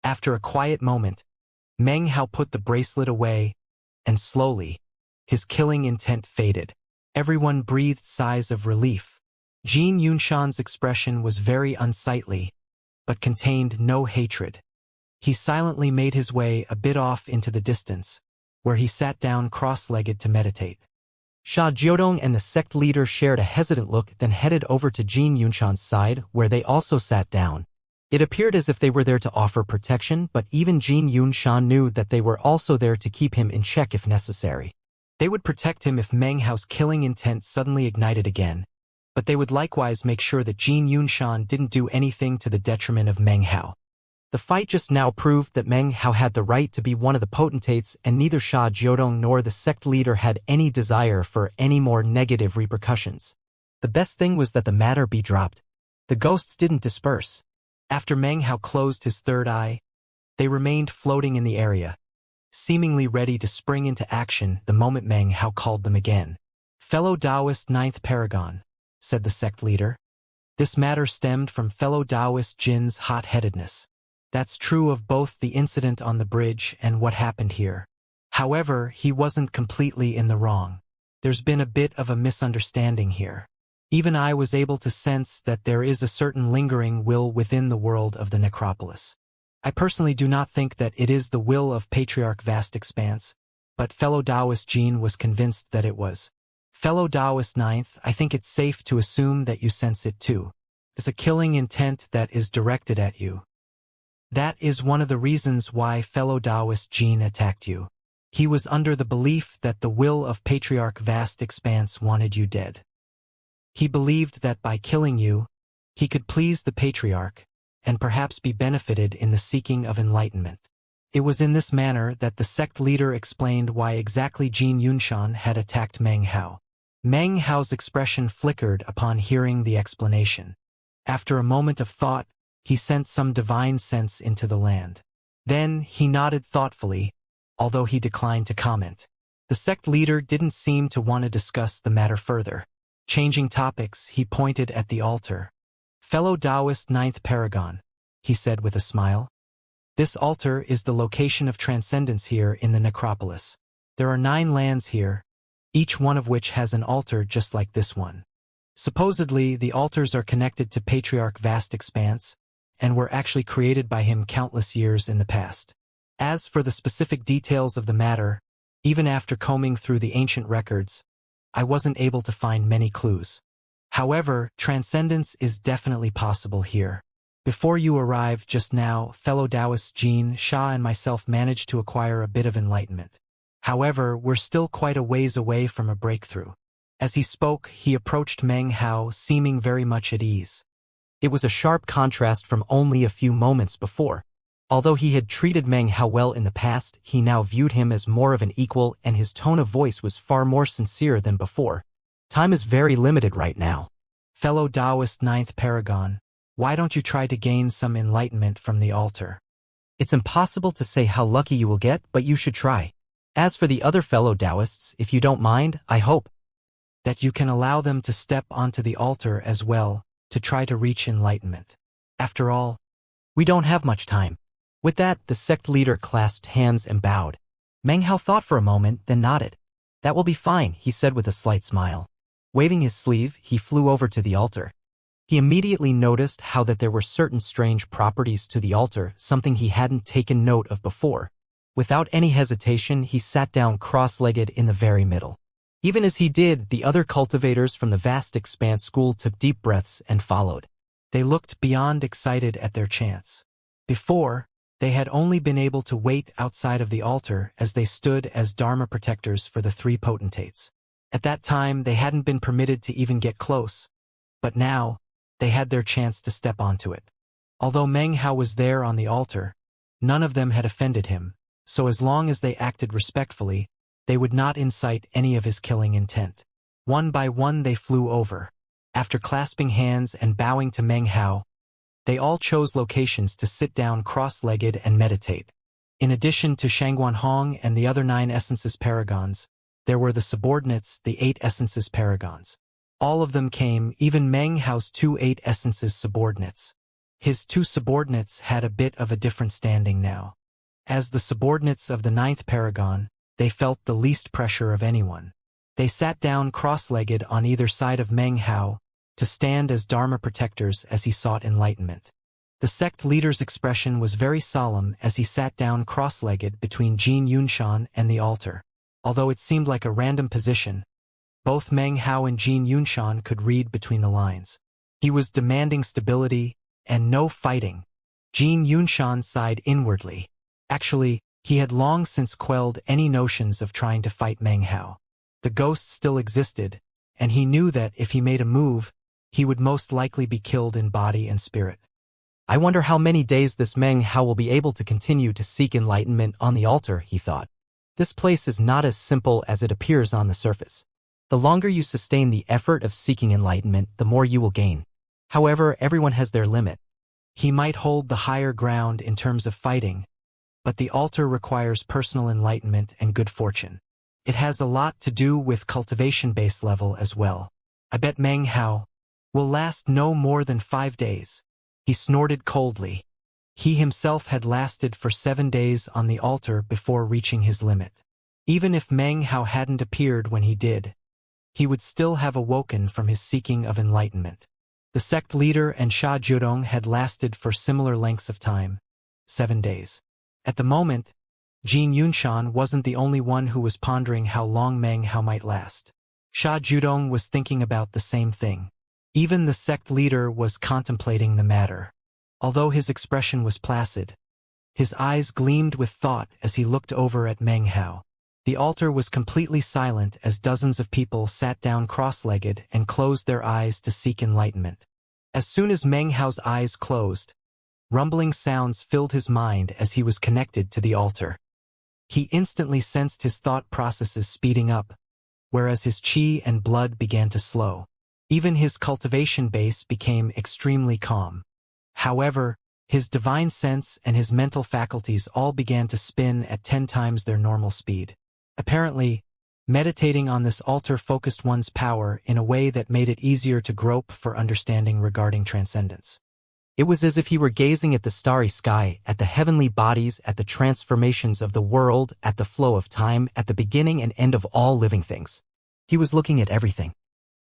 After a quiet moment, Meng Hao put the bracelet away, and slowly, his killing intent faded. Everyone breathed sighs of relief. Jin Yunshan's expression was very unsightly, but contained no hatred. He silently made his way a bit off into the distance, where he sat down cross-legged to meditate. Sha Jiodong and the sect leader shared a hesitant look, then headed over to Jin Yunshan's side, where they also sat down. It appeared as if they were there to offer protection, but even Jin Yunshan knew that they were also there to keep him in check if necessary. They would protect him if Meng Hao's killing intent suddenly ignited again, but they would likewise make sure that Jin Yunshan didn't do anything to the detriment of Meng Hao. The fight just now proved that Meng Hao had the right to be one of the potentates, and neither Sha Jiodong nor the sect leader had any desire for any more negative repercussions. The best thing was that the matter be dropped. The ghosts didn't disperse. After Meng Hao closed his third eye, they remained floating in the area, seemingly ready to spring into action the moment Meng Hao called them again. "Fellow Taoist Ninth Paragon," said the sect leader. This matter stemmed from fellow Taoist Jin's hot-headedness. That's true of both the incident on the bridge and what happened here. However, he wasn't completely in the wrong. There's been a bit of a misunderstanding here. Even I was able to sense that there is a certain lingering will within the world of the necropolis. I personally do not think that it is the will of Patriarch Vast Expanse, but fellow Taoist Jin was convinced that it was. Fellow Taoist Ninth, I think it's safe to assume that you sense it too. It's a killing intent that is directed at you. That is one of the reasons why fellow Taoist Jin attacked you. He was under the belief that the will of Patriarch Vast Expanse wanted you dead. He believed that by killing you, he could please the Patriarch, and perhaps be benefited in the seeking of enlightenment. It was in this manner that the sect leader explained why exactly Jin Yunshan had attacked Meng Hao. Meng Hao's expression flickered upon hearing the explanation. After a moment of thought, he sent some divine sense into the land. Then he nodded thoughtfully, although he declined to comment. The sect leader didn't seem to want to discuss the matter further. Changing topics, he pointed at the altar. "Fellow Taoist Ninth Paragon," he said with a smile. "This altar is the location of transcendence here in the necropolis. There are 9 lands here, each one of which has an altar just like this one. Supposedly, the altars are connected to Patriarch Vast Expanse, and were actually created by him countless years in the past. As for the specific details of the matter, even after combing through the ancient records, I wasn't able to find many clues. However, transcendence is definitely possible here. Before you arrived just now, fellow Taoist Jin, Sha and myself managed to acquire a bit of enlightenment. However, we're still quite a ways away from a breakthrough." As he spoke, he approached Meng Hao, seeming very much at ease. It was a sharp contrast from only a few moments before. Although he had treated Meng Hao well in the past, he now viewed him as more of an equal, and his tone of voice was far more sincere than before. "Time is very limited right now. Fellow Taoist Ninth Paragon, why don't you try to gain some enlightenment from the altar? It's impossible to say how lucky you will get, but you should try. As for the other fellow Taoists, if you don't mind, I hope that you can allow them to step onto the altar as well, to try to reach enlightenment. After all, we don't have much time." With that, the sect leader clasped hands and bowed. Meng Hao thought for a moment, then nodded. "That will be fine," he said with a slight smile. Waving his sleeve, he flew over to the altar. He immediately noticed how that there were certain strange properties to the altar, something he hadn't taken note of before. Without any hesitation, he sat down cross-legged in the very middle. Even as he did, the other cultivators from the Vast Expanse school took deep breaths and followed. They looked beyond excited at their chance. Before, they had only been able to wait outside of the altar as they stood as Dharma protectors for the 3 potentates. At that time, they hadn't been permitted to even get close. But now, they had their chance to step onto it. Although Meng Hao was there on the altar, none of them had offended him, so as long as they acted respectfully, they would not incite any of his killing intent. One by one they flew over. After clasping hands and bowing to Meng Hao, they all chose locations to sit down cross-legged and meditate. In addition to Shangguan Hong and the other 9 Essences Paragons, there were the subordinates, the 8 Essences Paragons. All of them came, even Meng Hao's 2 8 Essences subordinates. His two subordinates had a bit of a different standing now. As the subordinates of the ninth paragon, they felt the least pressure of anyone. They sat down cross-legged on either side of Meng Hao to stand as Dharma protectors as he sought enlightenment. The sect leader's expression was very solemn as he sat down cross-legged between Jin Yunshan and the altar. Although it seemed like a random position, both Meng Hao and Jin Yunshan could read between the lines. He was demanding stability and no fighting. Jin Yunshan sighed inwardly. Actually, he had long since quelled any notions of trying to fight Meng Hao. The ghost still existed, and he knew that if he made a move, he would most likely be killed in body and spirit. I wonder how many days this Meng Hao will be able to continue to seek enlightenment on the altar, he thought. This place is not as simple as it appears on the surface. The longer you sustain the effort of seeking enlightenment, the more you will gain. However, everyone has their limit. He might hold the higher ground in terms of fighting, but the altar requires personal enlightenment and good fortune. It has a lot to do with cultivation base level as well. I bet Meng Hao will last no more than 5 days. He snorted coldly. He himself had lasted for 7 days on the altar before reaching his limit. Even if Meng Hao hadn't appeared when he did, he would still have awoken from his seeking of enlightenment. The sect leader and Sha Judong had lasted for similar lengths of time, 7 days. At the moment, Jin Yunshan wasn't the only one who was pondering how long Meng Hao might last. Sha Judong was thinking about the same thing. Even the sect leader was contemplating the matter. Although his expression was placid, his eyes gleamed with thought as he looked over at Meng Hao. The altar was completely silent as dozens of people sat down cross-legged and closed their eyes to seek enlightenment. As soon as Meng Hao's eyes closed, rumbling sounds filled his mind as he was connected to the altar. He instantly sensed his thought processes speeding up, whereas his qi and blood began to slow. Even his cultivation base became extremely calm. However, his divine sense and his mental faculties all began to spin at 10 times their normal speed. Apparently, meditating on this altar focused one's power in a way that made it easier to grope for understanding regarding transcendence. It was as if he were gazing at the starry sky, at the heavenly bodies, at the transformations of the world, at the flow of time, at the beginning and end of all living things. He was looking at everything.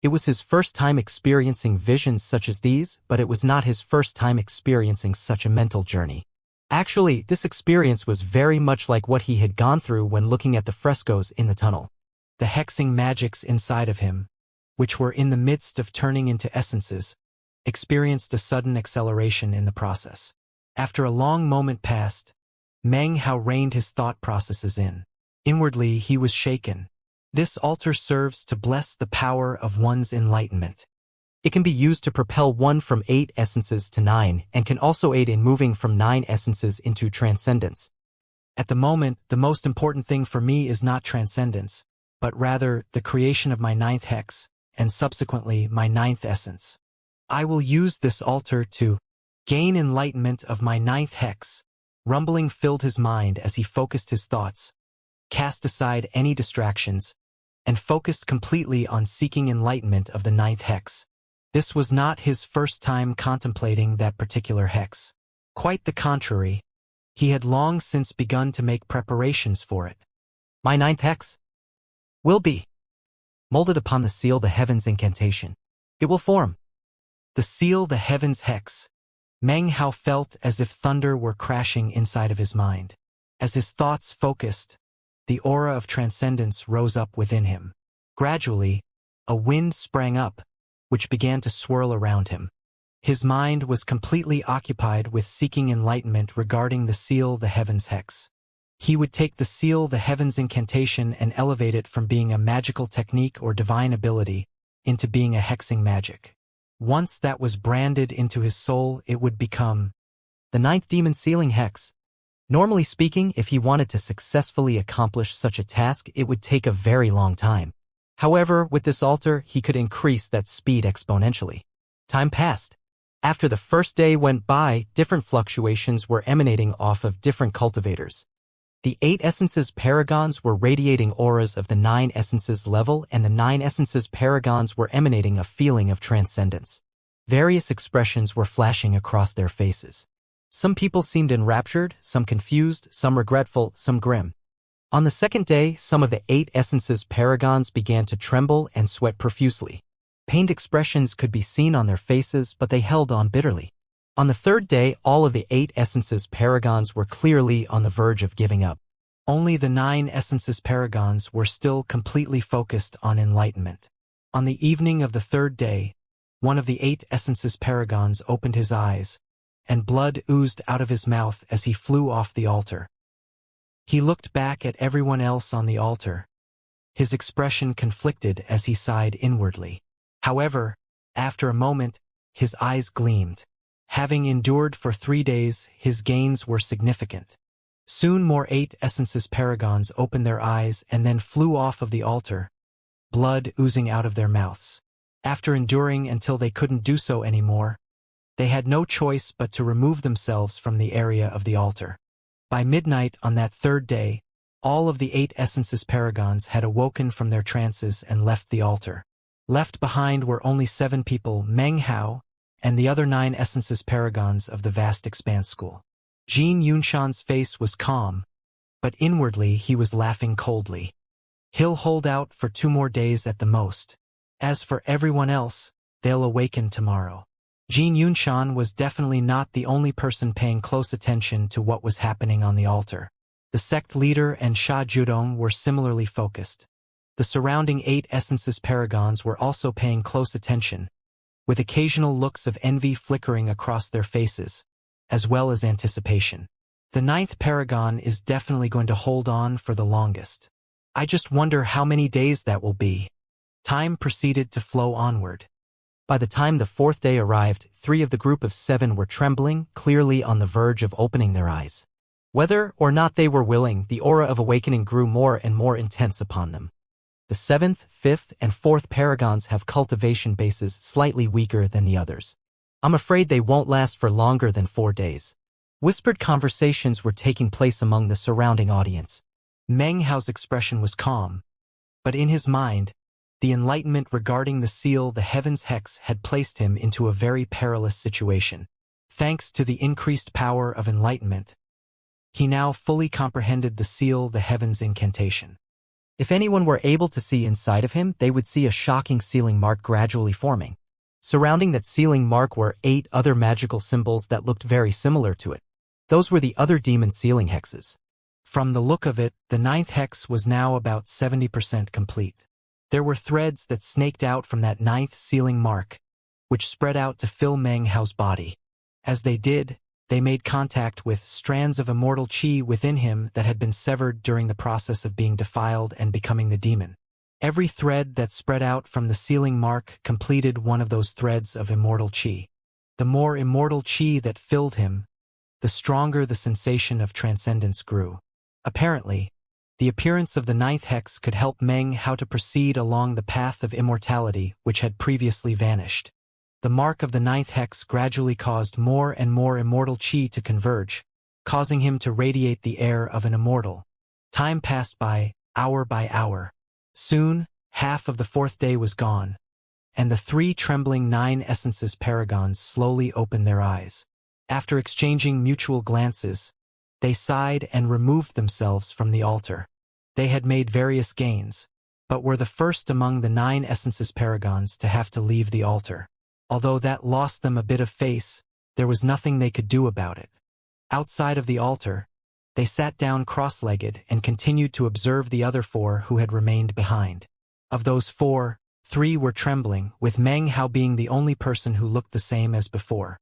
It was his first time experiencing visions such as these, but it was not his first time experiencing such a mental journey. Actually, this experience was very much like what he had gone through when looking at the frescoes in the tunnel. The hexing magics inside of him, which were in the midst of turning into essences, experienced a sudden acceleration in the process. After a long moment passed, Meng Hao reined his thought processes in. Inwardly, he was shaken. This altar serves to bless the power of one's enlightenment. It can be used to propel one from 8 essences to 9 and can also aid in moving from 9 essences into transcendence. At the moment, the most important thing for me is not transcendence, but rather the creation of my 9th hex, and subsequently my 9th essence. I will use this altar to gain enlightenment of my 9th hex. Rumbling filled his mind as he focused his thoughts, cast aside any distractions, and focused completely on seeking enlightenment of the 9th hex. This was not his first time contemplating that particular hex. Quite the contrary, he had long since begun to make preparations for it. My 9th hex will be molded upon the seal the heavens incantation. It will form the seal the heavens hex. Meng Hao felt as if thunder were crashing inside of his mind. As his thoughts focused, the aura of transcendence rose up within him. Gradually, a wind sprang up, which began to swirl around him. His mind was completely occupied with seeking enlightenment regarding the seal the heavens hex. He would take the seal the heavens incantation and elevate it from being a magical technique or divine ability into being a hexing magic. Once that was branded into his soul, it would become the 9th demon sealing hex. Normally speaking, if he wanted to successfully accomplish such a task, it would take a very long time. However, with this altar, he could increase that speed exponentially. Time passed. After the first day went by, different fluctuations were emanating off of different cultivators. The 8 essences paragons were radiating auras of the 9 essences level, and the 9 essences paragons were emanating a feeling of transcendence. Various expressions were flashing across their faces. Some people seemed enraptured, some confused, some regretful, some grim. On the second day, some of the 8 essences paragons began to tremble and sweat profusely. Pained expressions could be seen on their faces, but they held on bitterly. On the third day, all of the 8 essences paragons were clearly on the verge of giving up. Only the 9 essences paragons were still completely focused on enlightenment. On the evening of the third day, one of the 8 essences paragons opened his eyes, and blood oozed out of his mouth as he flew off the altar. He looked back at everyone else on the altar. His expression conflicted as he sighed inwardly. However, after a moment, his eyes gleamed. Having endured for 3 days, his gains were significant. Soon more 8 essences paragons opened their eyes and then flew off of the altar, blood oozing out of their mouths. After enduring until they couldn't do so anymore, they had no choice but to remove themselves from the area of the altar. By midnight on that third day, all of the 8 essences paragons had awoken from their trances and left the altar. Left behind were only 7 people, Meng Hao, and the other 9 essences paragons of the vast expanse school. Jin Yunshan's face was calm, but inwardly he was laughing coldly. He'll hold out for 2 more days at the most. As for everyone else, they'll awaken tomorrow. Jin Yunshan was definitely not the only person paying close attention to what was happening on the altar. The sect leader and Sha Judong were similarly focused. The surrounding 8 essences paragons were also paying close attention, with occasional looks of envy flickering across their faces, as well as anticipation. The 9th paragon is definitely going to hold on for the longest. I just wonder how many days that will be. Time proceeded to flow onward. By the time the 4th day arrived, 3 of the group of 7 were trembling, clearly on the verge of opening their eyes. Whether or not they were willing, the aura of awakening grew more and more intense upon them. The 7th, 5th, and 4th paragons have cultivation bases slightly weaker than the others. I'm afraid they won't last for longer than 4 days. Whispered conversations were taking place among the surrounding audience. Meng Hao's expression was calm, but in his mind, the enlightenment regarding the seal the heavens hex had placed him into a very perilous situation. Thanks to the increased power of enlightenment, he now fully comprehended the seal the heavens incantation. If anyone were able to see inside of him, they would see a shocking sealing mark gradually forming. Surrounding that sealing mark were 8 other magical symbols that looked very similar to it. Those were the other demon sealing hexes. From the look of it, the 9th hex was now about 70% complete. There were threads that snaked out from that 9th sealing mark, which spread out to fill Meng Hao's body. As they did, they made contact with strands of immortal chi within him that had been severed during the process of being defiled and becoming the demon. Every thread that spread out from the sealing mark completed one of those threads of immortal chi. The more immortal chi that filled him, the stronger the sensation of transcendence grew. Apparently, the appearance of the 9th hex could help Meng Hao to proceed along the path of immortality which had previously vanished. The mark of the 9th hex gradually caused more and more immortal chi to converge, causing him to radiate the air of an immortal. Time passed by hour. Soon, half of the 4th day was gone, and the 3 trembling 9 essences paragons slowly opened their eyes. After exchanging mutual glances, they sighed and removed themselves from the altar. They had made various gains, but were the first among the 9 essences paragons to have to leave the altar. Although that lost them a bit of face, there was nothing they could do about it. Outside of the altar, they sat down cross-legged and continued to observe the other 4 who had remained behind. Of those 4, 3 were trembling, with Meng Hao being the only person who looked the same as before.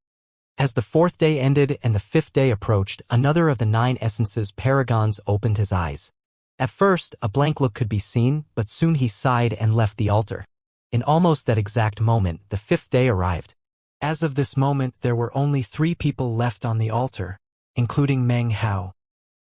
As the 4th day ended and the 5th day approached, another of the 9 essences paragons opened his eyes. At first, a blank look could be seen, but soon he sighed and left the altar. In almost that exact moment, the 5th day arrived. As of this moment, there were only 3 people left on the altar, including Meng Hao.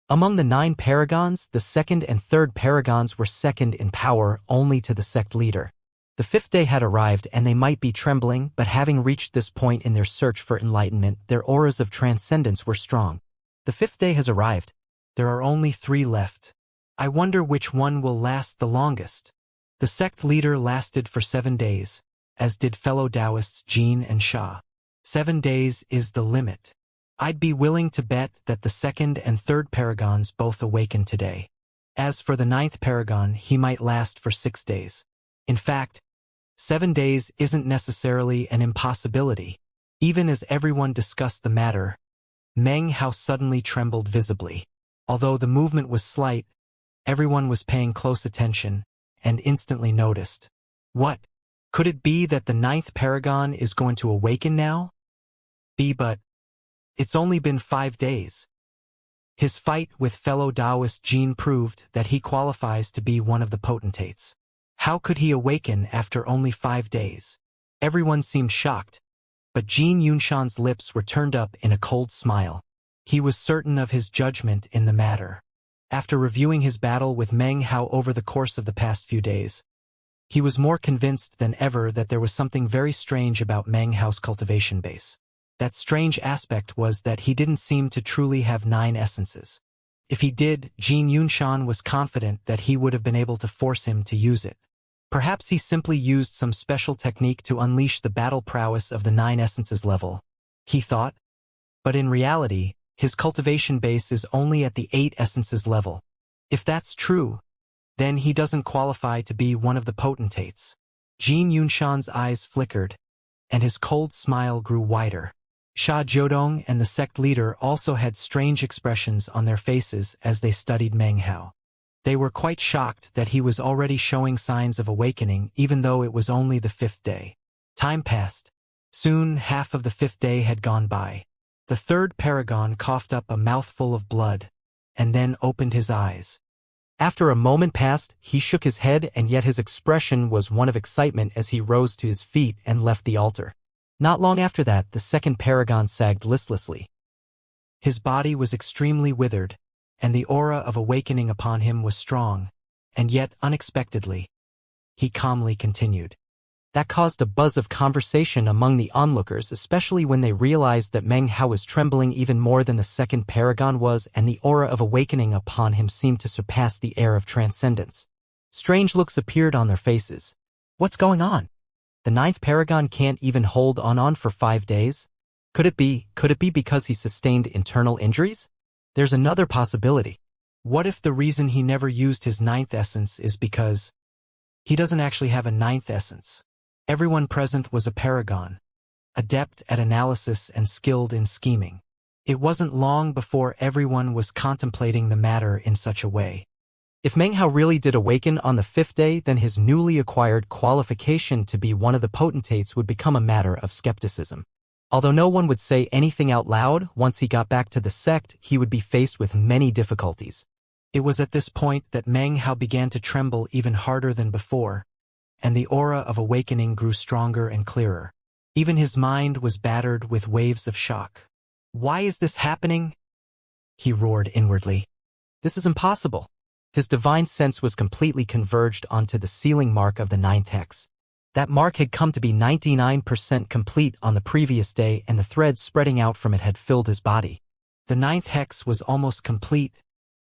Among the 9 paragons, the 2nd and 3rd paragons were second in power only to the sect leader. The 5th day had arrived and they might be trembling, but having reached this point in their search for enlightenment, their auras of transcendence were strong. The 5th day has arrived. There are only 3 left. I wonder which one will last the longest. The sect leader lasted for 7 days, as did fellow Taoists Jin and Xia. 7 days is the limit. I'd be willing to bet that the second and third paragons both awaken today. As for the ninth paragon, he might last for 6 days. In fact, 7 days isn't necessarily an impossibility. Even as everyone discussed the matter, Meng Hao suddenly trembled visibly. Although the movement was slight, everyone was paying close attention and instantly noticed. What? Could it be that the ninth paragon is going to awaken now? But it's only been 5 days. His fight with fellow Taoist Jin proved that he qualifies to be one of the potentates. How could he awaken after only 5 days? Everyone seemed shocked, but Jin Yunshan's lips were turned up in a cold smile. He was certain of his judgment in the matter. After reviewing his battle with Meng Hao over the course of the past few days, he was more convinced than ever that there was something very strange about Meng Hao's cultivation base. That strange aspect was that he didn't seem to truly have 9 essences. If he did, Jin Yunshan was confident that he would have been able to force him to use it. Perhaps he simply used some special technique to unleash the battle prowess of the 9 essences level, he thought. But in reality, his cultivation base is only at the 8 essences level. If that's true, then he doesn't qualify to be one of the potentates. Jin Yunshan's eyes flickered, and his cold smile grew wider. Xia Jiudong and the sect leader also had strange expressions on their faces as they studied Meng Hao. They were quite shocked that he was already showing signs of awakening even though it was only the 5th day. Time passed. Soon half of the 5th day had gone by. The third paragon coughed up a mouthful of blood, and then opened his eyes. After a moment passed, he shook his head, and yet his expression was one of excitement as he rose to his feet and left the altar. Not long after that, the second paragon sagged listlessly. His body was extremely withered, and the aura of awakening upon him was strong, and yet unexpectedly. He calmly continued. That caused a buzz of conversation among the onlookers, especially when they realized that Meng Hao was trembling even more than the second paragon was, and the aura of awakening upon him seemed to surpass the air of transcendence. Strange looks appeared on their faces. What's going on? The ninth paragon can't even hold on for 5 days? Could it be because he sustained internal injuries? There's another possibility. What if the reason he never used his 9th essence is because he doesn't actually have a 9th essence? Everyone present was a paragon, adept at analysis and skilled in scheming. It wasn't long before everyone was contemplating the matter in such a way. If Meng Hao really did awaken on the 5th day, then his newly acquired qualification to be one of the potentates would become a matter of skepticism. Although no one would say anything out loud, once he got back to the sect, he would be faced with many difficulties. It was at this point that Meng Hao began to tremble even harder than before, and the aura of awakening grew stronger and clearer. Even his mind was battered with waves of shock. Why is this happening? He roared inwardly. This is impossible. His divine sense was completely converged onto the sealing mark of the 9th hex. That mark had come to be 99% complete on the previous day, and the threads spreading out from it had filled his body. The 9th hex was almost complete,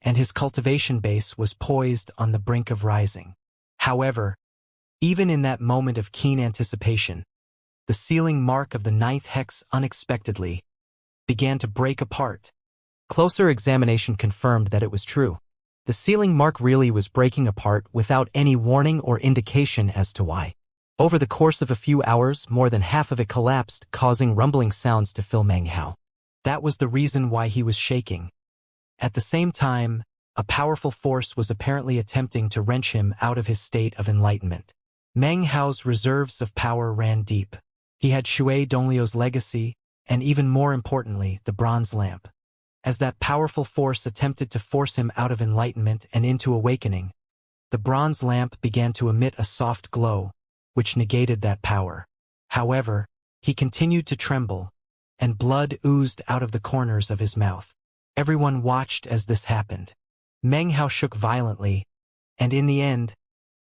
and his cultivation base was poised on the brink of rising. However, even in that moment of keen anticipation, the sealing mark of the 9th hex unexpectedly began to break apart. Closer examination confirmed that it was true. The sealing mark really was breaking apart without any warning or indication as to why. Over the course of a few hours, more than half of it collapsed, causing rumbling sounds to fill Meng Hao. That was the reason why he was shaking. At the same time, a powerful force was apparently attempting to wrench him out of his state of enlightenment. Meng Hao's reserves of power ran deep. He had Shui Donglio's legacy, and even more importantly, the bronze lamp. As that powerful force attempted to force him out of enlightenment and into awakening, the bronze lamp began to emit a soft glow, which negated that power. However, he continued to tremble, and blood oozed out of the corners of his mouth. Everyone watched as this happened. Meng Hao shook violently, and in the end,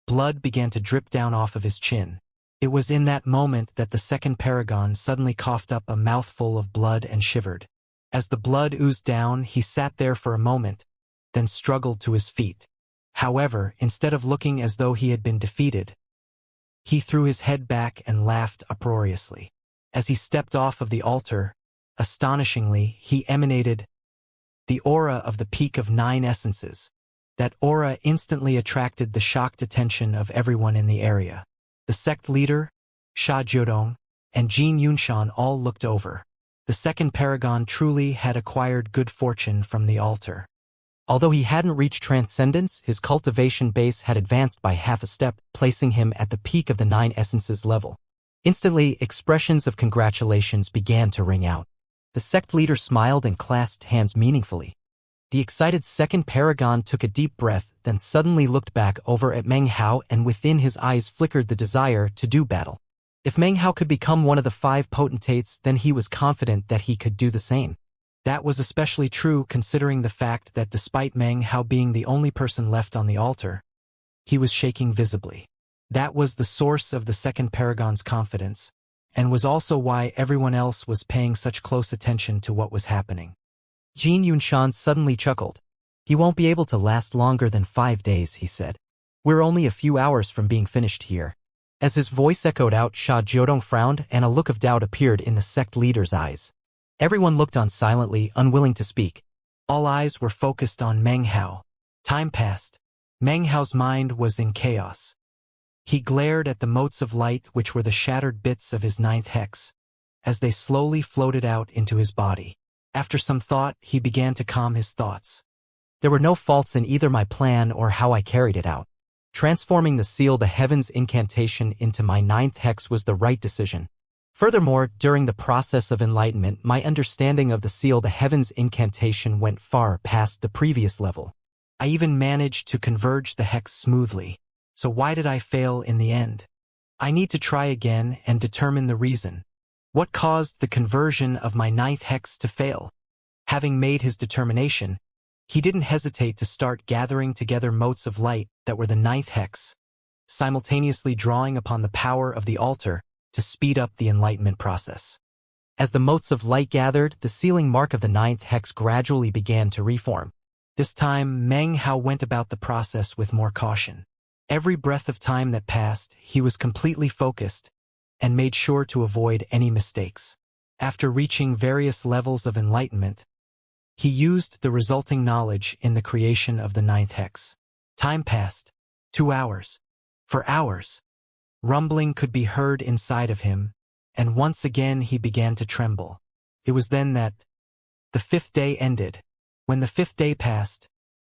blood began to drip down off of his chin. It was in that moment that the second paragon suddenly coughed up a mouthful of blood and shivered. As the blood oozed down, he sat there for a moment, then struggled to his feet. However, instead of looking as though he had been defeated, He threw his head back and laughed uproariously. As he stepped off of the altar, astonishingly, he emanated the aura of the peak of 9 essences. That aura instantly attracted the shocked attention of everyone in the area. The sect leader, Sha Jiodong, and Jin Yunshan all looked over. The second paragon truly had acquired good fortune from the altar. Although he hadn't reached transcendence, his cultivation base had advanced by half a step, placing him at the peak of the 9 essences level. Instantly, expressions of congratulations began to ring out. The sect leader smiled and clasped hands meaningfully. The excited second paragon took a deep breath, then suddenly looked back over at Meng Hao, and within his eyes flickered the desire to do battle. If Meng Hao could become one of the 5 potentates, then he was confident that he could do the same. That was especially true considering the fact that despite Meng Hao being the only person left on the altar, he was shaking visibly. That was the source of the second paragon's confidence, and was also why everyone else was paying such close attention to what was happening. Jin Yunshan suddenly chuckled. He won't be able to last longer than 5 days, he said. We're only a few hours from being finished here. As his voice echoed out, Sha Jiodong frowned, and a look of doubt appeared in the sect leader's eyes. Everyone looked on silently, unwilling to speak. All eyes were focused on Meng Hao. Time passed. Meng Hao's mind was in chaos. He glared at the motes of light which were the shattered bits of his 9th hex, as they slowly floated out into his body. After some thought, he began to calm his thoughts. There were no faults in either my plan or how I carried it out. Transforming the seal the heavens incantation into my 9th hex was the right decision. Furthermore, during the process of enlightenment, my understanding of the seal the heavens incantation went far past the previous level. I even managed to converge the hex smoothly. So why did I fail in the end? I need to try again and determine the reason. What caused the conversion of my 9th hex to fail? Having made his determination, he didn't hesitate to start gathering together motes of light that were the 9th hex, simultaneously drawing upon the power of the altar to speed up the enlightenment process. As the motes of light gathered, the sealing mark of the 9th hex gradually began to reform. This time, Meng Hao went about the process with more caution. Every breath of time that passed, he was completely focused and made sure to avoid any mistakes. After reaching various levels of enlightenment, he used the resulting knowledge in the creation of the 9th hex. Time passed. 2 hours. For hours. Rumbling could be heard inside of him, and once again he began to tremble. It was then that the 5th day ended. When the 5th day passed,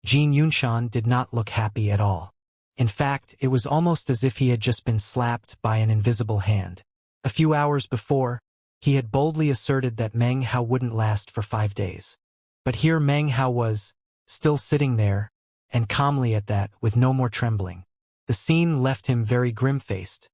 Jin Yunshan did not look happy at all. In fact, it was almost as if he had just been slapped by an invisible hand. A few hours before, he had boldly asserted that Meng Hao wouldn't last for 5 days. But here Meng Hao was, still sitting there, and calmly at that, with no more trembling. The scene left him very grim-faced.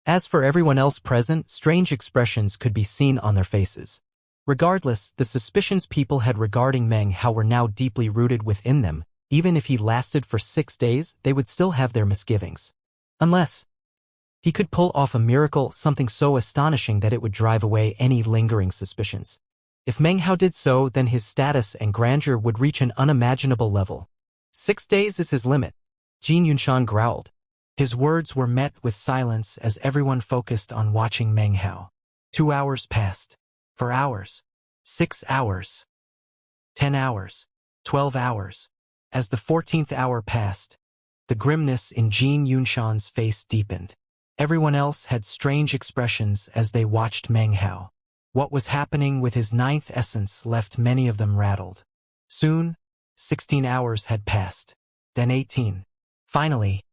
As for everyone else present, strange expressions could be seen on their faces. Regardless, the suspicions people had regarding Meng Hao were now deeply rooted within them. Even if he lasted for 6 days, they would still have their misgivings. Unless he could pull off a miracle, something so astonishing that it would drive away any lingering suspicions. If Meng Hao did so, then his status and grandeur would reach an unimaginable level. 6 days is his limit. Jin Yunshan growled. His words were met with silence as everyone focused on watching Meng Hao. 2 hours passed. 4 hours. 6 hours. 10 hours. 12 hours. As the 14th hour passed, the grimness in Jin Yunshan's face deepened. Everyone else had strange expressions as they watched Meng Hao. What was happening with his 9th essence left many of them rattled. Soon, 16 hours had passed. Then 18. Finally,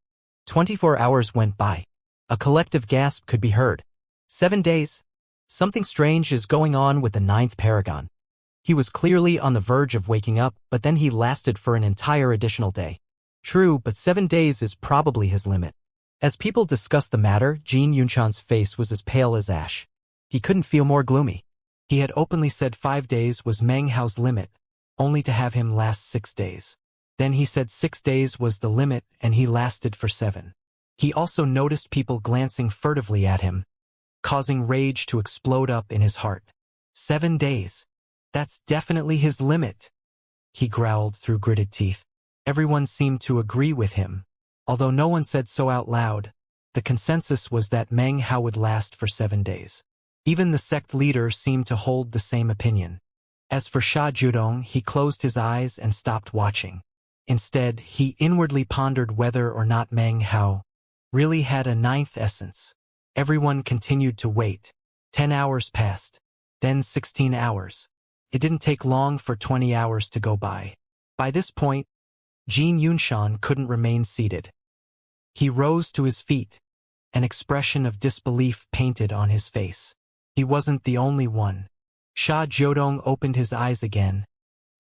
24 hours went by. A collective gasp could be heard. 7 days. Something strange is going on with the 9th paragon. He was clearly on the verge of waking up, but then he lasted for an entire additional day. True, but 7 days is probably his limit. As people discussed the matter, Jin Yunshan's face was as pale as ash. He couldn't feel more gloomy. He had openly said 5 days was Meng Hao's limit, only to have him last 6 days. Then he said 6 days was the limit, and he lasted for 7. He also noticed people glancing furtively at him, causing rage to explode up in his heart. 7 days. That's definitely his limit, he growled through gritted teeth. Everyone seemed to agree with him, although no one said so out loud. The consensus was that Meng Hao would last for 7 days. Even the sect leader seemed to hold the same opinion. As for Sha Judong, he closed his eyes and stopped watching. Instead, he inwardly pondered whether or not Meng Hao really had a ninth essence. Everyone continued to wait. 10 hours passed, then 16 hours. It didn't take long for 20 hours to go by. By this point, Jin Yunshan couldn't remain seated. He rose to his feet, an expression of disbelief painted on his face. He wasn't the only one. Sha Jiodong opened his eyes again,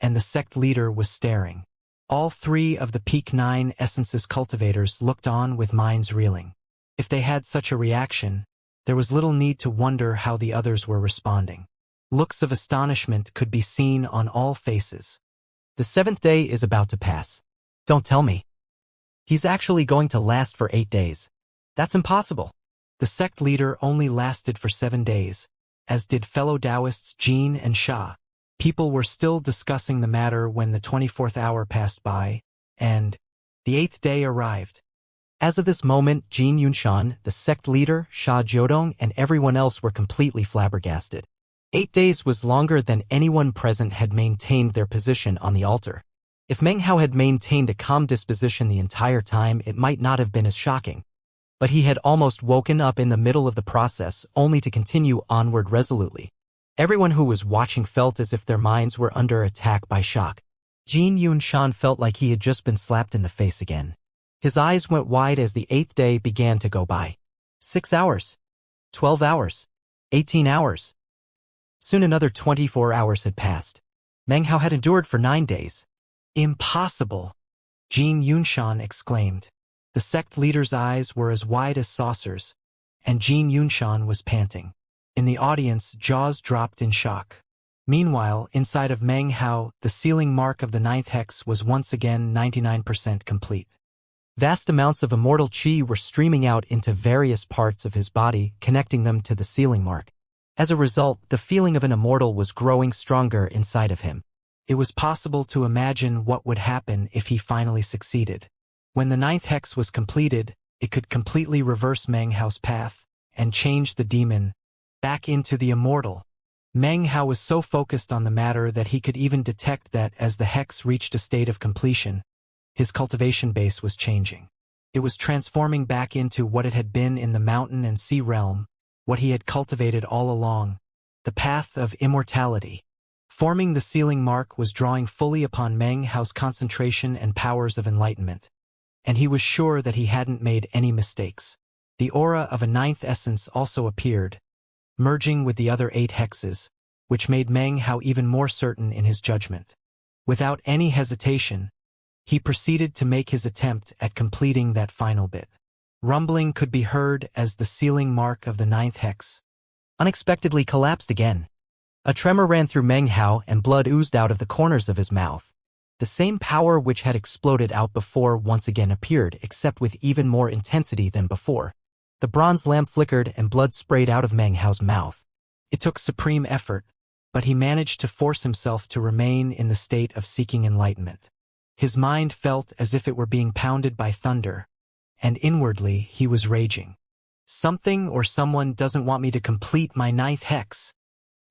and the sect leader was staring. All 3 of the Peak 9 Essences cultivators looked on with minds reeling. If they had such a reaction, there was little need to wonder how the others were responding. Looks of astonishment could be seen on all faces. The 7th day is about to pass. Don't tell me. He's actually going to last for 8 days. That's impossible. The sect leader only lasted for 7 days, as did fellow Taoists Jin and Sha. People were still discussing the matter when the 24th hour passed by, and the 8th day arrived. As of this moment, Jin Yunshan, the sect leader, Sha Jiodong, and everyone else were completely flabbergasted. 8 days was longer than anyone present had maintained their position on the altar. If Meng Hao had maintained a calm disposition the entire time, it might not have been as shocking. But he had almost woken up in the middle of the process, only to continue onward resolutely. Everyone who was watching felt as if their minds were under attack by shock. Jin Yunshan felt like he had just been slapped in the face again. His eyes went wide as the 8th day began to go by. 6 hours. 12 hours. 18 hours. Soon another 24 hours had passed. Meng Hao had endured for 9 days. Impossible! Jin Yunshan exclaimed. The sect leader's eyes were as wide as saucers, and Jin Yunshan was panting. In the audience, jaws dropped in shock. Meanwhile, inside of Meng Hao, the sealing mark of the 9th hex was once again 99% complete. Vast amounts of immortal qi were streaming out into various parts of his body, connecting them to the sealing mark. As a result, the feeling of an immortal was growing stronger inside of him. It was possible to imagine what would happen if he finally succeeded. When the 9th hex was completed, it could completely reverse Meng Hao's path and change the demon back into the immortal. Meng Hao was so focused on the matter that he could even detect that as the hex reached a state of completion, his cultivation base was changing. It was transforming back into what it had been in the mountain and sea realm, what he had cultivated all along, the path of immortality. Forming the sealing mark was drawing fully upon Meng Hao's concentration and powers of enlightenment. And he was sure that he hadn't made any mistakes. The aura of a 9th essence also appeared, merging with the other 8 hexes, which made Meng Hao even more certain in his judgment. Without any hesitation, he proceeded to make his attempt at completing that final bit. Rumbling could be heard as the sealing mark of the 9th hex unexpectedly collapsed again. A tremor ran through Meng Hao and blood oozed out of the corners of his mouth. The same power which had exploded out before once again appeared, except with even more intensity than before. The bronze lamp flickered and blood sprayed out of Meng Hao's mouth. It took supreme effort, but he managed to force himself to remain in the state of seeking enlightenment. His mind felt as if it were being pounded by thunder, and inwardly he was raging. Something or someone doesn't want me to complete my 9th hex.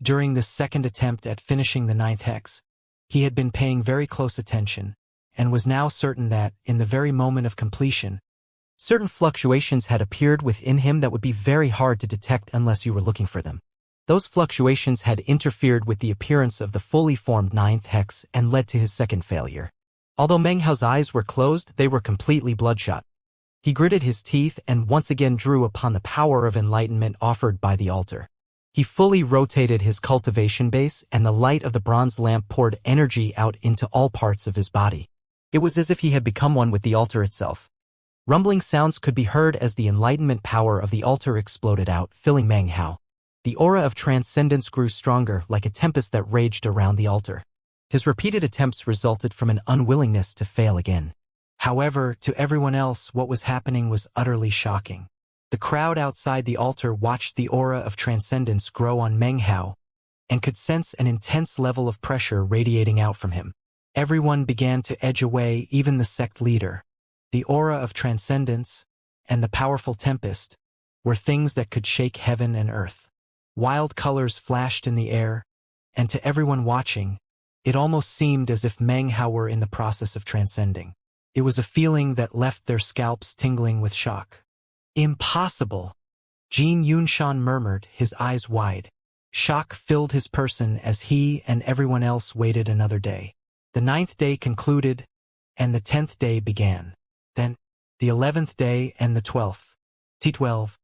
During this second attempt at finishing the 9th hex, he had been paying very close attention, and was now certain that, in the very moment of completion, certain fluctuations had appeared within him that would be very hard to detect unless you were looking for them. Those fluctuations had interfered with the appearance of the fully formed 9th hex and led to his second failure. Although Meng Hao's eyes were closed, they were completely bloodshot. He gritted his teeth and once again drew upon the power of enlightenment offered by the altar. He fully rotated his cultivation base, and the light of the bronze lamp poured energy out into all parts of his body. It was as if he had become one with the altar itself. Rumbling sounds could be heard as the enlightenment power of the altar exploded out, filling Meng Hao. The aura of transcendence grew stronger, like a tempest that raged around the altar. His repeated attempts resulted from an unwillingness to fail again. However, to everyone else, what was happening was utterly shocking. The crowd outside the altar watched the aura of transcendence grow on Meng Hao, and could sense an intense level of pressure radiating out from him. Everyone began to edge away, even the sect leader. The aura of transcendence, and the powerful tempest were things that could shake heaven and earth. Wild colors flashed in the air, and to everyone watching, it almost seemed as if Meng Hao were in the process of transcending. It was a feeling that left their scalps tingling with shock. Impossible! Jin Yunshan murmured, his eyes wide. Shock filled his person as he and everyone else waited another day. The 9th day concluded, and the 10th day began. Then, the 11th day and the 12th. T12.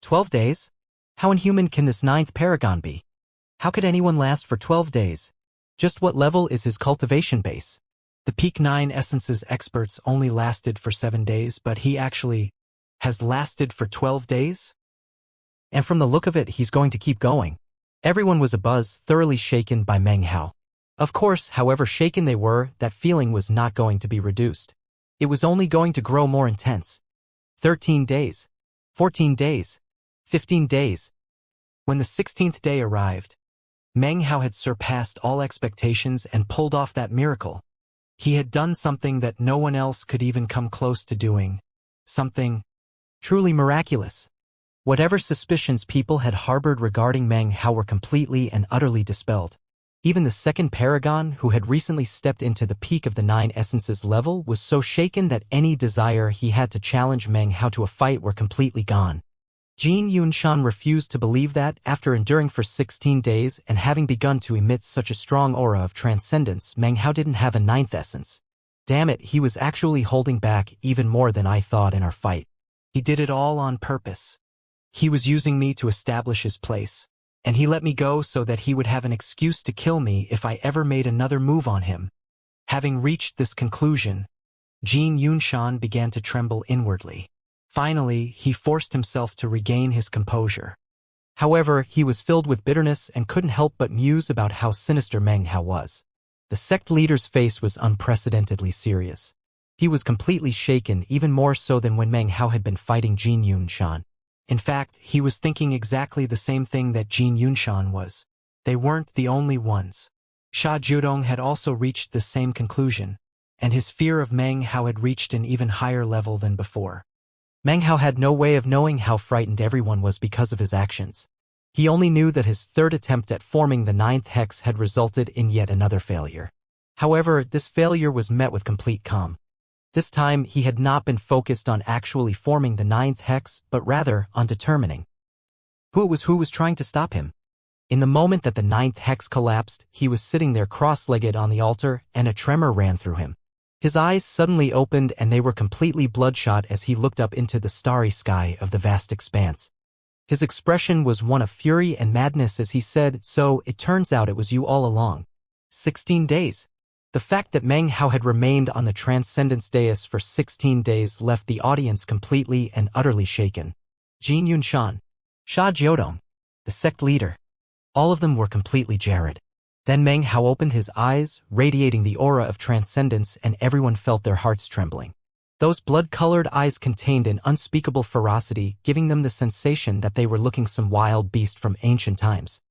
12 days? How inhuman can this 9th paragon be? How could anyone last for 12 days? Just what level is his cultivation base? The Peak 9 Essences experts only lasted for 7 days, but he actually has lasted for 12 days? And from the look of it, he's going to keep going. Everyone was abuzz, thoroughly shaken by Meng Hao. Of course, however shaken they were, that feeling was not going to be reduced. It was only going to grow more intense. 13 days. 14 days. 15 days. When the 16th day arrived, Meng Hao had surpassed all expectations and pulled off that miracle. He had done something that no one else could even come close to doing. Something truly miraculous. Whatever suspicions people had harbored regarding Meng Hao were completely and utterly dispelled. Even the 2nd paragon, who had recently stepped into the peak of the 9 essences level, was so shaken that any desire he had to challenge Meng Hao to a fight were completely gone. Jin Yunshan refused to believe that, after enduring for 16 days and having begun to emit such a strong aura of transcendence, Meng Hao didn't have a 9th essence. Damn it, he was actually holding back even more than I thought in our fight. He did it all on purpose. He was using me to establish his place, and he let me go so that he would have an excuse to kill me if I ever made another move on him. Having reached this conclusion, Jin Yunshan began to tremble inwardly. Finally, he forced himself to regain his composure. However, he was filled with bitterness and couldn't help but muse about how sinister Meng Hao was. The sect leader's face was unprecedentedly serious. He was completely shaken, even more so than when Meng Hao had been fighting Jin Yunshan. In fact, he was thinking exactly the same thing that Jin Yunshan was. They weren't the only ones. Sha Jiudong had also reached the same conclusion, and his fear of Meng Hao had reached an even higher level than before. Meng Hao had no way of knowing how frightened everyone was because of his actions. He only knew that his 3rd attempt at forming the 9th hex had resulted in yet another failure. However, this failure was met with complete calm. This time, he had not been focused on actually forming the 9th hex, but rather on determining who was trying to stop him. In the moment that the 9th hex collapsed, he was sitting there cross-legged on the altar, and a tremor ran through him. His eyes suddenly opened and they were completely bloodshot as he looked up into the starry sky of the vast expanse. His expression was one of fury and madness as he said, "So, it turns out it was you all along. 16 days. The fact that Meng Hao had remained on the Transcendence dais for 16 days left the audience completely and utterly shaken. Jin Yunshan, Sha Jiudong, the sect leader. All of them were completely jarred. Then Meng Hao opened his eyes, radiating the aura of transcendence, and everyone felt their hearts trembling. Those blood-colored eyes contained an unspeakable ferocity, giving them the sensation that they were looking some wild beast from ancient times.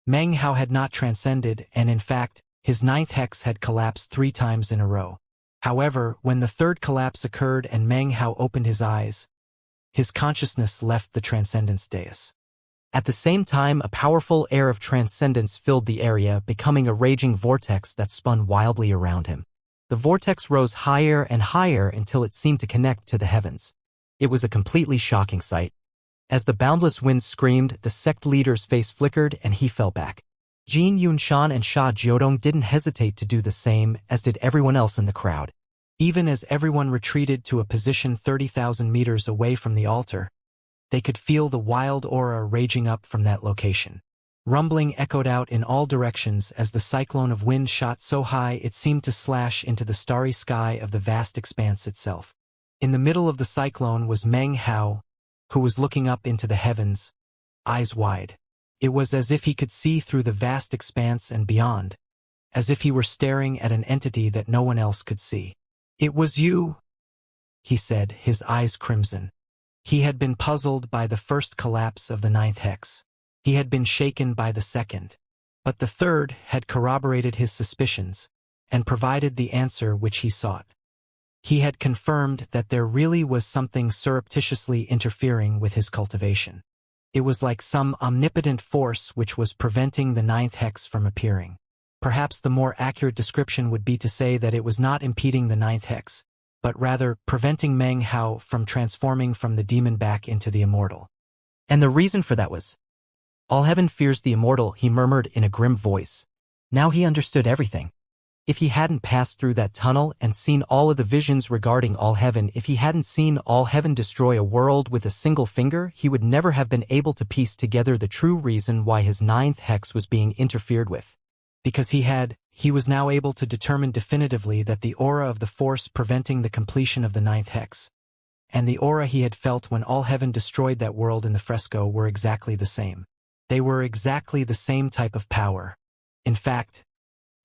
Meng Hao had not transcended, and in fact, his 9th hex had collapsed 3 times in a row. However, when the 3rd collapse occurred and Meng Hao opened his eyes, his consciousness left the Transcendence dais. At the same time, a powerful air of transcendence filled the area, becoming a raging vortex that spun wildly around him. The vortex rose higher and higher until it seemed to connect to the heavens. It was a completely shocking sight. As the boundless wind screamed, the sect leader's face flickered and he fell back. Jin Yunshan and Sha Jiudong didn't hesitate to do the same, as did everyone else in the crowd. Even as everyone retreated to a position 30,000 meters away from the altar, they could feel the wild aura raging up from that location. Rumbling echoed out in all directions as the cyclone of wind shot so high it seemed to slash into the starry sky of the vast expanse itself. In the middle of the cyclone was Meng Hao, who was looking up into the heavens, eyes wide. It was as if he could see through the vast expanse and beyond, as if he were staring at an entity that no one else could see. "It was you," he said, his eyes crimson. He had been puzzled by the first collapse of the 9th hex. He had been shaken by the second. But the third had corroborated his suspicions and provided the answer which he sought. He had confirmed that there really was something surreptitiously interfering with his cultivation. It was like some omnipotent force which was preventing the ninth hex from appearing. Perhaps the more accurate description would be to say that it was not impeding the ninth hex, but rather preventing Meng Hao from transforming from the demon back into the immortal. And the reason for that was, "All heaven fears the immortal," he murmured in a grim voice. Now he understood everything. If he hadn't passed through that tunnel and seen all of the visions regarding all heaven, if he hadn't seen all heaven destroy a world with a single finger, he would never have been able to piece together the true reason why his ninth hex was being interfered with. Because he was now able to determine definitively that the aura of the force preventing the completion of the ninth hex, and the aura he had felt when all heaven destroyed that world in the fresco were exactly the same. They were exactly the same type of power. In fact,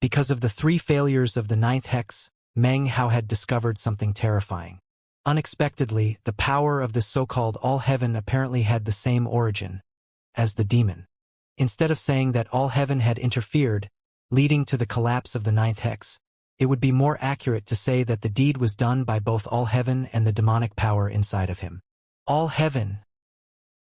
because of the 3 failures of the ninth hex, Meng Hao had discovered something terrifying. Unexpectedly, the power of the so-called all heaven apparently had the same origin as the demon. Instead of saying that all heaven had interfered, leading to the collapse of the ninth hex, it would be more accurate to say that the deed was done by both all heaven and the demonic power inside of him. All heaven,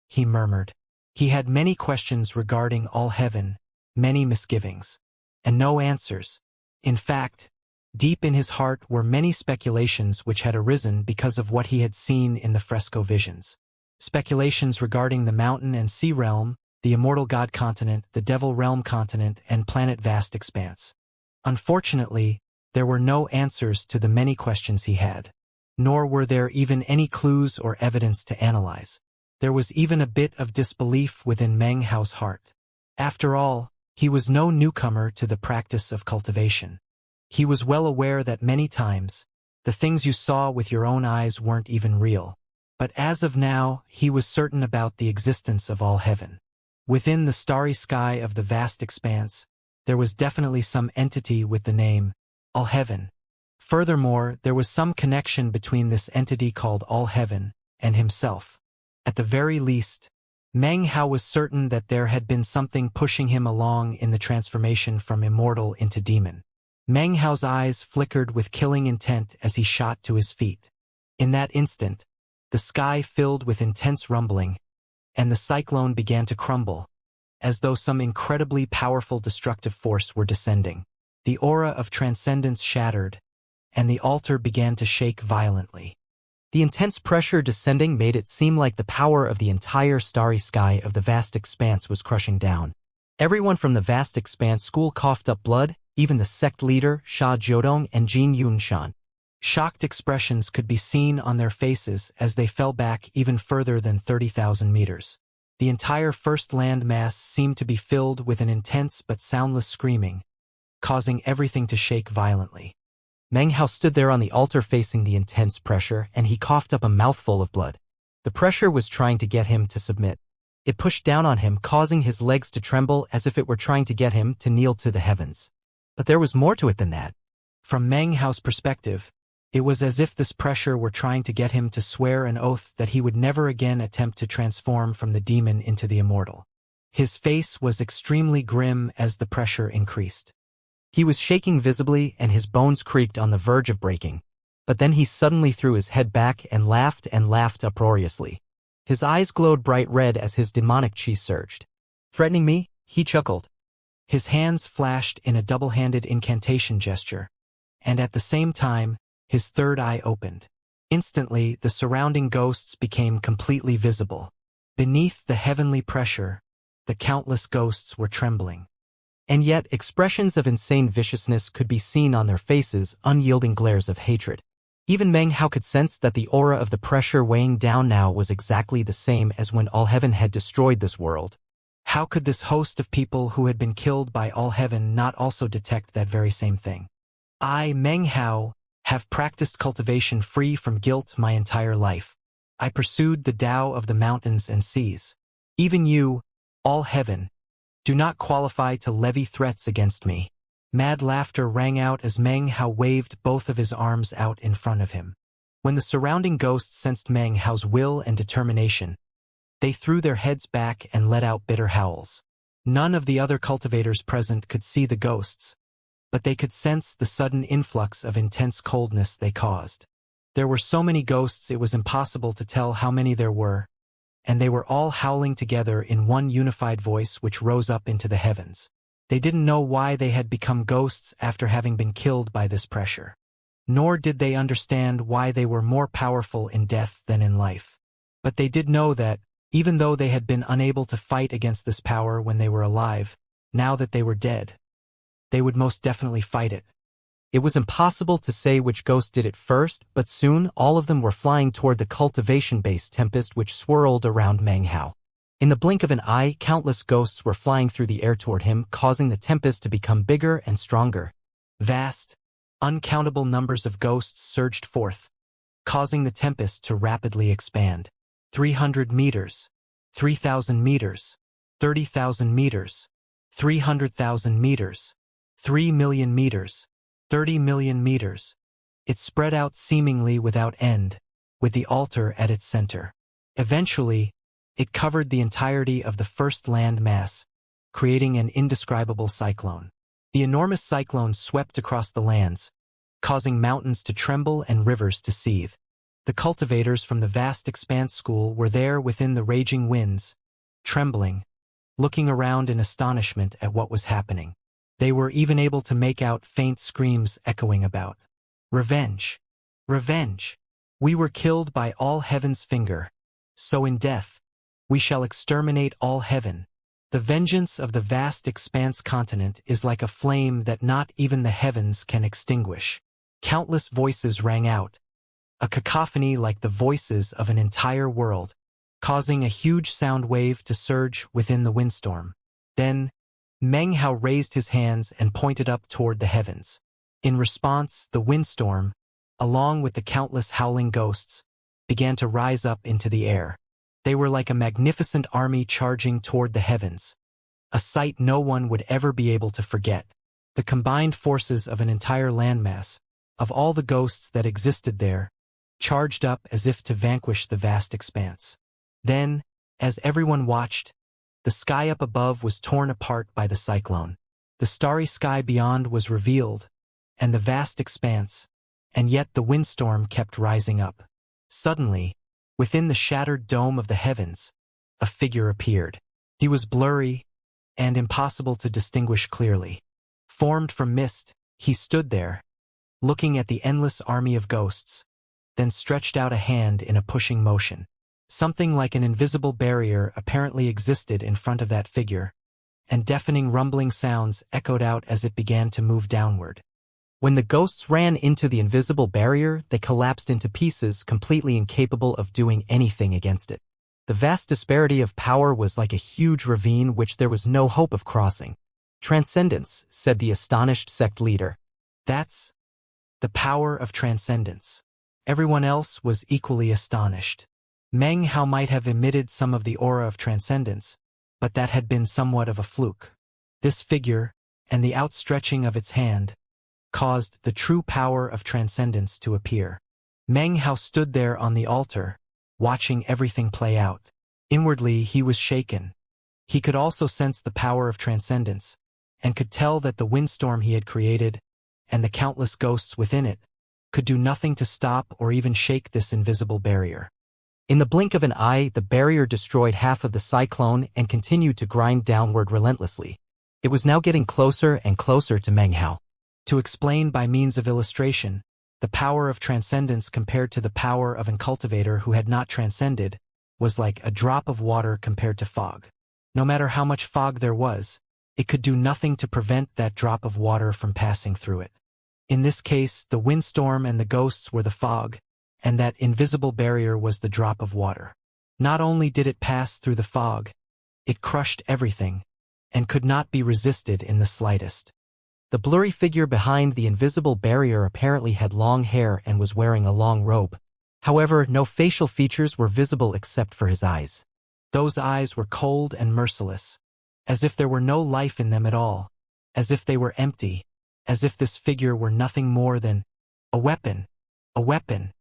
he murmured. He had many questions regarding all heaven, many misgivings, and no answers. In fact, deep in his heart were many speculations which had arisen because of what he had seen in the fresco visions. Speculations regarding the mountain and sea realm, the immortal god continent, the devil realm continent, and planet vast expanse. Unfortunately, there were no answers to the many questions he had, nor were there even any clues or evidence to analyze. There was even a bit of disbelief within Meng Hao's heart. After all, he was no newcomer to the practice of cultivation. He was well aware that many times, the things you saw with your own eyes weren't even real. But as of now, he was certain about the existence of all heaven. Within the starry sky of the vast expanse, there was definitely some entity with the name All Heaven. Furthermore, there was some connection between this entity called All Heaven and himself. At the very least, Meng Hao was certain that there had been something pushing him along in the transformation from immortal into demon. Meng Hao's eyes flickered with killing intent as he shot to his feet. In that instant, the sky filled with intense rumbling, and the cyclone began to crumble, as though some incredibly powerful destructive force were descending. The aura of transcendence shattered, and the altar began to shake violently. The intense pressure descending made it seem like the power of the entire starry sky of the vast expanse was crushing down. Everyone from the vast expanse school coughed up blood, even the sect leader, Sha Jiodong and Jin Yunshan. Shocked expressions could be seen on their faces as they fell back even further than 30,000 meters. The entire first land mass seemed to be filled with an intense but soundless screaming, causing everything to shake violently. Meng Hao stood there on the altar facing the intense pressure, and he coughed up a mouthful of blood. The pressure was trying to get him to submit. It pushed down on him, causing his legs to tremble as if it were trying to get him to kneel to the heavens. But there was more to it than that. From Meng Hao's perspective, it was as if this pressure were trying to get him to swear an oath that he would never again attempt to transform from the demon into the immortal. His face was extremely grim as the pressure increased. He was shaking visibly and his bones creaked on the verge of breaking. But then he suddenly threw his head back and laughed uproariously. His eyes glowed bright red as his demonic chi surged. "Threatening me?" he chuckled. His hands flashed in a double-handed incantation gesture, and at the same time, his third eye opened. Instantly, the surrounding ghosts became completely visible. Beneath the heavenly pressure, the countless ghosts were trembling. And yet, expressions of insane viciousness could be seen on their faces, unyielding glares of hatred. Even Meng Hao could sense that the aura of the pressure weighing down now was exactly the same as when All Heaven had destroyed this world. How could this host of people who had been killed by All Heaven not also detect that very same thing? I, Meng Hao, have practiced cultivation free from guilt my entire life. I pursued the Tao of the mountains and seas. Even you, All Heaven, do not qualify to levy threats against me. Mad laughter rang out as Meng Hao waved both of his arms out in front of him. When the surrounding ghosts sensed Meng Hao's will and determination, they threw their heads back and let out bitter howls. None of the other cultivators present could see the ghosts, but they could sense the sudden influx of intense coldness they caused. There were so many ghosts it was impossible to tell how many there were, and they were all howling together in one unified voice which rose up into the heavens. They didn't know why they had become ghosts after having been killed by this pressure. Nor did they understand why they were more powerful in death than in life. But they did know that, even though they had been unable to fight against this power when they were alive, now that they were dead, they would most definitely fight it. It was impossible to say which ghost did it first, but soon all of them were flying toward the cultivation-based tempest which swirled around Meng Hao. In the blink of an eye, countless ghosts were flying through the air toward him, causing the tempest to become bigger and stronger. Vast, uncountable numbers of ghosts surged forth, causing the tempest to rapidly expand. 300 meters, 3,000 meters, 30,000 meters, 300,000 meters, 3 million meters, 30 million meters. It spread out seemingly without end, with the altar at its center. Eventually, it covered the entirety of the first land mass, creating an indescribable cyclone. The enormous cyclone swept across the lands, causing mountains to tremble and rivers to seethe. The cultivators from the vast expanse school were there within the raging winds, trembling, looking around in astonishment at what was happening. They were even able to make out faint screams echoing about. Revenge! Revenge! We were killed by all heaven's finger. So in death, we shall exterminate all heaven. The vengeance of the vast expanse continent is like a flame that not even the heavens can extinguish. Countless voices rang out, a cacophony like the voices of an entire world, causing a huge sound wave to surge within the windstorm. Then, Meng Hao raised his hands and pointed up toward the heavens. In response, the windstorm, along with the countless howling ghosts, began to rise up into the air. They were like a magnificent army charging toward the heavens, a sight no one would ever be able to forget. The combined forces of an entire landmass, of all the ghosts that existed there, charged up as if to vanquish the vast expanse. Then, as everyone watched, the sky up above was torn apart by the cyclone. The starry sky beyond was revealed, and the vast expanse, and yet the windstorm kept rising up. Suddenly, within the shattered dome of the heavens, a figure appeared. He was blurry and impossible to distinguish clearly. Formed from mist, he stood there, looking at the endless army of ghosts, then stretched out a hand in a pushing motion. Something like an invisible barrier apparently existed in front of that figure, and deafening rumbling sounds echoed out as it began to move downward. When the ghosts ran into the invisible barrier, they collapsed into pieces, completely incapable of doing anything against it. The vast disparity of power was like a huge ravine which there was no hope of crossing. Transcendence, said the astonished sect leader. That's the power of transcendence. Everyone else was equally astonished. Meng Hao might have emitted some of the aura of transcendence, but that had been somewhat of a fluke. This figure, and the outstretching of its hand, caused the true power of transcendence to appear. Meng Hao stood there on the altar, watching everything play out. Inwardly, he was shaken. He could also sense the power of transcendence, and could tell that the windstorm he had created, and the countless ghosts within it, could do nothing to stop or even shake this invisible barrier. In the blink of an eye, the barrier destroyed half of the cyclone and continued to grind downward relentlessly. It was now getting closer and closer to Meng Hao. To explain by means of illustration, the power of transcendence compared to the power of an cultivator who had not transcended was like a drop of water compared to fog. No matter how much fog there was, it could do nothing to prevent that drop of water from passing through it. In this case, the windstorm and the ghosts were the fog, and that invisible barrier was the drop of water. Not only did it pass through the fog, it crushed everything, and could not be resisted in the slightest. The blurry figure behind the invisible barrier apparently had long hair and was wearing a long robe. However, no facial features were visible except for his eyes. Those eyes were cold and merciless, as if there were no life in them at all, as if they were empty, as if this figure were nothing more than a weapon. A weapon.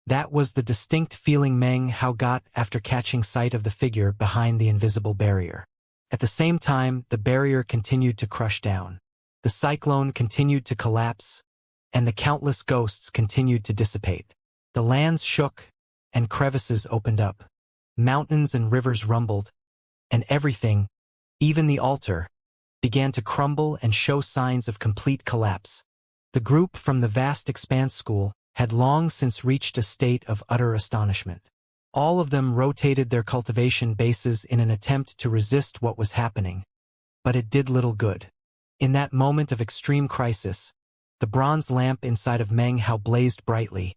That was the distinct feeling Meng Hao got after catching sight of the figure behind the invisible barrier. At the same time, the barrier continued to crush down. The cyclone continued to collapse, and the countless ghosts continued to dissipate. The lands shook, and crevices opened up. Mountains and rivers rumbled, and everything, even the altar, began to crumble and show signs of complete collapse. The group from the vast expanse school had long since reached a state of utter astonishment. All of them rotated their cultivation bases in an attempt to resist what was happening, but it did little good. In that moment of extreme crisis, the bronze lamp inside of Meng Hao blazed brightly,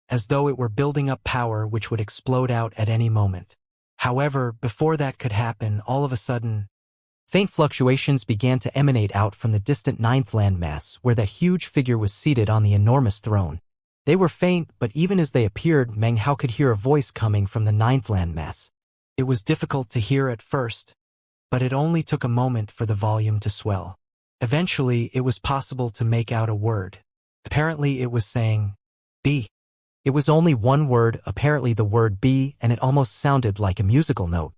as though it were building up power which would explode out at any moment. However, before that could happen, all of a sudden, faint fluctuations began to emanate out from the distant ninth landmass where that huge figure was seated on the enormous throne. They were faint, but even as they appeared, Meng Hao could hear a voice coming from the ninth landmass. It was difficult to hear at first, but it only took a moment for the volume to swell. Eventually, it was possible to make out a word. Apparently, it was saying, "B." It was only one word, apparently the word B, and it almost sounded like a musical note.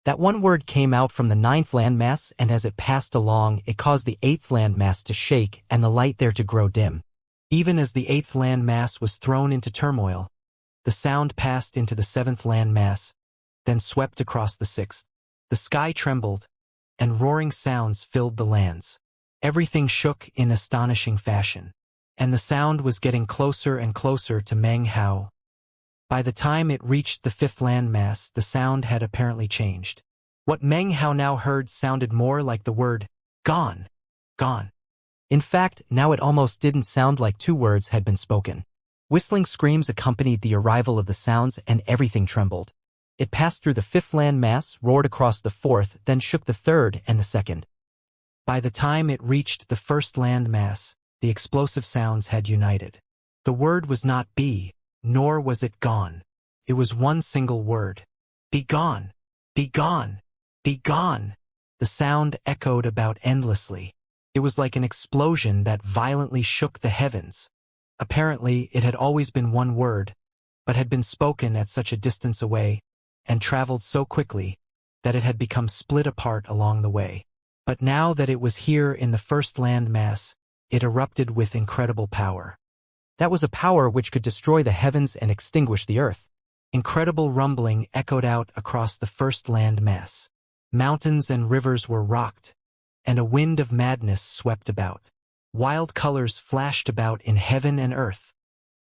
That one word came out from the ninth landmass, and as it passed along, it caused the eighth landmass to shake and the light there to grow dim. Even as the eighth landmass was thrown into turmoil, the sound passed into the seventh landmass, then swept across the sixth. The sky trembled, and roaring sounds filled the lands. Everything shook in astonishing fashion, and the sound was getting closer and closer to Meng Hao. By the time it reached the fifth landmass, the sound had apparently changed. What Meng Hao now heard sounded more like the word, "gone, gone." In fact, now it almost didn't sound like two words had been spoken. Whistling screams accompanied the arrival of the sounds, and everything trembled. It passed through the fifth landmass, roared across the fourth, then shook the third and the second. By the time it reached the first landmass, the explosive sounds had united. The word was not "be," nor was it "gone." It was one single word. "Be gone! Be gone! Be gone!" The sound echoed about endlessly. It was like an explosion that violently shook the heavens. Apparently, it had always been one word, but had been spoken at such a distance away, and traveled so quickly, that it had become split apart along the way. But now that it was here in the first landmass, it erupted with incredible power. That was a power which could destroy the heavens and extinguish the earth. Incredible rumbling echoed out across the first landmass. Mountains and rivers were rocked, and a wind of madness swept about. Wild colors flashed about in heaven and earth.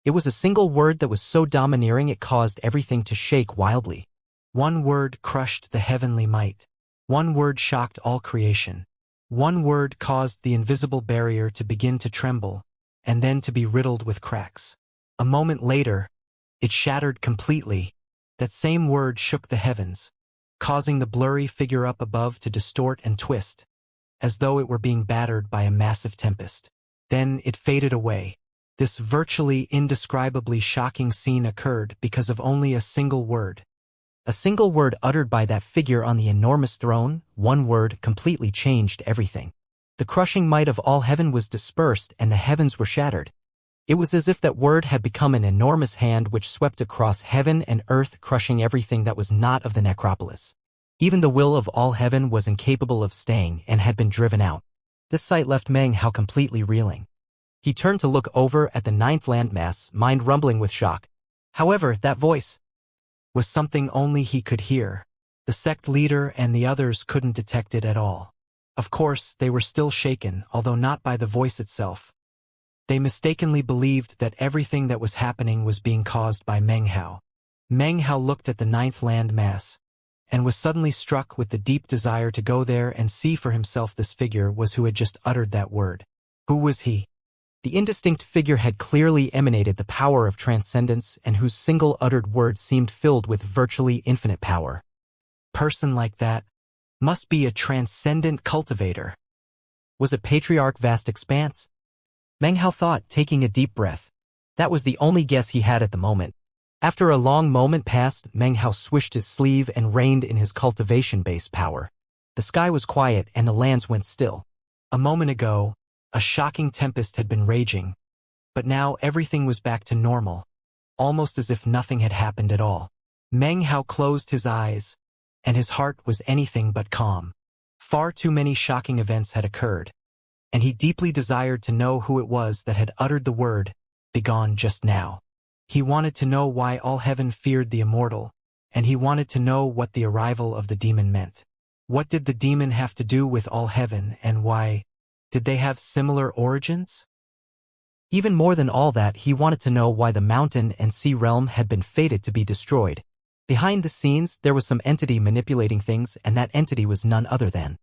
It was a single word that was so domineering it caused everything to shake wildly. One word crushed the heavenly might. One word shocked all creation. One word caused the invisible barrier to begin to tremble, and then to be riddled with cracks. A moment later, it shattered completely. That same word shook the heavens, causing the blurry figure up above to distort and twist, as though it were being battered by a massive tempest. Then it faded away. This virtually indescribably shocking scene occurred because of only a single word. A single word uttered by that figure on the enormous throne, one word completely changed everything. The crushing might of all heaven was dispersed and the heavens were shattered. It was as if that word had become an enormous hand which swept across heaven and earth, crushing everything that was not of the necropolis. Even the will of all heaven was incapable of staying and had been driven out. This sight left Meng Hao completely reeling. He turned to look over at the ninth landmass, mind rumbling with shock. However, that voice was something only he could hear. The sect leader and the others couldn't detect it at all. Of course, they were still shaken, although not by the voice itself. They mistakenly believed that everything that was happening was being caused by Meng Hao. Meng Hao looked at the ninth landmass, and was suddenly struck with the deep desire to go there and see for himself this figure was who had just uttered that word. Who was he? The indistinct figure had clearly emanated the power of transcendence and whose single uttered word seemed filled with virtually infinite power. Person like that must be a transcendent cultivator. Was it Patriarch Vast Expanse? Meng Hao thought, taking a deep breath. That was the only guess he had at the moment. After a long moment passed, Meng Hao swished his sleeve and reined in his cultivation-based power. The sky was quiet and the lands went still. A moment ago, a shocking tempest had been raging, but now everything was back to normal, almost as if nothing had happened at all. Meng Hao closed his eyes, and his heart was anything but calm. Far too many shocking events had occurred, and he deeply desired to know who it was that had uttered the word, "Begone," just now. He wanted to know why all heaven feared the immortal, and he wanted to know what the arrival of the demon meant. What did the demon have to do with all heaven, and why? Did they have similar origins? Even more than all that, he wanted to know why the mountain and sea realm had been fated to be destroyed. Behind the scenes, there was some entity manipulating things, and that entity was none other than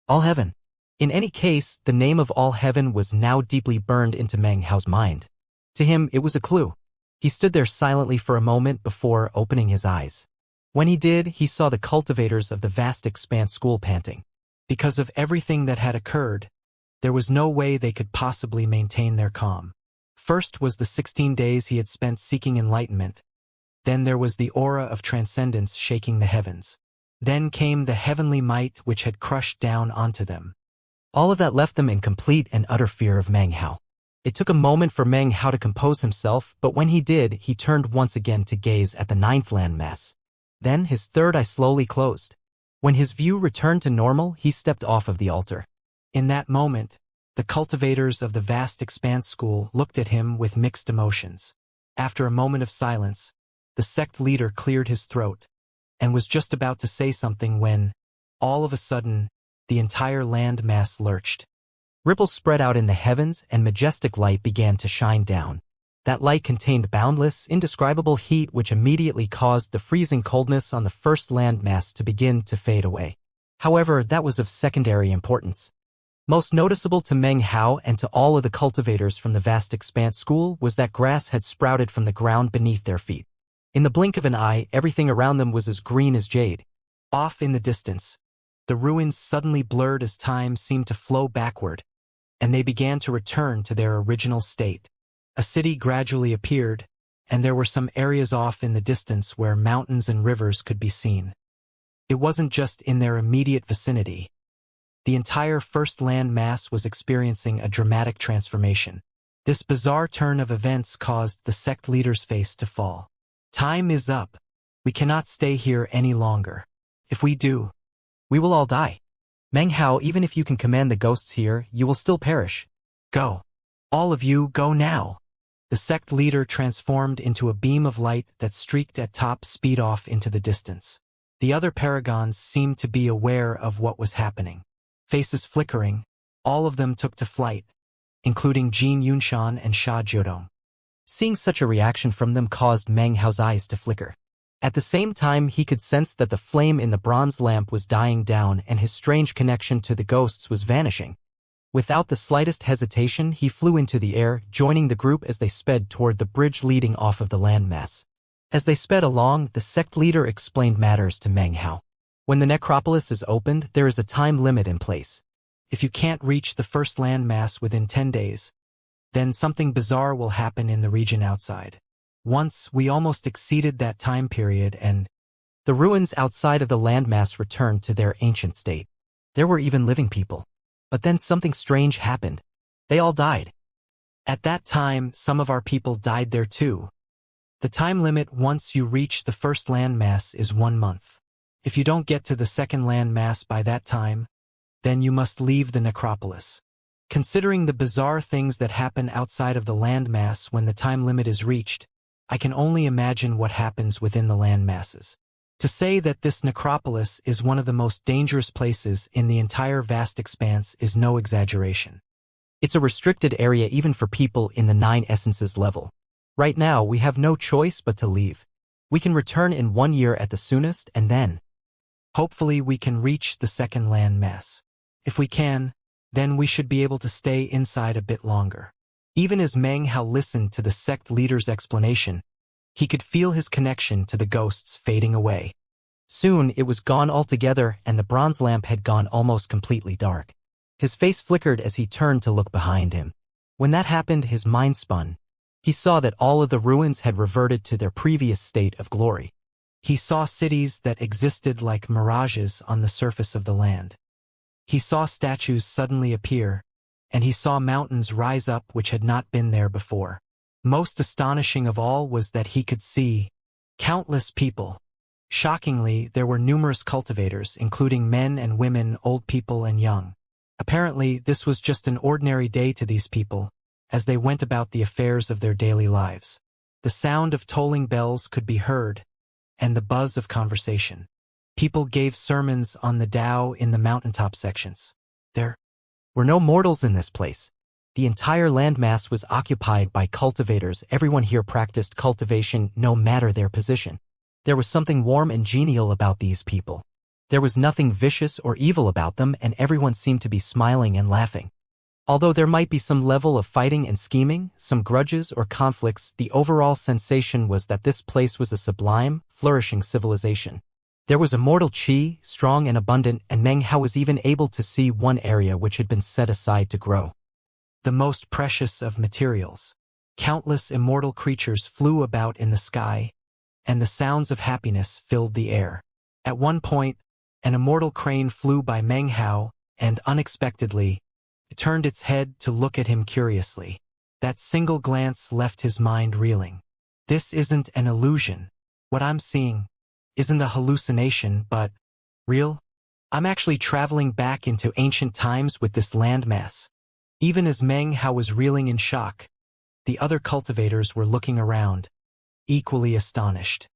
all heaven. In any case, the name of all heaven was now deeply burned into Meng Hao's mind. To him, it was a clue. He stood there silently for a moment before opening his eyes. When he did, he saw the cultivators of the vast expanse school panting. Because of everything that had occurred, there was no way they could possibly maintain their calm. First was the 16 days he had spent seeking enlightenment. Then there was the aura of transcendence shaking the heavens. Then came the heavenly might which had crushed down onto them. All of that left them in complete and utter fear of Meng Hao. It took a moment for Meng Hao to compose himself, but when he did, he turned once again to gaze at the ninth landmass. Then his third eye slowly closed. When his view returned to normal, he stepped off of the altar. In that moment, the cultivators of the vast expanse school looked at him with mixed emotions. After a moment of silence, the sect leader cleared his throat and was just about to say something when, all of a sudden, the entire land mass lurched. Ripples spread out in the heavens and majestic light began to shine down. That light contained boundless, indescribable heat which immediately caused the freezing coldness on the first land mass to begin to fade away. However, that was of secondary importance. Most noticeable to Meng Hao and to all of the cultivators from the vast expanse school was that grass had sprouted from the ground beneath their feet. In the blink of an eye, everything around them was as green as jade. Off in the distance, the ruins suddenly blurred as time seemed to flow backward, and they began to return to their original state. A city gradually appeared, and there were some areas off in the distance where mountains and rivers could be seen. It wasn't just in their immediate vicinity. The entire first land mass was experiencing a dramatic transformation. This bizarre turn of events caused the sect leader's face to fall. Time is up. We cannot stay here any longer. If we do, we will all die. Meng Hao, even if you can command the ghosts here, you will still perish. Go. All of you, go now. The sect leader transformed into a beam of light that streaked at top speed off into the distance. The other paragons seemed to be aware of what was happening. Faces flickering, all of them took to flight, including Jin Yunshan and Sha Jiudong. Seeing such a reaction from them caused Meng Hao's eyes to flicker. At the same time, he could sense that the flame in the bronze lamp was dying down and his strange connection to the ghosts was vanishing. Without the slightest hesitation, he flew into the air, joining the group as they sped toward the bridge leading off of the landmass. As they sped along, the sect leader explained matters to Meng Hao. When the necropolis is opened, there is a time limit in place. If you can't reach the first landmass within 10 days, then something bizarre will happen in the region outside. Once, we almost exceeded that time period and the ruins outside of the landmass returned to their ancient state. There were even living people. But then something strange happened. They all died. At that time, some of our people died there too. The time limit once you reach the first landmass is 1 month. If you don't get to the second landmass by that time, then you must leave the necropolis. Considering the bizarre things that happen outside of the landmass when the time limit is reached, I can only imagine what happens within the landmasses. To say that this necropolis is one of the most dangerous places in the entire vast expanse is no exaggeration. It's a restricted area even for people in the 9 essences level. Right now, we have no choice but to leave. We can return in 1 year at the soonest, and then, hopefully, we can reach the second landmass. If we can, then we should be able to stay inside a bit longer. Even as Meng Hao listened to the sect leader's explanation, he could feel his connection to the ghosts fading away. Soon it was gone altogether and the bronze lamp had gone almost completely dark. His face flickered as he turned to look behind him. When that happened, his mind spun. He saw that all of the ruins had reverted to their previous state of glory. He saw cities that existed like mirages on the surface of the land. He saw statues suddenly appear, and he saw mountains rise up which had not been there before. Most astonishing of all was that he could see countless people. Shockingly, there were numerous cultivators, including men and women, old people and young. Apparently, this was just an ordinary day to these people, as they went about the affairs of their daily lives. The The sound of tolling bells could be heard, and the buzz of conversation. People gave sermons on the Tao in the mountaintop sections. There were no mortals in this place. The entire landmass was occupied by cultivators. Everyone here practiced cultivation no matter their position. There was something warm and genial about these people. There was nothing vicious or evil about them, and everyone seemed to be smiling and laughing. Although there might be some level of fighting and scheming, some grudges or conflicts, the overall sensation was that this place was a sublime, flourishing civilization. There was immortal qi, strong and abundant, and Meng Hao was even able to see one area which had been set aside to grow. The most precious of materials. Countless immortal creatures flew about in the sky, and the sounds of happiness filled the air. At one point, an immortal crane flew by Meng Hao, and unexpectedly, it turned its head to look at him curiously. That single glance left his mind reeling. This isn't an illusion. What I'm seeing isn't a hallucination, but real. I'm actually traveling back into ancient times with this landmass. Even as Meng Hao was reeling in shock, the other cultivators were looking around, equally astonished.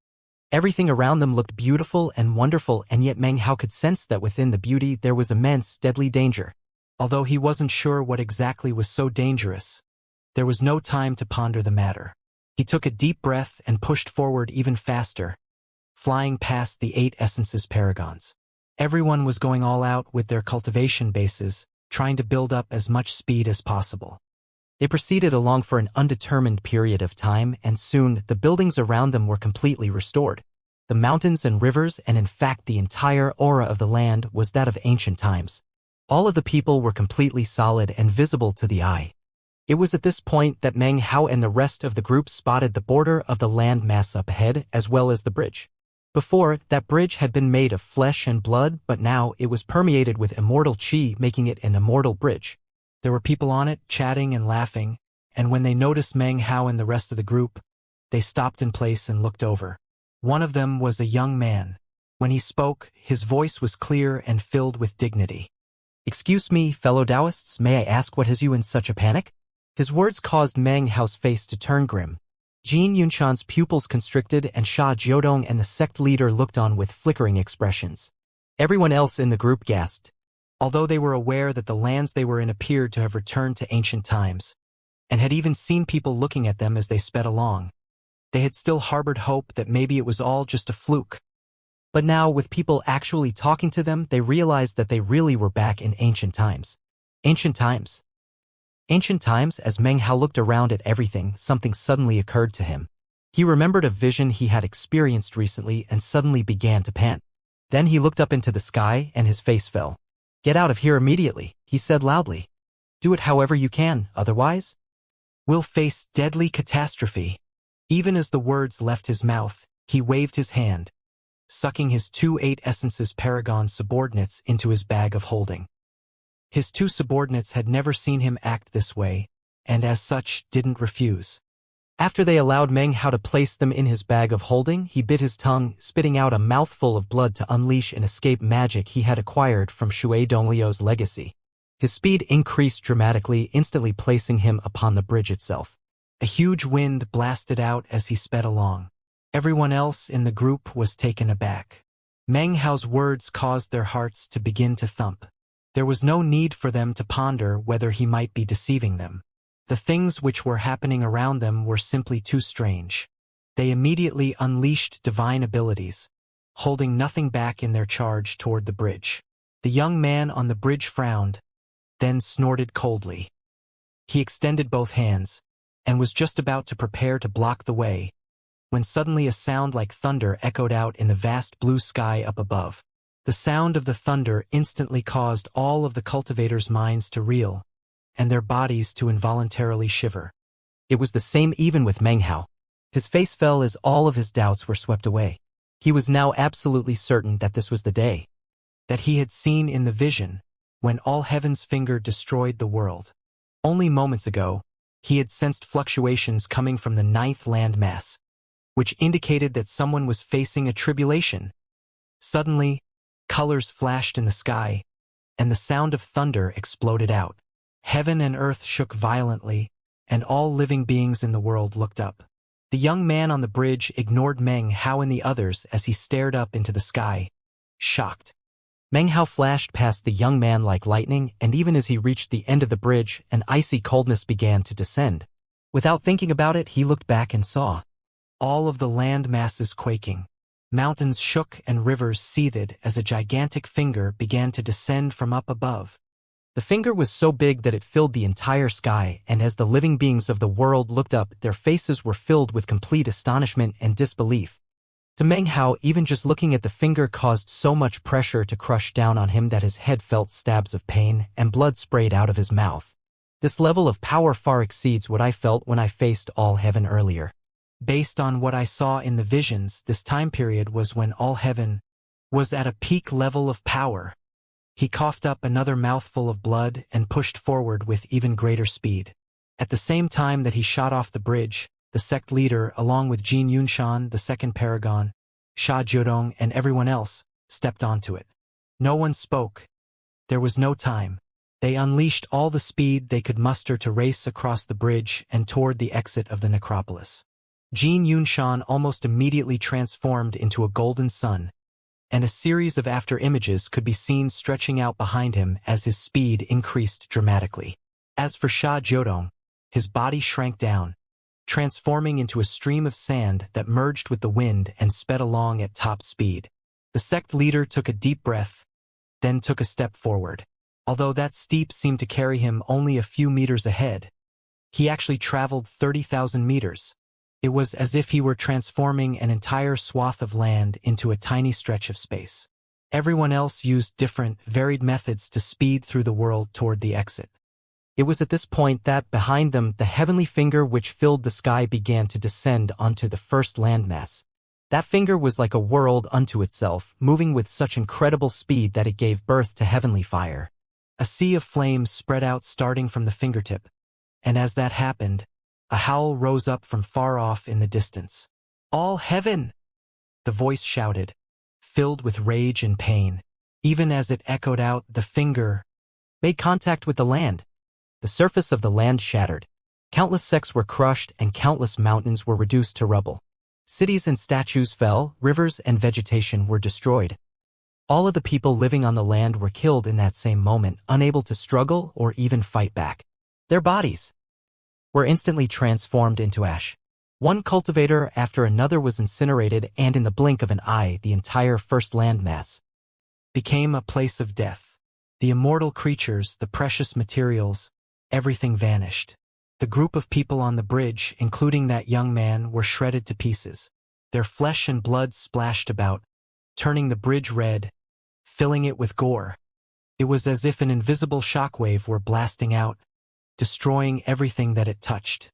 Everything around them looked beautiful and wonderful, and yet Meng Hao could sense that within the beauty there was immense, deadly danger. Although he wasn't sure what exactly was so dangerous, there was no time to ponder the matter. He took a deep breath and pushed forward even faster, flying past the 8 essences paragons. Everyone was going all out with their cultivation bases, trying to build up as much speed as possible. They proceeded along for an undetermined period of time, and soon the buildings around them were completely restored. The mountains and rivers, and in fact the entire aura of the land, was that of ancient times. All of the people were completely solid and visible to the eye. It was at this point that Meng Hao and the rest of the group spotted the border of the land mass up ahead, as well as the bridge. Before, that bridge had been made of flesh and blood, but now it was permeated with immortal qi, making it an immortal bridge. There were people on it, chatting and laughing, and when they noticed Meng Hao and the rest of the group, they stopped in place and looked over. One of them was a young man. When he spoke, his voice was clear and filled with dignity. "Excuse me, fellow Taoists, may I ask what has you in such a panic?" His words caused Meng Hao's face to turn grim. Jin Yunshan's pupils constricted, and Sha Jiodong and the sect leader looked on with flickering expressions. Everyone else in the group gasped. Although they were aware that the lands they were in appeared to have returned to ancient times, and had even seen people looking at them as they sped along, they had still harbored hope that maybe it was all just a fluke. But now, with people actually talking to them, they realized that they really were back in ancient times. Ancient times. Ancient times. As Meng Hao looked around at everything, something suddenly occurred to him. He remembered a vision he had experienced recently and suddenly began to pant. Then he looked up into the sky and his face fell. "Get out of here immediately," he said loudly. "Do it however you can, otherwise we'll face deadly catastrophe." Even as the words left his mouth, he waved his hand, sucking his 2 8 essences paragon subordinates into his bag of holding. His 2 subordinates had never seen him act this way, and as such didn't refuse. After they allowed Meng Hao to place them in his bag of holding, he bit his tongue, spitting out a mouthful of blood to unleash an escape magic he had acquired from Shui Dongliu's legacy. His speed increased dramatically, instantly placing him upon the bridge itself. A huge wind blasted out as he sped along. Everyone else in the group was taken aback. Meng Hao's words caused their hearts to begin to thump. There was no need for them to ponder whether he might be deceiving them. The things which were happening around them were simply too strange. They immediately unleashed divine abilities, holding nothing back in their charge toward the bridge. The young man on the bridge frowned, then snorted coldly. He extended both hands, and was just about to prepare to block the way, when suddenly a sound like thunder echoed out in the vast blue sky up above. The sound of the thunder instantly caused all of the cultivators' minds to reel, and their bodies to involuntarily shiver. It was the same even with Meng Hao. His face fell as all of his doubts were swept away. He was now absolutely certain that this was the day that he had seen in the vision, when all heaven's finger destroyed the world. Only moments ago, he had sensed fluctuations coming from the 9th landmass, which indicated that someone was facing a tribulation. Suddenly, colors flashed in the sky, and the sound of thunder exploded out. Heaven and earth shook violently, and all living beings in the world looked up. The young man on the bridge ignored Meng Hao and the others as he stared up into the sky, shocked. Meng Hao flashed past the young man like lightning, and even as he reached the end of the bridge, an icy coldness began to descend. Without thinking about it, he looked back and saw all of the land masses quaking. Mountains shook and rivers seethed as a gigantic finger began to descend from up above. The finger was so big that it filled the entire sky, and as the living beings of the world looked up, their faces were filled with complete astonishment and disbelief. To Meng Hao, even just looking at the finger caused so much pressure to crush down on him that his head felt stabs of pain, and blood sprayed out of his mouth. This level of power far exceeds what I felt when I faced all heaven earlier. Based on what I saw in the visions, this time period was when all heaven was at a peak level of power. He coughed up another mouthful of blood and pushed forward with even greater speed. At the same time that he shot off the bridge, the sect leader, along with Jin Yunshan, the second paragon, Sha Jiudong, and everyone else, stepped onto it. No one spoke. There was no time. They unleashed all the speed they could muster to race across the bridge and toward the exit of the necropolis. Jin Yunshan almost immediately transformed into a golden sun, and a series of after-images could be seen stretching out behind him as his speed increased dramatically. As for Sha Jiudong, his body shrank down, transforming into a stream of sand that merged with the wind and sped along at top speed. The sect leader took a deep breath, then took a step forward. Although that steep seemed to carry him only a few meters ahead, he actually traveled 30,000 meters. It was as if he were transforming an entire swath of land into a tiny stretch of space. Everyone else used different, varied methods to speed through the world toward the exit. It was at this point that, behind them, the heavenly finger which filled the sky began to descend onto the first landmass. That finger was like a world unto itself, moving with such incredible speed that it gave birth to heavenly fire. A sea of flames spread out starting from the fingertip, and as that happened, a howl rose up from far off in the distance. "All heaven!" the voice shouted, filled with rage and pain. Even as it echoed out, the finger made contact with the land. The surface of the land shattered. Countless sects were crushed and countless mountains were reduced to rubble. Cities and statues fell, rivers and vegetation were destroyed. All of the people living on the land were killed in that same moment, unable to struggle or even fight back. Their bodies were instantly transformed into ash. One cultivator after another was incinerated, and in the blink of an eye, the entire first landmass became a place of death. The immortal creatures, the precious materials, everything vanished. The group of people on the bridge, including that young man, were shredded to pieces. Their flesh and blood splashed about, turning the bridge red, filling it with gore. It was as if an invisible shockwave were blasting out, destroying everything that it touched.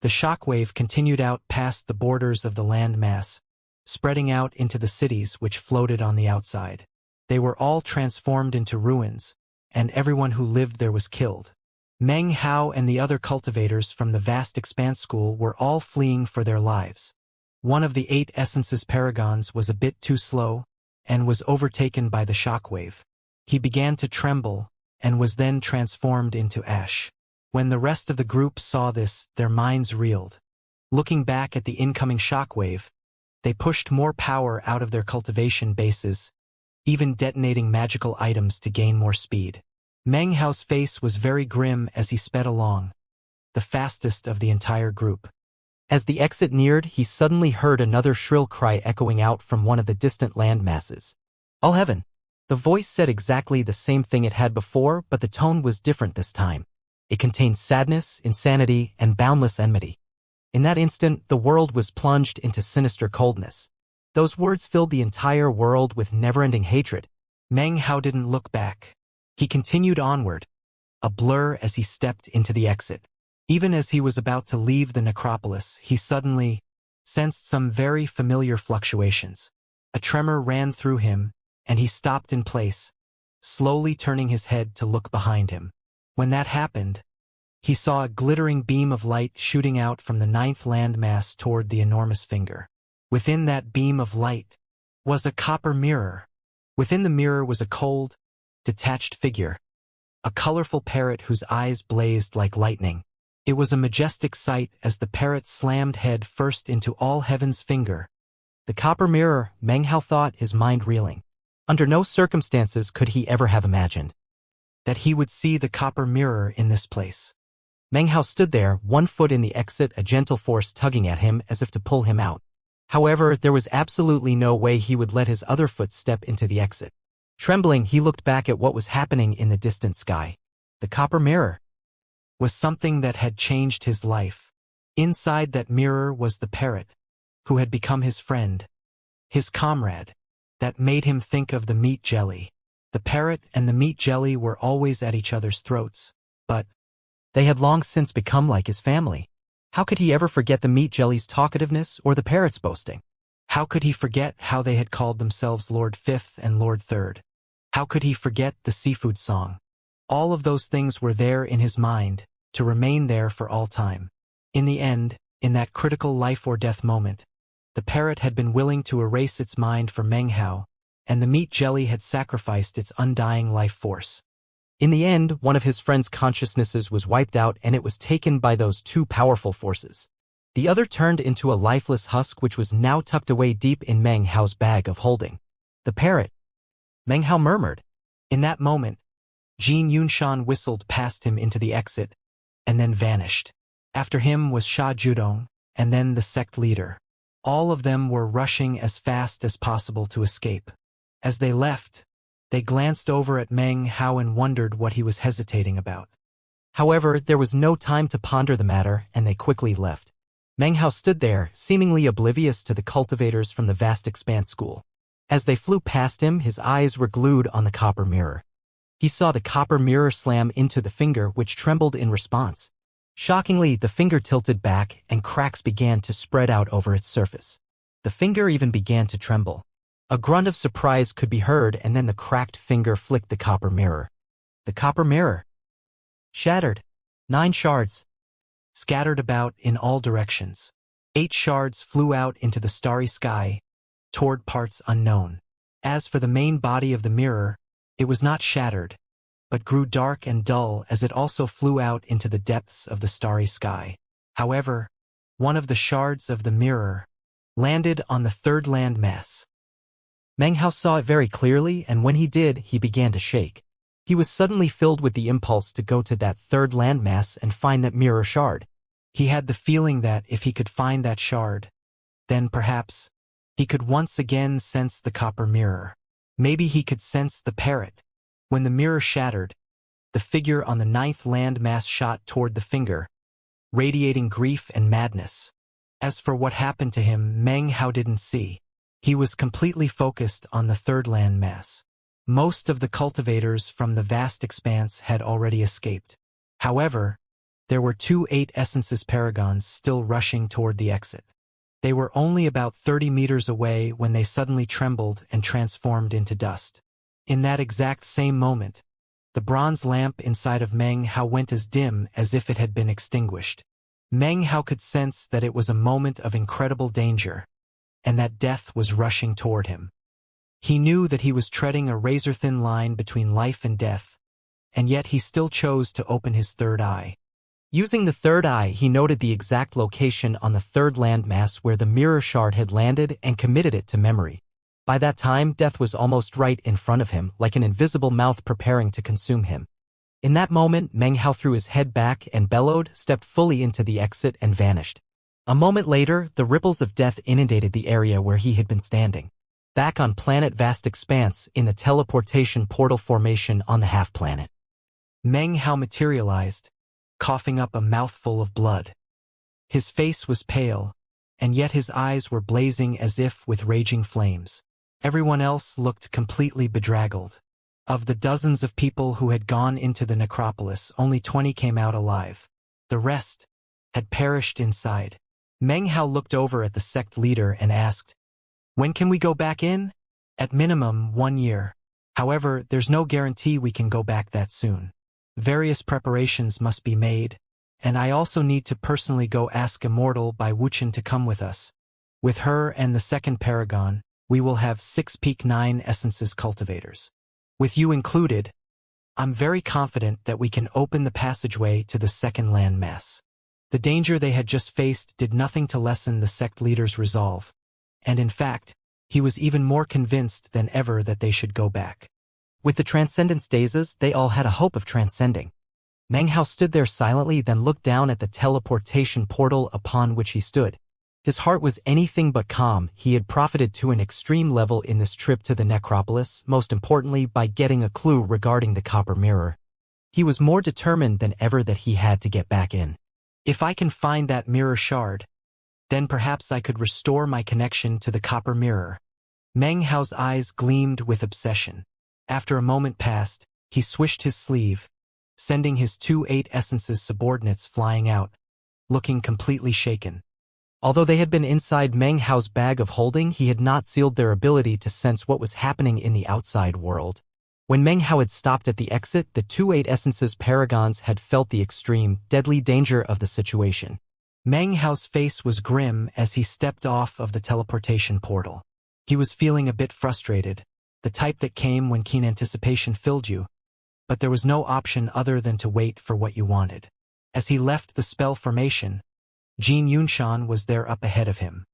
The shockwave continued out past the borders of the landmass, spreading out into the cities which floated on the outside. They were all transformed into ruins, and everyone who lived there was killed. Meng Hao and the other cultivators from the vast expanse school were all fleeing for their lives. One of the 8 essences paragons was a bit too slow, and was overtaken by the shockwave. He began to tremble, and was then transformed into ash. When the rest of the group saw this, their minds reeled. Looking back at the incoming shockwave, they pushed more power out of their cultivation bases, even detonating magical items to gain more speed. Meng Hao's face was very grim as he sped along, the fastest of the entire group. As the exit neared, he suddenly heard another shrill cry echoing out from one of the distant land masses. "All heaven!" The voice said exactly the same thing it had before, but the tone was different this time. It contained sadness, insanity, and boundless enmity. In that instant, the world was plunged into sinister coldness. Those words filled the entire world with never-ending hatred. Meng Hao didn't look back. He continued onward, a blur as he stepped into the exit. Even as he was about to leave the necropolis, he suddenly sensed some very familiar fluctuations. A tremor ran through him, and he stopped in place, slowly turning his head to look behind him. When that happened, he saw a glittering beam of light shooting out from the 9th landmass toward the enormous finger. Within that beam of light was a copper mirror. Within the mirror was a cold, detached figure, a colorful parrot whose eyes blazed like lightning. It was a majestic sight as the parrot slammed head first into All Heaven's finger. The copper mirror, Meng Hao thought, his mind reeling. Under no circumstances could he ever have imagined that he would see the copper mirror in this place. Meng Hao stood there, one foot in the exit, a gentle force tugging at him as if to pull him out. However, there was absolutely no way he would let his other foot step into the exit. Trembling, he looked back at what was happening in the distant sky. The copper mirror was something that had changed his life. Inside that mirror was the parrot, who had become his friend, his comrade, that made him think of the meat jelly. The parrot and the meat jelly were always at each other's throats, but they had long since become like his family. How could he ever forget the meat jelly's talkativeness or the parrot's boasting? How could he forget how they had called themselves Lord Fifth and Lord Third? How could he forget the seafood song? All of those things were there in his mind, to remain there for all time. In the end, in that critical life or death moment, the parrot had been willing to erase its mind for Meng Hao, and the meat jelly had sacrificed its undying life force. In the end, one of his friend's consciousnesses was wiped out and it was taken by those two powerful forces. The other turned into a lifeless husk which was now tucked away deep in Meng Hao's bag of holding. The parrot, Meng Hao murmured. In that moment, Jin Yunshan whistled past him into the exit, and then vanished. After him was Sha Judong, and then the sect leader. All of them were rushing as fast as possible to escape. As they left, they glanced over at Meng Hao and wondered what he was hesitating about. However, there was no time to ponder the matter, and they quickly left. Meng Hao stood there, seemingly oblivious to the cultivators from the vast expanse school. As they flew past him, his eyes were glued on the copper mirror. He saw the copper mirror slam into the finger, which trembled in response. Shockingly, the finger tilted back, and cracks began to spread out over its surface. The finger even began to tremble. A grunt of surprise could be heard, and then the cracked finger flicked the copper mirror. The copper mirror shattered. 9 shards scattered about in all directions. 8 shards flew out into the starry sky, toward parts unknown. As for the main body of the mirror, it was not shattered, but grew dark and dull as it also flew out into the depths of the starry sky. However, one of the shards of the mirror landed on the third landmass. Meng Hao saw it very clearly, and when he did, he began to shake. He was suddenly filled with the impulse to go to that third landmass and find that mirror shard. He had the feeling that if he could find that shard, then perhaps he could once again sense the copper mirror. Maybe he could sense the parrot. When the mirror shattered, the figure on the 9th landmass shot toward the finger, radiating grief and madness. As for what happened to him, Meng Hao didn't see. He was completely focused on the 3rd landmass. Most of the cultivators from the vast expanse had already escaped. However, there were 2 8 essences paragons still rushing toward the exit. They were only about 30 meters away when they suddenly trembled and transformed into dust. In that exact same moment, the bronze lamp inside of Meng Hao went as dim as if it had been extinguished. Meng Hao could sense that it was a moment of incredible danger, and that death was rushing toward him. He knew that he was treading a razor-thin line between life and death, and yet he still chose to open his third eye. Using the third eye, he noted the exact location on the 3rd landmass where the mirror shard had landed and committed it to memory. By that time, death was almost right in front of him, like an invisible mouth preparing to consume him. In that moment, Meng Hao threw his head back and bellowed, stepped fully into the exit, and vanished. A moment later, the ripples of death inundated the area where he had been standing. Back on planet Vast Expanse, in the teleportation portal formation on the half-planet. Meng Hao materialized, coughing up a mouthful of blood. His face was pale, and yet his eyes were blazing as if with raging flames. Everyone else looked completely bedraggled. Of the dozens of people who had gone into the necropolis, only 20 came out alive. The rest had perished inside. Meng Hao looked over at the sect leader and asked, "When can we go back in?" "At minimum, 1 year. However, there's no guarantee we can go back that soon. Various preparations must be made, and I also need to personally go ask Immortal by Wuxia to come with us. With her and the 2nd paragon, we will have 6 peak 9 essences cultivators. With you included, I'm very confident that we can open the passageway to the 2nd landmass." The danger they had just faced did nothing to lessen the sect leader's resolve. And in fact, he was even more convinced than ever that they should go back. With the transcendence daisies, they all had a hope of transcending. Meng Hao stood there silently, then looked down at the teleportation portal upon which he stood. His heart was anything but calm. He had profited to an extreme level in this trip to the necropolis, most importantly by getting a clue regarding the copper mirror. He was more determined than ever that he had to get back in. If I can find that mirror shard, then perhaps I could restore my connection to the copper mirror. Meng Hao's eyes gleamed with obsession. After a moment passed, he swished his sleeve, sending his 2-8 essences subordinates flying out, looking completely shaken. Although they had been inside Meng Hao's bag of holding, he had not sealed their ability to sense what was happening in the outside world. When Meng Hao had stopped at the exit, the 2-8 essences paragons had felt the extreme, deadly danger of the situation. Meng Hao's face was grim as he stepped off of the teleportation portal. He was feeling a bit frustrated, the type that came when keen anticipation filled you, but there was no option other than to wait for what you wanted. As he left the spell formation, Jin Yunshan was there up ahead of him.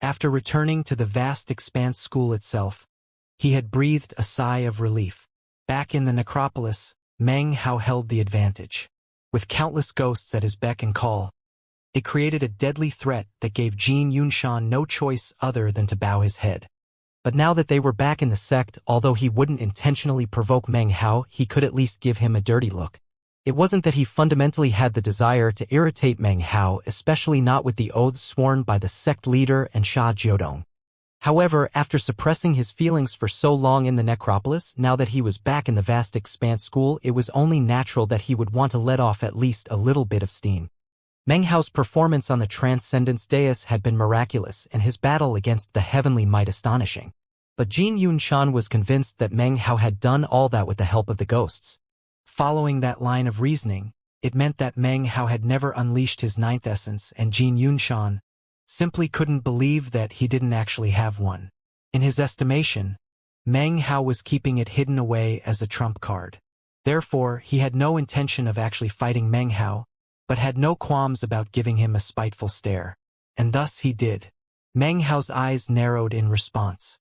After returning to the vast expanse school itself, he had breathed a sigh of relief. Back in the necropolis, Meng Hao held the advantage. With countless ghosts at his beck and call, it created a deadly threat that gave Jin Yunshan no choice other than to bow his head. But now that they were back in the sect, although he wouldn't intentionally provoke Meng Hao, he could at least give him a dirty look. It wasn't that he fundamentally had the desire to irritate Meng Hao, especially not with the oaths sworn by the sect leader and Sha Jiodong. However, after suppressing his feelings for so long in the necropolis, now that he was back in the vast expanse school, it was only natural that he would want to let off at least a little bit of steam. Meng Hao's performance on the Transcendence Dais had been miraculous, and his battle against the heavenly might astonishing. But Jin Yunshan was convinced that Meng Hao had done all that with the help of the ghosts. Following that line of reasoning, it meant that Meng Hao had never unleashed his 9th essence, and Jin Yunshan simply couldn't believe that he didn't actually have one. In his estimation, Meng Hao was keeping it hidden away as a trump card. Therefore, he had no intention of actually fighting Meng Hao, but had no qualms about giving him a spiteful stare. And thus he did. Meng Hao's eyes narrowed in response.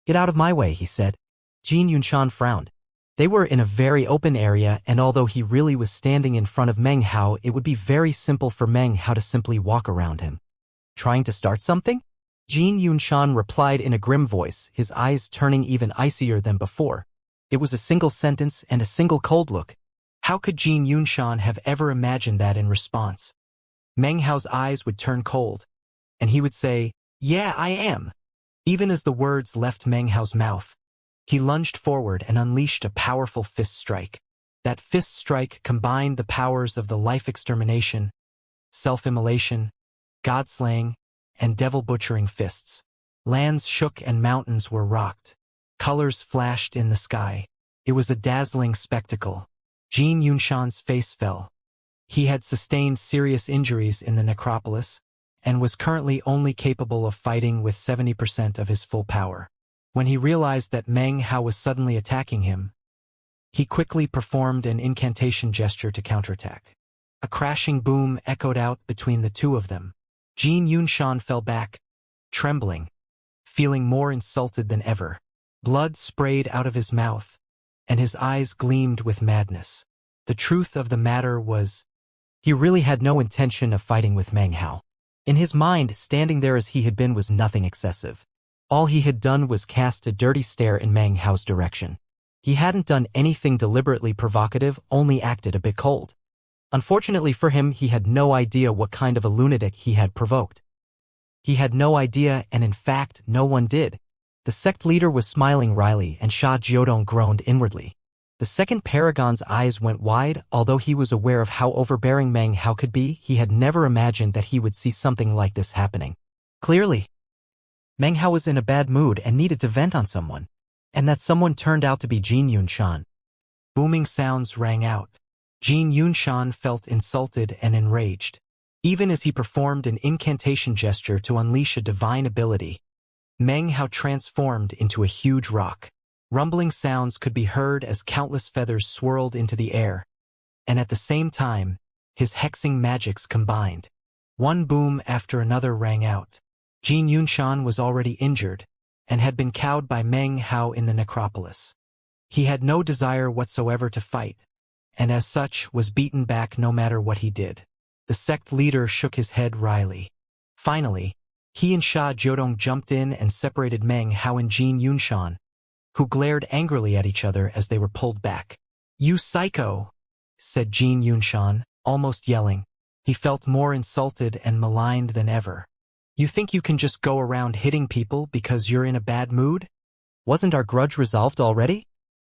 "Get out of my way," he said. Jin Yunshan frowned. They were in a very open area, and although he really was standing in front of Meng Hao, it would be very simple for Meng Hao to simply walk around him. "Trying to start something?" Jin Yunshan replied in a grim voice, his eyes turning even icier than before. It was a single sentence and a single cold look. How could Jin Yunshan have ever imagined that in response? Meng Hao's eyes would turn cold, and he would say, "Yeah, I am." Even as the words left Meng Hao's mouth, he lunged forward and unleashed a powerful fist strike. That fist strike combined the powers of the life extermination, self-immolation, god-slaying, and devil-butchering fists. Lands shook and mountains were rocked. Colors flashed in the sky. It was a dazzling spectacle. Jin Yunshan's face fell. He had sustained serious injuries in the necropolis, and was currently only capable of fighting with 70% of his full power. When he realized that Meng Hao was suddenly attacking him, he quickly performed an incantation gesture to counterattack. A crashing boom echoed out between the two of them. Jin Yunshan fell back, trembling, feeling more insulted than ever. Blood sprayed out of his mouth, and his eyes gleamed with madness. The truth of the matter was, he really had no intention of fighting with Meng Hao. In his mind, standing there as he had been was nothing excessive. All he had done was cast a dirty stare in Meng Hao's direction. He hadn't done anything deliberately provocative, only acted a bit cold. Unfortunately for him, he had no idea what kind of a lunatic he had provoked. He had no idea, and in fact, no one did. The sect leader was smiling wryly, and Sha Jiodong groaned inwardly. The second paragon's eyes went wide. Although he was aware of how overbearing Meng Hao could be, he had never imagined that he would see something like this happening. Clearly, Meng Hao was in a bad mood and needed to vent on someone, and that someone turned out to be Jin Yunshan. Booming sounds rang out. Jin Yunshan felt insulted and enraged. Even as he performed an incantation gesture to unleash a divine ability, Meng Hao transformed into a huge rock. Rumbling sounds could be heard as countless feathers swirled into the air, and at the same time, his hexing magics combined. One boom after another rang out. Jin Yunshan was already injured, and had been cowed by Meng Hao in the necropolis. He had no desire whatsoever to fight, and as such was beaten back no matter what he did. The sect leader shook his head wryly. Finally, he and Sha Jiodong jumped in and separated Meng Hao and Jin Yunshan, who glared angrily at each other as they were pulled back. "You psycho!" said Jin Yunshan, almost yelling. He felt more insulted and maligned than ever. "You think you can just go around hitting people because you're in a bad mood? Wasn't our grudge resolved already?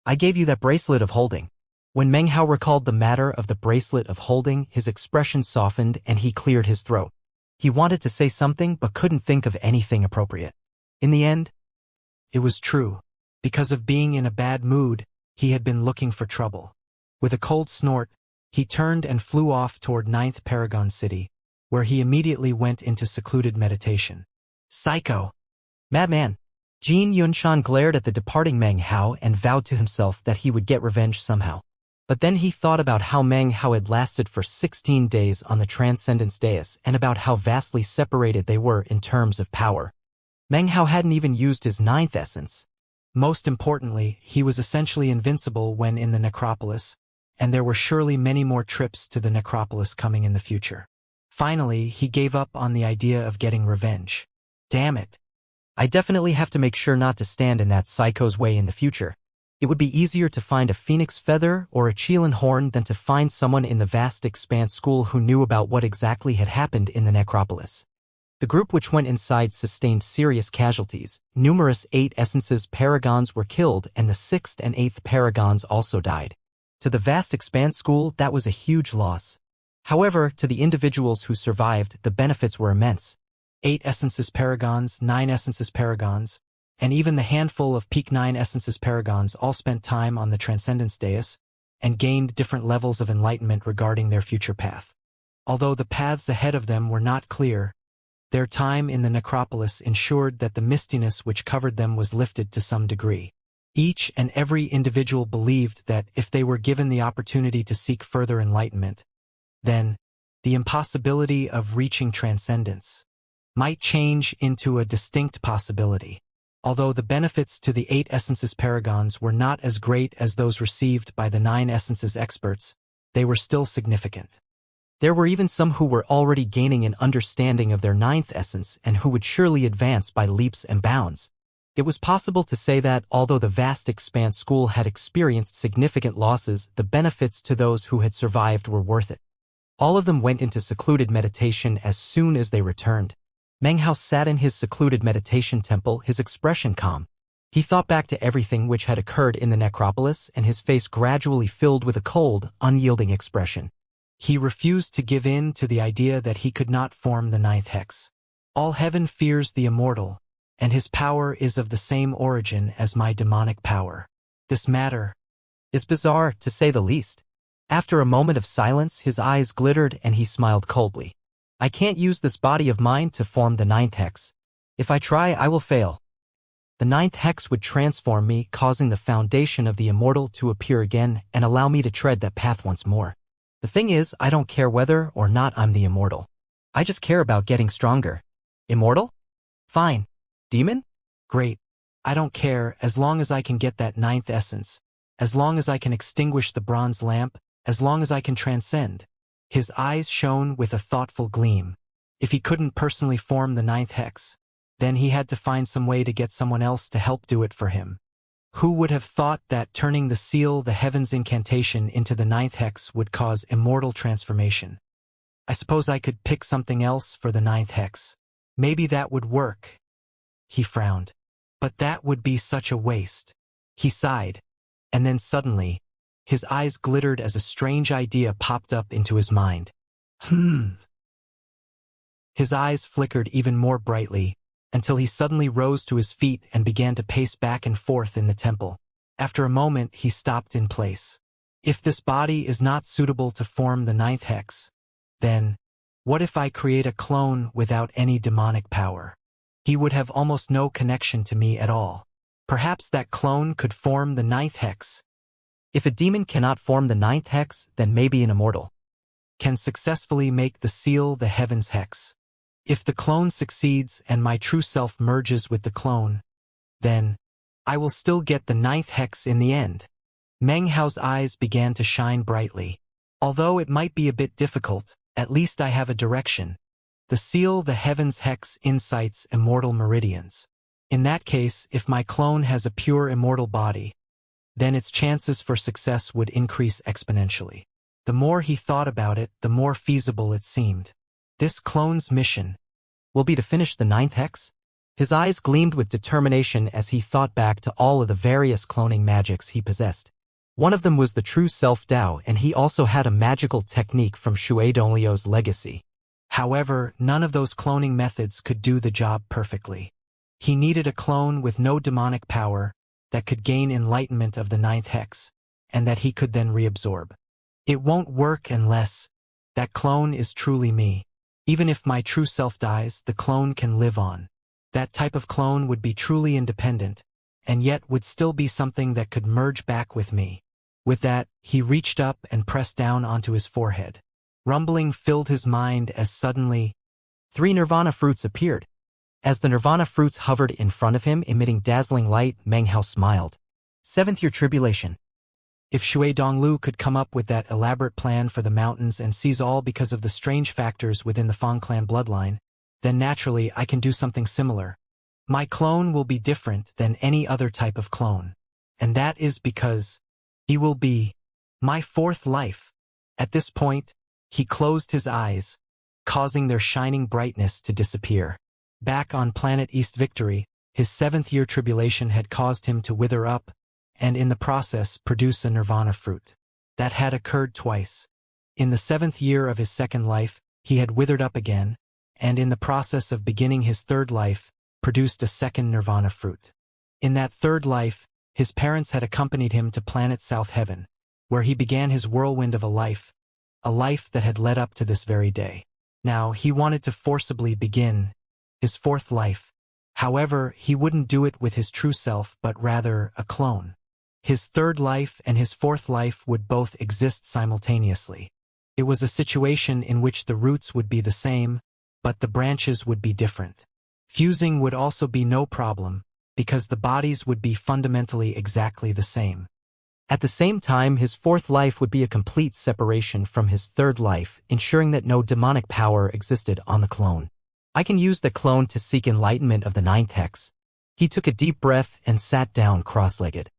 I gave you that bracelet of holding." When Meng Hao recalled the matter of the bracelet of holding, his expression softened and he cleared his throat. He wanted to say something but couldn't think of anything appropriate. In the end, it was true. Because of being in a bad mood, he had been looking for trouble. With a cold snort, he turned and flew off toward 9th Paragon City, where he immediately went into secluded meditation. "Psycho! Madman!" Jin Yunshan glared at the departing Meng Hao and vowed to himself that he would get revenge somehow. But then he thought about how Meng Hao had lasted for 16 days on the Transcendence Dais and about how vastly separated they were in terms of power. Meng Hao hadn't even used his 9th essence. Most importantly, he was essentially invincible when in the necropolis, and there were surely many more trips to the necropolis coming in the future. Finally, he gave up on the idea of getting revenge. Damn it. I definitely have to make sure not to stand in that psycho's way in the future. It would be easier to find a phoenix feather or a Qilin horn than to find someone in the vast expanse school who knew about what exactly had happened in the necropolis. The group which went inside sustained serious casualties. Numerous 8 essences paragons were killed and the 6th and 8th paragons also died. To the vast expanse school, that was a huge loss. However, to the individuals who survived, the benefits were immense. 8 essences paragons, 9 essences paragons, and even the handful of peak 9 essences paragons all spent time on the Transcendence Dais and gained different levels of enlightenment regarding their future path. Although the paths ahead of them were not clear, their time in the necropolis ensured that the mistiness which covered them was lifted to some degree. Each and every individual believed that if they were given the opportunity to seek further enlightenment, then the impossibility of reaching transcendence might change into a distinct possibility. Although the benefits to the 8 essences paragons were not as great as those received by the 9 essences experts, they were still significant. There were even some who were already gaining an understanding of their 9th essence and who would surely advance by leaps and bounds. It was possible to say that, although the vast expanse school had experienced significant losses, the benefits to those who had survived were worth it. All of them went into secluded meditation as soon as they returned. Meng Hao sat in his secluded meditation temple, his expression calm. He thought back to everything which had occurred in the necropolis, and his face gradually filled with a cold, unyielding expression. He refused to give in to the idea that he could not form the 9th hex. All heaven fears the Immortal, and his power is of the same origin as my demonic power. This matter is bizarre, to say the least. After a moment of silence, his eyes glittered and he smiled coldly. I can't use this body of mine to form the 9th hex. If I try, I will fail. The 9th hex would transform me, causing the foundation of the Immortal to appear again and allow me to tread that path once more. The thing is, I don't care whether or not I'm the Immortal. I just care about getting stronger. Immortal? Fine. Demon? Great. I don't care as long as I can get that 9th essence, as long as I can extinguish the bronze lamp, as long as I can transcend. His eyes shone with a thoughtful gleam. If he couldn't personally form the 9th hex, then he had to find some way to get someone else to help do it for him. Who would have thought that turning the seal the heavens incantation into the 9th hex would cause immortal transformation? I suppose I could pick something else for the 9th hex. Maybe that would work. He frowned. But that would be such a waste. He sighed. And then suddenly, his eyes glittered as a strange idea popped up into his mind. His eyes flickered even more brightly, until he suddenly rose to his feet and began to pace back and forth in the temple. After a moment, he stopped in place. If this body is not suitable to form the 9th hex, then what if I create a clone without any demonic power? He would have almost no connection to me at all. Perhaps that clone could form the 9th hex. If a demon cannot form the 9th hex, then maybe an immortal can successfully make the seal the heavens hex. If the clone succeeds and my true self merges with the clone, then I will still get the 9th hex in the end. Meng Hao's eyes began to shine brightly. Although it might be a bit difficult, at least I have a direction. The seal the heavens hex incites immortal meridians. In that case, if my clone has a pure immortal body, then its chances for success would increase exponentially. The more he thought about it, the more feasible it seemed. This clone's mission will be to finish the 9th hex? His eyes gleamed with determination as he thought back to all of the various cloning magics he possessed. One of them was the true self-Dao, and he also had a magical technique from Shui Donglio's legacy. However, none of those cloning methods could do the job perfectly. He needed a clone with no demonic power that could gain enlightenment of the 9th hex, and that he could then reabsorb. It won't work unless that clone is truly me. Even if my true self dies, the clone can live on. That type of clone would be truly independent, and yet would still be something that could merge back with me. With that, he reached up and pressed down onto his forehead. Rumbling filled his mind as suddenly 3 nirvana fruits appeared. As the nirvana fruits hovered in front of him, emitting dazzling light, Meng Hao smiled. 7th year tribulation. If Shui Donglu could come up with that elaborate plan for the mountains and seize all because of the strange factors within the Fang clan bloodline, then naturally I can do something similar. My clone will be different than any other type of clone. And that is because he will be my 4th life. At this point, he closed his eyes, causing their shining brightness to disappear. Back on planet East Victory, his 7th year tribulation had caused him to wither up, and in the process produce a nirvana fruit. That had occurred twice. In the 7th year of his 2nd life, he had withered up again, and in the process of beginning his 3rd life, produced a 2nd nirvana fruit. In that 3rd life, his parents had accompanied him to planet South Heaven, where he began his whirlwind of a life that had led up to this very day. Now, he wanted to forcibly begin his 4th life. However, he wouldn't do it with his true self, but rather a clone. His 3rd life and his 4th life would both exist simultaneously. It was a situation in which the roots would be the same, but the branches would be different. Fusing would also be no problem, because the bodies would be fundamentally exactly the same. At the same time, his 4th life would be a complete separation from his 3rd life, ensuring that no demonic power existed on the clone. I can use the clone to seek enlightenment of the 9th hex. He took a deep breath and sat down cross-legged.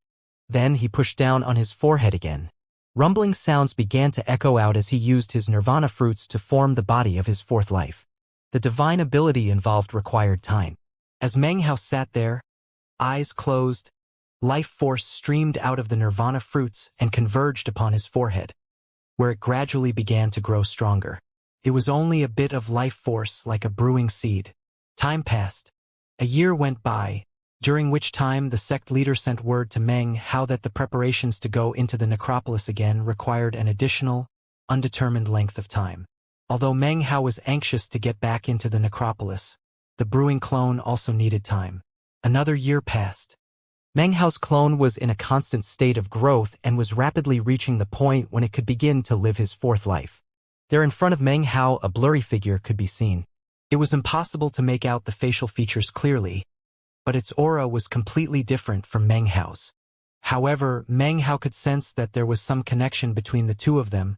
Then he pushed down on his forehead again. Rumbling sounds began to echo out as he used his nirvana fruits to form the body of his 4th life. The divine ability involved required time. As Meng Hao sat there, eyes closed, life force streamed out of the nirvana fruits and converged upon his forehead, where it gradually began to grow stronger. It was only a bit of life force like a brewing seed. Time passed. A year went by, during which time the sect leader sent word to Meng Hao that the preparations to go into the necropolis again required an additional, undetermined length of time. Although Meng Hao was anxious to get back into the necropolis, the brewing clone also needed time. Another year passed. Meng Hao's clone was in a constant state of growth and was rapidly reaching the point when it could begin to live his 4th life. There in front of Meng Hao, a blurry figure could be seen. It was impossible to make out the facial features clearly, but its aura was completely different from Meng Hao's. However, Meng Hao could sense that there was some connection between the two of them,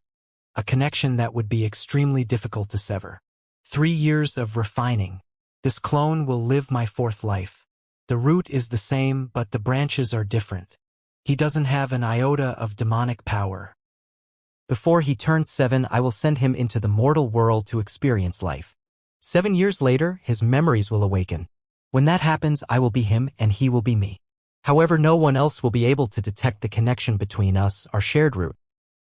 a connection that would be extremely difficult to sever. 3 years of refining. This clone will live my 4th life. The root is the same, but the branches are different. He doesn't have an iota of demonic power. Before he turns 7, I will send him into the mortal world to experience life. 7 years later, his memories will awaken. When that happens, I will be him and he will be me. However, no one else will be able to detect the connection between us, our shared root.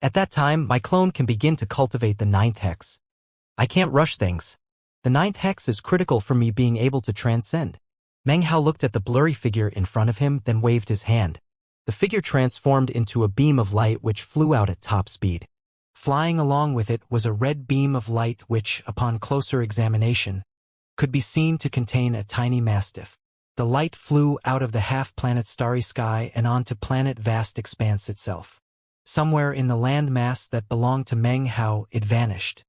At that time, my clone can begin to cultivate the 9th hex. I can't rush things. The 9th hex is critical for me being able to transcend. Meng Hao looked at the blurry figure in front of him, then waved his hand. The figure transformed into a beam of light which flew out at top speed. Flying along with it was a red beam of light which, upon closer examination, could be seen to contain a tiny mastiff. The light flew out of the half-planet starry sky and onto planet vast expanse itself. Somewhere in the landmass that belonged to Meng Hao, it vanished.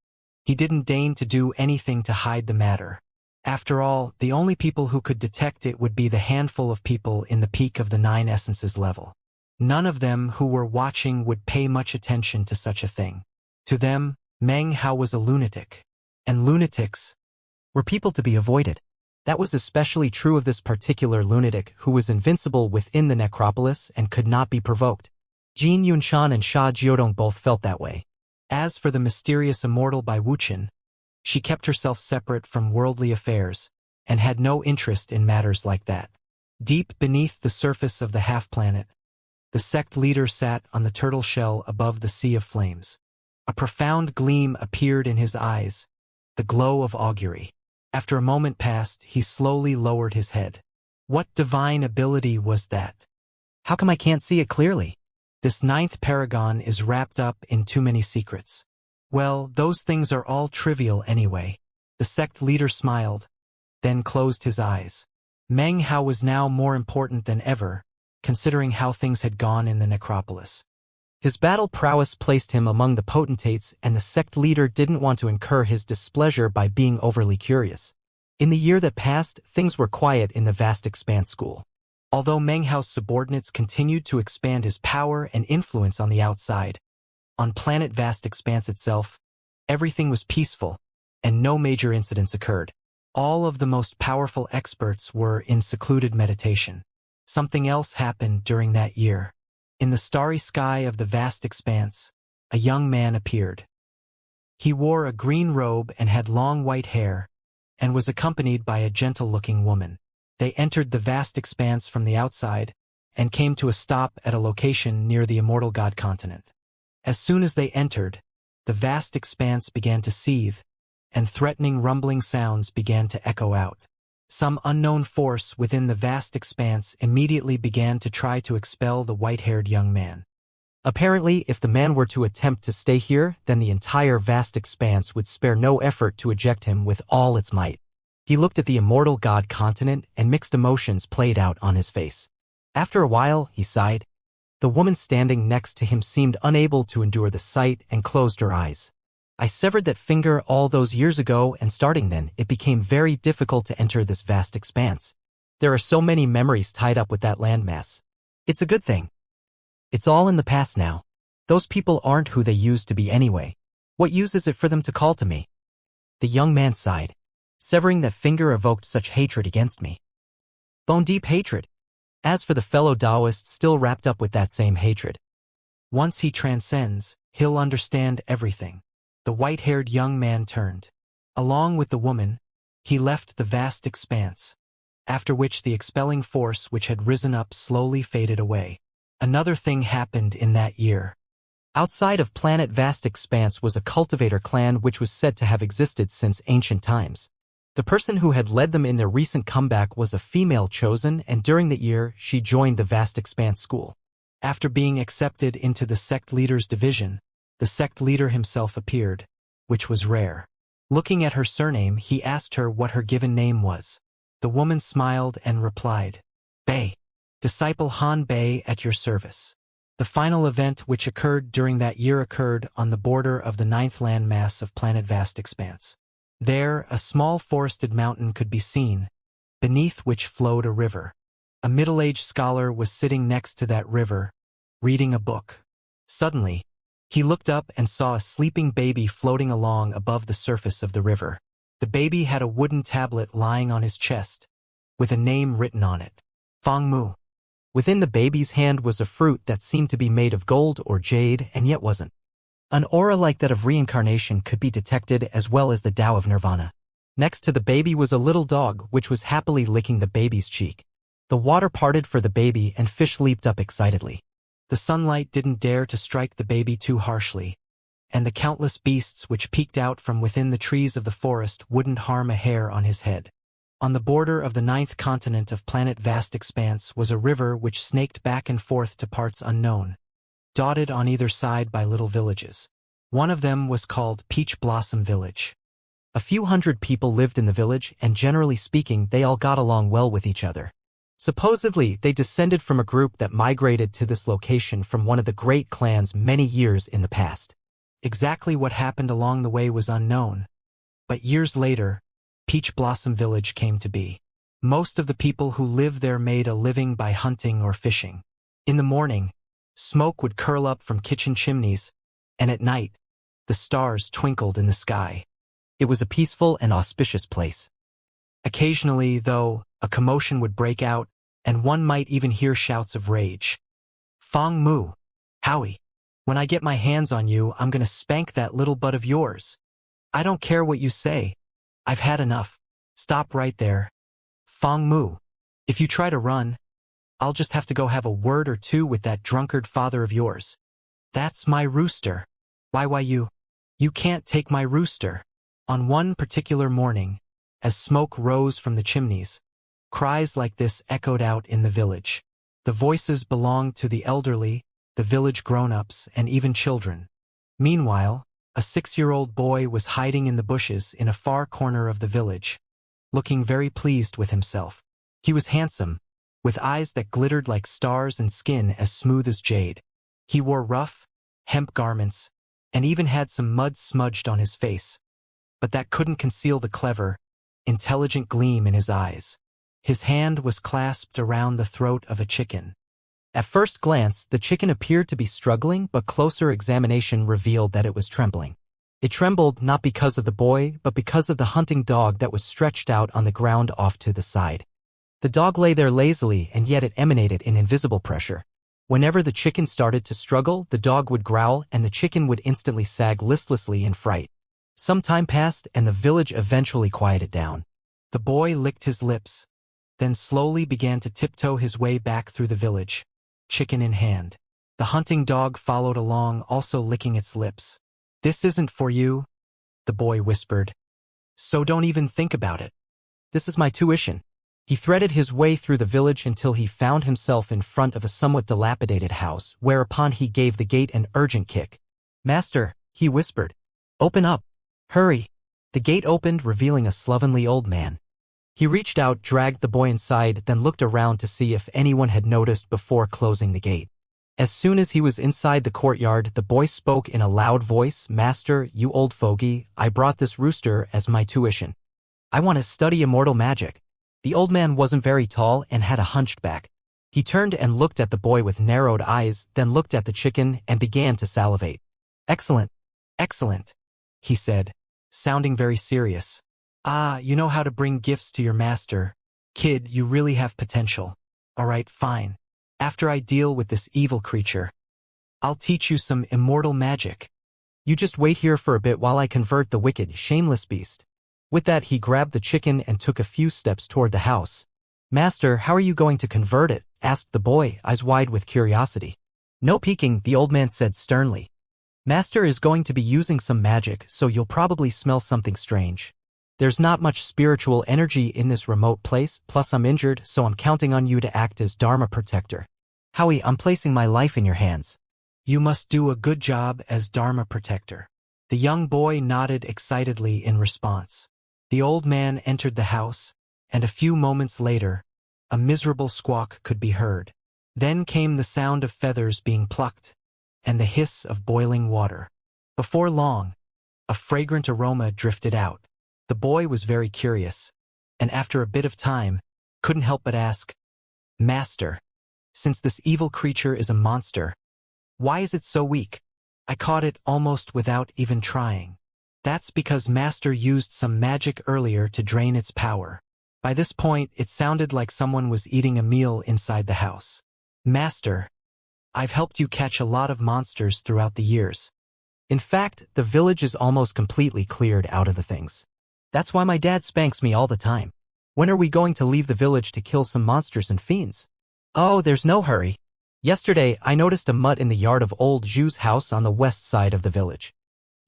He didn't deign to do anything to hide the matter. After all, the only people who could detect it would be the handful of people in the peak of the 9 essences level. None of them who were watching would pay much attention to such a thing. To them, Meng Hao was a lunatic. And lunatics were people to be avoided. That was especially true of this particular lunatic who was invincible within the necropolis and could not be provoked. Jin Yunshan and Sha Jiodong both felt that way. As for the mysterious Immortal by Wuxia, she kept herself separate from worldly affairs and had no interest in matters like that. Deep beneath the surface of the half-planet, the sect leader sat on the turtle shell above the sea of flames. A profound gleam appeared in his eyes, the glow of augury. After a moment passed, he slowly lowered his head. What divine ability was that? How come I can't see it clearly? This 9th paragon is wrapped up in too many secrets. Well, those things are all trivial anyway. The sect leader smiled, then closed his eyes. Meng Hao was now more important than ever, considering how things had gone in the necropolis. His battle prowess placed him among the potentates, and the sect leader didn't want to incur his displeasure by being overly curious. In the year that passed, things were quiet in the vast expanse school. Although Meng Hao's subordinates continued to expand his power and influence on the outside, on planet vast expanse itself, everything was peaceful, and no major incidents occurred. All of the most powerful experts were in secluded meditation. Something else happened during that year. In the starry sky of the vast expanse, a young man appeared. He wore a green robe and had long white hair, and was accompanied by a gentle-looking woman. They entered the vast expanse from the outside, and came to a stop at a location near the Immortal God continent. As soon as they entered, the vast expanse began to seethe, and threatening rumbling sounds began to echo out. Some unknown force within the vast expanse immediately began to try to expel the white-haired young man. Apparently, if the man were to attempt to stay here, then the entire vast expanse would spare no effort to eject him with all its might. He looked at the Immortal God continent, and mixed emotions played out on his face. After a while, he sighed. The woman standing next to him seemed unable to endure the sight and closed her eyes. I severed that finger all those years ago, and starting then, it became very difficult to enter this vast expanse. There are so many memories tied up with that landmass. It's a good thing. It's all in the past now. Those people aren't who they used to be anyway. What use is it for them to call to me? The young man sighed. Severing that finger evoked such hatred against me. Bone-deep hatred. As for the fellow Taoist still wrapped up with that same hatred. Once he transcends, he'll understand everything. The white-haired young man turned. Along with the woman, he left the vast expanse, after which the expelling force which had risen up slowly faded away. Another thing happened in that year. Outside of planet vast expanse was a cultivator clan which was said to have existed since ancient times. The person who had led them in their recent comeback was a female chosen, and during the year she joined the vast expanse school. After being accepted into the sect leader's division, the sect leader himself appeared, which was rare. Looking at her surname, he asked her what her given name was. The woman smiled and replied, Bei. Disciple Han Bei at your service. The final event which occurred during that year occurred on the border of the 9th landmass of planet vast expanse. There, a small forested mountain could be seen, beneath which flowed a river. A middle-aged scholar was sitting next to that river, reading a book. Suddenly, he looked up and saw a sleeping baby floating along above the surface of the river. The baby had a wooden tablet lying on his chest, with a name written on it. Fang Mu. Within the baby's hand was a fruit that seemed to be made of gold or jade and yet wasn't. An aura like that of reincarnation could be detected as well as the Tao of Nirvana. Next to the baby was a little dog which was happily licking the baby's cheek. The water parted for the baby and fish leaped up excitedly. The sunlight didn't dare to strike the baby too harshly, and the countless beasts which peeked out from within the trees of the forest wouldn't harm a hair on his head. On the border of the 9th continent of planet vast expanse was a river which snaked back and forth to parts unknown, dotted on either side by little villages. One of them was called Peach Blossom Village. A few hundred people lived in the village, and generally speaking, they all got along well with each other. Supposedly, they descended from a group that migrated to this location from one of the great clans many years in the past. Exactly what happened along the way was unknown. But years later, Peach Blossom Village came to be. Most of the people who lived there made a living by hunting or fishing. In the morning, smoke would curl up from kitchen chimneys, and at night, the stars twinkled in the sky. It was a peaceful and auspicious place. Occasionally, though, a commotion would break out, and one might even hear shouts of rage. Fong Mu, Howie, when I get my hands on you, I'm gonna spank that little butt of yours. I don't care what you say. I've had enough. Stop right there. Fong Mu, if you try to run, I'll just have to go have a word or two with that drunkard father of yours. That's my rooster. Why you can't take my rooster. On one particular morning, as smoke rose from the chimneys, cries like this echoed out in the village. The voices belonged to the elderly, the village grown-ups, and even children. Meanwhile, a 6-year-old boy was hiding in the bushes in a far corner of the village, looking very pleased with himself. He was handsome, with eyes that glittered like stars and skin as smooth as jade. He wore rough, hemp garments, and even had some mud smudged on his face. But that couldn't conceal the clever, intelligent gleam in his eyes. His hand was clasped around the throat of a chicken. At first glance, the chicken appeared to be struggling, but closer examination revealed that it was trembling. It trembled not because of the boy, but because of the hunting dog that was stretched out on the ground off to the side. The dog lay there lazily, and yet it emanated an invisible pressure. Whenever the chicken started to struggle, the dog would growl, and the chicken would instantly sag listlessly in fright. Some time passed, and the village eventually quieted down. The boy licked his lips, then slowly began to tiptoe his way back through the village, chicken in hand. The hunting dog followed along, also licking its lips. This isn't for you, the boy whispered. So don't even think about it. This is my tuition. He threaded his way through the village until he found himself in front of a somewhat dilapidated house, whereupon he gave the gate an urgent kick. Master, he whispered. Open up. Hurry. The gate opened, revealing a slovenly old man. He reached out, dragged the boy inside, then looked around to see if anyone had noticed before closing the gate. As soon as he was inside the courtyard, the boy spoke in a loud voice, Master, you old fogey, I brought this rooster as my tuition. I want to study immortal magic. The old man wasn't very tall and had a hunched back. He turned and looked at the boy with narrowed eyes, then looked at the chicken and began to salivate. Excellent. Excellent, he said, sounding very serious. Ah, you know how to bring gifts to your master. Kid, you really have potential. All right, fine. After I deal with this evil creature, I'll teach you some immortal magic. You just wait here for a bit while I convert the wicked, shameless beast. With that, he grabbed the chicken and took a few steps toward the house. Master, how are you going to convert it? Asked the boy, eyes wide with curiosity. No peeking, the old man said sternly. Master is going to be using some magic, so you'll probably smell something strange. There's not much spiritual energy in this remote place, plus I'm injured, so I'm counting on you to act as Dharma protector. Howie, I'm placing my life in your hands. You must do a good job as Dharma protector. The young boy nodded excitedly in response. The old man entered the house, and a few moments later, a miserable squawk could be heard. Then came the sound of feathers being plucked, and the hiss of boiling water. Before long, a fragrant aroma drifted out. The boy was very curious, and after a bit of time, couldn't help but ask, Master, since this evil creature is a monster, why is it so weak? I caught it almost without even trying. That's because Master used some magic earlier to drain its power. By this point, it sounded like someone was eating a meal inside the house. Master, I've helped you catch a lot of monsters throughout the years. In fact, the village is almost completely cleared out of the things. That's why my dad spanks me all the time. When are we going to leave the village to kill some monsters and fiends? Oh, there's no hurry. Yesterday, I noticed a mutt in the yard of old Zhu's house on the west side of the village.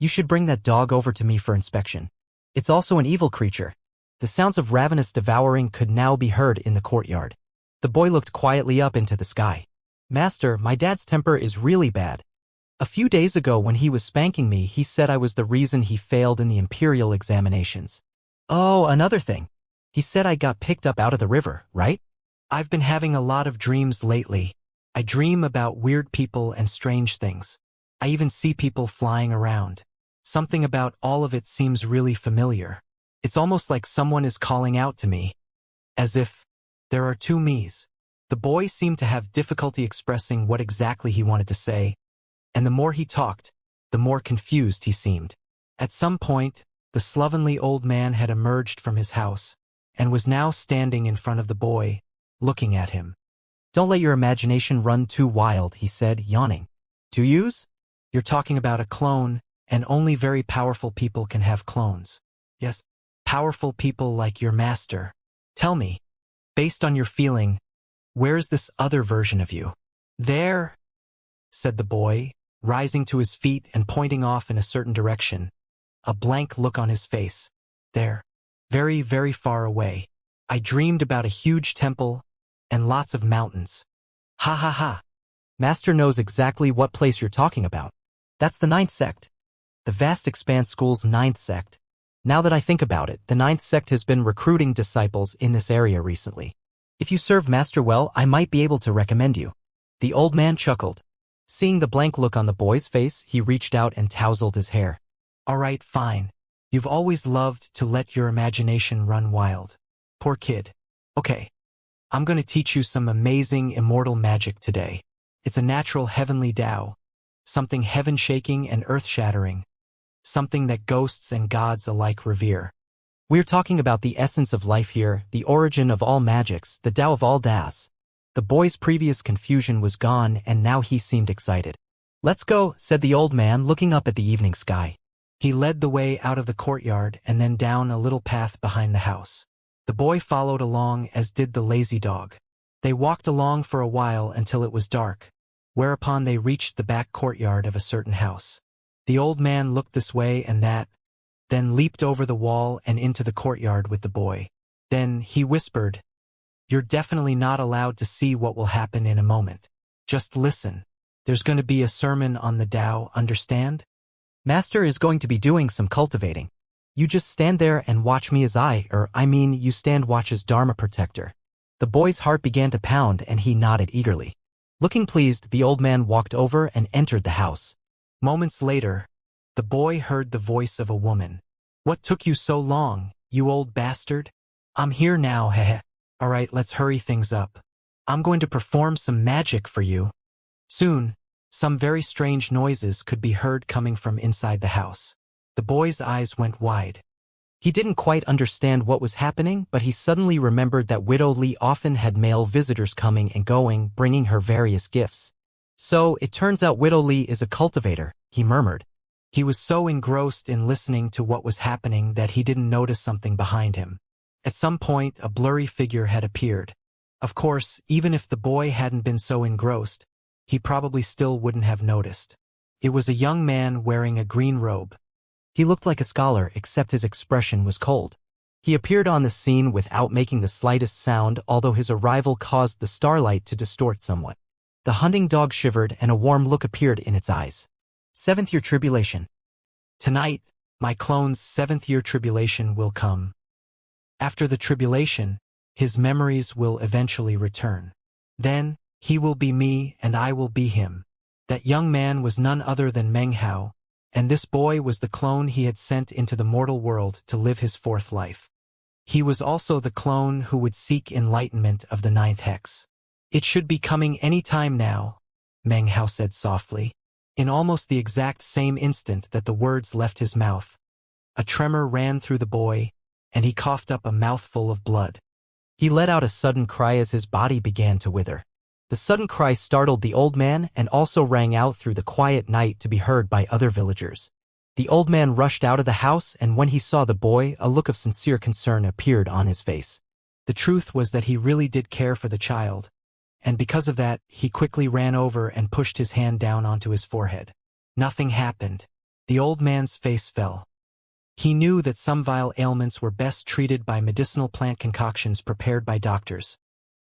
You should bring that dog over to me for inspection. It's also an evil creature. The sounds of ravenous devouring could now be heard in the courtyard. The boy looked quietly up into the sky. Master, my dad's temper is really bad. A few days ago when he was spanking me, he said I was the reason he failed in the imperial examinations. Oh, another thing. He said I got picked up out of the river, right? I've been having a lot of dreams lately. I dream about weird people and strange things. I even see people flying around. Something about all of it seems really familiar. It's almost like someone is calling out to me. As if there are two me's. The boy seemed to have difficulty expressing what exactly he wanted to say, and the more he talked, the more confused he seemed. At some point, the slovenly old man had emerged from his house, and was now standing in front of the boy, looking at him. Don't let your imagination run too wild, he said, yawning. To use? You're talking about a clone, and only very powerful people can have clones. Yes, powerful people like your master. Tell me, based on your feeling, where's this other version of you? There, said the boy, rising to his feet and pointing off in a certain direction, a blank look on his face. There, very, very far away. I dreamed about a huge temple and lots of mountains. Ha ha ha. Master knows exactly what place you're talking about. That's the Ninth Sect. The Vast Expanse School's Ninth Sect. Now that I think about it, the Ninth Sect has been recruiting disciples in this area recently. If you serve Master well, I might be able to recommend you. The old man chuckled. Seeing the blank look on the boy's face, he reached out and tousled his hair. All right, fine. You've always loved to let your imagination run wild. Poor kid. Okay. I'm going to teach you some amazing immortal magic today. It's a natural heavenly Tao. Something heaven-shaking and earth-shattering. Something that ghosts and gods alike revere. We're talking about the essence of life here, the origin of all magics, the Tao of all Taos. The boy's previous confusion was gone, and now he seemed excited. Let's go, said the old man, looking up at the evening sky. He led the way out of the courtyard and then down a little path behind the house. The boy followed along, as did the lazy dog. They walked along for a while until it was dark, whereupon they reached the back courtyard of a certain house. The old man looked this way and that, then leaped over the wall and into the courtyard with the boy. Then he whispered, "You're definitely not allowed to see what will happen in a moment. Just listen. There's going to be a sermon on the Tao, understand? Master is going to be doing some cultivating. You just stand there and watch me as you stand watch as Dharma protector." The boy's heart began to pound and he nodded eagerly. Looking pleased, the old man walked over and entered the house. Moments later, the boy heard the voice of a woman. "What took you so long, you old bastard? I'm here now, heh. All right, let's hurry things up. I'm going to perform some magic for you." Soon, some very strange noises could be heard coming from inside the house. The boy's eyes went wide. He didn't quite understand what was happening, but he suddenly remembered that Widow Li often had male visitors coming and going, bringing her various gifts. So, it turns out Widow Li is a cultivator, he murmured. He was so engrossed in listening to what was happening that he didn't notice something behind him. At some point, a blurry figure had appeared. Of course, even if the boy hadn't been so engrossed, he probably still wouldn't have noticed. It was a young man wearing a green robe. He looked like a scholar, except his expression was cold. He appeared on the scene without making the slightest sound, although his arrival caused the starlight to distort somewhat. The hunting dog shivered and a warm look appeared in its eyes. Seventh-year tribulation. Tonight, my clone's seventh-year tribulation will come. After the tribulation, his memories will eventually return. Then, he will be me and I will be him. That young man was none other than Meng Hao, and this boy was the clone he had sent into the mortal world to live his fourth life. He was also the clone who would seek enlightenment of the ninth hex. "It should be coming any time now," Meng Hao said softly. In almost the exact same instant that the words left his mouth, a tremor ran through the boy, and he coughed up a mouthful of blood. He let out a sudden cry as his body began to wither. The sudden cry startled the old man and also rang out through the quiet night to be heard by other villagers. The old man rushed out of the house, and when he saw the boy, a look of sincere concern appeared on his face. The truth was that he really did care for the child, and because of that, he quickly ran over and pushed his hand down onto his forehead. Nothing happened. The old man's face fell. He knew that some vile ailments were best treated by medicinal plant concoctions prepared by doctors.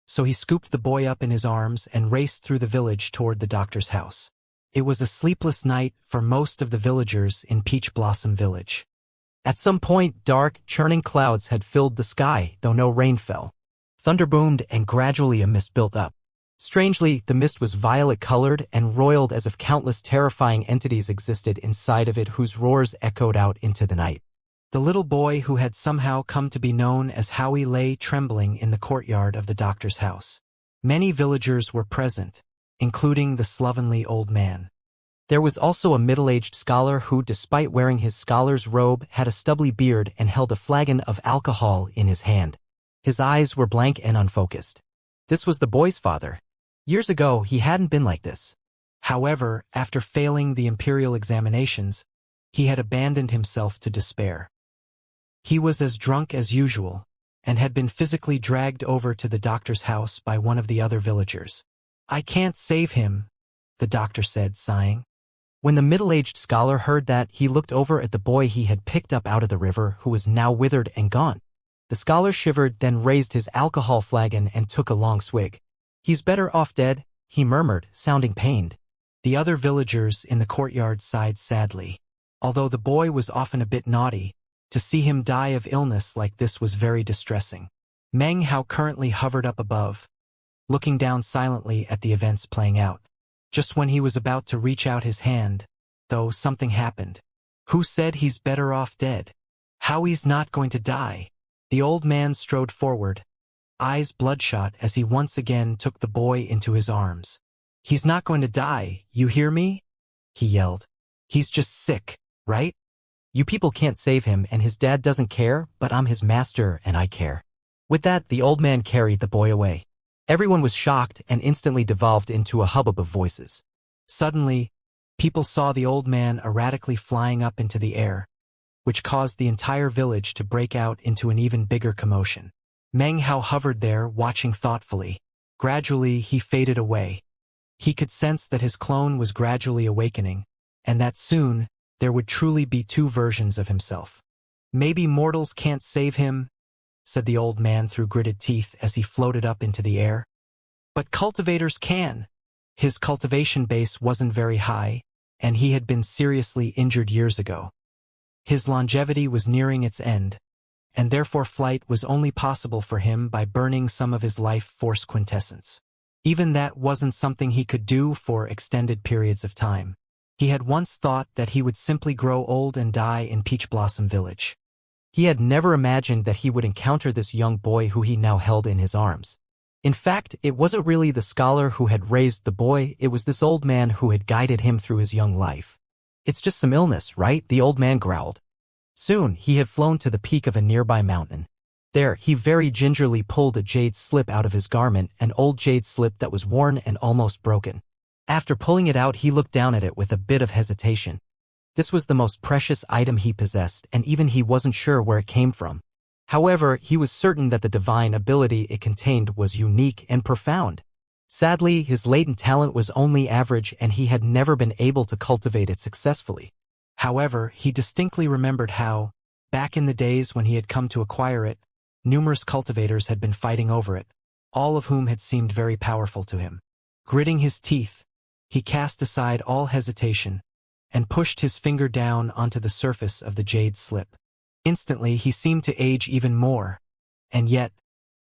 So he scooped the boy up in his arms and raced through the village toward the doctor's house. It was a sleepless night for most of the villagers in Peach Blossom Village. At some point, dark, churning clouds had filled the sky, though no rain fell. Thunder boomed and gradually a mist built up. Strangely, the mist was violet-colored and roiled as if countless terrifying entities existed inside of it whose roars echoed out into the night. The little boy who had somehow come to be known as Howie lay trembling in the courtyard of the doctor's house. Many villagers were present, including the slovenly old man. There was also a middle-aged scholar who, despite wearing his scholar's robe, had a stubbly beard and held a flagon of alcohol in his hand. His eyes were blank and unfocused. This was the boy's father. Years ago, he hadn't been like this. However, after failing the imperial examinations, he had abandoned himself to despair. He was as drunk as usual, and had been physically dragged over to the doctor's house by one of the other villagers. "I can't save him," the doctor said, sighing. When the middle-aged scholar heard that, he looked over at the boy he had picked up out of the river, who was now withered and gone. The scholar shivered, then raised his alcohol flagon and took a long swig. "He's better off dead," he murmured, sounding pained. The other villagers in the courtyard sighed sadly. Although the boy was often a bit naughty, to see him die of illness like this was very distressing. Meng Hao currently hovered up above, looking down silently at the events playing out. Just when he was about to reach out his hand, though, something happened. "Who said he's better off dead? Howie's not going to die." The old man strode forward, eyes bloodshot as he once again took the boy into his arms. "He's not going to die, you hear me?" he yelled. "He's just sick, right? You people can't save him and his dad doesn't care, but I'm his master and I care." With that, the old man carried the boy away. Everyone was shocked and instantly devolved into a hubbub of voices. Suddenly, people saw the old man erratically flying up into the air, which caused the entire village to break out into an even bigger commotion. Meng Hao hovered there, watching thoughtfully. Gradually, he faded away. He could sense that his clone was gradually awakening, and that soon, there would truly be two versions of himself. "Maybe mortals can't save him," said the old man through gritted teeth as he floated up into the air. "But cultivators can." His cultivation base wasn't very high, and he had been seriously injured years ago. His longevity was nearing its end, and therefore flight was only possible for him by burning some of his life force quintessence. Even that wasn't something he could do for extended periods of time. He had once thought that he would simply grow old and die in Peach Blossom Village. He had never imagined that he would encounter this young boy who he now held in his arms. In fact, it wasn't really the scholar who had raised the boy, it was this old man who had guided him through his young life. "It's just some illness, right?" the old man growled. Soon, he had flown to the peak of a nearby mountain. There, he very gingerly pulled a jade slip out of his garment, an old jade slip that was worn and almost broken. After pulling it out, he looked down at it with a bit of hesitation. This was the most precious item he possessed, and even he wasn't sure where it came from. However, he was certain that the divine ability it contained was unique and profound. Sadly, his latent talent was only average and he had never been able to cultivate it successfully. However, he distinctly remembered how, back in the days when he had come to acquire it, numerous cultivators had been fighting over it, all of whom had seemed very powerful to him. Gritting his teeth, he cast aside all hesitation and pushed his finger down onto the surface of the jade slip. Instantly, he seemed to age even more, and yet,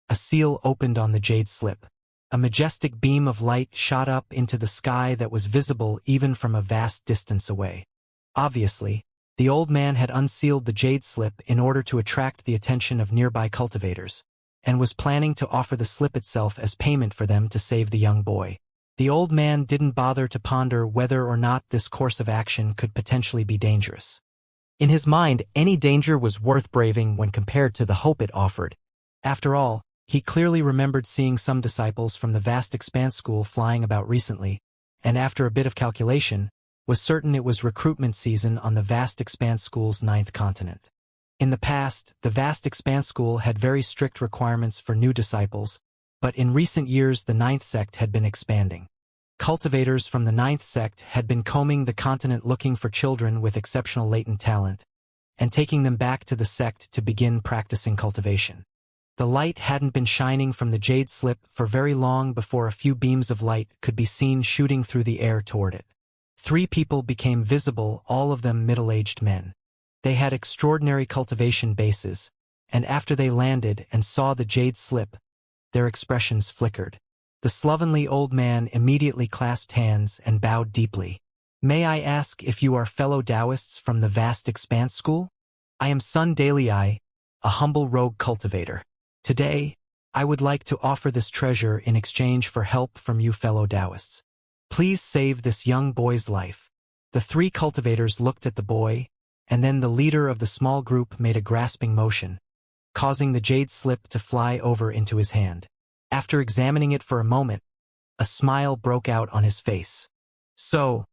a seal opened on the jade slip. A majestic beam of light shot up into the sky that was visible even from a vast distance away. Obviously, the old man had unsealed the jade slip in order to attract the attention of nearby cultivators, and was planning to offer the slip itself as payment for them to save the young boy. The old man didn't bother to ponder whether or not this course of action could potentially be dangerous. In his mind, any danger was worth braving when compared to the hope it offered. After all, he clearly remembered seeing some disciples from the vast expanse school flying about recently, and after a bit of calculation, was certain it was recruitment season on the vast expanse school's 9th continent. In the past, the vast expanse school had very strict requirements for new disciples, but in recent years the 9th sect had been expanding. Cultivators from the 9th sect had been combing the continent looking for children with exceptional latent talent, and taking them back to the sect to begin practicing cultivation. The light hadn't been shining from the jade slip for very long before a few beams of light could be seen shooting through the air toward it. 3 people became visible, all of them middle-aged men. They had extraordinary cultivation bases, and after they landed and saw the jade slip, their expressions flickered. The slovenly old man immediately clasped hands and bowed deeply. "May I ask if you are fellow Taoists from the vast expanse school? I am Sun Dalei, a humble rogue cultivator. Today, I would like to offer this treasure in exchange for help from you fellow Taoists. Please save this young boy's life." The three cultivators looked at the boy, and then the leader of the small group made a grasping motion, causing the jade slip to fly over into his hand. After examining it for a moment, a smile broke out on his face. "So,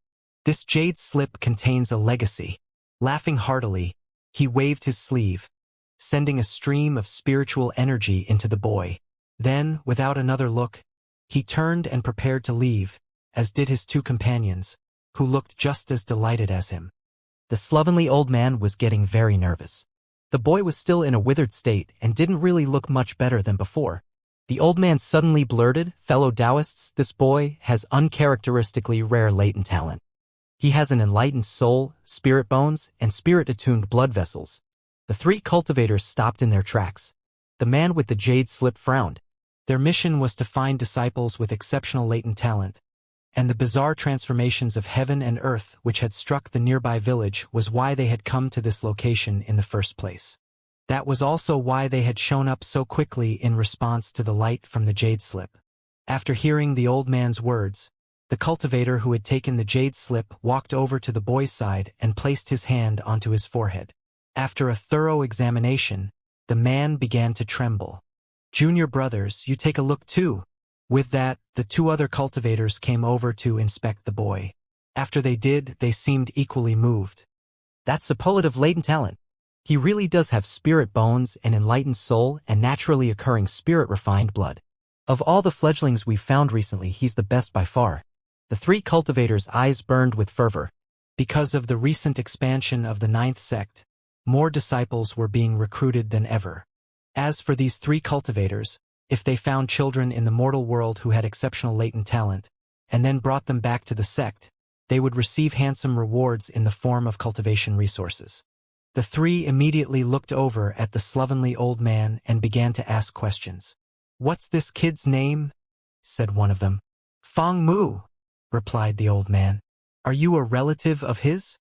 this jade slip contains a legacy." Laughing heartily, he waved his sleeve, sending a stream of spiritual energy into the boy. Then, without another look, he turned and prepared to leave, as did his two companions, who looked just as delighted as him. The slovenly old man was getting very nervous. The boy was still in a withered state and didn't really look much better than before. The old man suddenly blurted, "Fellow Taoists, this boy has uncharacteristically rare latent talent. He has an enlightened soul, spirit bones, and spirit-attuned blood vessels." The three cultivators stopped in their tracks. The man with the jade slip frowned. Their mission was to find disciples with exceptional latent talent, and the bizarre transformations of heaven and earth which had struck the nearby village was why they had come to this location in the first place. That was also why they had shown up so quickly in response to the light from the jade slip. After hearing the old man's words, the cultivator who had taken the jade slip walked over to the boy's side and placed his hand onto his forehead. After a thorough examination, the man began to tremble. "Junior brothers, you take a look too." With that, the two other cultivators came over to inspect the boy. After they did, they seemed equally moved. "That's superlative latent talent. He really does have spirit bones, an enlightened soul, and naturally occurring spirit-refined blood. Of all the fledglings we've found recently, he's the best by far." The three cultivators' eyes burned with fervor. Because of the recent expansion of the ninth sect, more disciples were being recruited than ever. As for these three cultivators, if they found children in the mortal world who had exceptional latent talent, and then brought them back to the sect, they would receive handsome rewards in the form of cultivation resources. The three immediately looked over at the slovenly old man and began to ask questions. "What's this kid's name?" said one of them. "Fong Mu," replied the old man. "Are you a relative of his?"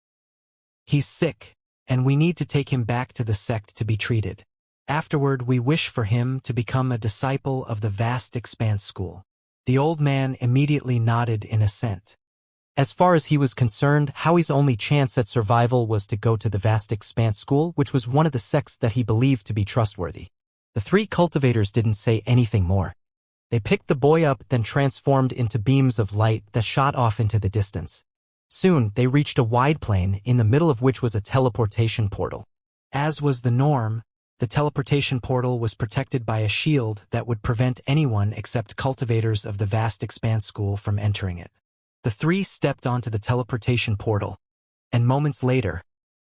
"He's sick, and we need to take him back to the sect to be treated. Afterward, we wish for him to become a disciple of the vast expanse school." The old man immediately nodded in assent. As far as he was concerned, Howie's only chance at survival was to go to the vast expanse school, which was one of the sects that he believed to be trustworthy. The three cultivators didn't say anything more. They picked the boy up, then transformed into beams of light that shot off into the distance. Soon, they reached a wide plain, in the middle of which was a teleportation portal. As was the norm, the teleportation portal was protected by a shield that would prevent anyone except cultivators of the vast expanse school from entering it. The three stepped onto the teleportation portal, and moments later,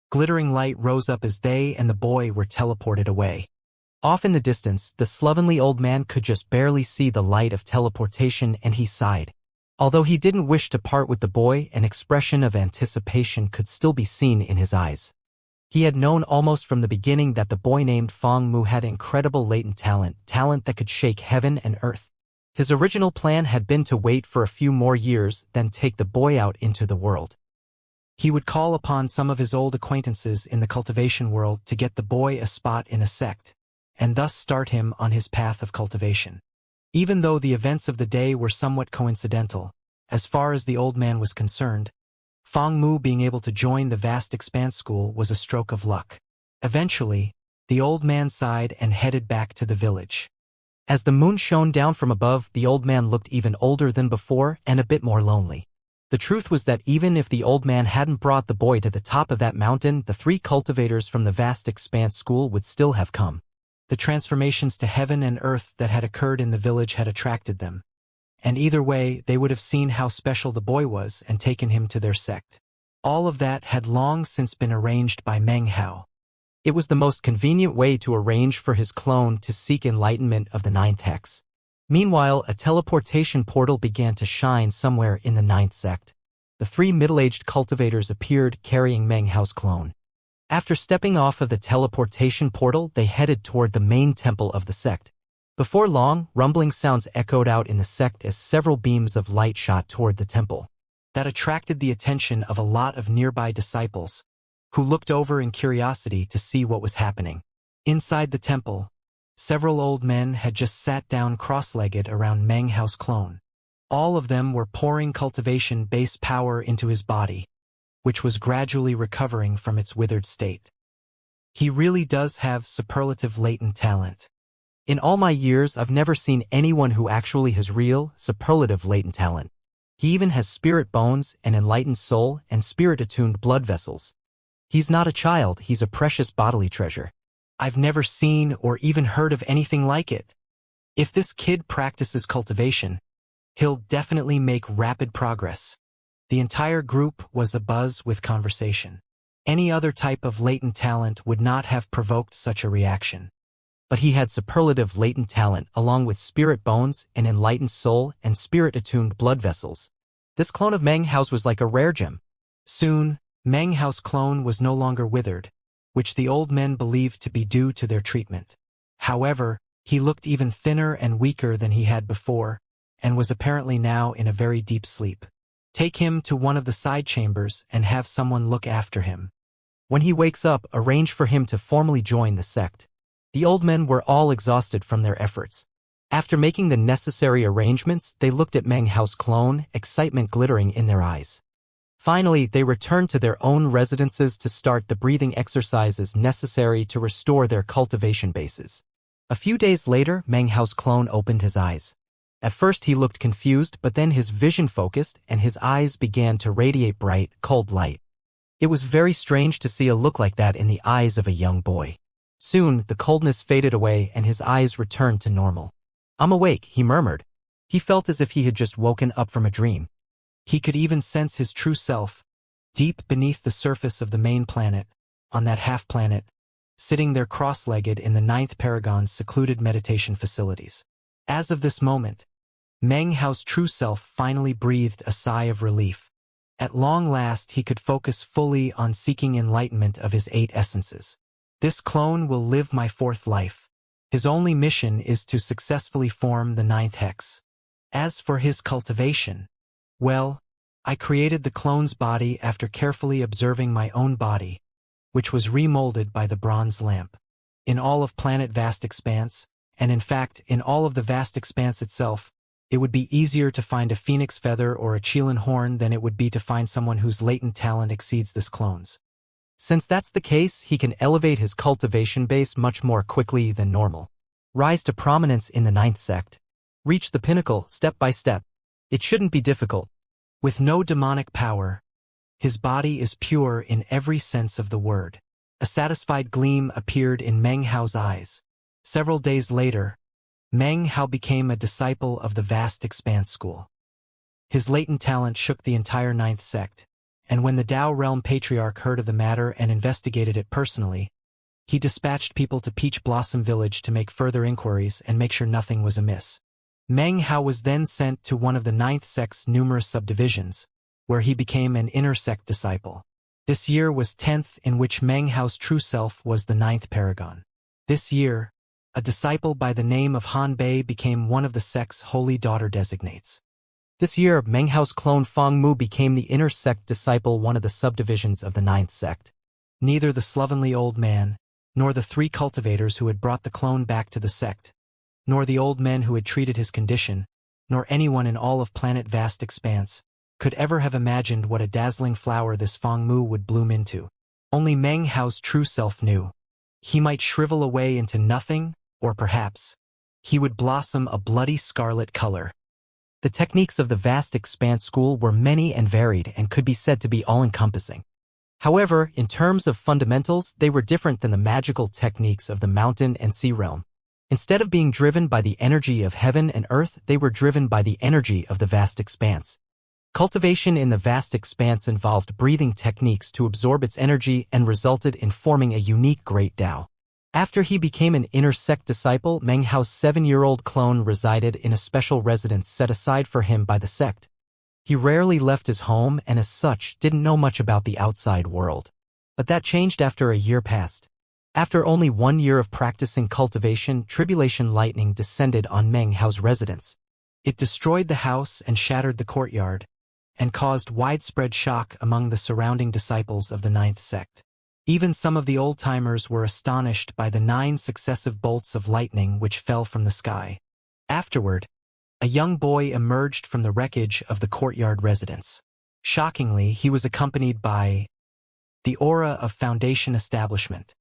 glittering light rose up as they and the boy were teleported away. Off in the distance, the slovenly old man could just barely see the light of teleportation, and he sighed. Although he didn't wish to part with the boy, an expression of anticipation could still be seen in his eyes. He had known almost from the beginning that the boy named Fong Mu had incredible latent talent that could shake heaven and earth. His original plan had been to wait for a few more years, then take the boy out into the world. He would call upon some of his old acquaintances in the cultivation world to get the boy a spot in a sect, and thus start him on his path of cultivation. Even though the events of the day were somewhat coincidental, as far as the old man was concerned, Fong Mu being able to join the vast expanse school was a stroke of luck. Eventually, the old man sighed and headed back to the village. As the moon shone down from above, the old man looked even older than before and a bit more lonely. The truth was that even if the old man hadn't brought the boy to the top of that mountain, the three cultivators from the vast expanse school would still have come. The transformations to heaven and earth that had occurred in the village had attracted them, and either way they would have seen how special the boy was and taken him to their sect. All of that had long since been arranged by Meng Hao. It was the most convenient way to arrange for his clone to seek enlightenment of the ninth hex. Meanwhile, a teleportation portal began to shine somewhere in the ninth sect. The three middle-aged cultivators appeared carrying Meng Hao's clone. After stepping off of the teleportation portal, they headed toward the main temple of the sect. Before long, rumbling sounds echoed out in the sect as several beams of light shot toward the temple. That attracted the attention of a lot of nearby disciples, who looked over in curiosity to see what was happening. Inside the temple, several old men had just sat down cross-legged around Meng Hao's clone. All of them were pouring cultivation base power into his body, which was gradually recovering from its withered state. He really does have superlative latent talent. In all my years, I've never seen anyone who actually has real, superlative latent talent. He even has spirit bones, an enlightened soul, and spirit-attuned blood vessels. He's not a child, he's a precious bodily treasure. I've never seen or even heard of anything like it. If this kid practices cultivation, he'll definitely make rapid progress. The entire group was abuzz with conversation. Any other type of latent talent would not have provoked such a reaction. But he had superlative latent talent along with spirit bones, an enlightened soul, and spirit-attuned blood vessels. This clone of Meng Hao's was like a rare gem. Soon, Meng Hao's clone was no longer withered, which the old men believed to be due to their treatment. However, he looked even thinner and weaker than he had before, and was apparently now in a very deep sleep. Take him to one of the side chambers and have someone look after him. When he wakes up, arrange for him to formally join the sect. The old men were all exhausted from their efforts. After making the necessary arrangements, they looked at Meng Hao's clone, excitement glittering in their eyes. Finally, they returned to their own residences to start the breathing exercises necessary to restore their cultivation bases. A few days later, Meng Hao's clone opened his eyes. At first he looked confused, but then his vision focused and his eyes began to radiate bright, cold light. It was very strange to see a look like that in the eyes of a young boy. Soon, the coldness faded away and his eyes returned to normal. "I'm awake," he murmured. He felt as if he had just woken up from a dream. He could even sense his true self, deep beneath the surface of the main planet, on that half-planet, sitting there cross-legged in the 9th Paragon's secluded meditation facilities. As of this moment, Meng Hao's true self finally breathed a sigh of relief. At long last he could focus fully on seeking enlightenment of his 8 essences. This clone will live my 4th life. His only mission is to successfully form the 9th hex. As for his cultivation, well, I created the clone's body after carefully observing my own body, which was remolded by the bronze lamp. In all of planet vast expanse, and in fact in all of the vast expanse itself, it would be easier to find a phoenix feather or a Qilin horn than it would be to find someone whose latent talent exceeds this clone's. Since that's the case, he can elevate his cultivation base much more quickly than normal. Rise to prominence in the 9th sect. Reach the pinnacle step by step. It shouldn't be difficult. With no demonic power, his body is pure in every sense of the word. A satisfied gleam appeared in Meng Hao's eyes. Several days later, Meng Hao became a disciple of the vast expanse school. His latent talent shook the entire 9th sect, and when the Dao Realm Patriarch heard of the matter and investigated it personally, he dispatched people to Peach Blossom Village to make further inquiries and make sure nothing was amiss. Meng Hao was then sent to one of the 9th sect's numerous subdivisions, where he became an inner sect disciple. This year was 10th, in which Meng Hao's true self was the 9th paragon. This year, a disciple by the name of Han Bei became one of the sect's holy daughter designates. This year, Meng Hao's clone Feng Mu became the inner sect disciple, one of the subdivisions of the 9th sect. Neither the slovenly old man, nor the 3 cultivators who had brought the clone back to the sect, nor the old men who had treated his condition, nor anyone in all of planet vast expanse, could ever have imagined what a dazzling flower this Feng Mu would bloom into. Only Meng Hao's true self knew. He might shrivel away into nothing, or perhaps, he would blossom a bloody scarlet color. The techniques of the vast expanse school were many and varied and could be said to be all-encompassing. However, in terms of fundamentals, they were different than the magical techniques of the mountain and sea realm. Instead of being driven by the energy of heaven and earth, they were driven by the energy of the vast expanse. Cultivation in the vast expanse involved breathing techniques to absorb its energy and resulted in forming a unique great Tao. After he became an inner sect disciple, Meng Hao's 7-year-old clone resided in a special residence set aside for him by the sect. He rarely left his home and as such didn't know much about the outside world. But that changed after a year passed. After only 1 year of practicing cultivation, tribulation lightning descended on Meng Hao's residence. It destroyed the house and shattered the courtyard, and caused widespread shock among the surrounding disciples of the ninth sect. Even some of the old-timers were astonished by the 9 successive bolts of lightning which fell from the sky. Afterward, a young boy emerged from the wreckage of the courtyard residence. Shockingly, he was accompanied by the aura of Foundation establishment.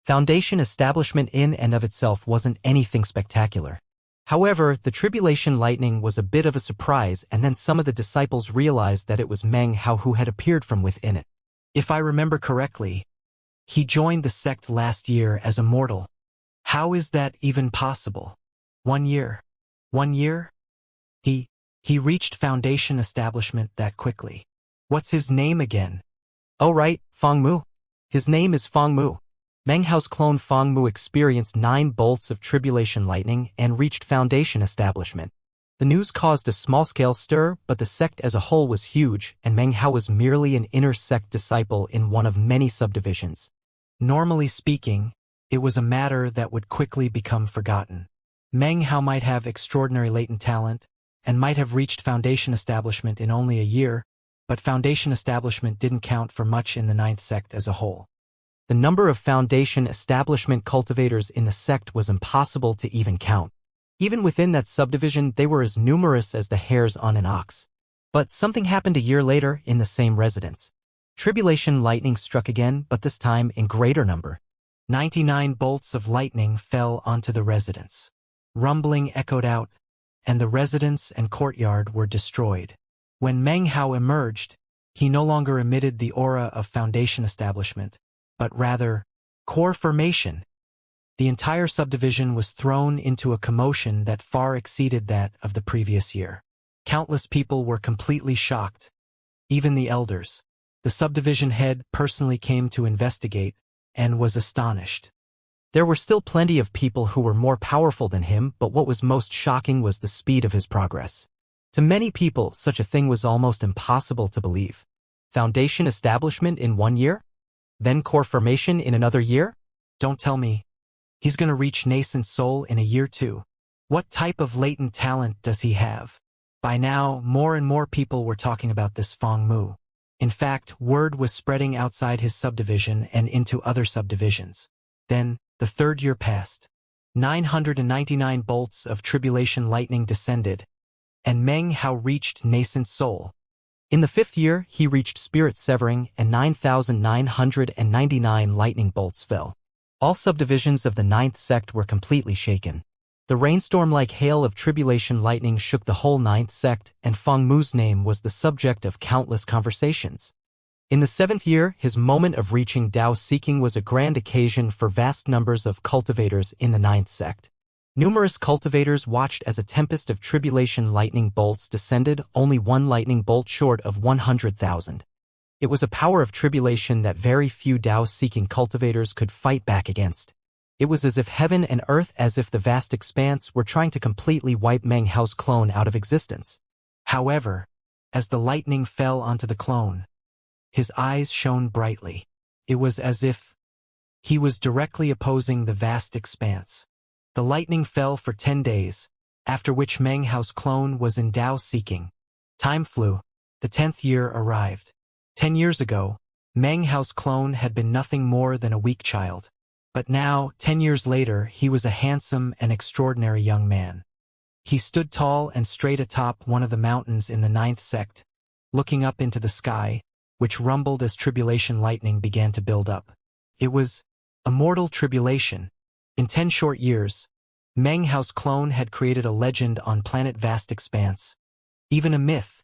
Foundation establishment in and of itself wasn't anything spectacular. However, the tribulation lightning was a bit of a surprise, and then some of the disciples realized that it was Meng Hao who had appeared from within it. If I remember correctly, he joined the sect last year as Immortal. How is that even possible? 1 year? 1 year? He reached Foundation establishment that quickly. What's his name again? Oh right, Feng Mu. His name is Feng Mu. Meng Hao's clone Feng Mu experienced 9 bolts of tribulation lightning and reached Foundation establishment. The news caused a small-scale stir, but the sect as a whole was huge, and Meng Hao was merely an inner sect disciple in one of many subdivisions. Normally speaking, it was a matter that would quickly become forgotten. Meng Hao might have extraordinary latent talent, and might have reached Foundation establishment in only a year, but Foundation establishment didn't count for much in the ninth sect as a whole. The number of Foundation establishment cultivators in the sect was impossible to even count. Even within that subdivision, they were as numerous as the hairs on an ox. But something happened a year later in the same residence. Tribulation lightning struck again, but this time in greater number. 99 bolts of lightning fell onto the residence. Rumbling echoed out, and the residence and courtyard were destroyed. When Meng Hao emerged, he no longer emitted the aura of Foundation establishment, but rather, core formation. The entire subdivision was thrown into a commotion that far exceeded that of the previous year. Countless people were completely shocked, even the elders. The subdivision head personally came to investigate and was astonished. There were still plenty of people who were more powerful than him, but what was most shocking was the speed of his progress. To many people, such a thing was almost impossible to believe. Foundation establishment in 1 year? Then core formation in another year? Don't tell me. He's gonna reach nascent soul in a year too. What type of latent talent does he have? By now, more and more people were talking about this Feng Mu. In fact, word was spreading outside his subdivision and into other subdivisions. Then, the 3rd year passed. 999 bolts of tribulation lightning descended, and Meng Hao reached nascent soul. In the 5th year, he reached spirit severing, and 9,999 lightning bolts fell. All subdivisions of the 9th sect were completely shaken. The rainstorm-like hail of tribulation lightning shook the whole 9th sect, and Feng Mu's name was the subject of countless conversations. In the 7th year, his moment of reaching Tao seeking was a grand occasion for vast numbers of cultivators in the 9th sect. Numerous cultivators watched as a tempest of tribulation lightning bolts descended, only 1 lightning bolt short of 100,000. It was a power of tribulation that very few Tao-seeking cultivators could fight back against. It was as if heaven and earth, as if the vast expanse were trying to completely wipe Meng Hao's clone out of existence. However, as the lightning fell onto the clone, his eyes shone brightly. It was as if he was directly opposing the vast expanse. The lightning fell for 10 days, after which Meng Hao's clone was in Tao seeking. Time flew. The 10th year arrived. 10 years ago, Meng Hao's clone had been nothing more than a weak child. But now, 10 years later, he was a handsome and extraordinary young man. He stood tall and straight atop one of the mountains in the 9th sect, looking up into the sky, which rumbled as tribulation lightning began to build up. It was Immortal tribulation. In 10 short years, Meng Hao's clone had created a legend on planet vast expanse. Even a myth.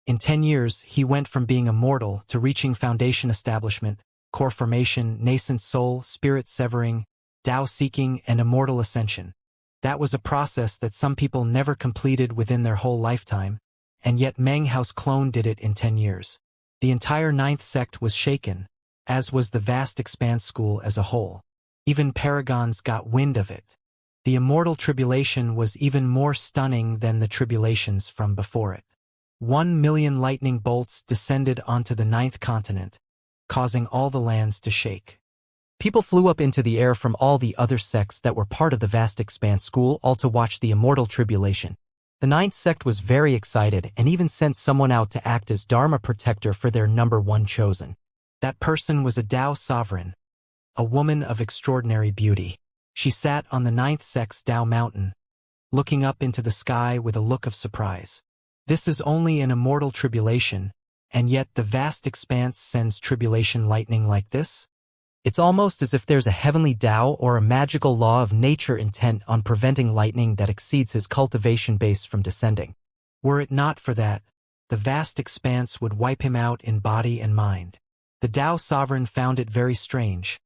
In 10 years, he went from being immortal to reaching Foundation establishment, core formation, nascent soul, spirit severing, Tao seeking, and immortal ascension. That was a process that some people never completed within their whole lifetime, and yet Meng Hao's clone did it in 10 years. The entire 9th sect was shaken, as was the vast expanse school as a whole. Even paragons got wind of it. The immortal tribulation was even more stunning than the tribulations from before it. 1 million lightning bolts descended onto the 9th continent, causing all the lands to shake. People flew up into the air from all the other sects that were part of the vast expanse school, all to watch the Immortal tribulation. The ninth sect was very excited and even sent someone out to act as Dharma protector for their number one chosen. That person was a Tao sovereign, a woman of extraordinary beauty. She sat on the ninth sect's Tao mountain, looking up into the sky with a look of surprise. This is only an immortal tribulation, and yet the vast expanse sends tribulation lightning like this? It's almost as if there's a heavenly Tao or a magical law of nature intent on preventing lightning that exceeds his cultivation base from descending. Were it not for that, the vast expanse would wipe him out in body and mind. The Tao sovereign found it very strange,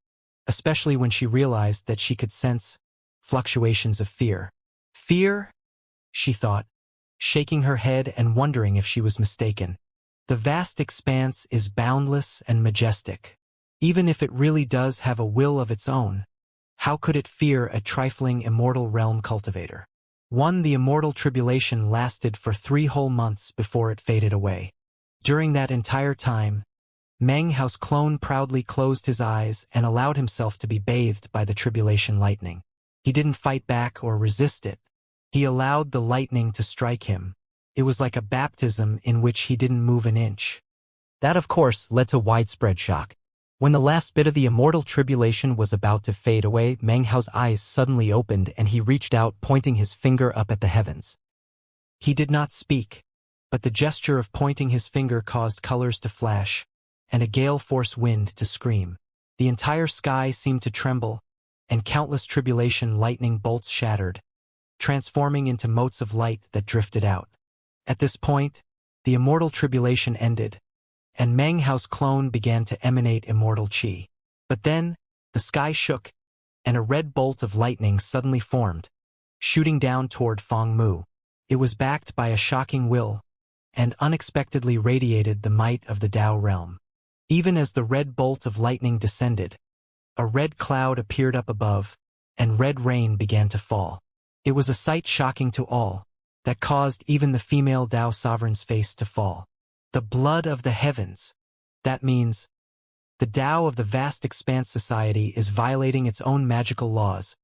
especially when she realized that she could sense fluctuations of fear. Fear? She thought, shaking her head and wondering if she was mistaken. The vast expanse is boundless and majestic. Even if it really does have a will of its own, how could it fear a trifling immortal realm cultivator? The immortal tribulation lasted for 3 whole months before it faded away. During that entire time, Meng Hao's clone proudly closed his eyes and allowed himself to be bathed by the tribulation lightning. He didn't fight back or resist it. He allowed the lightning to strike him. It was like a baptism in which he didn't move an inch. That, of course, led to widespread shock. When the last bit of the immortal tribulation was about to fade away, Meng Hao's eyes suddenly opened and he reached out, pointing his finger up at the heavens. He did not speak, but the gesture of pointing his finger caused colors to flash, and a gale-force wind to scream. The entire sky seemed to tremble, and countless tribulation lightning bolts shattered, transforming into motes of light that drifted out. At this point, the immortal tribulation ended, and Meng Hao's clone began to emanate immortal qi. But then, the sky shook, and a red bolt of lightning suddenly formed, shooting down toward Feng Mu. It was backed by a shocking will, and unexpectedly radiated the might of the Tao realm. Even as the red bolt of lightning descended, a red cloud appeared up above, and red rain began to fall. It was a sight shocking to all, that caused even the female Tao sovereign's face to fall. The blood of the heavens. That means, the Tao of the vast expanse society is violating its own magical laws,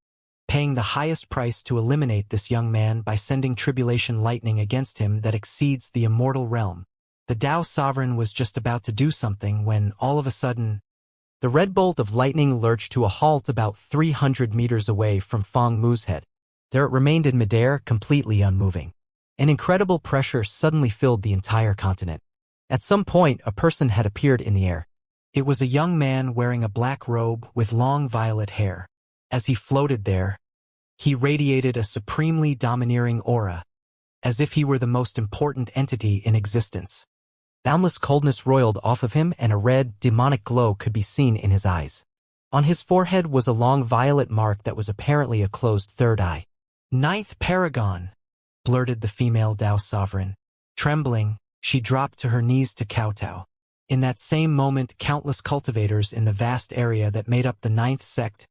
paying the highest price to eliminate this young man by sending tribulation lightning against him that exceeds the immortal realm. The Tao sovereign was just about to do something when, all of a sudden, the red bolt of lightning lurched to a halt about 300 meters away from Feng Mu's head. There it remained in midair, completely unmoving. An incredible pressure suddenly filled the entire continent. At some point, a person had appeared in the air. It was a young man wearing a black robe with long violet hair. As he floated there, he radiated a supremely domineering aura, as if he were the most important entity in existence. Boundless coldness roiled off of him, and a red, demonic glow could be seen in his eyes. On his forehead was a long violet mark that was apparently a closed third eye. "Ninth Paragon," blurted the female Tao sovereign. Trembling, she dropped to her knees to kowtow. In that same moment, countless cultivators in the vast area that made up the ninth sect,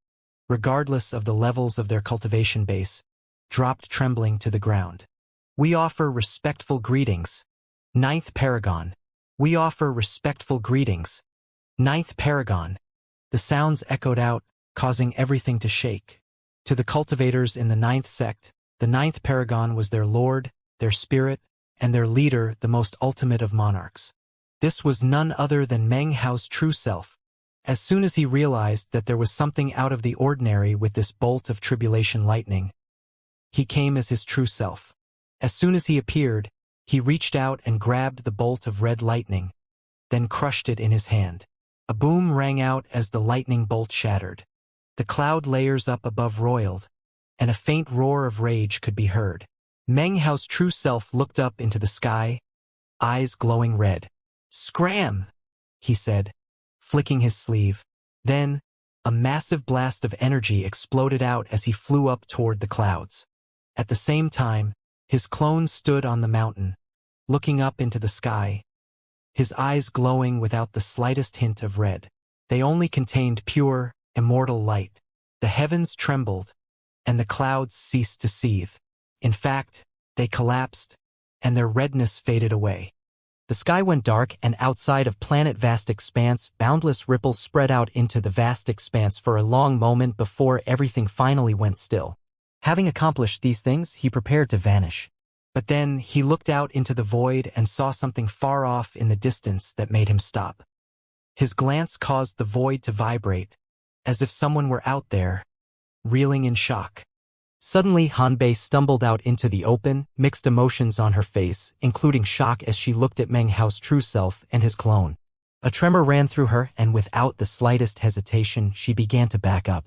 regardless of the levels of their cultivation base, dropped trembling to the ground. "We offer respectful greetings, Ninth Paragon. We offer respectful greetings, Ninth Paragon." The sounds echoed out, causing everything to shake. To the cultivators in the ninth sect, the ninth Paragon was their lord, their spirit, and their leader, the most ultimate of monarchs. This was none other than Meng Hao's true self. As soon as he realized that there was something out of the ordinary with this bolt of tribulation lightning, he came as his true self. As soon as he appeared, he reached out and grabbed the bolt of red lightning, then crushed it in his hand. A boom rang out as the lightning bolt shattered. The cloud layers up above roiled, and a faint roar of rage could be heard. Meng Hao's true self looked up into the sky, eyes glowing red. "Scram!" he said, flicking his sleeve. Then, a massive blast of energy exploded out as he flew up toward the clouds. At the same time, his clone stood on the mountain, looking up into the sky, his eyes glowing without the slightest hint of red. They only contained pure, immortal light. The heavens trembled, and the clouds ceased to seethe. In fact, they collapsed, and their redness faded away. The sky went dark, and outside of planet vast expanse, boundless ripples spread out into the vast expanse for a long moment before everything finally went still. Having accomplished these things, he prepared to vanish. But then he looked out into the void and saw something far off in the distance that made him stop. His glance caused the void to vibrate, as if someone were out there, reeling in shock. Suddenly, Hanbei stumbled out into the open, mixed emotions on her face, including shock as she looked at Meng Hao's true self and his clone. A tremor ran through her, and without the slightest hesitation, she began to back up.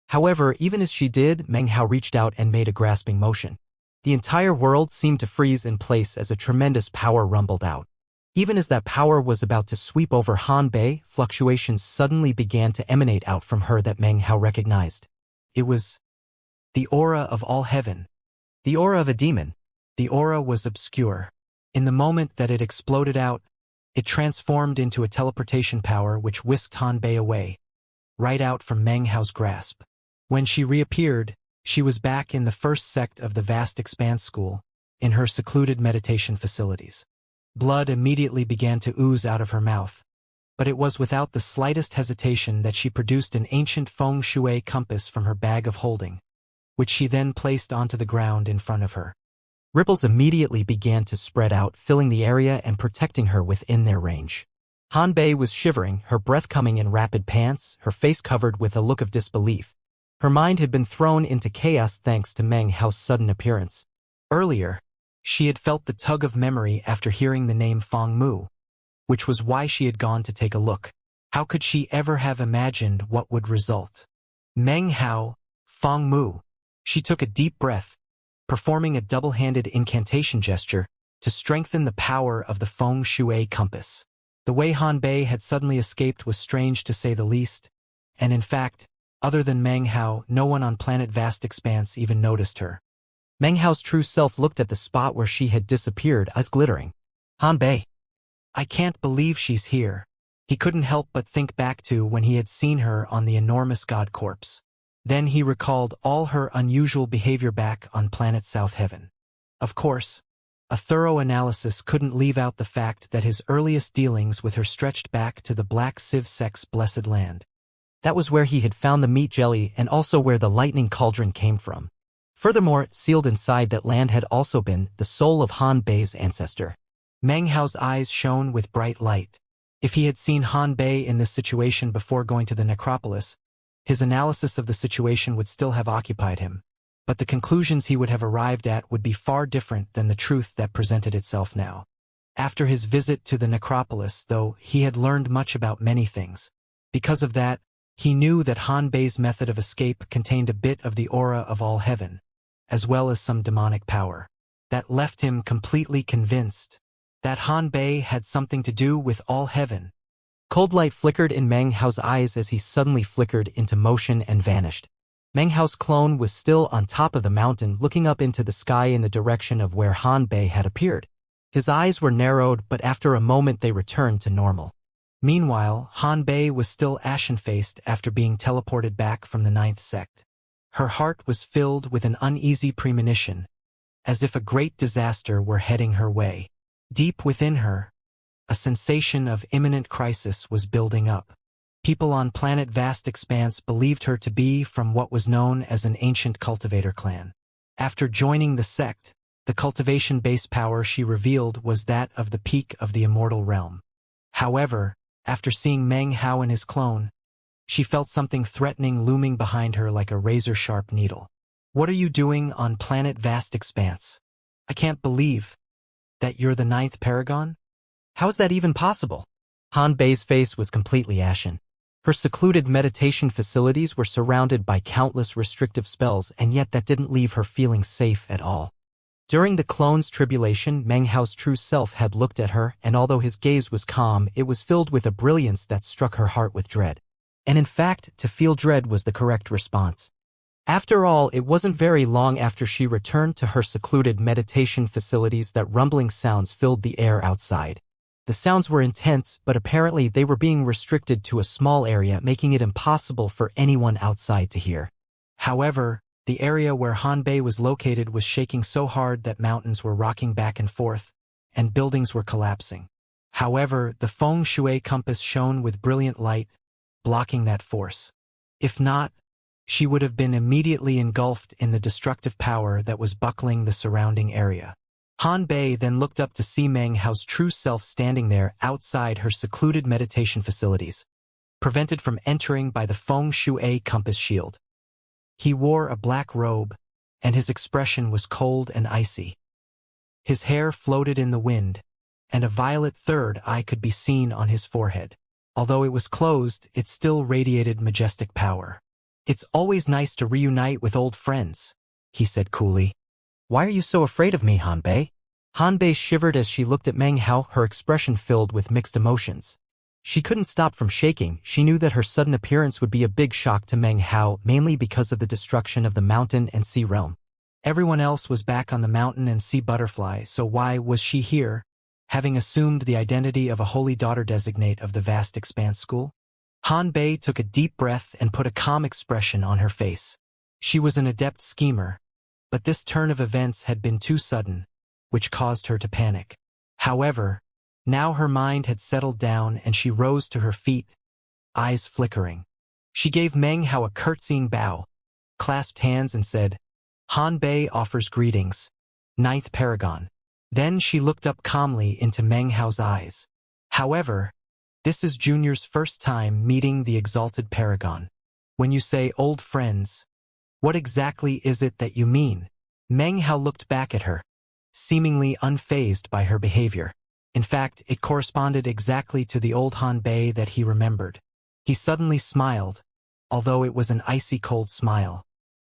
However, even as she did, Meng Hao reached out and made a grasping motion. The entire world seemed to freeze in place as a tremendous power rumbled out. Even as that power was about to sweep over Hanbei, fluctuations suddenly began to emanate out from her that Meng Hao recognized. It was the aura of all heaven. The aura of a demon. The aura was obscure. In the moment that it exploded out, it transformed into a teleportation power which whisked Hanbei away, right out from Meng Hao's grasp. When she reappeared, she was back in the first sect of the vast expanse school, in her secluded meditation facilities. Blood immediately began to ooze out of her mouth, but it was without the slightest hesitation that she produced an ancient feng shui compass from her bag of holding, which she then placed onto the ground in front of her. Ripples immediately began to spread out, filling the area and protecting her within their range. Hanbei was shivering, her breath coming in rapid pants, her face covered with a look of disbelief. Her mind had been thrown into chaos thanks to Meng Hao's sudden appearance. Earlier, she had felt the tug of memory after hearing the name Feng Mu, which was why she had gone to take a look. How could she ever have imagined what would result? Meng Hao, Feng Mu. She took a deep breath, performing a double-handed incantation gesture to strengthen the power of the feng shui compass. The way Hanbei had suddenly escaped was strange to say the least, and in fact, other than Meng Hao, no one on planet Vast Expanse even noticed her. Meng Hao's true self looked at the spot where she had disappeared, eyes glittering. Hanbei. I can't believe she's here. He couldn't help but think back to when he had seen her on the enormous god corpse. Then he recalled all her unusual behavior back on planet South Heaven. Of course, a thorough analysis couldn't leave out the fact that his earliest dealings with her stretched back to the Black Civ Sect's blessed land. That was where he had found the meat jelly and also where the lightning cauldron came from. Furthermore, sealed inside that land had also been the soul of Hanbei's ancestor. Meng Hao's eyes shone with bright light. If he had seen Hanbei in this situation before going to the necropolis, his analysis of the situation would still have occupied him, but the conclusions he would have arrived at would be far different than the truth that presented itself now. After his visit to the necropolis, though, he had learned much about many things. Because of that, he knew that Hanbei's method of escape contained a bit of the aura of all heaven, as well as some demonic power. That left him completely convinced that Hanbei had something to do with all heaven. Cold light flickered in Meng Hao's eyes as he suddenly flickered into motion and vanished. Meng Hao's clone was still on top of the mountain, looking up into the sky in the direction of where Hanbei had appeared. His eyes were narrowed, but after a moment they returned to normal. Meanwhile, Hanbei was still ashen-faced after being teleported back from the 9th sect. Her heart was filled with an uneasy premonition, as if a great disaster were heading her way. Deep within her, a sensation of imminent crisis was building up. People on planet Vast Expanse believed her to be from what was known as an ancient cultivator clan. After joining the sect, the cultivation base power she revealed was that of the peak of the immortal realm. However, after seeing Meng Hao and his clone, she felt something threatening looming behind her like a razor-sharp needle. What are you doing on planet Vast Expanse? I can't believe that you're the 9th Paragon? How is that even possible? Hanbei's face was completely ashen. Her secluded meditation facilities were surrounded by countless restrictive spells, and yet that didn't leave her feeling safe at all. During the clone's tribulation, Meng Hao's true self had looked at her, and although his gaze was calm, it was filled with a brilliance that struck her heart with dread. And in fact, to feel dread was the correct response. After all, it wasn't very long after she returned to her secluded meditation facilities that rumbling sounds filled the air outside. The sounds were intense, but apparently they were being restricted to a small area, making it impossible for anyone outside to hear. However, the area where Hanbei was located was shaking so hard that mountains were rocking back and forth, and buildings were collapsing. However, the feng shui compass shone with brilliant light, blocking that force. If not, she would have been immediately engulfed in the destructive power that was buckling the surrounding area. Han Bei then looked up to see Meng Hao's true self standing there outside her secluded meditation facilities, prevented from entering by the feng shui compass shield. He wore a black robe, and his expression was cold and icy. His hair floated in the wind, and a violet third eye could be seen on his forehead. Although it was closed, it still radiated majestic power. "It's always nice to reunite with old friends," he said coolly. "Why are you so afraid of me, Han Bei?" Han Bei shivered as she looked at Meng Hao, her expression filled with mixed emotions. She couldn't stop from shaking. She knew that her sudden appearance would be a big shock to Meng Hao, mainly because of the destruction of the mountain and sea realm. Everyone else was back on the mountain and sea butterfly, so why was she here, having assumed the identity of a holy daughter designate of the vast expanse school? Han Bei took a deep breath and put a calm expression on her face. She was an adept schemer, but this turn of events had been too sudden, which caused her to panic. However, now her mind had settled down and she rose to her feet, eyes flickering. She gave Meng Hao a curtsying bow, clasped hands and said, "Han Bei offers greetings, Ninth Paragon." Then she looked up calmly into Meng Hao's eyes. "However, this is Junior's first time meeting the exalted Paragon. When you say old friends, what exactly is it that you mean?" Meng Hao looked back at her, seemingly unfazed by her behavior. In fact, it corresponded exactly to the old Han Bei that he remembered. He suddenly smiled, although it was an icy cold smile.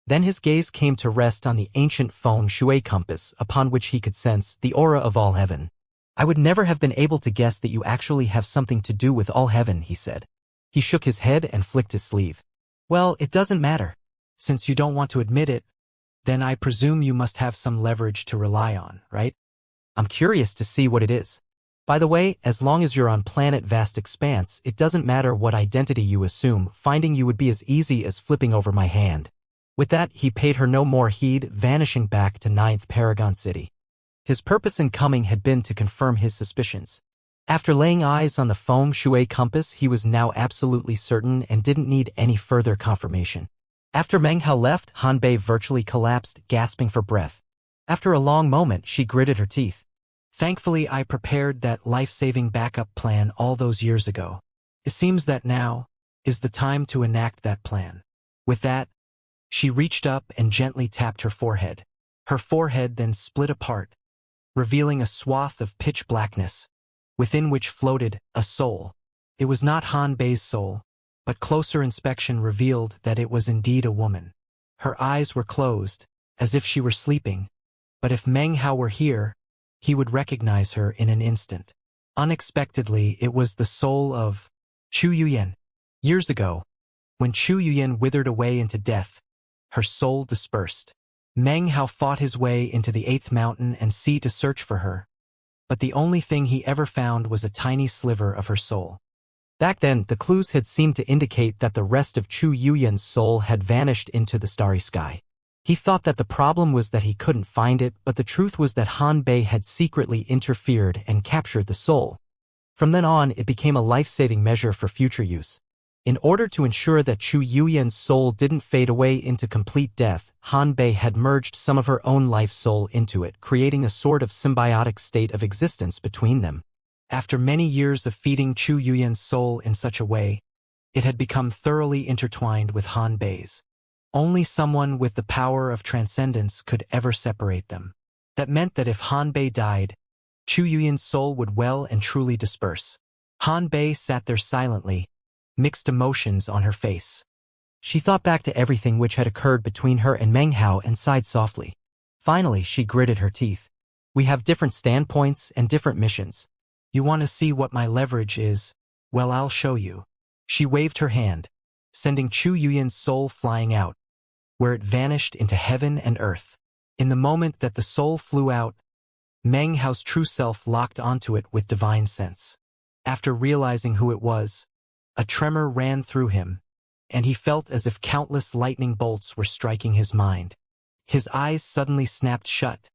Then his gaze came to rest on the ancient feng shui compass, upon which he could sense the aura of all heaven. "I would never have been able to guess that you actually have something to do with all heaven," he said. He shook his head and flicked his sleeve. "Well, it doesn't matter. Since you don't want to admit it, then I presume you must have some leverage to rely on, right? I'm curious to see what it is. By the way, as long as you're on planet Vast Expanse, it doesn't matter what identity you assume, finding you would be as easy as flipping over my hand." With that, he paid her no more heed, vanishing back to Ninth Paragon City. His purpose in coming had been to confirm his suspicions. After laying eyes on the feng shui compass, he was now absolutely certain and didn't need any further confirmation. After Meng Hao left, Han Bei virtually collapsed, gasping for breath. After a long moment, she gritted her teeth. "Thankfully, I prepared that life-saving backup plan all those years ago. It seems that now is the time to enact that plan." With that, she reached up and gently tapped her forehead. Her forehead then split apart, revealing a swath of pitch blackness, within which floated a soul. It was not Han Bei's soul, but closer inspection revealed that it was indeed a woman. Her eyes were closed, as if she were sleeping, but if Meng Hao were here, he would recognize her in an instant. Unexpectedly, it was the soul of Chu Yuyan. Years ago, when Chu Yuyan withered away into death, her soul dispersed. Meng Hao fought his way into the 8th mountain and sea to search for her, but the only thing he ever found was a tiny sliver of her soul. Back then, the clues had seemed to indicate that the rest of Chu Yuyan's soul had vanished into the starry sky. He thought that the problem was that he couldn't find it, but the truth was that Han Bei had secretly interfered and captured the soul. From then on, it became a life-saving measure for future use. In order to ensure that Chu Yuyan's soul didn't fade away into complete death, Han Bei had merged some of her own life soul into it, creating a sort of symbiotic state of existence between them. After many years of feeding Chu Yuyan's soul in such a way, it had become thoroughly intertwined with Han Bei's. Only someone with the power of transcendence could ever separate them. That meant that if Han Bei died, Chu Yuyan's soul would well and truly disperse. Han Bei sat there silently, mixed emotions on her face. She thought back to everything which had occurred between her and Meng Hao and sighed softly. Finally, she gritted her teeth. "We have different standpoints and different missions. You want to see what my leverage is? Well, I'll show you." She waved her hand, sending Chu Yuyan's soul flying out, where it vanished into heaven and earth. In the moment that the soul flew out, Meng Hao's true self locked onto it with divine sense. After realizing who it was, a tremor ran through him, and he felt as if countless lightning bolts were striking his mind. His eyes suddenly snapped shut,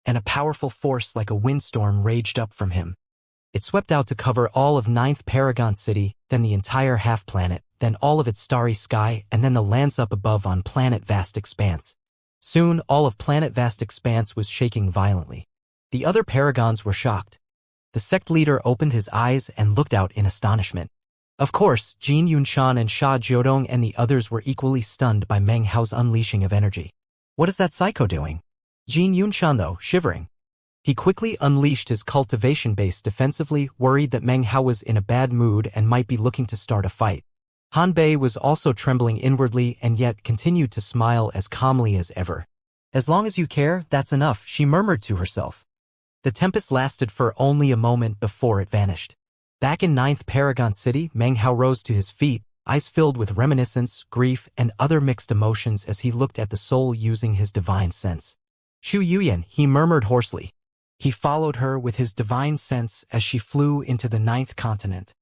and a powerful force like a windstorm raged up from him. It swept out to cover all of Ninth Paragon City, then the entire half-planet, then all of its starry sky, and then the lands up above on Planet Vast Expanse. Soon, all of Planet Vast Expanse was shaking violently. The other Paragons were shocked. The sect leader opened his eyes and looked out in astonishment. Of course, Jin Yunshan and Sha Jiodong and the others were equally stunned by Meng Hao's unleashing of energy. What is that psycho doing? Jin Yunshan, though, shivering. He quickly unleashed his cultivation base defensively, worried that Meng Hao was in a bad mood and might be looking to start a fight. Han Bei was also trembling inwardly and yet continued to smile as calmly as ever. As long as you care, that's enough, she murmured to herself. The tempest lasted for only a moment before it vanished. Back in Ninth Paragon City, Meng Hao rose to his feet, eyes filled with reminiscence, grief, and other mixed emotions as he looked at the soul using his divine sense. Chu Yuyan, he murmured hoarsely. He followed her with his divine sense as she flew into the ninth continent,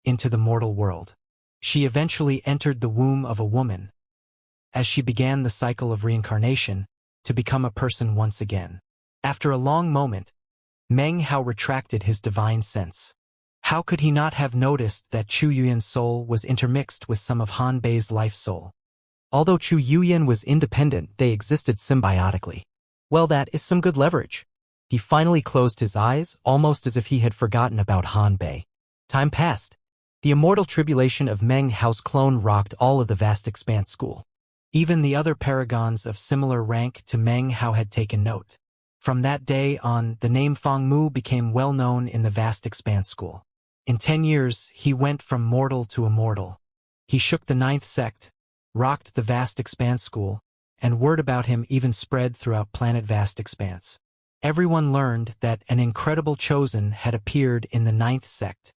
into the mortal world. She eventually entered the womb of a woman, as she began the cycle of reincarnation, to become a person once again. After a long moment, Meng Hao retracted his divine sense. How could he not have noticed that Chu Yuyan's soul was intermixed with some of Han Bei's life soul? Although Chu Yuyan was independent, they existed symbiotically. Well, that is some good leverage. He finally closed his eyes, almost as if he had forgotten about Han Bei. Time passed. The immortal tribulation of Meng Hao's clone rocked all of the Vast Expanse school. Even the other paragons of similar rank to Meng Hao had taken note. From that day on, the name Fang Mu became well known in the Vast Expanse school. In 10 years, he went from mortal to immortal. He shook the ninth sect, rocked the Vast Expanse school, and word about him even spread throughout Planet Vast Expanse. Everyone learned that an incredible chosen had appeared in the ninth sect.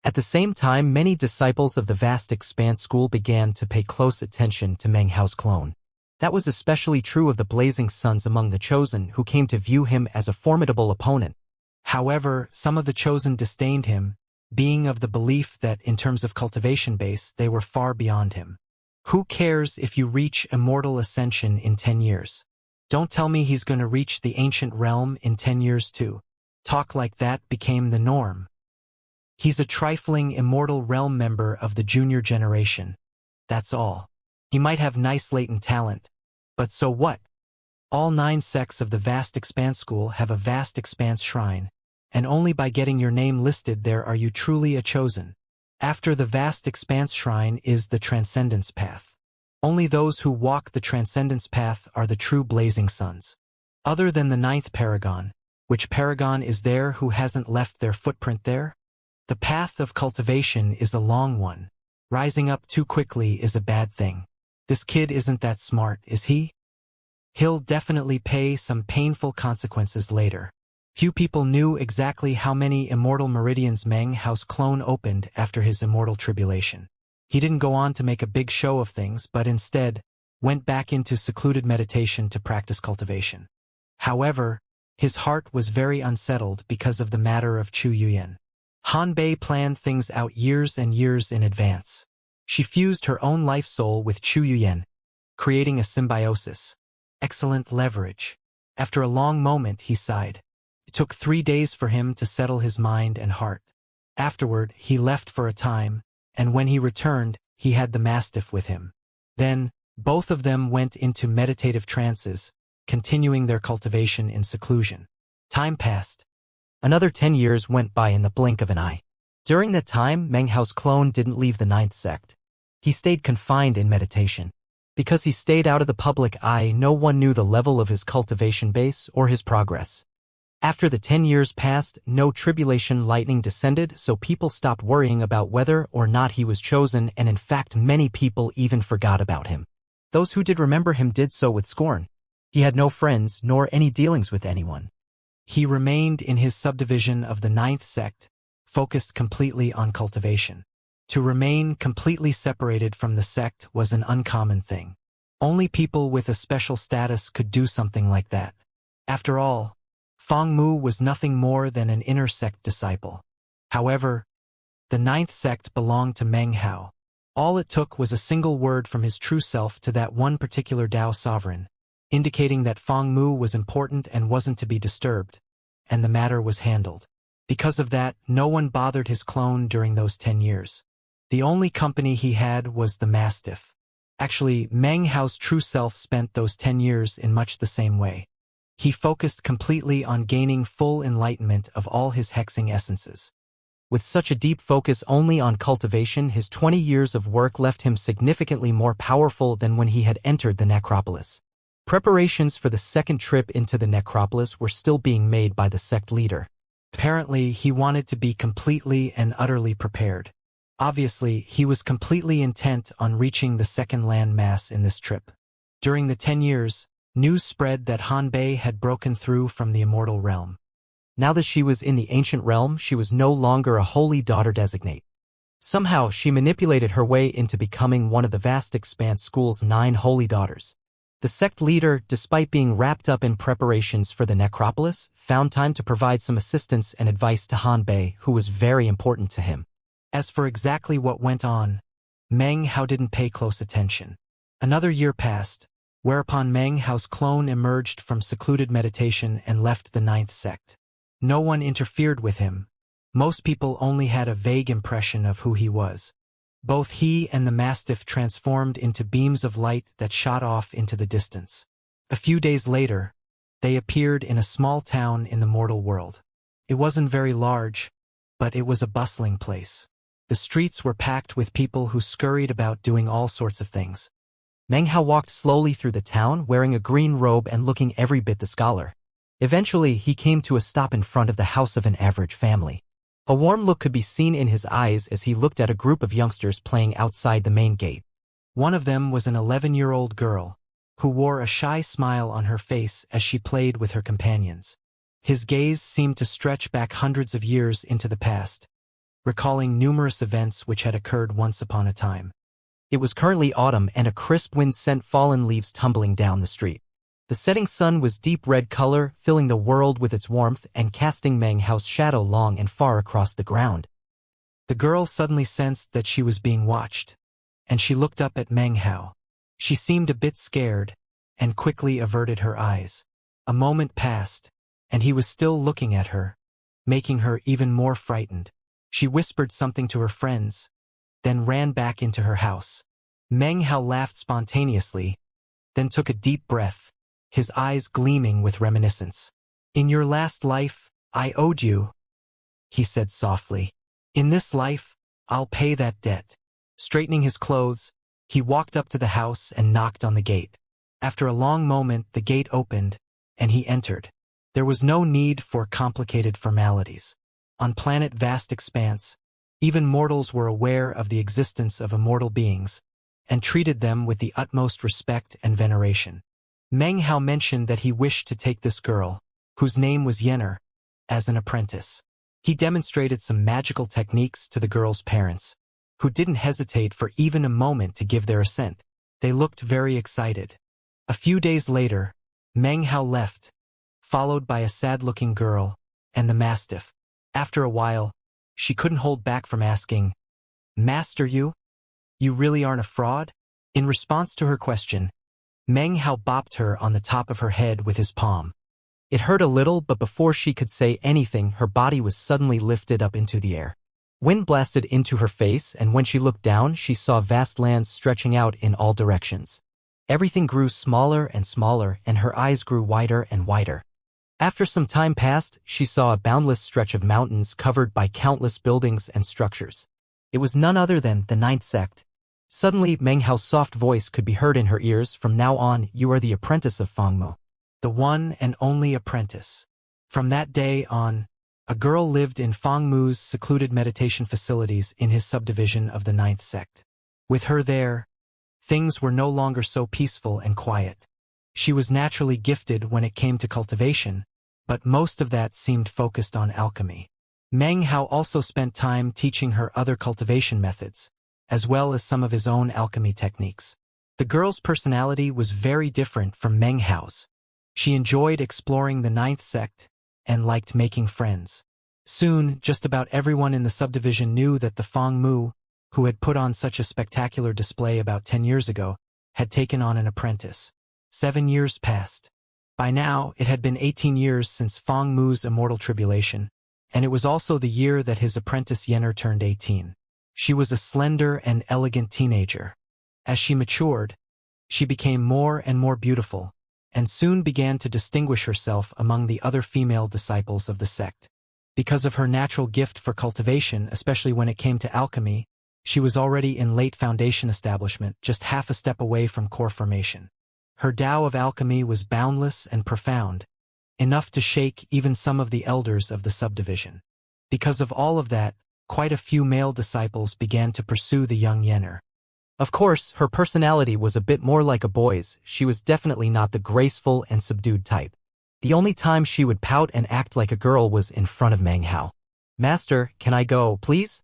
At the same time, many disciples of the Vast Expanse school began to pay close attention to Meng Hao's clone. That was especially true of the Blazing Sons among the chosen, who came to view him as a formidable opponent. However, some of the chosen disdained him, being of the belief that in terms of cultivation base, they were far beyond him. Who cares if you reach immortal ascension in 10 years? Don't tell me he's going to reach the ancient realm in 10 years too. Talk like that became the norm. He's a trifling immortal realm member of the junior generation. That's all. He might have nice latent talent. But so what? All 9 sects of the Vast Expanse School have a Vast Expanse Shrine, and only by getting your name listed there are you truly a chosen. After the Vast Expanse Shrine is the Transcendence Path. Only those who walk the Transcendence Path are the true Blazing Sons. Other than the 9th Paragon, which Paragon is there who hasn't left their footprint there? The path of cultivation is a long one. Rising up too quickly is a bad thing. This kid isn't that smart, is he? He'll definitely pay some painful consequences later. Few people knew exactly how many immortal meridians Meng Hao's clone opened after his immortal tribulation. He didn't go on to make a big show of things, but instead went back into secluded meditation to practice cultivation. However, his heart was very unsettled because of the matter of Chu Yuyan. Han Bei planned things out years and years in advance. She fused her own life soul with Chu Yuyan, creating a symbiosis. Excellent leverage. After a long moment, he sighed. It took 3 days for him to settle his mind and heart. Afterward, he left for a time, and when he returned, he had the mastiff with him. Then, both of them went into meditative trances, continuing their cultivation in seclusion. Time passed. Another 10 years went by in the blink of an eye. During that time, Meng Hao's clone didn't leave the ninth sect. He stayed confined in meditation. Because he stayed out of the public eye, no one knew the level of his cultivation base or his progress. After the 10 years passed, no tribulation lightning descended, so people stopped worrying about whether or not he was chosen, and in fact many people even forgot about him. Those who did remember him did so with scorn. He had no friends nor any dealings with anyone. He remained in his subdivision of the ninth sect, focused completely on cultivation. To remain completely separated from the sect was an uncommon thing. Only people with a special status could do something like that. After all, Fang Mu was nothing more than an inner sect disciple. However, the ninth sect belonged to Meng Hao. All it took was a single word from his true self to that one particular Dao sovereign, indicating that Fang Mu was important and wasn't to be disturbed, and the matter was handled. Because of that, no one bothered his clone during those 10 years. The only company he had was the Mastiff. Actually, Meng Hao's true self spent those 10 years in much the same way. He focused completely on gaining full enlightenment of all his hexing essences. With such a deep focus only on cultivation, his 20 years of work left him significantly more powerful than when he had entered the necropolis. Preparations for the second trip into the necropolis were still being made by the sect leader. Apparently, he wanted to be completely and utterly prepared. Obviously, he was completely intent on reaching the second land mass in this trip. During the 10 years, news spread that Hanbei had broken through from the immortal realm. Now that she was in the ancient realm, she was no longer a holy daughter designate. Somehow, she manipulated her way into becoming one of the vast expanse school's 9 holy daughters. The sect leader, despite being wrapped up in preparations for the necropolis, found time to provide some assistance and advice to Hanbei, who was very important to him. As for exactly what went on, Meng Hao didn't pay close attention. Another year passed, whereupon Meng Hao's clone emerged from secluded meditation and left the 9th sect. No one interfered with him. Most people only had a vague impression of who he was. Both he and the Mastiff transformed into beams of light that shot off into the distance. A few days later, they appeared in a small town in the mortal world. It wasn't very large, but it was a bustling place. The streets were packed with people who scurried about doing all sorts of things. Meng Hao walked slowly through the town, wearing a green robe and looking every bit the scholar. Eventually, he came to a stop in front of the house of an average family. A warm look could be seen in his eyes as he looked at a group of youngsters playing outside the main gate. One of them was an 11-year-old girl, who wore a shy smile on her face as she played with her companions. His gaze seemed to stretch back hundreds of years into the past, recalling numerous events which had occurred once upon a time. It was currently autumn and a crisp wind sent fallen leaves tumbling down the street. The setting sun was deep red color, filling the world with its warmth and casting Meng Hao's shadow long and far across the ground. The girl suddenly sensed that she was being watched, and she looked up at Meng Hao. She seemed a bit scared, and quickly averted her eyes. A moment passed, and he was still looking at her, making her even more frightened. She whispered something to her friends, then ran back into her house. Meng Hao laughed spontaneously, then took a deep breath, his eyes gleaming with reminiscence. "In your last life, I owed you," he said softly. "In this life, I'll pay that debt." Straightening his clothes, he walked up to the house and knocked on the gate. After a long moment, the gate opened, and he entered. There was no need for complicated formalities. On planet Vast Expanse, even mortals were aware of the existence of immortal beings, and treated them with the utmost respect and veneration. Meng Hao mentioned that he wished to take this girl, whose name was Yenner, as an apprentice. He demonstrated some magical techniques to the girl's parents, who didn't hesitate for even a moment to give their assent. They looked very excited. A few days later, Meng Hao left, followed by a sad-looking girl and the Mastiff. After a while, she couldn't hold back from asking, "Master, you really aren't a fraud?" In response to her question, Meng Hao bopped her on the top of her head with his palm. It hurt a little, but before she could say anything, her body was suddenly lifted up into the air. Wind blasted into her face, and when she looked down, she saw vast lands stretching out in all directions. Everything grew smaller and smaller, and her eyes grew wider and wider. After some time passed, she saw a boundless stretch of mountains covered by countless buildings and structures. It was none other than the 9th sect. Suddenly, Meng Hao's soft voice could be heard in her ears. "From now on, you are the apprentice of Fangmu, the one and only apprentice." From that day on, a girl lived in Fangmu's secluded meditation facilities in his subdivision of the 9th sect. With her there, things were no longer so peaceful and quiet. She was naturally gifted when it came to cultivation, but most of that seemed focused on alchemy. Meng Hao also spent time teaching her other cultivation methods, as well as some of his own alchemy techniques. The girl's personality was very different from Meng Hao's. She enjoyed exploring the 9th sect and liked making friends. Soon, just about everyone in the subdivision knew that the Fang Mu, who had put on such a spectacular display about 10 years ago, had taken on an apprentice. 7 years passed. By now, it had been 18 years since Fang Mu's immortal tribulation, and it was also the year that his apprentice Yenner turned 18. She was a slender and elegant teenager. As she matured, she became more and more beautiful, and soon began to distinguish herself among the other female disciples of the sect. Because of her natural gift for cultivation, especially when it came to alchemy, she was already in late foundation establishment, just half a step away from core formation. Her Tao of alchemy was boundless and profound, enough to shake even some of the elders of the subdivision. Because of all of that, quite a few male disciples began to pursue the young Yenner. Of course, her personality was a bit more like a boy's. She was definitely not the graceful and subdued type. The only time she would pout and act like a girl was in front of Meng Hao. "Master, can I go, please?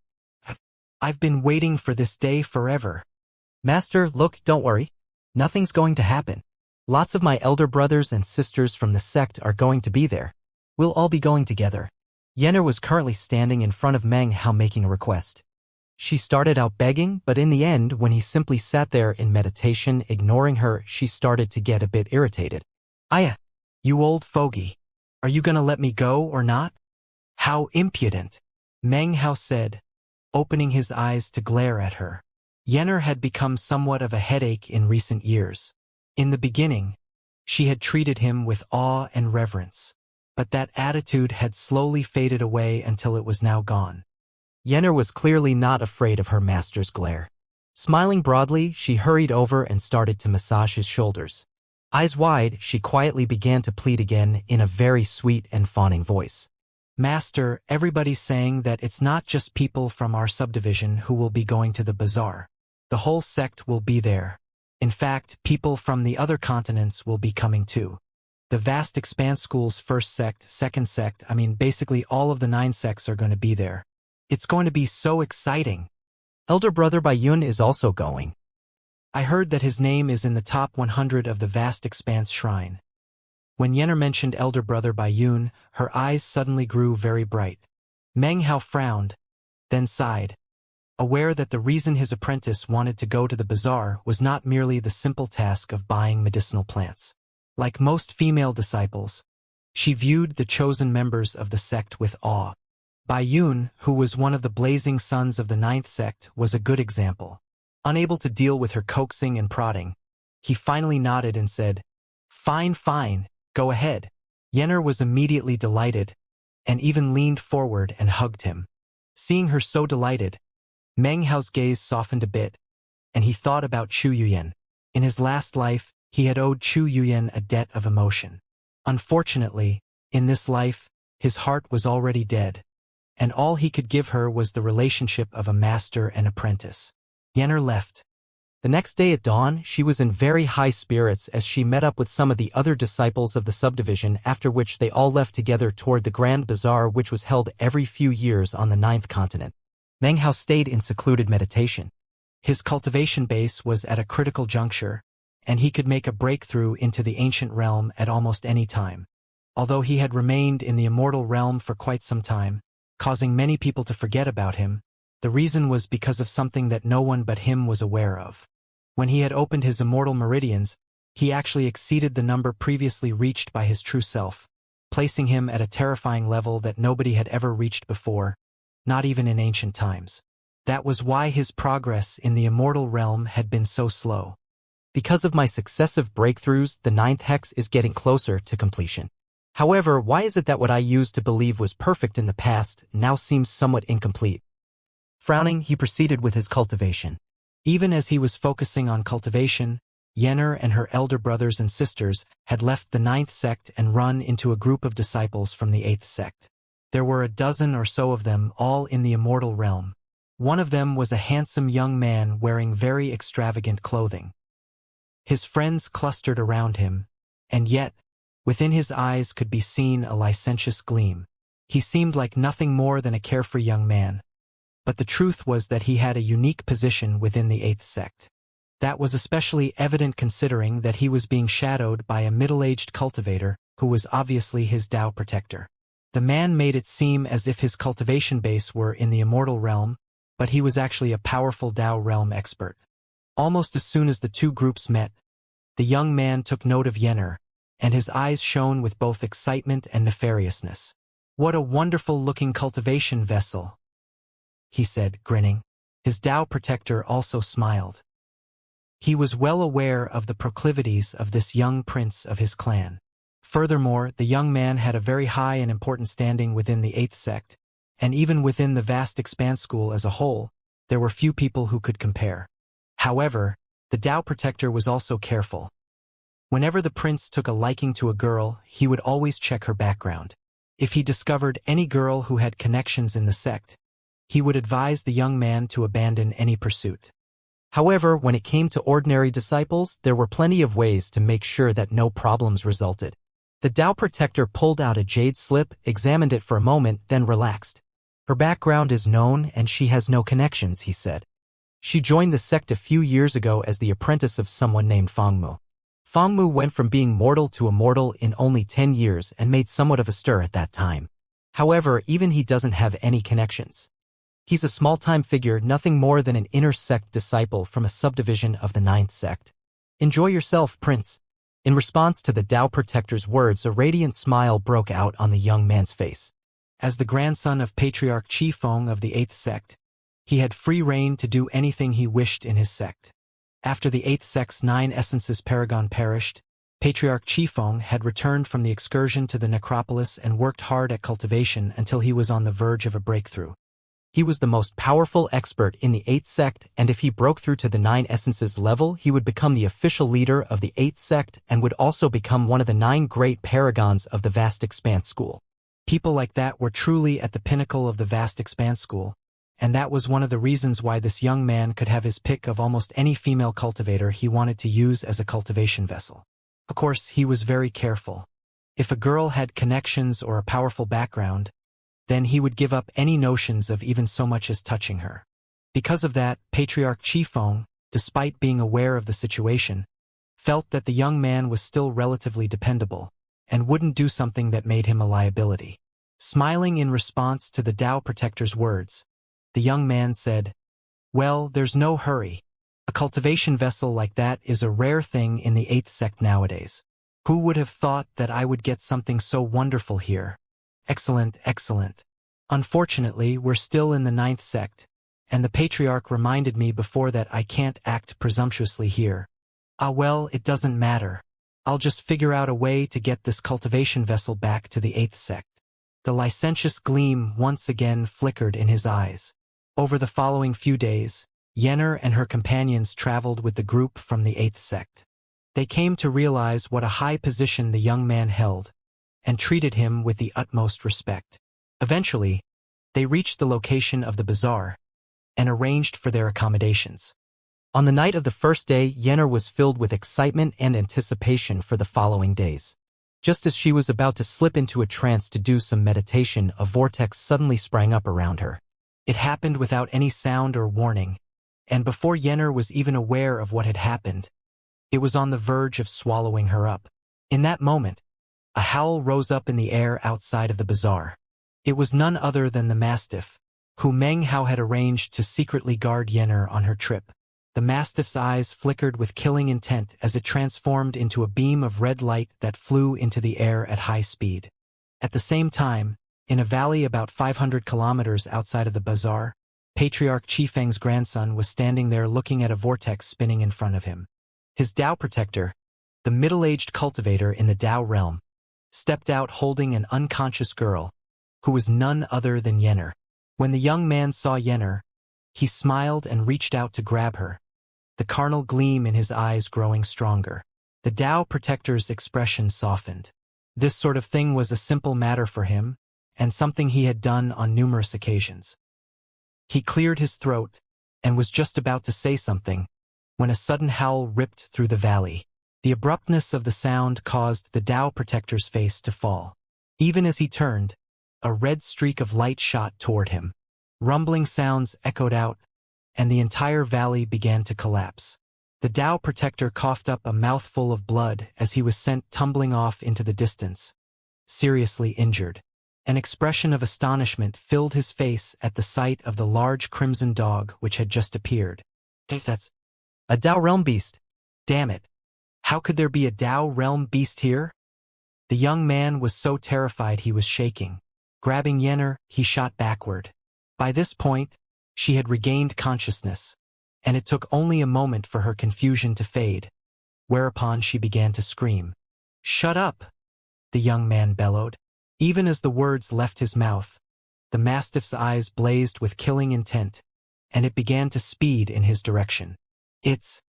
I've been waiting for this day forever." "Master, look, don't worry. Nothing's going to happen. Lots of my elder brothers and sisters from the sect are going to be there. We'll all be going together." Yenner was currently standing in front of Meng Hao making a request. She started out begging, but in the end, when he simply sat there in meditation, ignoring her, she started to get a bit irritated. "Aya, you old fogey. Are you gonna let me go or not?" "How impudent," Meng Hao said, opening his eyes to glare at her. Yenner had become somewhat of a headache in recent years. In the beginning, she had treated him with awe and reverence, but that attitude had slowly faded away until it was now gone. Yenner was clearly not afraid of her master's glare. Smiling broadly, she hurried over and started to massage his shoulders. Eyes wide, she quietly began to plead again in a very sweet and fawning voice. "Master, everybody's saying that it's not just people from our subdivision who will be going to the bazaar. The whole sect will be there. In fact, people from the other continents will be coming too. The vast expanse school's first sect, second sect, basically all of the 9 sects are going to be there. It's going to be so exciting. Elder Brother Baiyun is also going. I heard that his name is in the top 100 of the vast expanse shrine." When Yenner mentioned Elder Brother Baiyun, her eyes suddenly grew very bright. Meng Hao frowned, then sighed, aware that the reason his apprentice wanted to go to the bazaar was not merely the simple task of buying medicinal plants. Like most female disciples, she viewed the chosen members of the sect with awe. Baiyun, who was one of the blazing sons of the 9th sect, was a good example. Unable to deal with her coaxing and prodding, he finally nodded and said, Fine, go ahead." Yenner was immediately delighted, and even leaned forward and hugged him. Seeing her so delighted, Meng Hao's gaze softened a bit, and he thought about Chu Yuyan. In his last life, he had owed Chu Yuyan a debt of emotion. Unfortunately, in this life, his heart was already dead, and all he could give her was the relationship of a master and apprentice. Yenner left. The next day at dawn, she was in very high spirits as she met up with some of the other disciples of the subdivision, after which they all left together toward the Grand Bazaar, which was held every few years on the 9th continent. Meng Hao stayed in secluded meditation. His cultivation base was at a critical juncture, and he could make a breakthrough into the ancient realm at almost any time. Although he had remained in the immortal realm for quite some time, causing many people to forget about him, the reason was because of something that no one but him was aware of. When he had opened his immortal meridians, he actually exceeded the number previously reached by his true self, placing him at a terrifying level that nobody had ever reached before, not even in ancient times. That was why his progress in the immortal realm had been so slow. Because of my successive breakthroughs, the 9th hex is getting closer to completion. However, why is it that what I used to believe was perfect in the past now seems somewhat incomplete? Frowning, he proceeded with his cultivation. Even as he was focusing on cultivation, Yenner and her elder brothers and sisters had left the 9th sect and run into a group of disciples from the 8th sect. There were a dozen or so of them, all in the immortal realm. One of them was a handsome young man wearing very extravagant clothing. His friends clustered around him, and yet, within his eyes could be seen a licentious gleam. He seemed like nothing more than a carefree young man. But the truth was that he had a unique position within the 8th sect. That was especially evident considering that he was being shadowed by a middle-aged cultivator who was obviously his Tao protector. The man made it seem as if his cultivation base were in the immortal realm, but he was actually a powerful Tao realm expert. Almost as soon as the two groups met, the young man took note of Yenner, and his eyes shone with both excitement and nefariousness. What a wonderful-looking cultivation vessel, he said, grinning. His Tao protector also smiled. He was well aware of the proclivities of this young prince of his clan. Furthermore, the young man had a very high and important standing within the 8th sect, and even within the vast Expanse school as a whole, there were few people who could compare. However, the Tao protector was also careful. Whenever the prince took a liking to a girl, he would always check her background. If he discovered any girl who had connections in the sect, he would advise the young man to abandon any pursuit. However, when it came to ordinary disciples, there were plenty of ways to make sure that no problems resulted. The Tao protector pulled out a jade slip, examined it for a moment, then relaxed. Her background is known and she has no connections, he said. She joined the sect a few years ago as the apprentice of someone named Fangmu. Fangmu went from being mortal to immortal in only 10 years and made somewhat of a stir at that time. However, even he doesn't have any connections. He's a small-time figure, nothing more than an inner sect disciple from a subdivision of the 9th sect. Enjoy yourself, Prince. In response to the Tao protector's words, a radiant smile broke out on the young man's face. As the grandson of Patriarch Qifeng of the 8th sect, he had free rein to do anything he wished in his sect. After the 8th sect's 9 essences paragon perished, Patriarch Qifeng had returned from the excursion to the necropolis and worked hard at cultivation until he was on the verge of a breakthrough. He was the most powerful expert in the 8th sect, and if he broke through to the 9 essences level, he would become the official leader of the 8th sect and would also become one of the 9 great paragons of the vast Expanse school. People like that were truly at the pinnacle of the vast Expanse school, and that was one of the reasons why this young man could have his pick of almost any female cultivator he wanted to use as a cultivation vessel. Of course, he was very careful. If a girl had connections or a powerful background, then he would give up any notions of even so much as touching her. Because of that, Patriarch Qifeng, despite being aware of the situation, felt that the young man was still relatively dependable and wouldn't do something that made him a liability. Smiling in response to the Tao protector's words, the young man said, "Well, there's no hurry. A cultivation vessel like that is a rare thing in the 8th sect nowadays. Who would have thought that I would get something so wonderful here? Excellent, excellent. Unfortunately, we're still in the 9th sect, and the Patriarch reminded me before that I can't act presumptuously here. Ah well, it doesn't matter. I'll just figure out a way to get this cultivation vessel back to the 8th sect." The licentious gleam once again flickered in his eyes. Over the following few days, Yenner and her companions traveled with the group from the 8th sect. They came to realize what a high position the young man held, and treated him with the utmost respect. Eventually, they reached the location of the bazaar, and arranged for their accommodations. On the night of the first day, Yenner was filled with excitement and anticipation for the following days. Just as she was about to slip into a trance to do some meditation, a vortex suddenly sprang up around her. It happened without any sound or warning, and before Yenner was even aware of what had happened, it was on the verge of swallowing her up. In that moment, a howl rose up in the air outside of the bazaar. It was none other than the Mastiff, who Meng Hao had arranged to secretly guard Yenner on her trip. The Mastiff's eyes flickered with killing intent as it transformed into a beam of red light that flew into the air at high speed. At the same time, in a valley about 500 kilometers outside of the bazaar, Patriarch Qifeng's grandson was standing there looking at a vortex spinning in front of him. His Tao protector, the middle-aged cultivator in the Tao realm, stepped out holding an unconscious girl, who was none other than Yenner. When the young man saw Yenner, he smiled and reached out to grab her, the carnal gleam in his eyes growing stronger. The Tao protector's expression softened. This sort of thing was a simple matter for him, and something he had done on numerous occasions. He cleared his throat, and was just about to say something, when a sudden howl ripped through the valley. The abruptness of the sound caused the Tao protector's face to fall. Even as he turned, a red streak of light shot toward him. Rumbling sounds echoed out, and the entire valley began to collapse. The Tao protector coughed up a mouthful of blood as he was sent tumbling off into the distance, seriously injured. An expression of astonishment filled his face at the sight of the large crimson dog which had just appeared. "That's a Tao realm beast. Damn it. How could there be a Tao realm beast here?" The young man was so terrified he was shaking. Grabbing Yenner, he shot backward. By this point, she had regained consciousness, and it took only a moment for her confusion to fade, whereupon she began to scream. "Shut up!" the young man bellowed. Even as the words left his mouth, the mastiff's eyes blazed with killing intent, and it began to speed in his direction. It's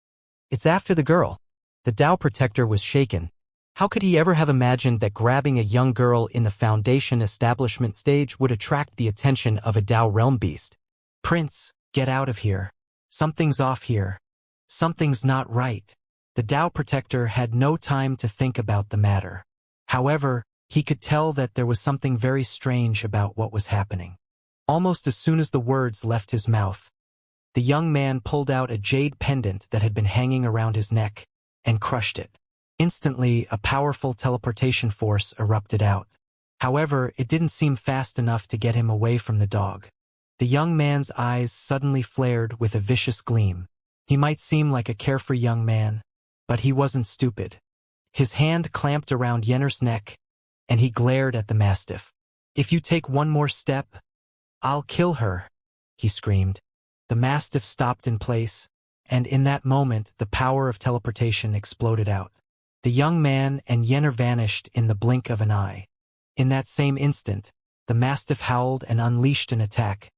after the girl." The Tao Protector was shaken. How could he ever have imagined that grabbing a young girl in the Foundation establishment stage would attract the attention of a Tao realm beast? "Prince, get out of here. Something's off here. Something's not right." The Tao Protector had no time to think about the matter. However, he could tell that there was something very strange about what was happening. Almost as soon as the words left his mouth, the young man pulled out a jade pendant that had been hanging around his neck and crushed it. Instantly, a powerful teleportation force erupted out. However, it didn't seem fast enough to get him away from the dog. The young man's eyes suddenly flared with a vicious gleam. He might seem like a carefree young man, but he wasn't stupid. His hand clamped around Yenner's neck, and he glared at the mastiff. "If you take one more step, I'll kill her," he screamed. The mastiff stopped in place, and in that moment the power of teleportation exploded out. The young man and Yenner vanished in the blink of an eye. In that same instant, the mastiff howled and unleashed an attack,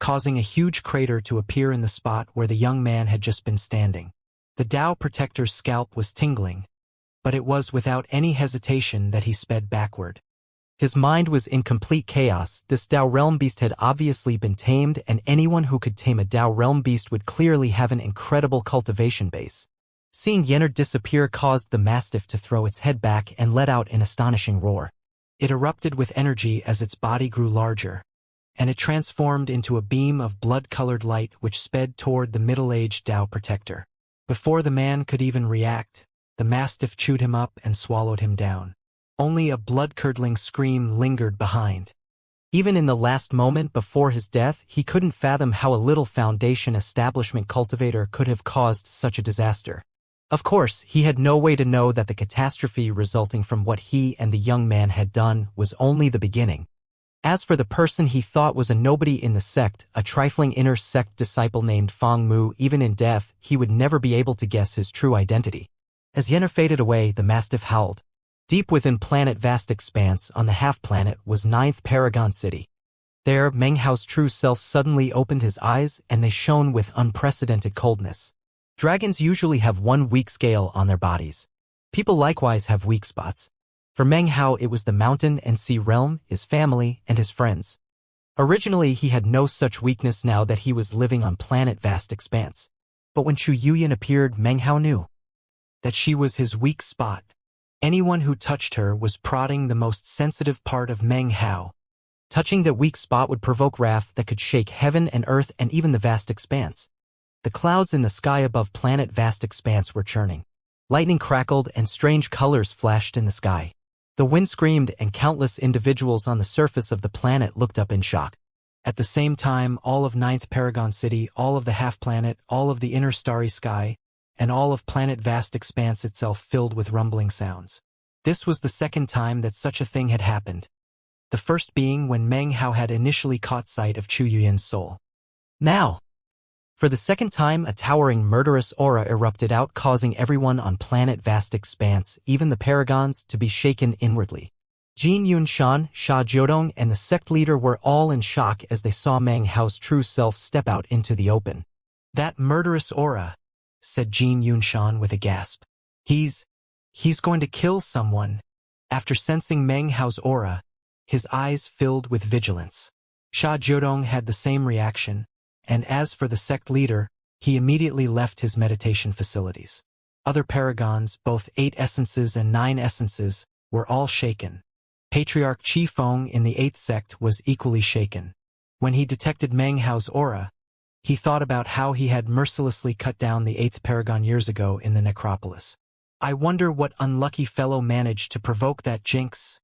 causing a huge crater to appear in the spot where the young man had just been standing. The Tao Protector's scalp was tingling, but it was without any hesitation that he sped backward. His mind was in complete chaos. This Tao realm beast had obviously been tamed, and anyone who could tame a Tao realm beast would clearly have an incredible cultivation base. Seeing Yenner disappear caused the mastiff to throw its head back and let out an astonishing roar. It erupted with energy as its body grew larger, and it transformed into a beam of blood-colored light which sped toward the middle-aged Tao Protector. Before the man could even react, the mastiff chewed him up and swallowed him down. Only a blood-curdling scream lingered behind. Even in the last moment before his death, he couldn't fathom how a little Foundation establishment cultivator could have caused such a disaster. Of course, he had no way to know that the catastrophe resulting from what he and the young man had done was only the beginning. As for the person he thought was a nobody in the sect, a trifling inner sect disciple named Feng Mu, even in death, he would never be able to guess his true identity. As Yenner faded away, the mastiff howled. Deep within planet Vast Expanse, on the half-planet, was 9th Paragon City. There, Meng Hao's true self suddenly opened his eyes, and they shone with unprecedented coldness. Dragons usually have one weak scale on their bodies. People likewise have weak spots. For Meng Hao, it was the mountain and sea realm, his family, and his friends. Originally, he had no such weakness now that he was living on planet Vast Expanse. But when Chu Yuyan appeared, Meng Hao knew that she was his weak spot. Anyone who touched her was prodding the most sensitive part of Meng Hao. Touching that weak spot would provoke wrath that could shake heaven and earth and even the vast expanse. The clouds in the sky above planet Vast Expanse were churning. Lightning crackled and strange colors flashed in the sky. The wind screamed and countless individuals on the surface of the planet looked up in shock. At the same time, all of 9th Paragon City, all of the half-planet, all of the inner starry sky, and all of planet Vast Expanse itself filled with rumbling sounds. This was the second time that such a thing had happened. The first being when Meng Hao had initially caught sight of Chu Yuyan's soul. Now, for the second time, a towering murderous aura erupted out, causing everyone on planet Vast Expanse, even the paragons, to be shaken inwardly. Jin Yunshan, Sha Jiodong, and the sect leader were all in shock as they saw Meng Hao's true self step out into the open. "That murderous aura," said Jin Yunshan with a gasp. He's going to kill someone." After sensing Meng Hao's aura, his eyes filled with vigilance. Sha Jiodong had the same reaction, and as for the sect leader, he immediately left his meditation facilities. Other paragons, both 8 essences and 9 essences, were all shaken. Patriarch Qi Feng in the 8th sect was equally shaken. When he detected Meng Hao's aura, he thought about how he had mercilessly cut down the 8th paragon years ago in the necropolis. "I wonder what unlucky fellow managed to provoke that jinx,"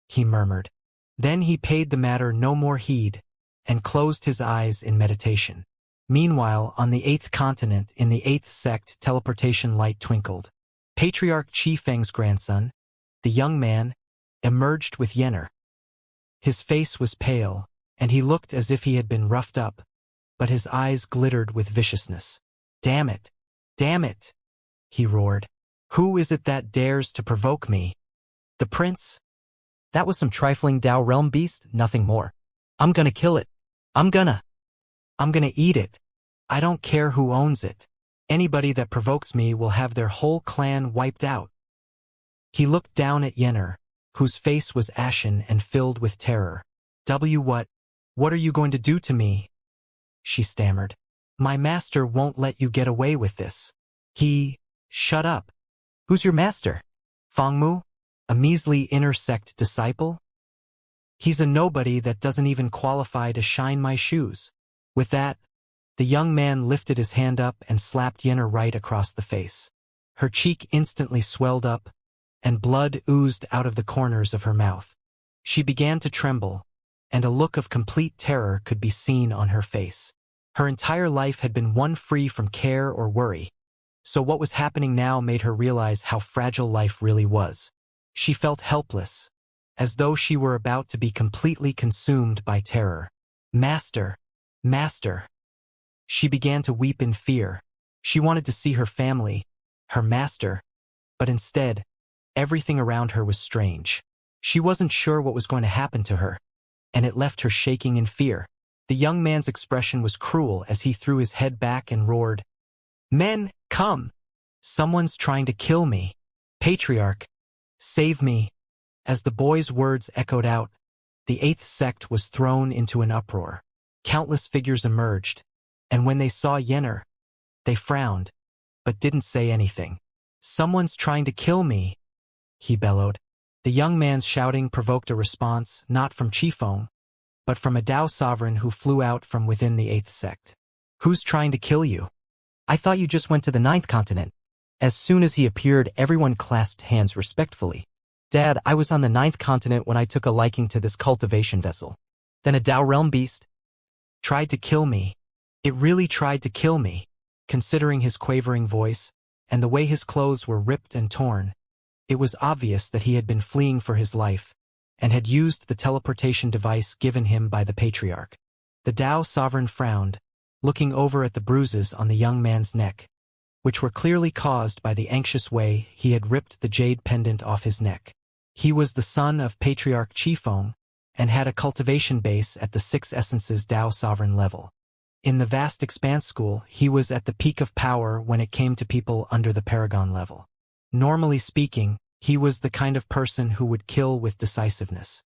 he murmured. Then he paid the matter no more heed and closed his eyes in meditation. Meanwhile, on the 8th continent, in the 8th sect, teleportation light twinkled. Patriarch Qi Feng's grandson, the young man, emerged with Yenner. His face was pale, and he looked as if he had been roughed up, but his eyes glittered with viciousness. "Damn it! Damn it!" he roared. "Who is it that dares to provoke me? The prince?" That was some trifling Tao realm beast, nothing more. I'm gonna kill it. I'm gonna eat it. I don't care who owns it. Anybody that provokes me will have their whole clan wiped out." He looked down at Yenner, whose face was ashen and filled with terror. What are you going to do to me?" she stammered. "My master won't let you get away with this. Shut up." Who's your master? Fangmu? A measly inner sect disciple? He's a nobody that doesn't even qualify to shine my shoes. With that, the young man lifted his hand up and slapped Yenner right across the face. Her cheek instantly swelled up, and blood oozed out of the corners of her mouth. She began to tremble, and a look of complete terror could be seen on her face. Her entire life had been one free from care or worry, so what was happening now made her realize how fragile life really was. She felt helpless, as though she were about to be completely consumed by terror. "Master! Master!" She began to weep in fear. She wanted to see her family, her master, but instead, everything around her was strange. She wasn't sure what was going to happen to her, and it left her shaking in fear. The young man's expression was cruel as he threw his head back and roared, "Men, come! Someone's trying to kill me. Patriarch, save me." As the boy's words echoed out, the eighth sect was thrown into an uproar. Countless figures emerged, and when they saw Yenner, they frowned, but didn't say anything. "Someone's trying to kill me," he bellowed. The young man's shouting provoked a response not from Qifeng, but from a Tao sovereign who flew out from within the eighth sect. "Who's trying to kill you?" I thought you just went to the ninth continent. As soon as he appeared, everyone clasped hands respectfully. Dad, I was on the ninth continent when I took a liking to this cultivation vessel. Then a Tao realm beast "Tried to kill me. It really tried to kill me." Considering his quavering voice, and the way his clothes were ripped and torn, it was obvious that he had been fleeing for his life, and had used the teleportation device given him by the patriarch. The Tao sovereign frowned, looking over at the bruises on the young man's neck, which were clearly caused by the anxious way he had ripped the jade pendant off his neck. He was the son of Patriarch Qifeng, and had a cultivation base at the Six Essences Tao sovereign level. In the vast expanse school, he was at the peak of power when it came to people under the Paragon level. Normally speaking, he was the kind of person who would kill with decisiveness.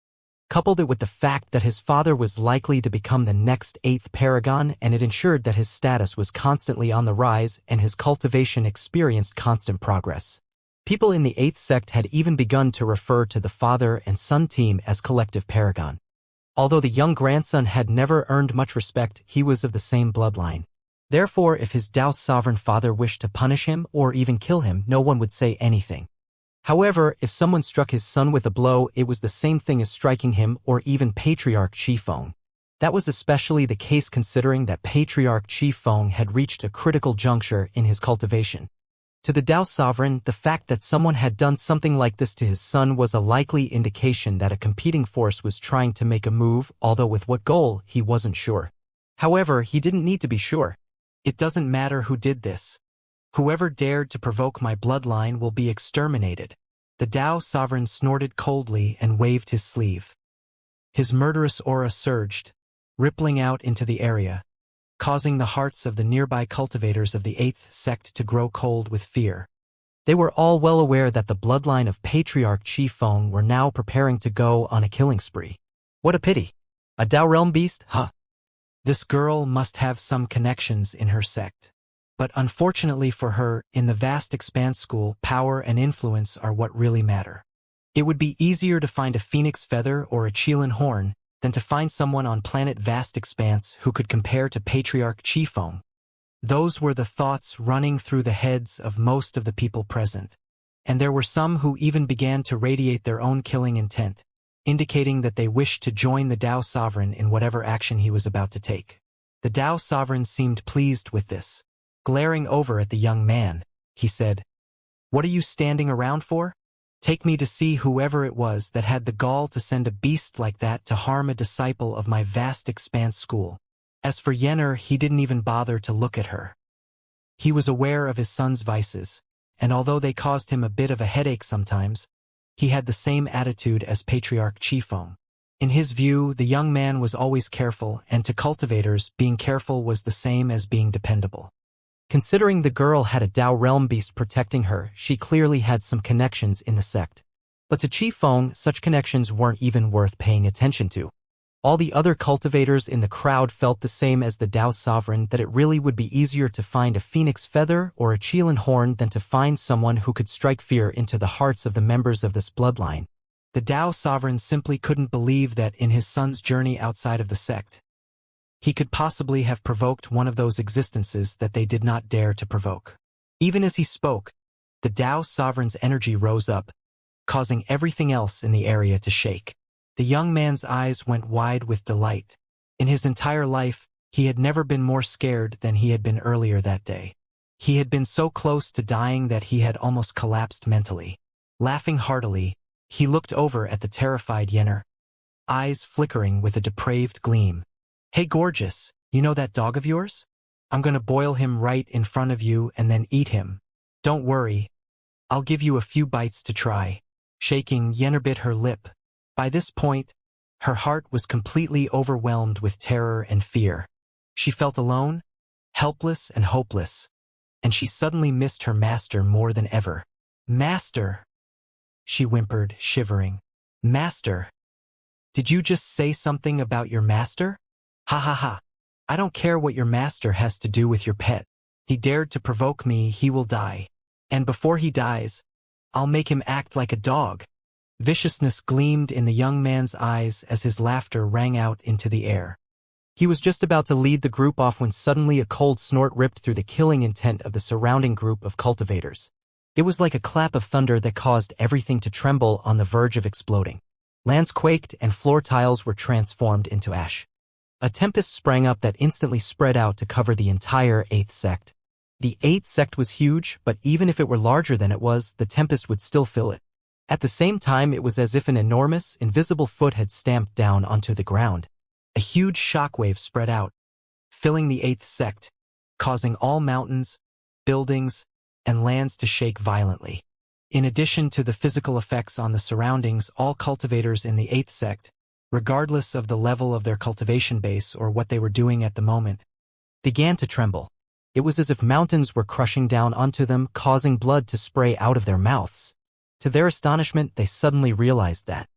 Coupled it with the fact that his father was likely to become the next eighth Paragon, and it ensured that his status was constantly on the rise and his cultivation experienced constant progress. People in the eighth sect had even begun to refer to the father and son team as Collective Paragon. Although the young grandson had never earned much respect, he was of the same bloodline. Therefore, if his Tao sovereign father wished to punish him or even kill him, no one would say anything. However, if someone struck his son with a blow, it was the same thing as striking him or even Patriarch Qifeng. That was especially the case considering that Patriarch Qifeng had reached a critical juncture in his cultivation. To the Tao sovereign, the fact that someone had done something like this to his son was a likely indication that a competing force was trying to make a move, although with what goal, he wasn't sure. However, he didn't need to be sure. "It doesn't matter who did this. Whoever dared to provoke my bloodline will be exterminated." The Tao sovereign snorted coldly and waved his sleeve. His murderous aura surged, rippling out into the area, causing the hearts of the nearby cultivators of the eighth sect to grow cold with fear. They were all well aware that the bloodline of Patriarch Qifeng were now preparing to go on a killing spree. What a pity. A Tao realm beast, huh? This girl must have some connections in her sect. But unfortunately for her, in the vast expanse school, power and influence are what really matter. It would be easier to find a phoenix feather or a Qilin horn than to find someone on planet vast expanse who could compare to Patriarch Qifeng. Those were the thoughts running through the heads of most of the people present, and there were some who even began to radiate their own killing intent, indicating that they wished to join the Tao sovereign in whatever action he was about to take. The Tao sovereign seemed pleased with this. Glaring over at the young man, he said, "What are you standing around for? Take me to see whoever it was that had the gall to send a beast like that to harm a disciple of my vast expanse school. As for Yenner, he didn't even bother to look at her. He was aware of his son's vices, and although they caused him a bit of a headache sometimes, he had the same attitude as Patriarch Qifeng. In his view, the young man was always careful, and to cultivators, being careful was the same as being dependable. Considering the girl had a Dao realm beast protecting her, she clearly had some connections in the sect. But to Qifeng, such connections weren't even worth paying attention to. All the other cultivators in the crowd felt the same as the Dao sovereign, that it really would be easier to find a phoenix feather or a Qilin horn than to find someone who could strike fear into the hearts of the members of this bloodline. The Dao sovereign simply couldn't believe that in his son's journey outside of the sect, he could possibly have provoked one of those existences that they did not dare to provoke. Even as he spoke, the Dao sovereign's energy rose up, causing everything else in the area to shake. The young man's eyes went wide with delight. In his entire life, he had never been more scared than he had been earlier that day. He had been so close to dying that he had almost collapsed mentally. Laughing heartily, he looked over at the terrified Yenner, eyes flickering with a depraved gleam. "Hey gorgeous, you know that dog of yours? I'm gonna boil him right in front of you and then eat him. Don't worry, I'll give you a few bites to try." Shaking, Yenner bit her lip. By this point, her heart was completely overwhelmed with terror and fear. She felt alone, helpless and hopeless, and she suddenly missed her master more than ever. "Master," she whimpered, shivering. "Master, did you just say something about your master? Ha ha ha. I don't care what your master has to do with your pet. He dared to provoke me, he will die. And before he dies, I'll make him act like a dog." Viciousness gleamed in the young man's eyes as his laughter rang out into the air. He was just about to lead the group off when suddenly a cold snort ripped through the killing intent of the surrounding group of cultivators. It was like a clap of thunder that caused everything to tremble on the verge of exploding. Lands quaked and floor tiles were transformed into ash. A tempest sprang up that instantly spread out to cover the entire 8th sect. The 8th sect was huge, but even if it were larger than it was, the tempest would still fill it. At the same time, it was as if an enormous, invisible foot had stamped down onto the ground. A huge shockwave spread out, filling the 8th sect, causing all mountains, buildings, and lands to shake violently. In addition to the physical effects on the surroundings, all cultivators in the 8th sect, regardless of the level of their cultivation base or what they were doing at the moment, began to tremble. It was as if mountains were crushing down onto them, causing blood to spray out of their mouths. To their astonishment, they suddenly realized that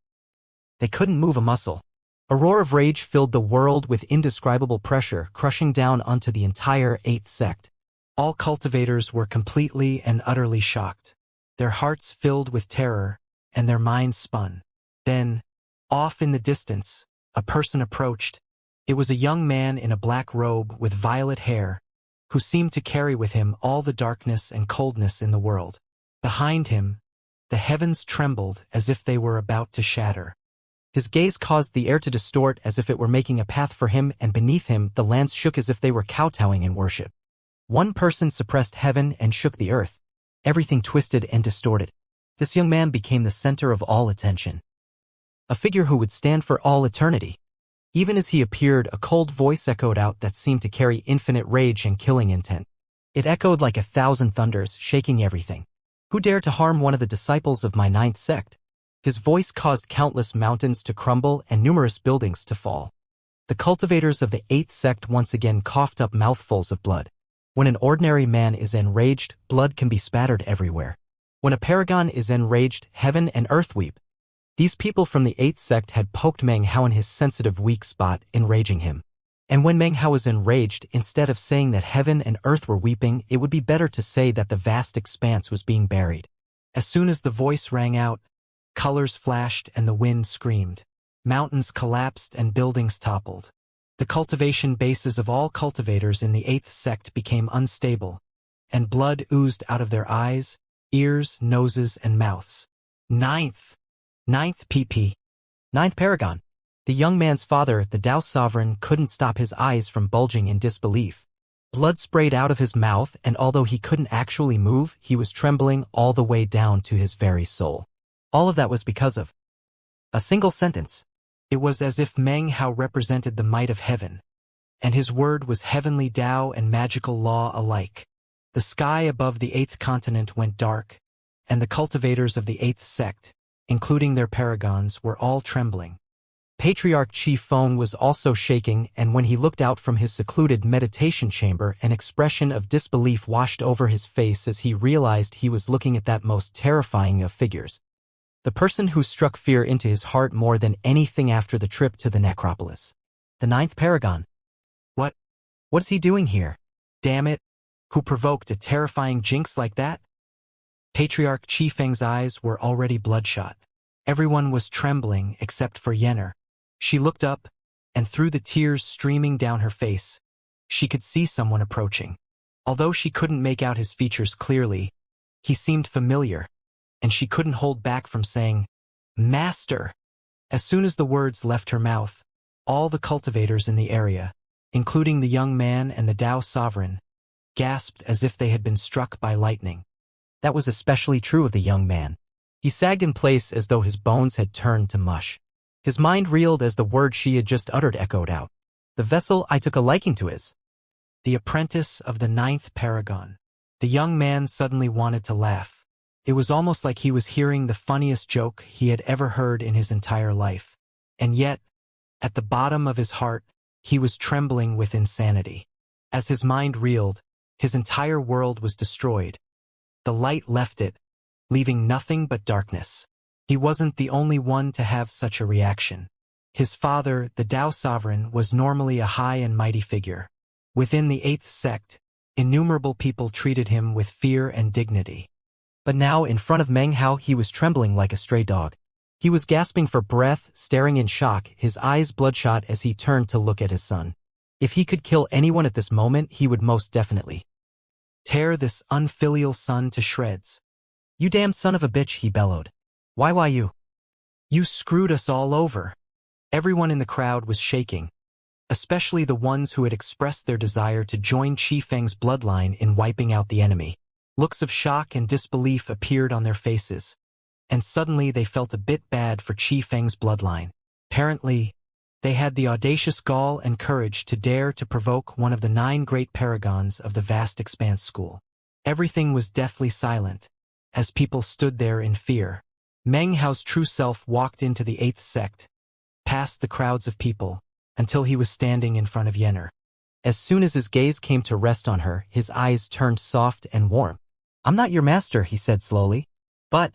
they couldn't move a muscle. A roar of rage filled the world with indescribable pressure, crushing down onto the entire 8th sect. All cultivators were completely and utterly shocked, their hearts filled with terror, and their minds spun. Then, off in the distance, a person approached. It was a young man in a black robe with violet hair, who seemed to carry with him all the darkness and coldness in the world. Behind him, the heavens trembled as if they were about to shatter. His gaze caused the air to distort as if it were making a path for him, and beneath him the lands shook as if they were kowtowing in worship. One person suppressed heaven and shook the earth. Everything twisted and distorted. This young man became the center of all attention. A figure who would stand for all eternity. Even as he appeared, a cold voice echoed out that seemed to carry infinite rage and killing intent. It echoed like 1,000 thunders, shaking everything. "Who dared to harm one of the disciples of my 9th sect?" His voice caused countless mountains to crumble and numerous buildings to fall. The cultivators of the 8th sect once again coughed up mouthfuls of blood. When an ordinary man is enraged, blood can be spattered everywhere. When a paragon is enraged, heaven and earth weep. These people from the 8th sect had poked Meng Hao in his sensitive weak spot, enraging him. And when Meng Hao was enraged, instead of saying that heaven and earth were weeping, it would be better to say that the vast expanse was being buried. As soon as the voice rang out, colors flashed and the wind screamed. Mountains collapsed and buildings toppled. The cultivation bases of all cultivators in the 8th sect became unstable, and blood oozed out of their eyes, ears, noses, and mouths. Ninth PP. 9th Paragon. The young man's father, the Dao sovereign, couldn't stop his eyes from bulging in disbelief. Blood sprayed out of his mouth, and although he couldn't actually move, he was trembling all the way down to his very soul. All of that was because of a single sentence. It was as if Meng Hao represented the might of heaven, and his word was heavenly Tao and magical law alike. The sky above the 8th continent went dark, and the cultivators of the 8th sect, including their paragons, were all trembling. Patriarch Chi Feng was also shaking, and when he looked out from his secluded meditation chamber, an expression of disbelief washed over his face as he realized he was looking at that most terrifying of figures. The person who struck fear into his heart more than anything after the trip to the necropolis. The 9th paragon. What is he doing here? Damn it! Who provoked a terrifying jinx like that? Patriarch Chi Feng's eyes were already bloodshot. Everyone was trembling except for Yenner. She looked up, and through the tears streaming down her face, she could see someone approaching. Although she couldn't make out his features clearly, he seemed familiar, and she couldn't hold back from saying, "Master!" As soon as the words left her mouth, all the cultivators in the area, including the young man and the Tao sovereign, gasped as if they had been struck by lightning. That was especially true of the young man. He sagged in place as though his bones had turned to mush. His mind reeled as the words she had just uttered echoed out. The vessel I took a liking to is the apprentice of the 9th paragon. The young man suddenly wanted to laugh. It was almost like he was hearing the funniest joke he had ever heard in his entire life. And yet, at the bottom of his heart, he was trembling with insanity. As his mind reeled, his entire world was destroyed. The light left it, leaving nothing but darkness. He wasn't the only one to have such a reaction. His father, the Tao sovereign, was normally a high and mighty figure. Within the 8th sect, innumerable people treated him with fear and dignity. But now, in front of Meng Hao, he was trembling like a stray dog. He was gasping for breath, staring in shock, his eyes bloodshot as he turned to look at his son. If he could kill anyone at this moment, he would most definitely tear this unfilial son to shreds. "You damn son of a bitch," he bellowed. Why you? You screwed us all over." Everyone in the crowd was shaking, especially the ones who had expressed their desire to join Chi Feng's bloodline in wiping out the enemy. Looks of shock and disbelief appeared on their faces, and suddenly they felt a bit bad for Chi Feng's bloodline. Apparently, they had the audacious gall and courage to dare to provoke one of the 9 great paragons of the vast expanse school. Everything was deathly silent, as people stood there in fear. Meng Hao's true self walked into the 8th sect, past the crowds of people, until he was standing in front of Yenner. As soon as his gaze came to rest on her, his eyes turned soft and warm. "I'm not your master," he said slowly, "but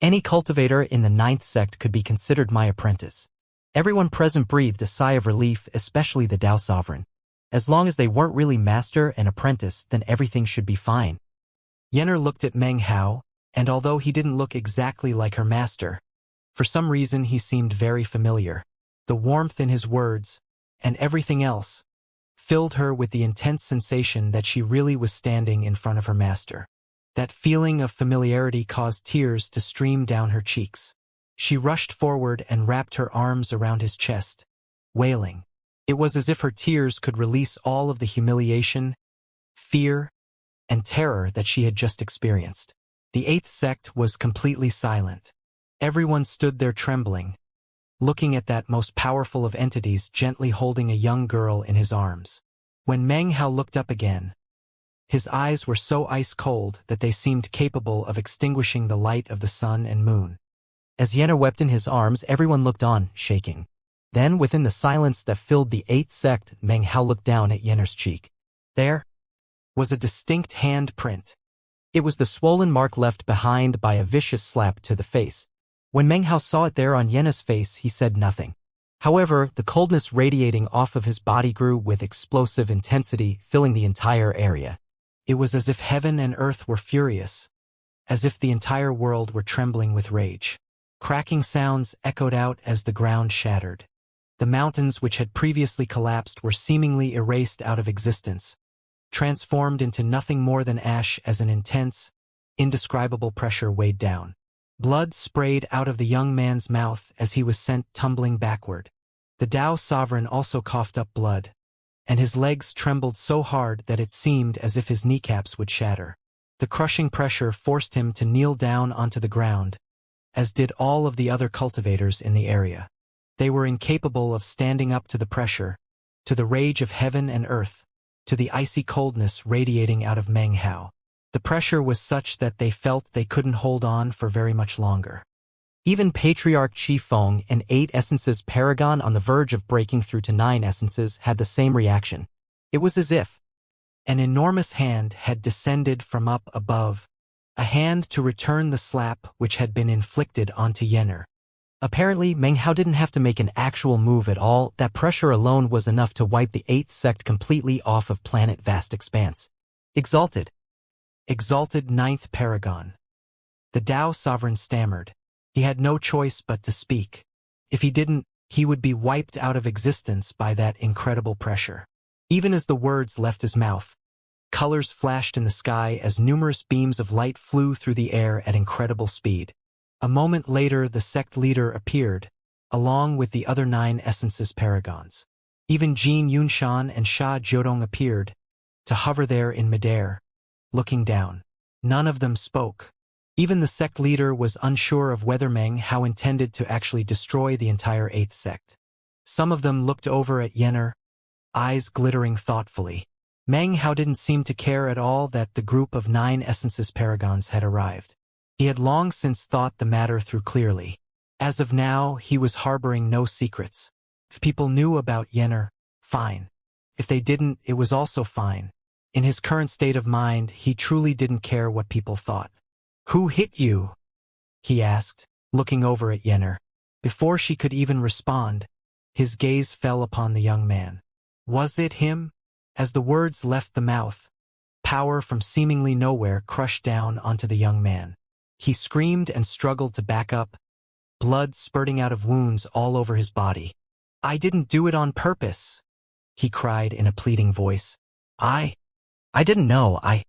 any cultivator in the 9th sect could be considered my apprentice." Everyone present breathed a sigh of relief, especially the Tao sovereign. As long as they weren't really master and apprentice, then everything should be fine. Yenner looked at Meng Hao, and although he didn't look exactly like her master, for some reason he seemed very familiar. The warmth in his words, and everything else, filled her with the intense sensation that she really was standing in front of her master. That feeling of familiarity caused tears to stream down her cheeks. She rushed forward and wrapped her arms around his chest, wailing. It was as if her tears could release all of the humiliation, fear, and terror that she had just experienced. The 8th sect was completely silent. Everyone stood there trembling, looking at that most powerful of entities gently holding a young girl in his arms. When Meng Hao looked up again, his eyes were so ice-cold that they seemed capable of extinguishing the light of the sun and moon. As Yenner wept in his arms, everyone looked on, shaking. Then, within the silence that filled the 8th sect, Meng Hao looked down at Yenner's cheek. There was a distinct hand print. It was the swollen mark left behind by a vicious slap to the face. When Meng Hao saw it there on Yenner's face, he said nothing. However, the coldness radiating off of his body grew with explosive intensity, filling the entire area. It was as if heaven and earth were furious, as if the entire world were trembling with rage. Cracking sounds echoed out as the ground shattered. The mountains which had previously collapsed were seemingly erased out of existence, transformed into nothing more than ash as an intense, indescribable pressure weighed down. Blood sprayed out of the young man's mouth as he was sent tumbling backward. The Tao sovereign also coughed up blood, and his legs trembled so hard that it seemed as if his kneecaps would shatter. The crushing pressure forced him to kneel down onto the ground, as did all of the other cultivators in the area. They were incapable of standing up to the pressure, to the rage of heaven and earth, to the icy coldness radiating out of Meng Hao. The pressure was such that they felt they couldn't hold on for very much longer. Even Patriarch Qi Feng, an 8 essences paragon on the verge of breaking through to 9 essences, had the same reaction. It was as if an enormous hand had descended from up above, a hand to return the slap which had been inflicted onto Yenner. Apparently, Meng Hao didn't have to make an actual move at all. That pressure alone was enough to wipe the 8th sect completely off of planet Vast Expanse. Exalted 9th Paragon. The Tao Sovereign stammered. He had no choice but to speak. If he didn't, he would be wiped out of existence by that incredible pressure. Even as the words left his mouth, colors flashed in the sky as numerous beams of light flew through the air at incredible speed. A moment later, the sect leader appeared, along with the other 9 essences paragons. Even Jin Yunshan and Sha Jiodong appeared, to hover there in midair, looking down. None of them spoke. Even the sect leader was unsure of whether Meng Hao intended to actually destroy the entire 8th sect. Some of them looked over at Yenner, eyes glittering thoughtfully. Meng Hao didn't seem to care at all that the group of 9 essences paragons had arrived. He had long since thought the matter through clearly. As of now, he was harboring no secrets. If people knew about Yenner, fine. If they didn't, it was also fine. In his current state of mind, he truly didn't care what people thought. "Who hit you?" he asked, looking over at Yenner. Before she could even respond, his gaze fell upon the young man. Was it him? As the words left the mouth, power from seemingly nowhere crushed down onto the young man. He screamed and struggled to back up, blood spurting out of wounds all over his body. "I didn't do it on purpose," he cried in a pleading voice. I didn't know, I.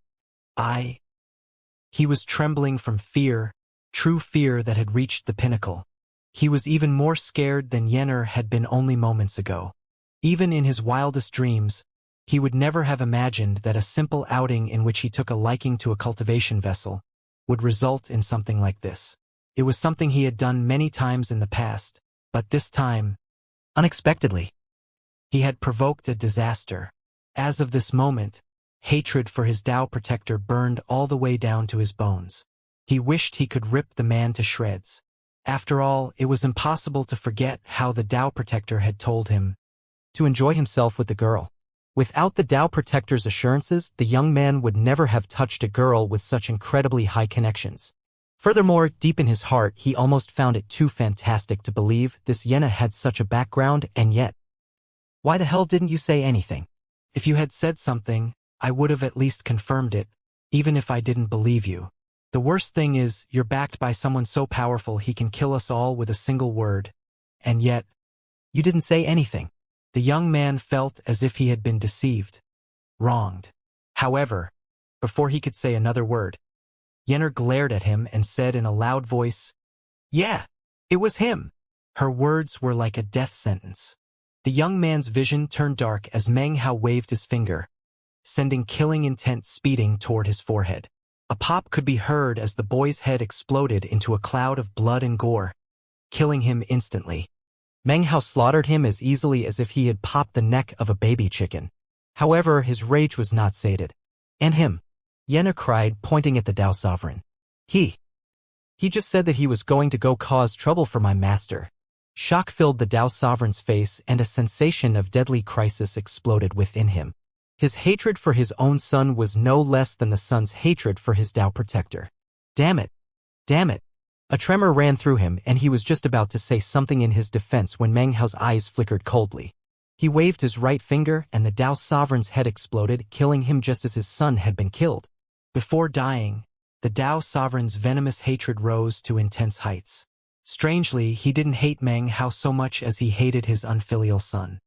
He was trembling from fear, true fear that had reached the pinnacle. He was even more scared than Yenner had been only moments ago. Even in his wildest dreams, he would never have imagined that a simple outing in which he took a liking to a cultivation vessel would result in something like this. It was something he had done many times in the past, but this time, unexpectedly, he had provoked a disaster. As of this moment, hatred for his Tao protector burned all the way down to his bones. He wished he could rip the man to shreds. After all, it was impossible to forget how the Tao protector had told him to enjoy himself with the girl. Without the Tao protector's assurances, the young man would never have touched a girl with such incredibly high connections. Furthermore, deep in his heart, he almost found it too fantastic to believe this Yenna had such a background, and yet, why the hell didn't you say anything? If you had said something, I would have at least confirmed it, even if I didn't believe you. The worst thing is, you're backed by someone so powerful he can kill us all with a single word. And yet, you didn't say anything. The young man felt as if he had been deceived, wronged. However, before he could say another word, Yenner glared at him and said in a loud voice, "Yeah, it was him." Her words were like a death sentence. The young man's vision turned dark as Meng Hao waved his finger, sending killing intent speeding toward his forehead. A pop could be heard as the boy's head exploded into a cloud of blood and gore, killing him instantly. Meng Hao slaughtered him as easily as if he had popped the neck of a baby chicken. However, his rage was not sated. "And him," Yenna cried, pointing at the Tao Sovereign. He just said that he was going to go cause trouble for my master." Shock filled the Tao Sovereign's face and a sensation of deadly crisis exploded within him. His hatred for his own son was no less than the son's hatred for his Tao protector. Damn it! Damn it! A tremor ran through him and he was just about to say something in his defense when Meng Hao's eyes flickered coldly. He waved his right finger and the Tao Sovereign's head exploded, killing him just as his son had been killed. Before dying, the Tao Sovereign's venomous hatred rose to intense heights. Strangely, he didn't hate Meng Hao so much as he hated his unfilial son.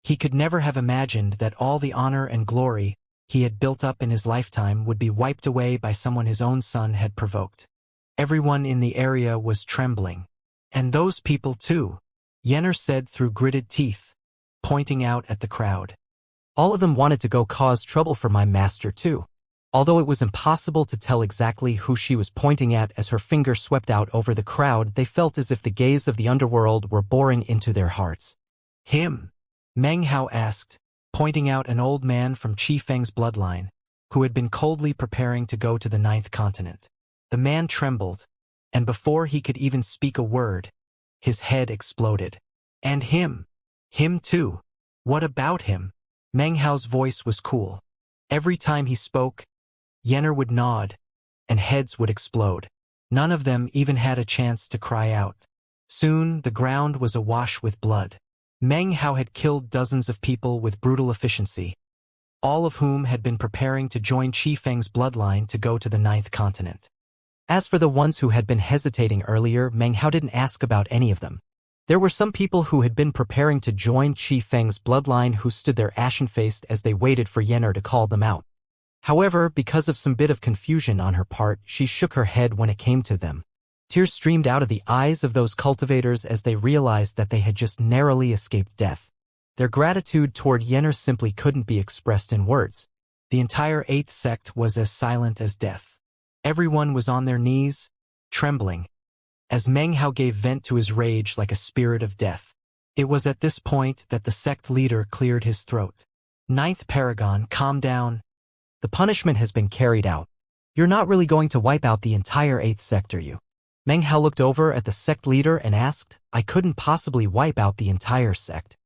He could never have imagined that all the honor and glory he had built up in his lifetime would be wiped away by someone his own son had provoked. Everyone in the area was trembling. "And those people too," Yenner said through gritted teeth, pointing out at the crowd. "All of them wanted to go cause trouble for my master too." Although it was impossible to tell exactly who she was pointing at as her finger swept out over the crowd, they felt as if the gaze of the underworld were boring into their hearts. Him? Meng Hao asked, pointing out an old man from Qi Feng's bloodline, who had been coldly preparing to go to the 9th continent. The man trembled, and before he could even speak a word, his head exploded. And him? Him too. What about him? Meng Hao's voice was cool. Every time he spoke, Yenner would nod, and heads would explode. None of them even had a chance to cry out. Soon, the ground was awash with blood. Meng Hao had killed dozens of people with brutal efficiency, all of whom had been preparing to join Qi Feng's bloodline to go to the 9th continent. As for the ones who had been hesitating earlier, Meng Hao didn't ask about any of them. There were some people who had been preparing to join Qi Feng's bloodline who stood there ashen-faced as they waited for Yenner to call them out. However, because of some bit of confusion on her part, she shook her head when it came to them. Tears streamed out of the eyes of those cultivators as they realized that they had just narrowly escaped death. Their gratitude toward Yenner simply couldn't be expressed in words. The entire 8th sect was as silent as death. Everyone was on their knees, trembling, as Meng Hao gave vent to his rage like a spirit of death. It was at this point that the sect leader cleared his throat. 9th Paragon, calm down. The punishment has been carried out. You're not really going to wipe out the entire 8th sect, are you? Meng Hao looked over at the sect leader and asked, I couldn't possibly wipe out the entire sect.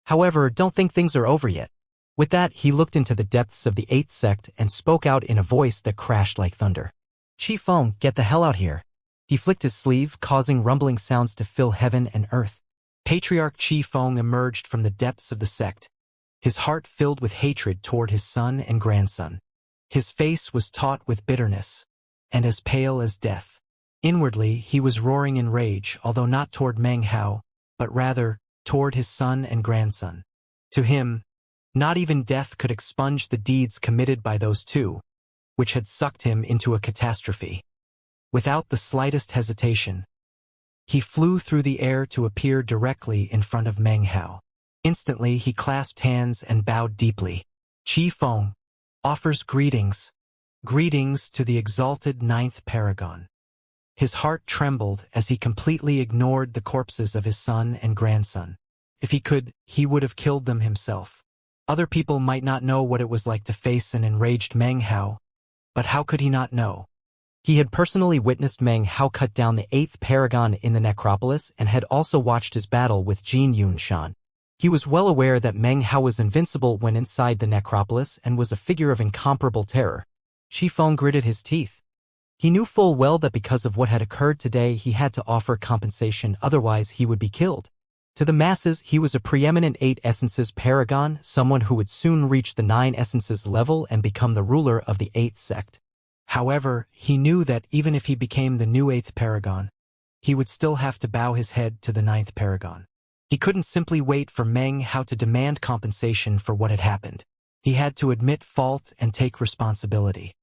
However, don't think things are over yet. With that, he looked into the depths of the 8th sect and spoke out in a voice that crashed like thunder. Qi Feng, get the hell out here. He flicked his sleeve, causing rumbling sounds to fill heaven and earth. Patriarch Qi Feng emerged from the depths of the sect, his heart filled with hatred toward his son and grandson. His face was taut with bitterness, and as pale as death. Inwardly, he was roaring in rage, although not toward Meng Hao, but rather toward his son and grandson. To him, not even death could expunge the deeds committed by those two, which had sucked him into a catastrophe. Without the slightest hesitation, he flew through the air to appear directly in front of Meng Hao. Instantly, he clasped hands and bowed deeply. Qi Feng offers greetings. Greetings to the exalted 9th Paragon. His heart trembled as he completely ignored the corpses of his son and grandson. If he could, he would have killed them himself. Other people might not know what it was like to face an enraged Meng Hao, but how could he not know? He had personally witnessed Meng Hao cut down the 8th Paragon in the necropolis and had also watched his battle with Jin Yunshan. He was well aware that Meng Hao was invincible when inside the necropolis and was a figure of incomparable terror. Qi Feng gritted his teeth. He knew full well that because of what had occurred today he had to offer compensation, otherwise he would be killed. To the masses, he was a preeminent 8 Essences paragon, someone who would soon reach the 9 Essences level and become the ruler of the 8th sect. However, he knew that even if he became the new 8th paragon, he would still have to bow his head to the 9th paragon. He couldn't simply wait for Meng Hao to demand compensation for what had happened. He had to admit fault and take responsibility.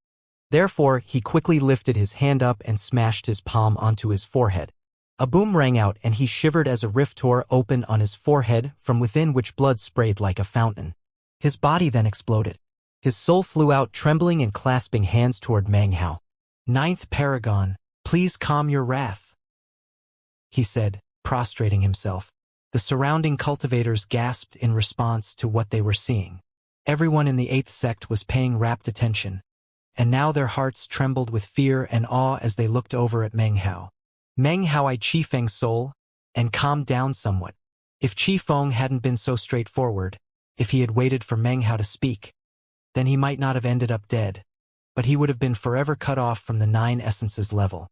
Therefore, he quickly lifted his hand up and smashed his palm onto his forehead. A boom rang out and he shivered as a rift tore open on his forehead, from within which blood sprayed like a fountain. His body then exploded. His soul flew out, trembling and clasping hands toward Meng Hao. 9th Paragon, please calm your wrath, he said, prostrating himself. The surrounding cultivators gasped in response to what they were seeing. Everyone in the 8th sect was paying rapt attention, and now their hearts trembled with fear and awe as they looked over at Meng Hao. Meng Hao eyed Qi Feng's soul and calmed down somewhat. If Qi Feng hadn't been so straightforward, if he had waited for Meng Hao to speak, then he might not have ended up dead, but he would have been forever cut off from the 9 Essences level.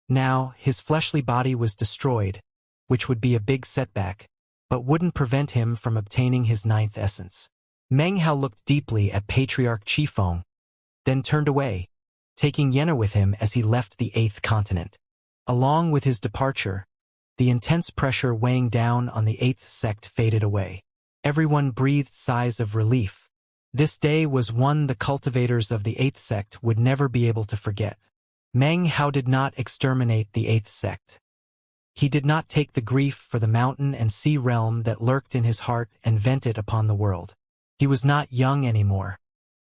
Now, his fleshly body was destroyed, which would be a big setback, but wouldn't prevent him from obtaining his 9th essence. Meng Hao looked deeply at Patriarch Qi Feng, then turned away, taking Yenner with him as he left the 8th continent. Along with his departure, the intense pressure weighing down on the 8th sect faded away. Everyone breathed sighs of relief. This day was one the cultivators of the 8th sect would never be able to forget. Meng Hao did not exterminate the 8th sect. He did not take the grief for the mountain and sea realm that lurked in his heart and vent it upon the world. He was not young anymore.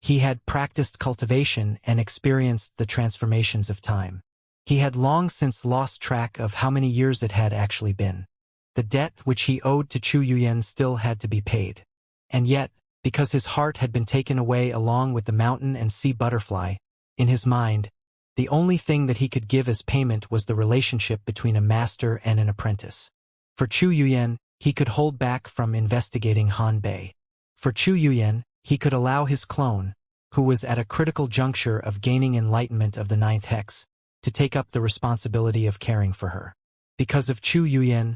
He had practiced cultivation and experienced the transformations of time. He had long since lost track of how many years it had actually been. The debt which he owed to Chu Yuyan still had to be paid. And yet, because his heart had been taken away along with the mountain and sea butterfly, in his mind, the only thing that he could give as payment was the relationship between a master and an apprentice. For Chu Yuyan, he could hold back from investigating Han Bei. For Chu Yuyan, he could allow his clone, who was at a critical juncture of gaining enlightenment of the ninth hex, to take up the responsibility of caring for her. Because of Chu Yuyan,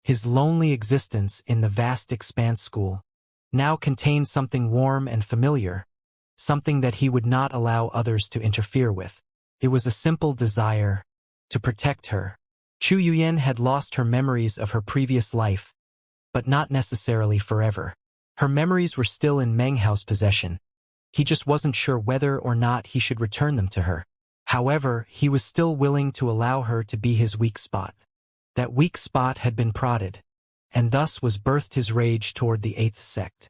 his lonely existence in the vast expanse school now contained something warm and familiar, something that he would not allow others to interfere with. It was a simple desire to protect her. Chu Yuyan had lost her memories of her previous life, but not necessarily forever. Her memories were still in Meng Hao's possession. He just wasn't sure whether or not he should return them to her. However, he was still willing to allow her to be his weak spot. That weak spot had been prodded, and thus was birthed his rage toward the eighth sect.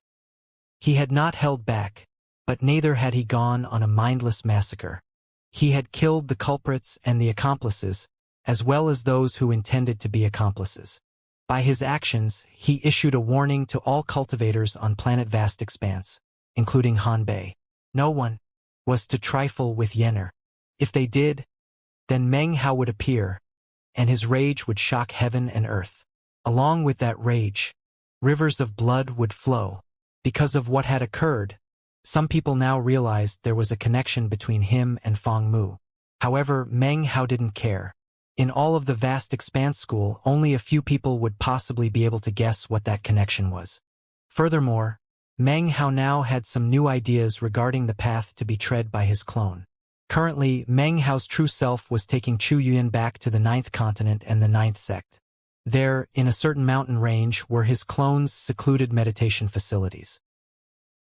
He had not held back, but neither had he gone on a mindless massacre. He had killed the culprits and the accomplices, as well as those who intended to be accomplices. By his actions, he issued a warning to all cultivators on planet Vast Expanse, including Han Bei. No one was to trifle with Yenner. If they did, then Meng Hao would appear, and his rage would shock heaven and earth. Along with that rage, rivers of blood would flow. Because of what had occurred, some people now realized there was a connection between him and Fong Mu. However, Meng Hao didn't care. In all of the Vast Expanse School, only a few people would possibly be able to guess what that connection was. Furthermore, Meng Hao now had some new ideas regarding the path to be tread by his clone. Currently, Meng Hao's true self was taking Chu Yuyan back to the ninth continent and the ninth sect. There, in a certain mountain range, were his clone's secluded meditation facilities.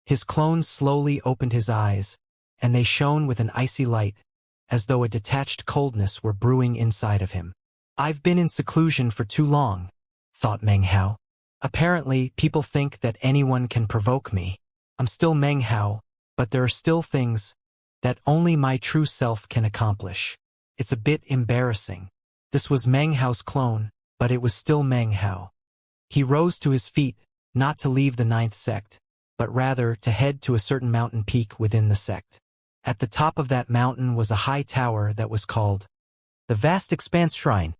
His clone slowly opened his eyes, and they shone with an icy light, as though a detached coldness were brewing inside of him. I've been in seclusion for too long, thought Meng Hao. Apparently, people think that anyone can provoke me. I'm still Meng Hao, but there are still things that only my true self can accomplish. It's a bit embarrassing. This was Meng Hao's clone, but it was still Meng Hao. He rose to his feet, not to leave the ninth sect, but rather to head to a certain mountain peak within the sect. At the top of that mountain was a high tower that was called the Vast Expanse Shrine.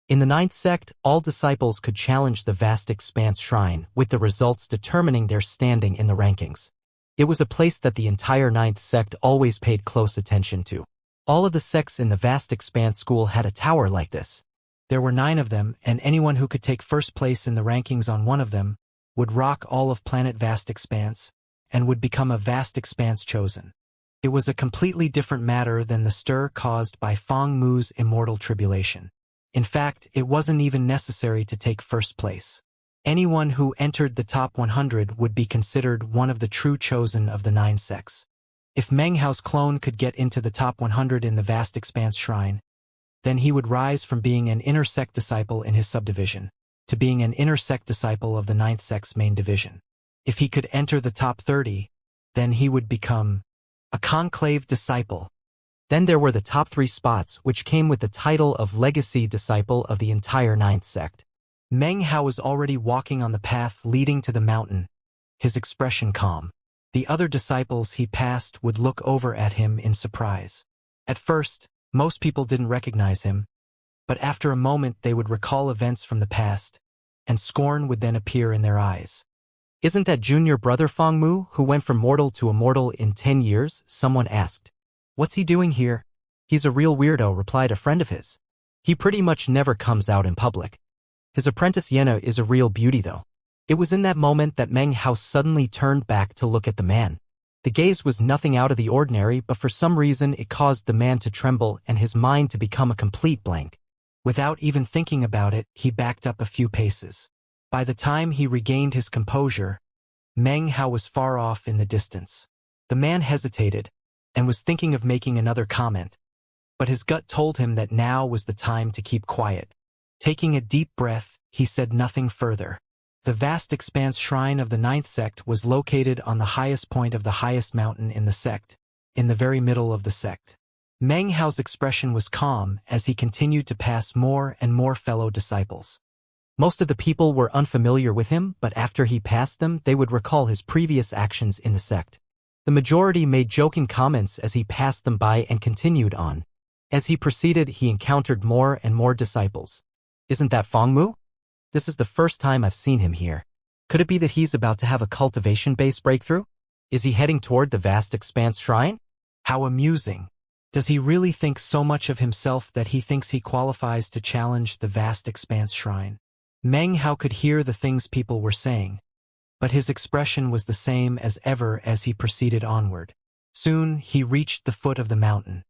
In the ninth sect, all disciples could challenge the Vast Expanse Shrine, with the results determining their standing in the rankings. It was a place that the entire ninth sect always paid close attention to. All of the sects in the Vast Expanse School had a tower like this. There were 9 of them, and anyone who could take first place in the rankings on one of them would rock all of planet Vast Expanse, and would become a Vast Expanse chosen. It was a completely different matter than the stir caused by Fong Mu's immortal tribulation. In fact, it wasn't even necessary to take first place. Anyone who entered the top 100 would be considered one of the true chosen of the 9 sects. If Meng Hao's clone could get into the top 100 in the Vast Expanse Shrine, then he would rise from being an inner sect disciple in his subdivision to being an inner sect disciple of the 9th sect's main division. If he could enter the top 30, then he would become a conclave disciple. Then there were the top 3 spots, which came with the title of legacy disciple of the entire 9th sect. Meng Hao was already walking on the path leading to the mountain, his expression calm. The other disciples he passed would look over at him in surprise. At first, most people didn't recognize him, but after a moment they would recall events from the past, and scorn would then appear in their eyes. Isn't that junior brother Fong Mu, who went from mortal to immortal in 10 years? Someone asked. What's he doing here? He's a real weirdo, replied a friend of his. He pretty much never comes out in public. His apprentice Yenna is a real beauty though. It was in that moment that Meng Hao suddenly turned back to look at the man. The gaze was nothing out of the ordinary, but for some reason it caused the man to tremble and his mind to become a complete blank. Without even thinking about it, he backed up a few paces. By the time he regained his composure, Meng Hao was far off in the distance. The man hesitated and was thinking of making another comment, but his gut told him that now was the time to keep quiet. Taking a deep breath, he said nothing further. The vast expanse shrine of the ninth sect was located on the highest point of the highest mountain in the sect, in the very middle of the sect. Meng Hao's expression was calm as he continued to pass more and more fellow disciples. Most of the people were unfamiliar with him, but after he passed them, they would recall his previous actions in the sect. The majority made joking comments as he passed them by and continued on. As he proceeded, he encountered more and more disciples. Isn't that Feng Mu? This is the first time I've seen him here. Could it be that he's about to have a cultivation-based breakthrough? Is he heading toward the vast expanse shrine? How amusing. Does he really think so much of himself that he thinks he qualifies to challenge the vast expanse shrine? Meng Hao could hear the things people were saying, but his expression was the same as ever as he proceeded onward. Soon, he reached the foot of the mountain.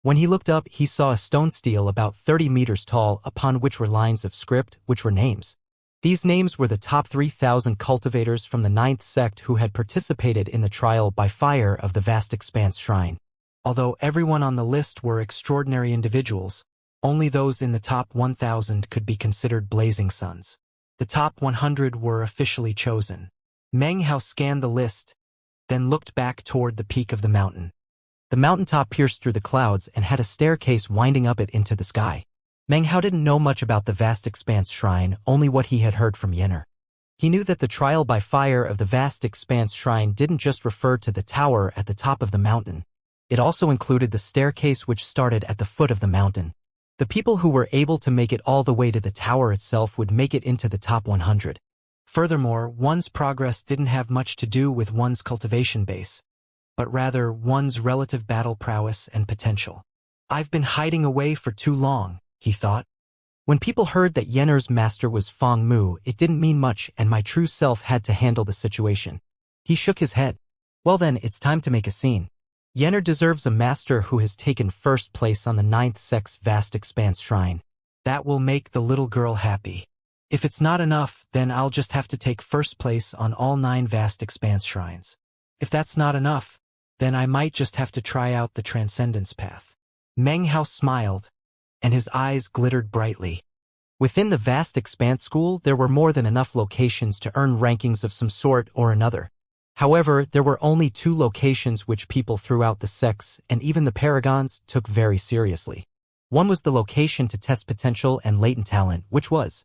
When he looked up, he saw a stone stele about 30 meters tall upon which were lines of script, which were names. These names were the top 3,000 cultivators from the ninth sect who had participated in the trial by fire of the vast expanse shrine. Although everyone on the list were extraordinary individuals, only those in the top 1,000 could be considered blazing suns. The top 100 were officially chosen. Meng Hao scanned the list, then looked back toward the peak of the mountain. The mountaintop pierced through the clouds and had a staircase winding up it into the sky. Meng Hao didn't know much about the vast expanse shrine, only what he had heard from Yenner. He knew that the trial by fire of the vast expanse shrine didn't just refer to the tower at the top of the mountain. It also included the staircase which started at the foot of the mountain. The people who were able to make it all the way to the tower itself would make it into the top 100. Furthermore, one's progress didn't have much to do with one's cultivation base, but rather one's relative battle prowess and potential. I've been hiding away for too long, he thought. When people heard that Yenner's master was Feng Mu, it didn't mean much and my true self had to handle the situation. He shook his head. Well then, it's time to make a scene. Yenner deserves a master who has taken first place on the ninth sect's vast expanse shrine. That will make the little girl happy. If it's not enough, then I'll just have to take first place on all 9 vast expanse shrines. If that's not enough, then I might just have to try out the transcendence path. Meng Hao smiled, and his eyes glittered brightly. Within the vast expanse school, there were more than enough locations to earn rankings of some sort or another. However, there were only 2 locations which people throughout the sects and even the paragons took very seriously. One was the location to test potential and latent talent, which was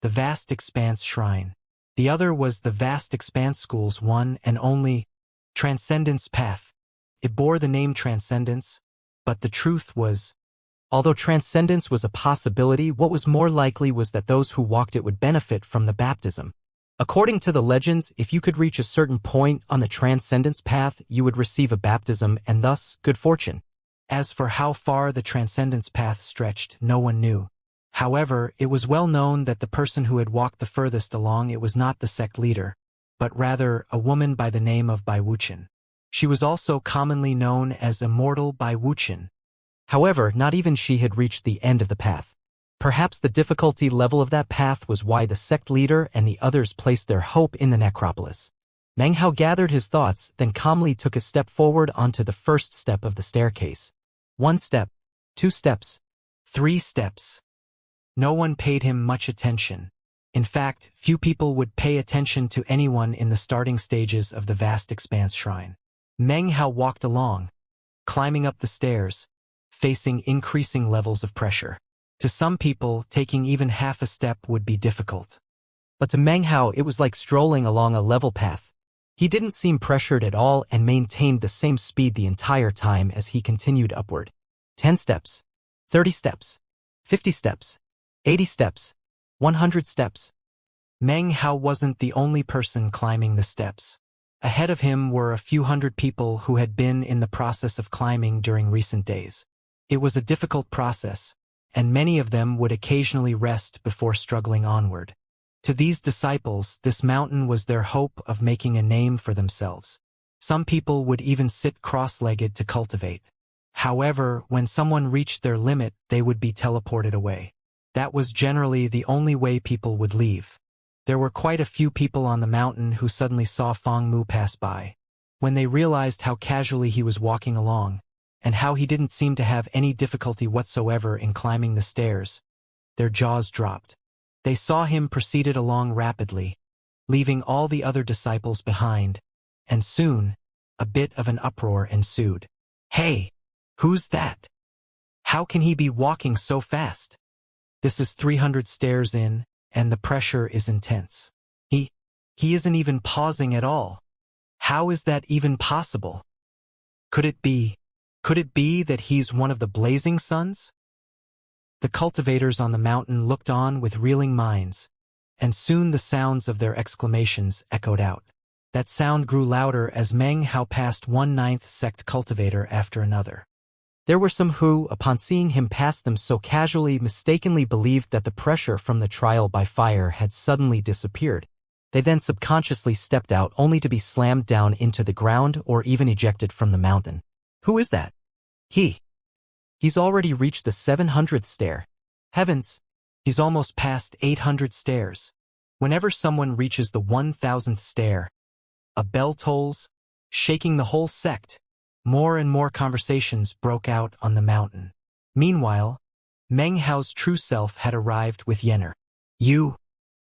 the vast expanse shrine. The other was the vast expanse school's one and only transcendence path. It bore the name transcendence, but the truth was, although transcendence was a possibility, what was more likely was that those who walked it would benefit from the baptism. According to the legends, if you could reach a certain point on the transcendence path, you would receive a baptism and thus good fortune. As for how far the transcendence path stretched, no one knew. However, it was well known that the person who had walked the furthest along it was not the sect leader, but rather a woman by the name of Bai Wuqian. She was also commonly known as Immortal Bai Wuqian. However, not even she had reached the end of the path. Perhaps the difficulty level of that path was why the sect leader and the others placed their hope in the necropolis. Meng Hao gathered his thoughts, then calmly took a step forward onto the first step of the staircase. 1 step, 2 steps, 3 steps. No one paid him much attention. In fact, few people would pay attention to anyone in the starting stages of the vast expanse shrine. Meng Hao walked along, climbing up the stairs, facing increasing levels of pressure. To some people, taking even half a step would be difficult. But to Meng Hao, it was like strolling along a level path. He didn't seem pressured at all and maintained the same speed the entire time as he continued upward. 10 steps, 30 steps, 50 steps, 80 steps, 100 steps. Meng Hao wasn't the only person climbing the steps. Ahead of him were a few hundred people who had been in the process of climbing during recent days. It was a difficult process, and many of them would occasionally rest before struggling onward. To these disciples, this mountain was their hope of making a name for themselves. Some people would even sit cross-legged to cultivate. However, when someone reached their limit, they would be teleported away. That was generally the only way people would leave. There were quite a few people on the mountain who suddenly saw Feng Mu pass by. When they realized how casually he was walking along, and how he didn't seem to have any difficulty whatsoever in climbing the stairs, their jaws dropped. They saw him proceeded along rapidly, leaving all the other disciples behind, and soon, a bit of an uproar ensued. "Hey, who's that? How can he be walking so fast? This is 300 stairs in, and the pressure is intense. He isn't even pausing at all. How is that even possible? Could it be that he's one of the blazing suns?" The cultivators on the mountain looked on with reeling minds, and soon the sounds of their exclamations echoed out. That sound grew louder as Meng Hao passed one ninth sect cultivator after another. There were some who, upon seeing him pass them so casually, mistakenly believed that the pressure from the trial by fire had suddenly disappeared. They then subconsciously stepped out only to be slammed down into the ground or even ejected from the mountain. "Who is that? He's already reached the 700th stair. Heavens, he's almost past 800 stairs." Whenever someone reaches the 1000th stair, a bell tolls, shaking the whole sect. More and more conversations broke out on the mountain. Meanwhile, Meng Hao's true self had arrived with Yenner. You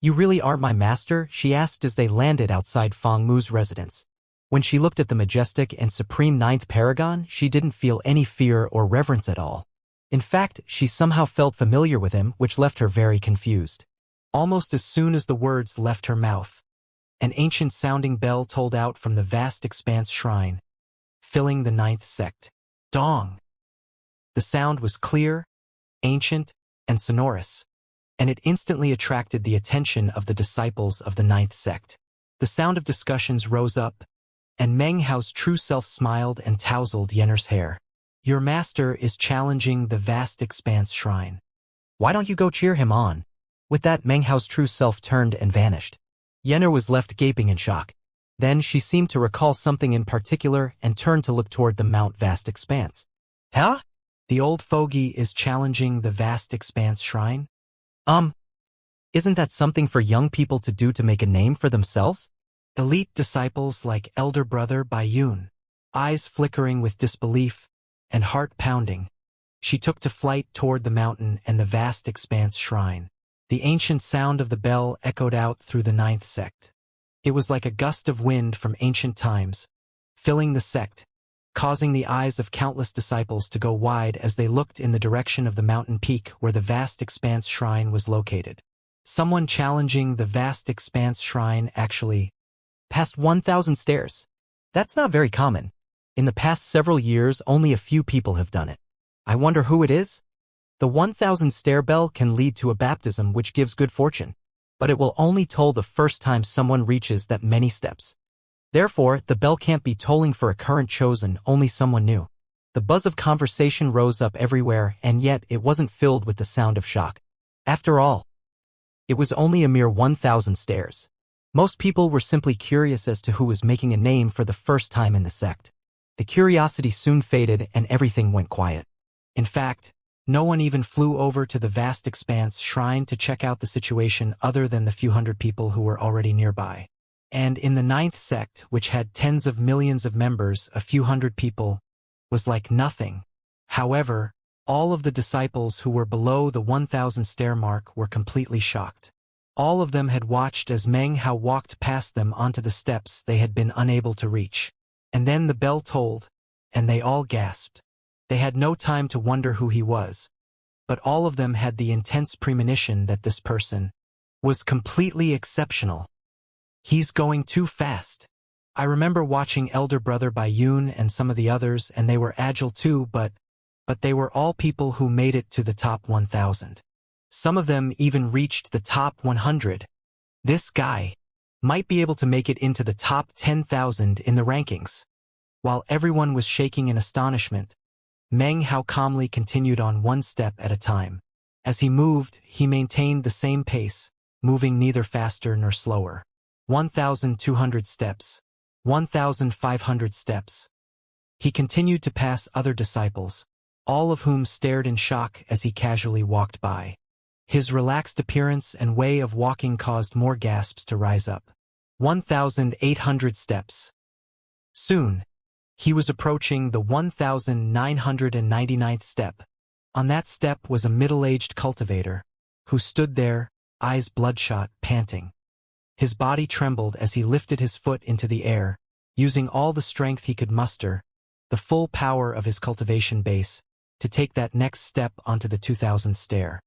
really are my master?" she asked as they landed outside Feng Mu's residence. When she looked at the majestic and supreme ninth paragon, she didn't feel any fear or reverence at all. In fact, she somehow felt familiar with him, which left her very confused. Almost as soon as the words left her mouth, an ancient-sounding bell tolled out from the vast expanse shrine, filling the ninth sect. Dong! The sound was clear, ancient, and sonorous, and it instantly attracted the attention of the disciples of the ninth sect. The sound of discussions rose up, and Meng Hao's true self smiled and tousled Yenner's hair. "Your master is challenging the vast expanse shrine. Why don't you go cheer him on?" With that, Meng Hao's true self turned and vanished. Yenner was left gaping in shock. Then she seemed to recall something in particular and turned to look toward the Mount Vast Expanse. "Huh? The old fogey is challenging the vast expanse shrine? Isn't that something for young people to do to make a name for themselves?" Elite disciples like Elder Brother Baiyun, eyes flickering with disbelief and heart pounding, she took to flight toward the mountain and the vast expanse shrine. The ancient sound of the bell echoed out through the ninth sect. It was like a gust of wind from ancient times, filling the sect, causing the eyes of countless disciples to go wide as they looked in the direction of the mountain peak where the vast expanse shrine was located. Someone challenging the vast expanse shrine actually past 1,000 stairs. That's not very common. In the past several years, only a few people have done it. I wonder who it is? The 1,000 stair bell can lead to a baptism which gives good fortune, but it will only toll the first time someone reaches that many steps. Therefore, the bell can't be tolling for a current chosen, only someone new. The buzz of conversation rose up everywhere, and yet it wasn't filled with the sound of shock. After all, it was only a mere 1,000 stairs. Most people were simply curious as to who was making a name for the first time in the sect. The curiosity soon faded and everything went quiet. In fact, no one even flew over to the vast expanse shrine to check out the situation other than the few hundred people who were already nearby. And in the ninth sect, which had tens of millions of members, a few hundred people was like nothing. However, all of the disciples who were below the 1,000 stair mark were completely shocked. All of them had watched as Meng Hao walked past them onto the steps they had been unable to reach. And then the bell tolled, and they all gasped. They had no time to wonder who he was, but all of them had the intense premonition that this person was completely exceptional. He's going too fast. I remember watching Elder Brother Baiyun and some of the others, and they were agile too, but they were all people who made it to the top 1,000. Some of them even reached the top 100. This guy might be able to make it into the top 10,000 in the rankings. While everyone was shaking in astonishment, Meng Hao calmly continued on one step at a time. As he moved, he maintained the same pace, moving neither faster nor slower. 1,200 steps. 1,500 steps. He continued to pass other disciples, all of whom stared in shock as he casually walked by. His relaxed appearance and way of walking caused more gasps to rise up. 1,800 steps. Soon, he was approaching the 1,999th step. On that step was a middle-aged cultivator, who stood there, eyes bloodshot, panting. His body trembled as he lifted his foot into the air, using all the strength he could muster, the full power of his cultivation base, to take that next step onto the 2000 stair.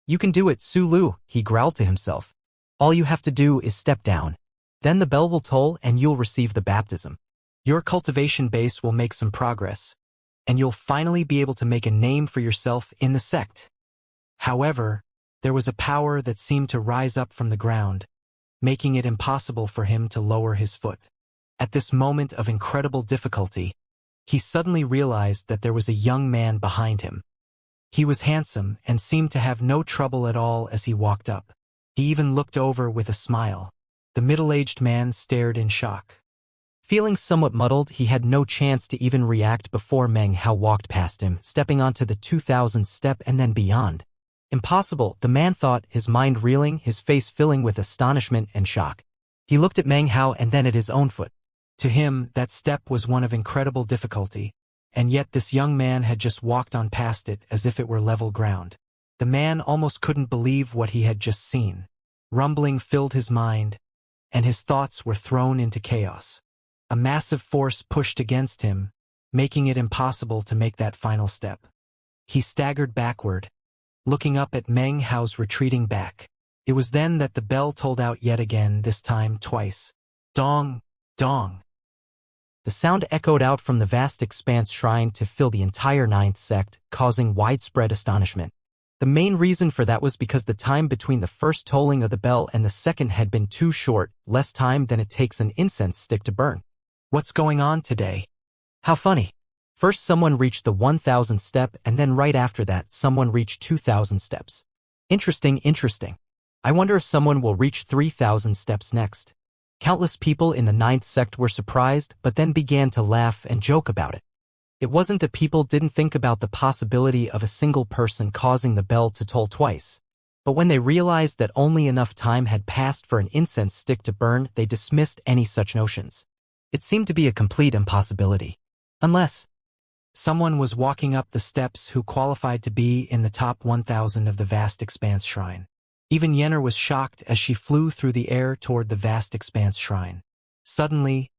You can do it, Sulu, he growled to himself. All you have to do is step down. Then the bell will toll and you'll receive the baptism. Your cultivation base will make some progress, and you'll finally be able to make a name for yourself in the sect. However, there was a power that seemed to rise up from the ground, making it impossible for him to lower his foot. At this moment of incredible difficulty, he suddenly realized that there was a young man behind him. He was handsome and seemed to have no trouble at all as he walked up. He even looked over with a smile. The middle-aged man stared in shock. Feeling somewhat muddled, he had no chance to even react before Meng Hao walked past him, stepping onto the 2000th step and then beyond. Impossible, the man thought, his mind reeling, his face filling with astonishment and shock. He looked at Meng Hao and then at his own foot. To him, that step was one of incredible difficulty, and yet this young man had just walked on past it as if it were level ground. The man almost couldn't believe what he had just seen. Rumbling filled his mind, and his thoughts were thrown into chaos. A massive force pushed against him, making it impossible to make that final step. He staggered backward, looking up at Meng Hao's retreating back. It was then that the bell tolled out yet again, this time twice. Dong, dong. The sound echoed out from the vast expanse shrine to fill the entire ninth sect, causing widespread astonishment. The main reason for that was because the time between the first tolling of the bell and the second had been too short, less time than it takes an incense stick to burn. What's going on today? How funny. First someone reached the 1000th step and then right after that someone reached 2000 steps. Interesting. I wonder if someone will reach 3000 steps next. Countless people in the ninth sect were surprised but then began to laugh and joke about it. It wasn't that people didn't think about the possibility of a single person causing the bell to toll twice, but when they realized that only enough time had passed for an incense stick to burn, they dismissed any such notions. It seemed to be a complete impossibility. Unless someone was walking up the steps who qualified to be in the top 1000 of the vast expanse shrine. Even Yenner was shocked as she flew through the air toward the vast expanse shrine. Suddenly,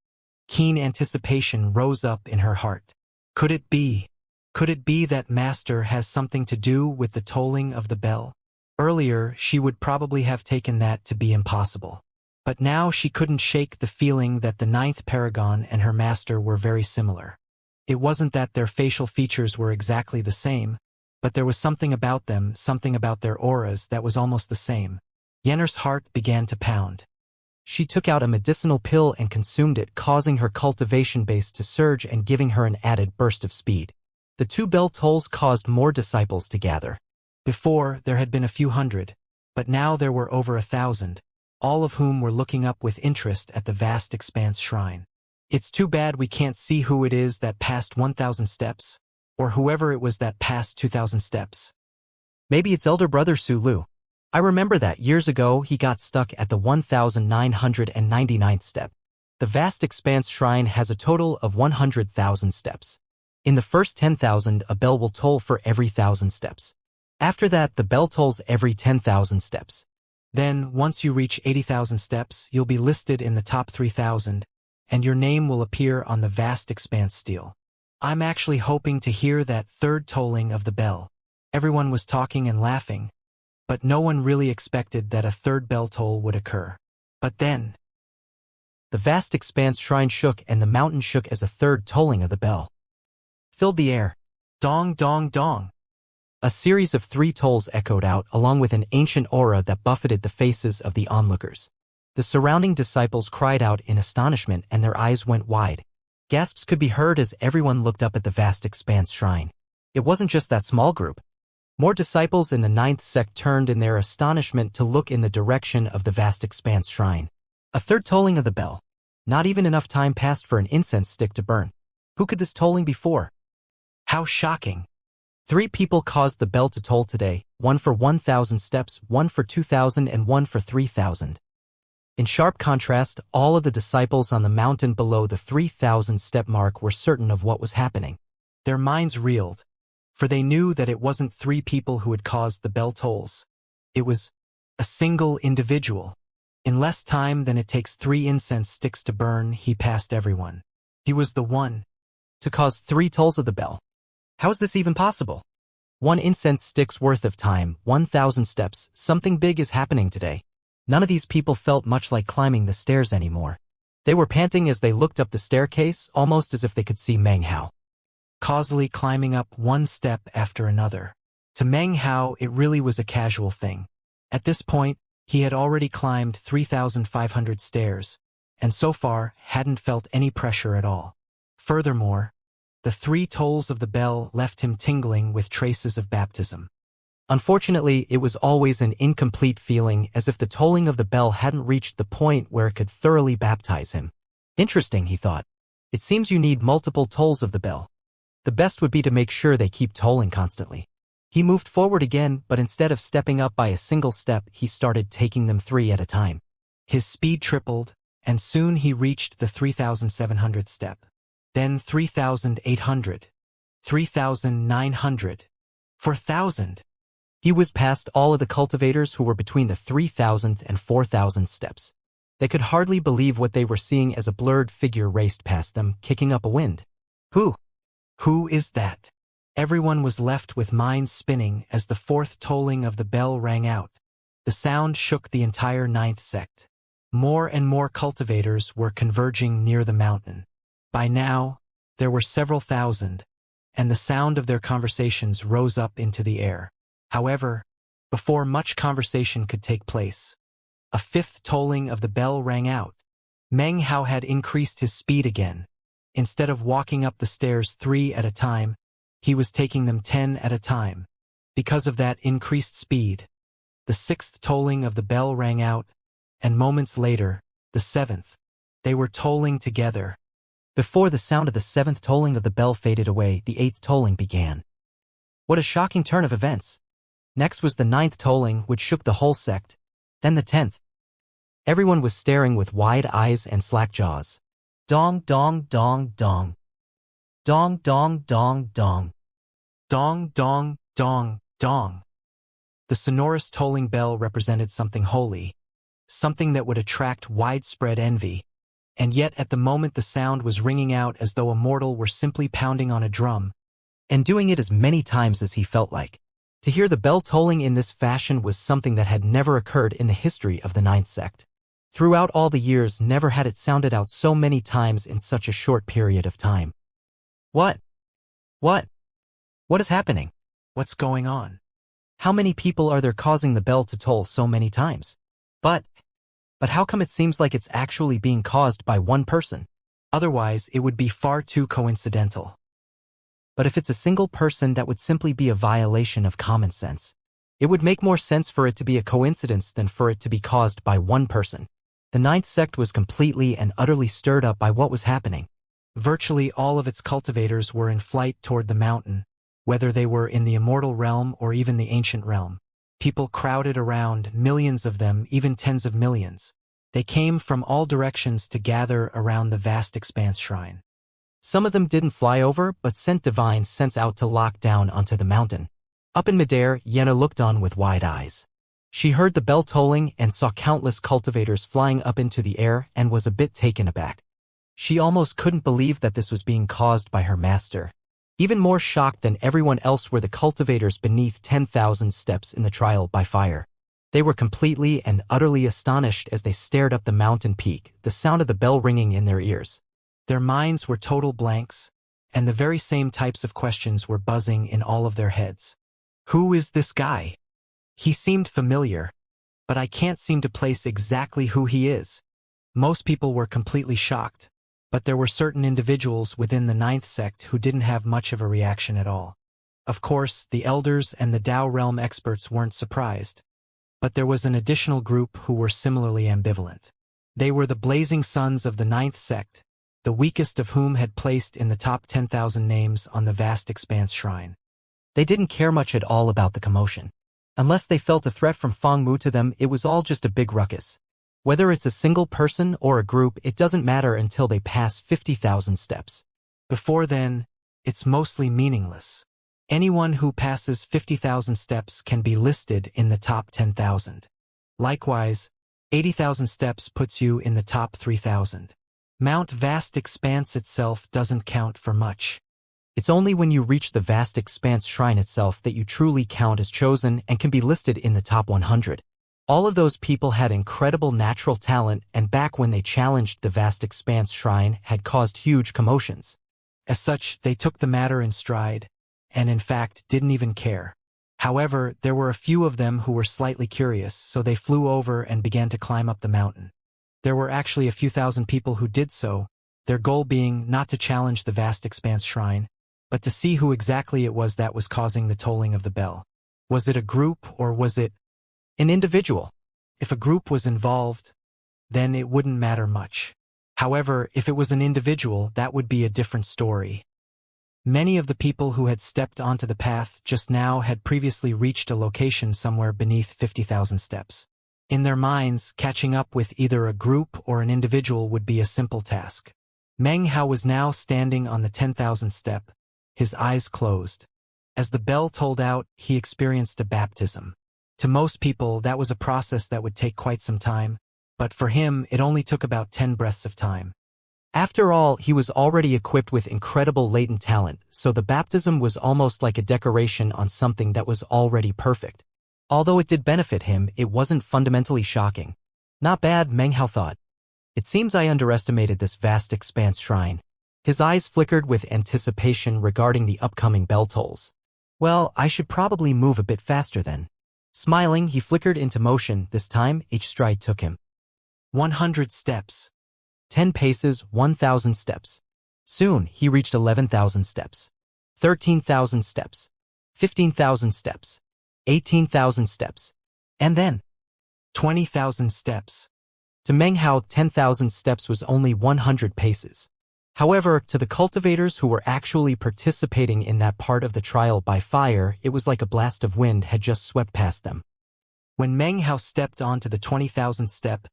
keen anticipation rose up in her heart. Could it be that Master has something to do with the tolling of the bell? Earlier, she would probably have taken that to be impossible. But now she couldn't shake the feeling that the ninth paragon and her master were very similar. It wasn't that their facial features were exactly the same, but there was something about them, something about their auras that was almost the same. Yenner's heart began to pound. She took out a medicinal pill and consumed it, causing her cultivation base to surge and giving her an added burst of speed. The 2 bell tolls caused more disciples to gather. Before, there had been a few hundred, but now there were over 1,000, all of whom were looking up with interest at the vast expanse shrine. It's too bad we can't see who it is that passed 1,000 steps, or whoever it was that passed 2,000 steps. Maybe it's elder brother Sulu. I remember that years ago he got stuck at the 1999th step. The vast expanse shrine has a total of 100,000 steps. In the first 10,000, a bell will toll for every 1,000 steps. After that, the bell tolls every 10,000 steps. Then, once you reach 80,000 steps, you'll be listed in the top 3,000, and your name will appear on the vast expanse stele. I'm actually hoping to hear that third tolling of the bell. Everyone was talking and laughing, but no one really expected that a third bell toll would occur. But then, the vast expanse shrine shook and the mountain shook as a third tolling of the bell filled the air. Dong, dong, dong. A series of 3 tolls echoed out, along with an ancient aura that buffeted the faces of the onlookers. The surrounding disciples cried out in astonishment and their eyes went wide. Gasps could be heard as everyone looked up at the vast expanse shrine. It wasn't just that small group. More disciples in the ninth sect turned in their astonishment to look in the direction of the vast expanse shrine. A third tolling of the bell. Not even enough time passed for an incense stick to burn. Who could this tolling be for? How shocking. 3 people caused the bell to toll today, 1 for 1,000 steps, 1 for 2,000 and 1 for 3,000. In sharp contrast, all of the disciples on the mountain below the 3,000 step mark were certain of what was happening. Their minds reeled, for they knew that it wasn't 3 people who had caused the bell tolls. It was a single individual. In less time than it takes 3 incense sticks to burn, he passed everyone. He was the one To cause 3 tolls of the bell. How is this even possible? 1 incense stick's worth of time, 1,000 steps, something big is happening today. None of these people felt much like climbing the stairs anymore. They were panting as they looked up the staircase, almost as if they could see Meng Hao causally climbing up one step after another. To Meng Hao, it really was a casual thing. At this point, he had already climbed 3,500 stairs, and so far hadn't felt any pressure at all. Furthermore, the 3 tolls of the bell left him tingling with traces of baptism. Unfortunately, it was always an incomplete feeling, as if the tolling of the bell hadn't reached the point where it could thoroughly baptize him. Interesting, he thought. It seems you need multiple tolls of the bell. The best would be to make sure they keep tolling constantly. He moved forward again, but instead of stepping up by a single step, he started taking them 3 at a time. His speed tripled, and soon he reached the 3,700th step. Then 3,800, 3,900, 4,000. He was past all of the cultivators who were between the 3,000th and 4,000th steps. They could hardly believe what they were seeing as a blurred figure raced past them, kicking up a wind. Who is that? Everyone was left with minds spinning as the 4th tolling of the bell rang out. The sound shook the entire 9th sect. More and more cultivators were converging near the mountain. By now, there were several thousand, and the sound of their conversations rose up into the air. However, before much conversation could take place, a 5th tolling of the bell rang out. Meng Hao had increased his speed again. Instead of walking up the stairs 3 at a time, he was taking them 10 at a time. Because of that increased speed, the 6th tolling of the bell rang out, and moments later, the 7th. They were tolling together. Before the sound of the 7th tolling of the bell faded away, the 8th tolling began. What a shocking turn of events. Next was the 9th tolling, which shook the whole sect. Then the 10th. Everyone was staring with wide eyes and slack jaws. Dong, dong, dong, dong. Dong, dong, dong, dong. Dong, dong, dong, dong. The sonorous tolling bell represented something holy, something that would attract widespread envy. And yet at the moment the sound was ringing out as though a mortal were simply pounding on a drum, and doing it as many times as he felt like. To hear the bell tolling in this fashion was something that had never occurred in the history of the 9th sect. Throughout all the years, never had it sounded out so many times in such a short period of time. What is happening? What's going on? How many people are there causing the bell to toll so many times? But how come it seems like it's actually being caused by one person? Otherwise, it would be far too coincidental. But if it's a single person, that would simply be a violation of common sense. It would make more sense for it to be a coincidence than for it to be caused by one person. The 9th sect was completely and utterly stirred up by what was happening. Virtually all of its cultivators were in flight toward the mountain, whether they were in the immortal realm or even the ancient realm. People crowded around, millions of them, even tens of millions. They came from all directions to gather around the vast expanse shrine. Some of them didn't fly over, but sent divine sense out to lock down onto the mountain. Up in midair, Yenna looked on with wide eyes. She heard the bell tolling and saw countless cultivators flying up into the air and was a bit taken aback. She almost couldn't believe that this was being caused by her master. Even more shocked than everyone else were the cultivators beneath 10,000 steps in the trial by fire. They were completely and utterly astonished as they stared up the mountain peak, the sound of the bell ringing in their ears. Their minds were total blanks, and the very same types of questions were buzzing in all of their heads. Who is this guy? He seemed familiar, but I can't seem to place exactly who he is. Most people were completely shocked, but there were certain individuals within the 9th sect who didn't have much of a reaction at all. Of course, the elders and the Tao realm experts weren't surprised, but there was an additional group who were similarly ambivalent. They were the blazing sons of the 9th sect, the weakest of whom had placed in the top 10,000 names on the vast expanse shrine. They didn't care much at all about the commotion. Unless they felt a threat from Feng Mu to them, it was all just a big ruckus. Whether it's a single person or a group, it doesn't matter until they pass 50,000 steps. Before then, it's mostly meaningless. Anyone who passes 50,000 steps can be listed in the top 10,000. Likewise, 80,000 steps puts you in the top 3,000. Mount Vast Expanse itself doesn't count for much. It's only when you reach the Vast Expanse shrine itself that you truly count as chosen and can be listed in the top 100. All of those people had incredible natural talent, and back when they challenged the Vast Expanse shrine had caused huge commotions. As such, they took the matter in stride, and in fact didn't even care. However, there were a few of them who were slightly curious, so they flew over and began to climb up the mountain. There were actually a few thousand people who did so, their goal being not to challenge the Vast Expanse shrine, but to see who exactly it was that was causing the tolling of the bell. Was it a group or was it an individual? If a group was involved, then it wouldn't matter much. However, if it was an individual, that would be a different story. Many of the people who had stepped onto the path just now had previously reached a location somewhere beneath 50,000 steps. In their minds, catching up with either a group or an individual would be a simple task. Meng Hao was now standing on the 10,000th step, his eyes closed. As the bell tolled out, he experienced a baptism. To most people, that was a process that would take quite some time, but for him, it only took about 10 breaths of time. After all, he was already equipped with incredible latent talent, so the baptism was almost like a decoration on something that was already perfect. Although it did benefit him, it wasn't fundamentally shocking. Not bad, Meng Hao thought. It seems I underestimated this Vast Expanse shrine. His eyes flickered with anticipation regarding the upcoming bell tolls. Well, I should probably move a bit faster then. Smiling, he flickered into motion. This time, each stride took him 100 steps. 10 paces, 1,000 steps. Soon, he reached 11,000 steps. 13,000 steps. 15,000 steps. 18,000 steps. And then 20,000 steps. To Meng Hao, 10,000 steps was only 100 paces. However, to the cultivators who were actually participating in that part of the trial by fire, it was like a blast of wind had just swept past them. When Meng Hao stepped onto the 20,000th step,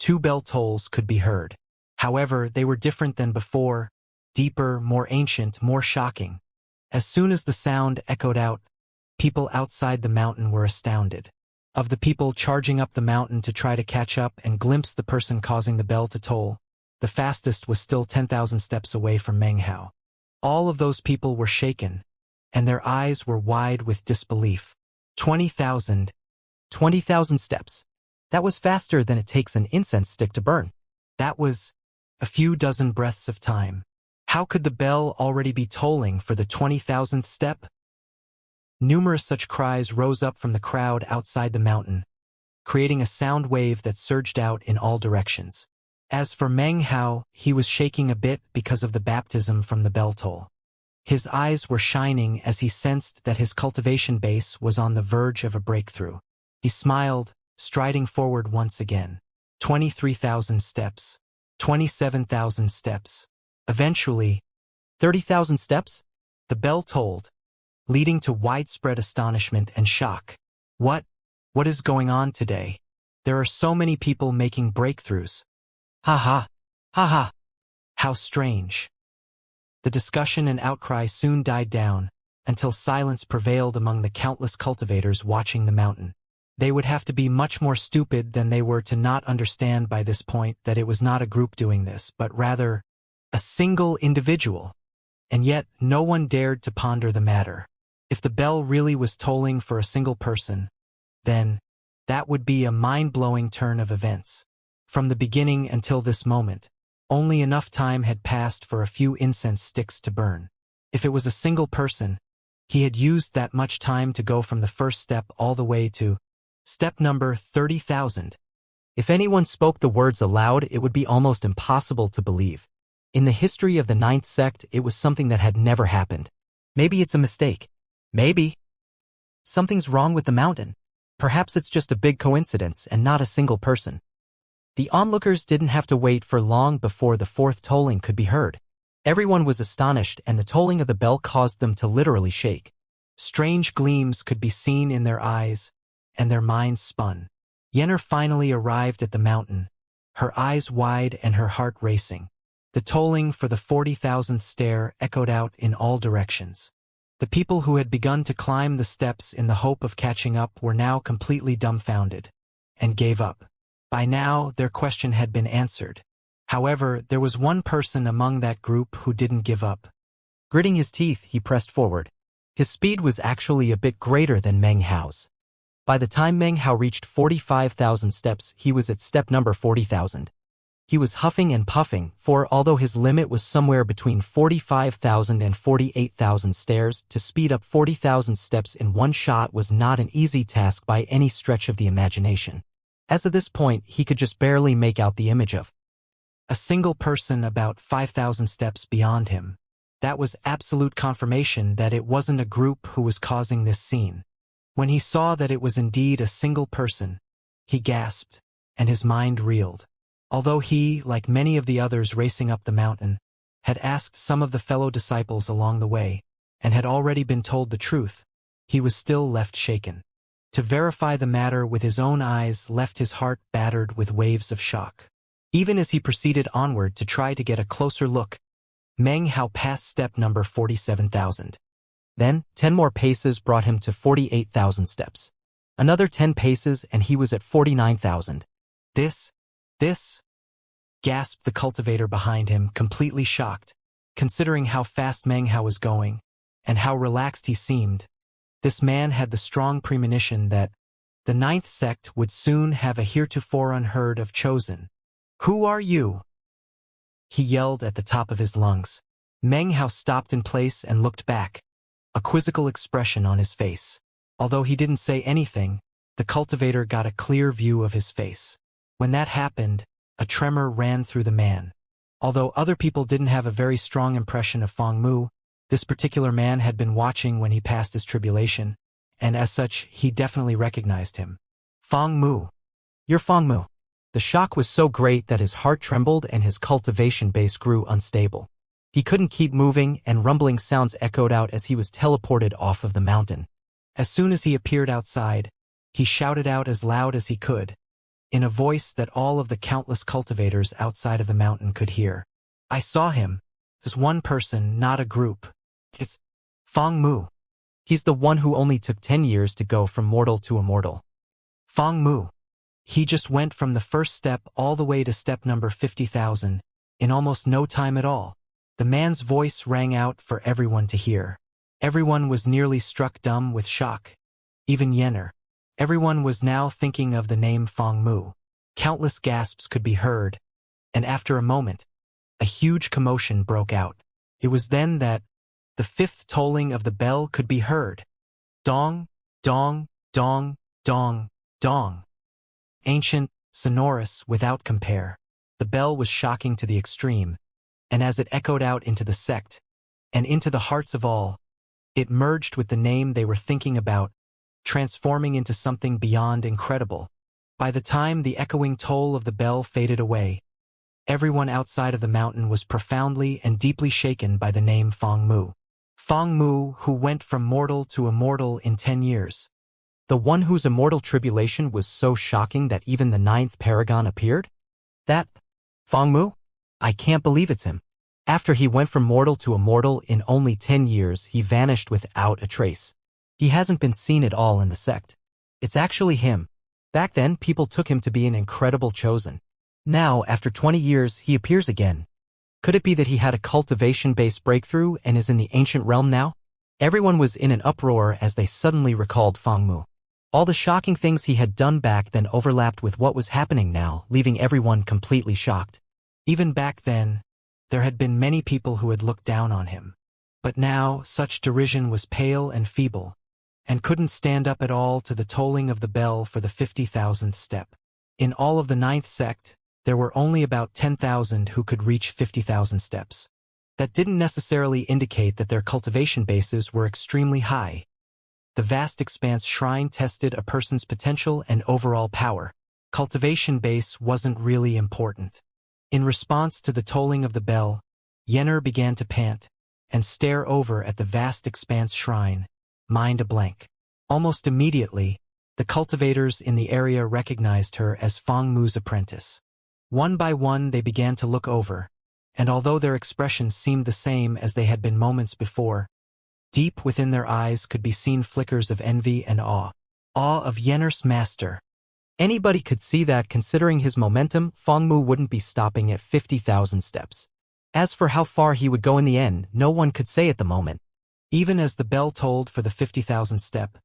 2 bell tolls could be heard. However, they were different than before, deeper, more ancient, more shocking. As soon as the sound echoed out, people outside the mountain were astounded. Of the people charging up the mountain to try to catch up and glimpse the person causing the bell to toll, the fastest was still 10,000 steps away from Meng Hao. All of those people were shaken, and their eyes were wide with disbelief. 20,000. 20,000 steps. That was faster than it takes an incense stick to burn. That was a few dozen breaths of time. How could the bell already be tolling for the 20,000th step? Numerous such cries rose up from the crowd outside the mountain, creating a sound wave that surged out in all directions. As for Meng Hao, he was shaking a bit because of the baptism from the bell toll. His eyes were shining as he sensed that his cultivation base was on the verge of a breakthrough. He smiled, striding forward once again. 23,000 steps. 27,000 steps. Eventually, 30,000 steps? The bell tolled, leading to widespread astonishment and shock. What is going on today? There are so many people making breakthroughs. Ha ha. Ha ha. How strange. The discussion and outcry soon died down, until silence prevailed among the countless cultivators watching the mountain. They would have to be much more stupid than they were to not understand by this point that it was not a group doing this, but rather a single individual. And yet, no one dared to ponder the matter. If the bell really was tolling for a single person, then that would be a mind-blowing turn of events. From the beginning until this moment, only enough time had passed for a few incense sticks to burn. If it was a single person, he had used that much time to go from the first step all the way to step number 30,000. If anyone spoke the words aloud, it would be almost impossible to believe. In the history of the Ninth Sect, it was something that had never happened. Maybe it's a mistake. Maybe something's wrong with the mountain. Perhaps it's just a big coincidence and not a single person. The onlookers didn't have to wait for long before the fourth tolling could be heard. Everyone was astonished, and the tolling of the bell caused them to literally shake. Strange gleams could be seen in their eyes, and their minds spun. Yennefer finally arrived at the mountain, her eyes wide and her heart racing. The tolling for the 40,000th stair echoed out in all directions. The people who had begun to climb the steps in the hope of catching up were now completely dumbfounded, and gave up. By now, their question had been answered. However, there was one person among that group who didn't give up. Gritting his teeth, he pressed forward. His speed was actually a bit greater than Meng Hao's. By the time Meng Hao reached 45,000 steps, he was at step number 40,000. He was huffing and puffing, for although his limit was somewhere between 45,000 and 48,000 stairs, to speed up 40,000 steps in one shot was not an easy task by any stretch of the imagination. As of this point, he could just barely make out the image of a single person about 5,000 steps beyond him. That was absolute confirmation that it wasn't a group who was causing this scene. When he saw that it was indeed a single person, he gasped, and his mind reeled. Although he, like many of the others racing up the mountain, had asked some of the fellow disciples along the way, and had already been told the truth, he was still left shaken. To verify the matter with his own eyes left his heart battered with waves of shock. Even as he proceeded onward to try to get a closer look, Meng Hao passed step number 47,000. Then, 10 more paces brought him to 48,000 steps. Another 10 paces and he was at 49,000. This, gasped the cultivator behind him, completely shocked, considering how fast Meng Hao was going, and how relaxed he seemed. This man had the strong premonition that the ninth sect would soon have a heretofore unheard of chosen. "Who are you?" he yelled at the top of his lungs. Meng Hao stopped in place and looked back, a quizzical expression on his face. Although he didn't say anything, the cultivator got a clear view of his face. When that happened, a tremor ran through the man. Although other people didn't have a very strong impression of Feng Mu, this particular man had been watching when he passed his tribulation, and as such, he definitely recognized him. "Feng Mu. You're Feng Mu." The shock was so great that his heart trembled and his cultivation base grew unstable. He couldn't keep moving, and rumbling sounds echoed out as he was teleported off of the mountain. As soon as he appeared outside, he shouted out as loud as he could, in a voice that all of the countless cultivators outside of the mountain could hear. "I saw him. It's one person, not a group. It's Feng Mu. He's the one who only took 10 years to go from mortal to immortal. Feng Mu. He just went from the first step all the way to step number 50,000, in almost no time at all." The man's voice rang out for everyone to hear. Everyone was nearly struck dumb with shock. Even Yenner. Everyone was now thinking of the name Feng Mu. Countless gasps could be heard, and after a moment, a huge commotion broke out. It was then that the fifth tolling of the bell could be heard. Dong, dong, dong, dong, dong. Ancient, sonorous, without compare. The bell was shocking to the extreme, and as it echoed out into the sect, and into the hearts of all, it merged with the name they were thinking about, transforming into something beyond incredible. By the time the echoing toll of the bell faded away, everyone outside of the mountain was profoundly and deeply shaken by the name Feng Mu. Feng Mu, who went from mortal to immortal in 10 years. The one whose immortal tribulation was so shocking that even the ninth paragon appeared? That Feng Mu? I can't believe it's him. After he went from mortal to immortal in only 10 years, he vanished without a trace. He hasn't been seen at all in the sect. It's actually him. Back then, people took him to be an incredible chosen. Now, after 20 years, he appears again. Could it be that he had a cultivation-based breakthrough and is in the ancient realm now? Everyone was in an uproar as they suddenly recalled Feng Mu. All the shocking things he had done back then overlapped with what was happening now, leaving everyone completely shocked. Even back then, there had been many people who had looked down on him. But now, such derision was pale and feeble, and couldn't stand up at all to the tolling of the bell for the 50,000th step. In all of the ninth sect, there were only about 10,000 who could reach 50,000 steps. That didn't necessarily indicate that their cultivation bases were extremely high. The vast expanse shrine tested a person's potential and overall power. Cultivation base wasn't really important. In response to the tolling of the bell, Yenner began to pant and stare over at the vast expanse shrine, mind a blank. Almost immediately, the cultivators in the area recognized her as Feng Mu's apprentice. One by one they began to look over, and although their expressions seemed the same as they had been moments before, deep within their eyes could be seen flickers of envy and awe. Awe of Yenner's master. Anybody could see that considering his momentum, Fangmu wouldn't be stopping at 50,000 steps. As for how far he would go in the end, no one could say at the moment. Even as the bell tolled for the 50,000 step,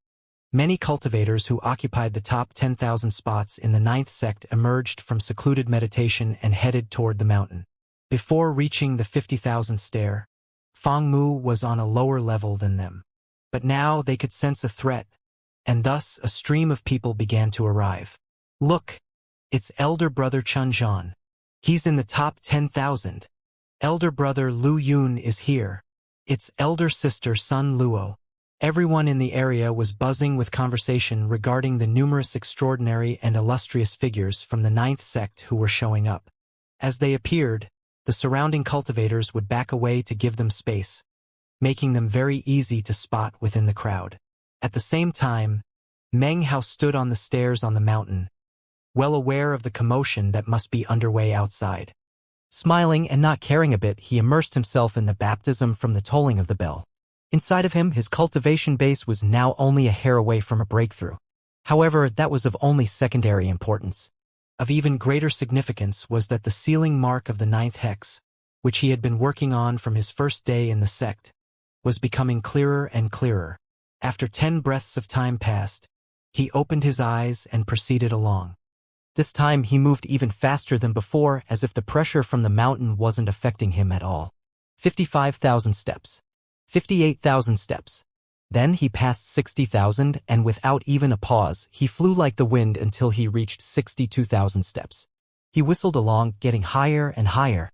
many cultivators who occupied the top 10,000 spots in the ninth sect emerged from secluded meditation and headed toward the mountain. Before reaching the 50,000 stair, Fangmu was on a lower level than them. But now they could sense a threat, and thus a stream of people began to arrive. Look, it's elder brother Chunjan. He's in the top 10,000. Elder brother Lu Yun is here. It's elder sister Sun Luo. Everyone in the area was buzzing with conversation regarding the numerous extraordinary and illustrious figures from the ninth sect who were showing up. As they appeared, the surrounding cultivators would back away to give them space, making them very easy to spot within the crowd. At the same time, Meng Hao stood on the stairs on the mountain, well aware of the commotion that must be underway outside. Smiling and not caring a bit, he immersed himself in the baptism from the tolling of the bell. Inside of him, his cultivation base was now only a hair away from a breakthrough. However, that was of only secondary importance. Of even greater significance was that the sealing mark of the ninth hex, which he had been working on from his first day in the sect, was becoming clearer and clearer. After 10 breaths of time passed, he opened his eyes and proceeded along. This time he moved even faster than before, as if the pressure from the mountain wasn't affecting him at all. 55,000 steps. 58,000 steps. Then he passed 60,000, and without even a pause, he flew like the wind until he reached 62,000 steps. He whistled along, getting higher and higher.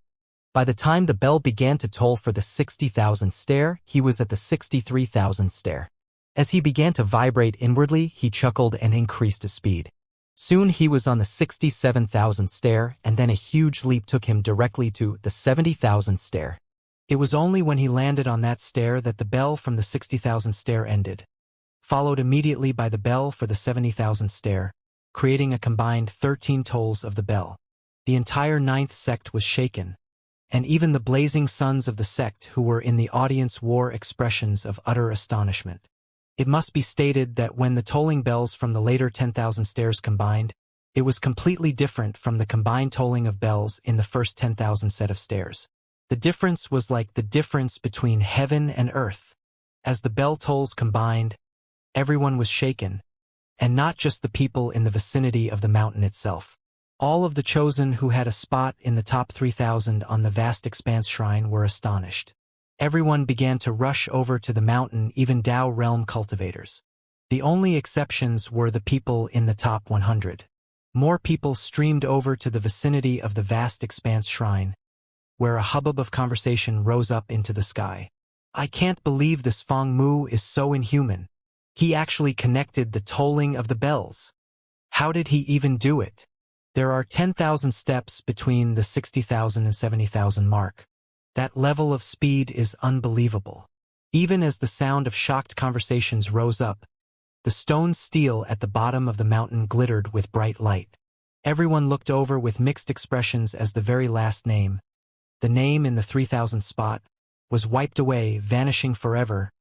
By the time the bell began to toll for the 60,000th stair, he was at the 63,000th stair. As he began to vibrate inwardly, he chuckled and increased his speed. Soon he was on the 67,000th stair, and then a huge leap took him directly to the 70,000th stair. It was only when he landed on that stair that the bell from the 60,000th stair ended, followed immediately by the bell for the 70,000th stair, creating a combined 13 tolls of the bell. The entire ninth sect was shaken, and even the blazing sons of the sect who were in the audience wore expressions of utter astonishment. It must be stated that when the tolling bells from the later 10,000 stairs combined, it was completely different from the combined tolling of bells in the first 10,000 set of stairs. The difference was like the difference between heaven and earth. As the bell tolls combined, everyone was shaken, and not just the people in the vicinity of the mountain itself. All of the chosen who had a spot in the top 3,000 on the vast expanse shrine were astonished. Everyone began to rush over to the mountain, even Dao realm cultivators. The only exceptions were the people in the top 100. More people streamed over to the vicinity of the vast expanse shrine, where a hubbub of conversation rose up into the sky. I can't believe this Fangmu is so inhuman. He actually connected the tolling of the bells. How did he even do it? There are 10,000 steps between the 60,000 and 70,000 mark. That level of speed is unbelievable. Even as the sound of shocked conversations rose up, the stone steel at the bottom of the mountain glittered with bright light. Everyone looked over with mixed expressions as the very last name, the name in the 3,000 spot, was wiped away, vanishing forever,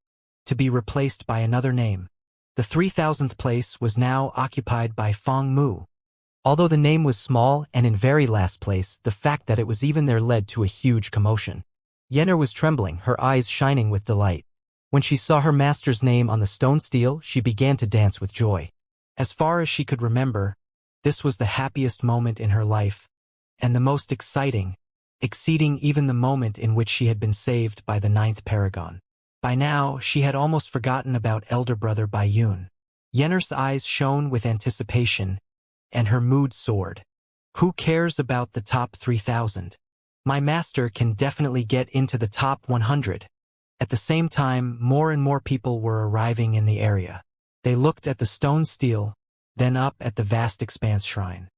to be replaced by another name. The 3,000th place was now occupied by Fangmu. Although the name was small and in very last place, the fact that it was even there led to a huge commotion. Yenner was trembling, her eyes shining with delight. When she saw her master's name on the stone steel, she began to dance with joy. As far as she could remember, this was the happiest moment in her life, and the most exciting, exceeding even the moment in which she had been saved by the ninth paragon. By now, she had almost forgotten about elder brother Baiyun. Yenner's eyes shone with anticipation, and her mood soared. Who cares about the top 3,000? My master can definitely get into the top 100. At the same time, more and more people were arriving in the area. They looked at the stone steel, then up at the vast expanse shrine.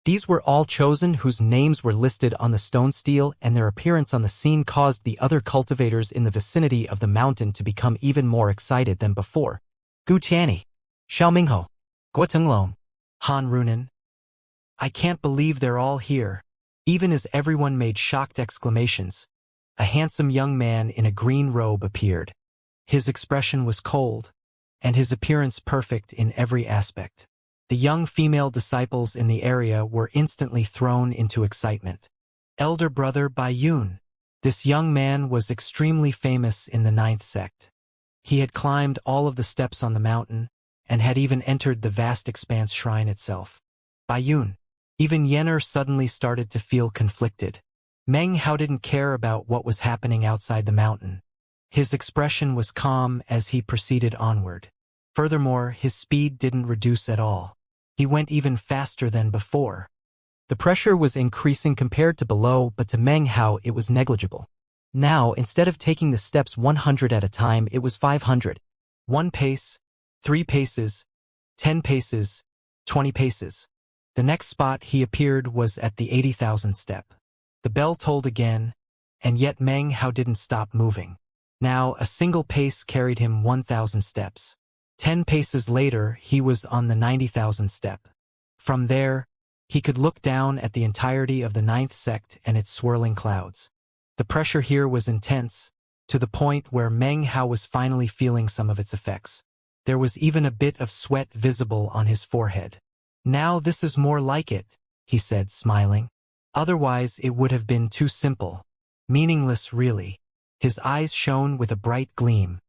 These were all chosen whose names were listed on the stone steel, and their appearance on the scene caused the other cultivators in the vicinity of the mountain to become even more excited than before. Gu Tianyi, Xiao Mingho, Guo Tenglong, Han Runan. I can't believe they're all here. Even as everyone made shocked exclamations, a handsome young man in a green robe appeared. His expression was cold, and his appearance perfect in every aspect. The young female disciples in the area were instantly thrown into excitement. Elder brother Bai Yun. This young man was extremely famous in the ninth sect. He had climbed all of the steps on the mountain, and had even entered the vast expanse shrine itself. Bai Yun. Even Yenner suddenly started to feel conflicted. Meng Hao didn't care about what was happening outside the mountain. His expression was calm as he proceeded onward. Furthermore, his speed didn't reduce at all. He went even faster than before. The pressure was increasing compared to below, but to Meng Hao it was negligible. Now, instead of taking the steps 100 at a time, it was 500. 1 pace, 3 paces, 10 paces, 20 paces. The next spot he appeared was at the 80,000 step. The bell tolled again, and yet Meng Hao didn't stop moving. Now, a single pace carried him 1,000 steps. 10 paces later, he was on the 90,000 step. From there, he could look down at the entirety of the ninth sect and its swirling clouds. The pressure here was intense, to the point where Meng Hao was finally feeling some of its effects. There was even a bit of sweat visible on his forehead. Now this is more like it, he said, smiling. Otherwise it would have been too simple. Meaningless, really. His eyes shone with a bright gleam.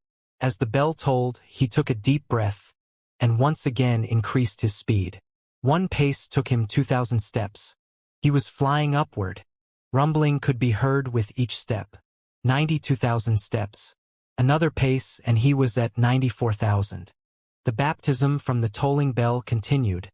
As the bell tolled, he took a deep breath, and once again increased his speed. 1 pace took him 2,000 steps. He was flying upward. Rumbling could be heard with each step. 92,000 steps. Another pace and he was at 94,000. The baptism from the tolling bell continued,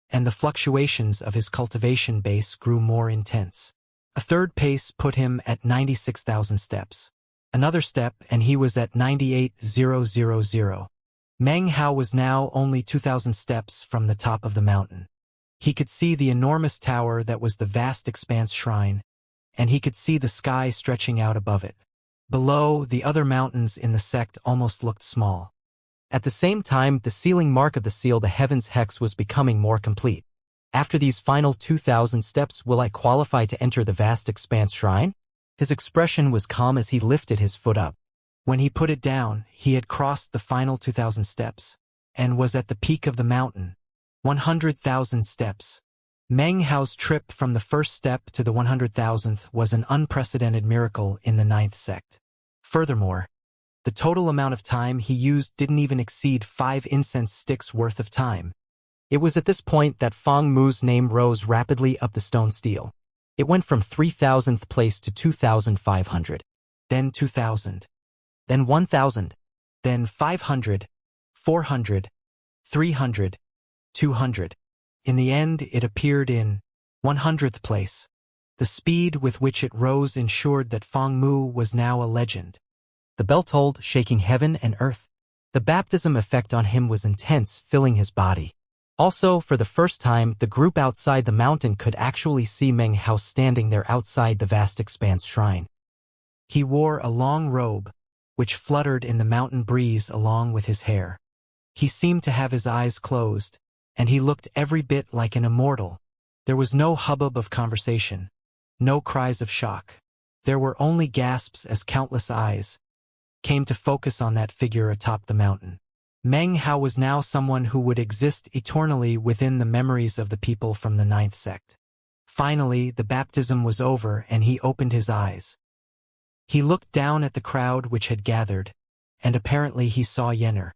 and the fluctuations of his cultivation base grew more intense. A third pace put him at 96,000 steps. Another step and he was at 98,000. Meng Hao was now only 2,000 steps from the top of the mountain. He could see the enormous tower that was the vast expanse shrine, and he could see the sky stretching out above it. Below, the other mountains in the sect almost looked small. At the same time, the sealing mark of the seal, the heavens hex, was becoming more complete. After these final 2,000 steps, will I qualify to enter the vast expanse shrine? His expression was calm as he lifted his foot up. When he put it down, he had crossed the final 2,000 steps, and was at the peak of the mountain. 100,000 steps. Meng Hao's trip from the first step to the 100,000th was an unprecedented miracle in the ninth sect. Furthermore, the total amount of time he used didn't even exceed 5 incense sticks worth of time. It was at this point that Feng Mu's name rose rapidly up the stone stele. It went from 3,000th place to 2,500, then 2,000, then 1,000, then 500, 400, 300, 200. In the end, it appeared in 100th place. The speed with which it rose ensured that Feng Mu was now a legend. The bell tolled, shaking heaven and earth. The baptism effect on him was intense, filling his body. Also, for the first time, the group outside the mountain could actually see Meng Hao standing there outside the vast expanse shrine. He wore a long robe, which fluttered in the mountain breeze along with his hair. He seemed to have his eyes closed, and he looked every bit like an immortal. There was no hubbub of conversation, no cries of shock. There were only gasps as countless eyes came to focus on that figure atop the mountain. Meng Hao was now someone who would exist eternally within the memories of the people from the ninth sect. Finally, the baptism was over and he opened his eyes. He looked down at the crowd which had gathered, and apparently he saw Yenner.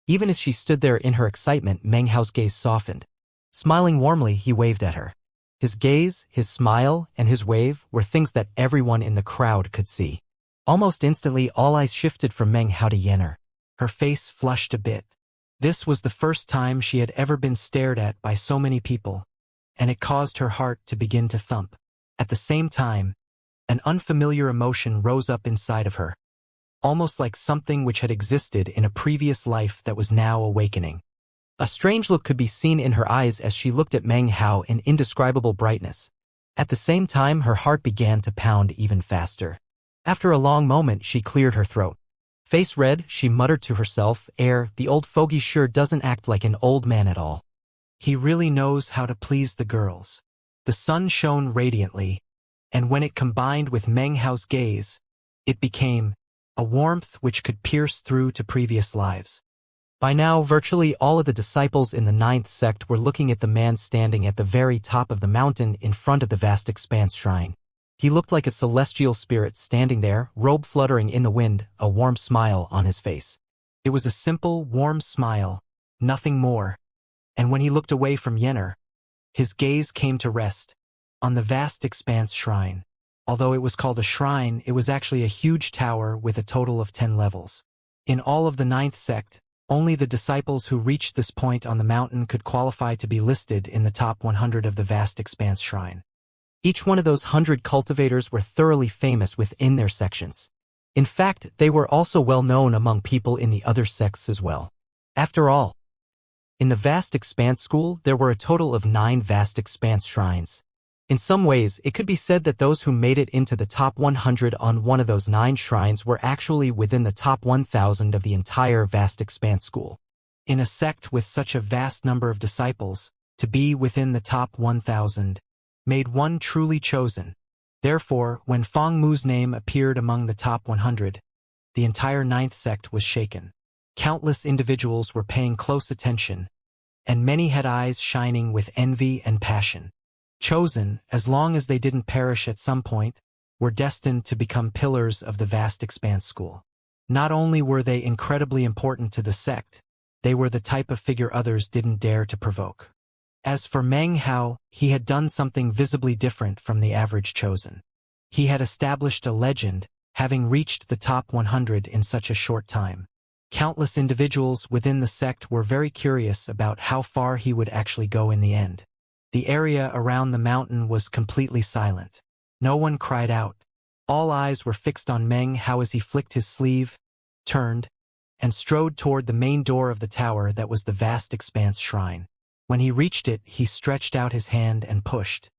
Even as she stood there in her excitement, Meng Hao's gaze softened. Smiling warmly, he waved at her. His gaze, his smile, and his wave were things that everyone in the crowd could see. Almost instantly, all eyes shifted from Meng Hao to Yenner. Her face flushed a bit. This was the first time she had ever been stared at by so many people, and it caused her heart to begin to thump. At the same time, an unfamiliar emotion rose up inside of her, almost like something which had existed in a previous life that was now awakening. A strange look could be seen in her eyes as she looked at Meng Hao in indescribable brightness. At the same time, her heart began to pound even faster. After a long moment, she cleared her throat. Face red, she muttered to herself, the old fogey sure doesn't act like an old man at all. He really knows how to please the girls. The sun shone radiantly, and when it combined with Meng Hao's gaze, it became a warmth which could pierce through to previous lives. By now, virtually all of the disciples in the ninth sect were looking at the man standing at the very top of the mountain in front of the vast expanse shrine. He looked like a celestial spirit standing there, robe fluttering in the wind, a warm smile on his face. It was a simple, warm smile, nothing more. And when he looked away from Yenner, his gaze came to rest on the vast expanse shrine. Although it was called a shrine, it was actually a huge tower with a total of 10 levels. In all of the ninth sect, only the disciples who reached this point on the mountain could qualify to be listed in the top 100 of the vast expanse shrine. Each one of those 100 cultivators were thoroughly famous within their sections. In fact, they were also well known among people in the other sects as well. After all, in the vast expanse school, there were a total of 9 vast expanse shrines. In some ways, it could be said that those who made it into the top 100 on one of those 9 shrines were actually within the top 1,000 of the entire vast expanse school. In a sect with such a vast number of disciples, to be within the top 1,000 made one truly chosen. Therefore, when Feng Mu's name appeared among the top 100, the entire ninth sect was shaken. Countless individuals were paying close attention, and many had eyes shining with envy and passion. Chosen, as long as they didn't perish at some point, were destined to become pillars of the vast expanse school. Not only were they incredibly important to the sect, they were the type of figure others didn't dare to provoke. As for Meng Hao, he had done something visibly different from the average chosen. He had established a legend, having reached the top 100 in such a short time. Countless individuals within the sect were very curious about how far he would actually go in the end. The area around the mountain was completely silent. No one cried out. All eyes were fixed on Meng Hao as he flicked his sleeve, turned, and strode toward the main door of the tower that was the vast expanse shrine. When he reached it, he stretched out his hand and pushed.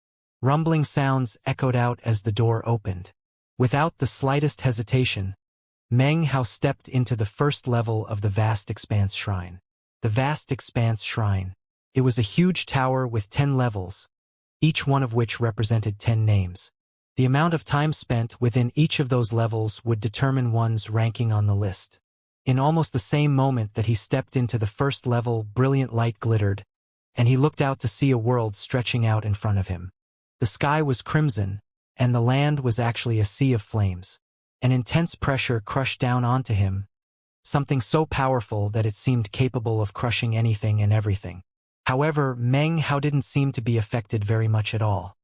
Rumbling sounds echoed out as the door opened. Without the slightest hesitation, Meng Hao stepped into the first level of the vast expanse shrine. The vast expanse shrine. It was a huge tower with 10 levels, each one of which represented 10 names. The amount of time spent within each of those levels would determine one's ranking on the list. In almost the same moment that he stepped into the first level, brilliant light glittered, and he looked out to see a world stretching out in front of him. The sky was crimson, and the land was actually a sea of flames. An intense pressure crushed down onto him, something so powerful that it seemed capable of crushing anything and everything. However, Meng Hao didn't seem to be affected very much at all.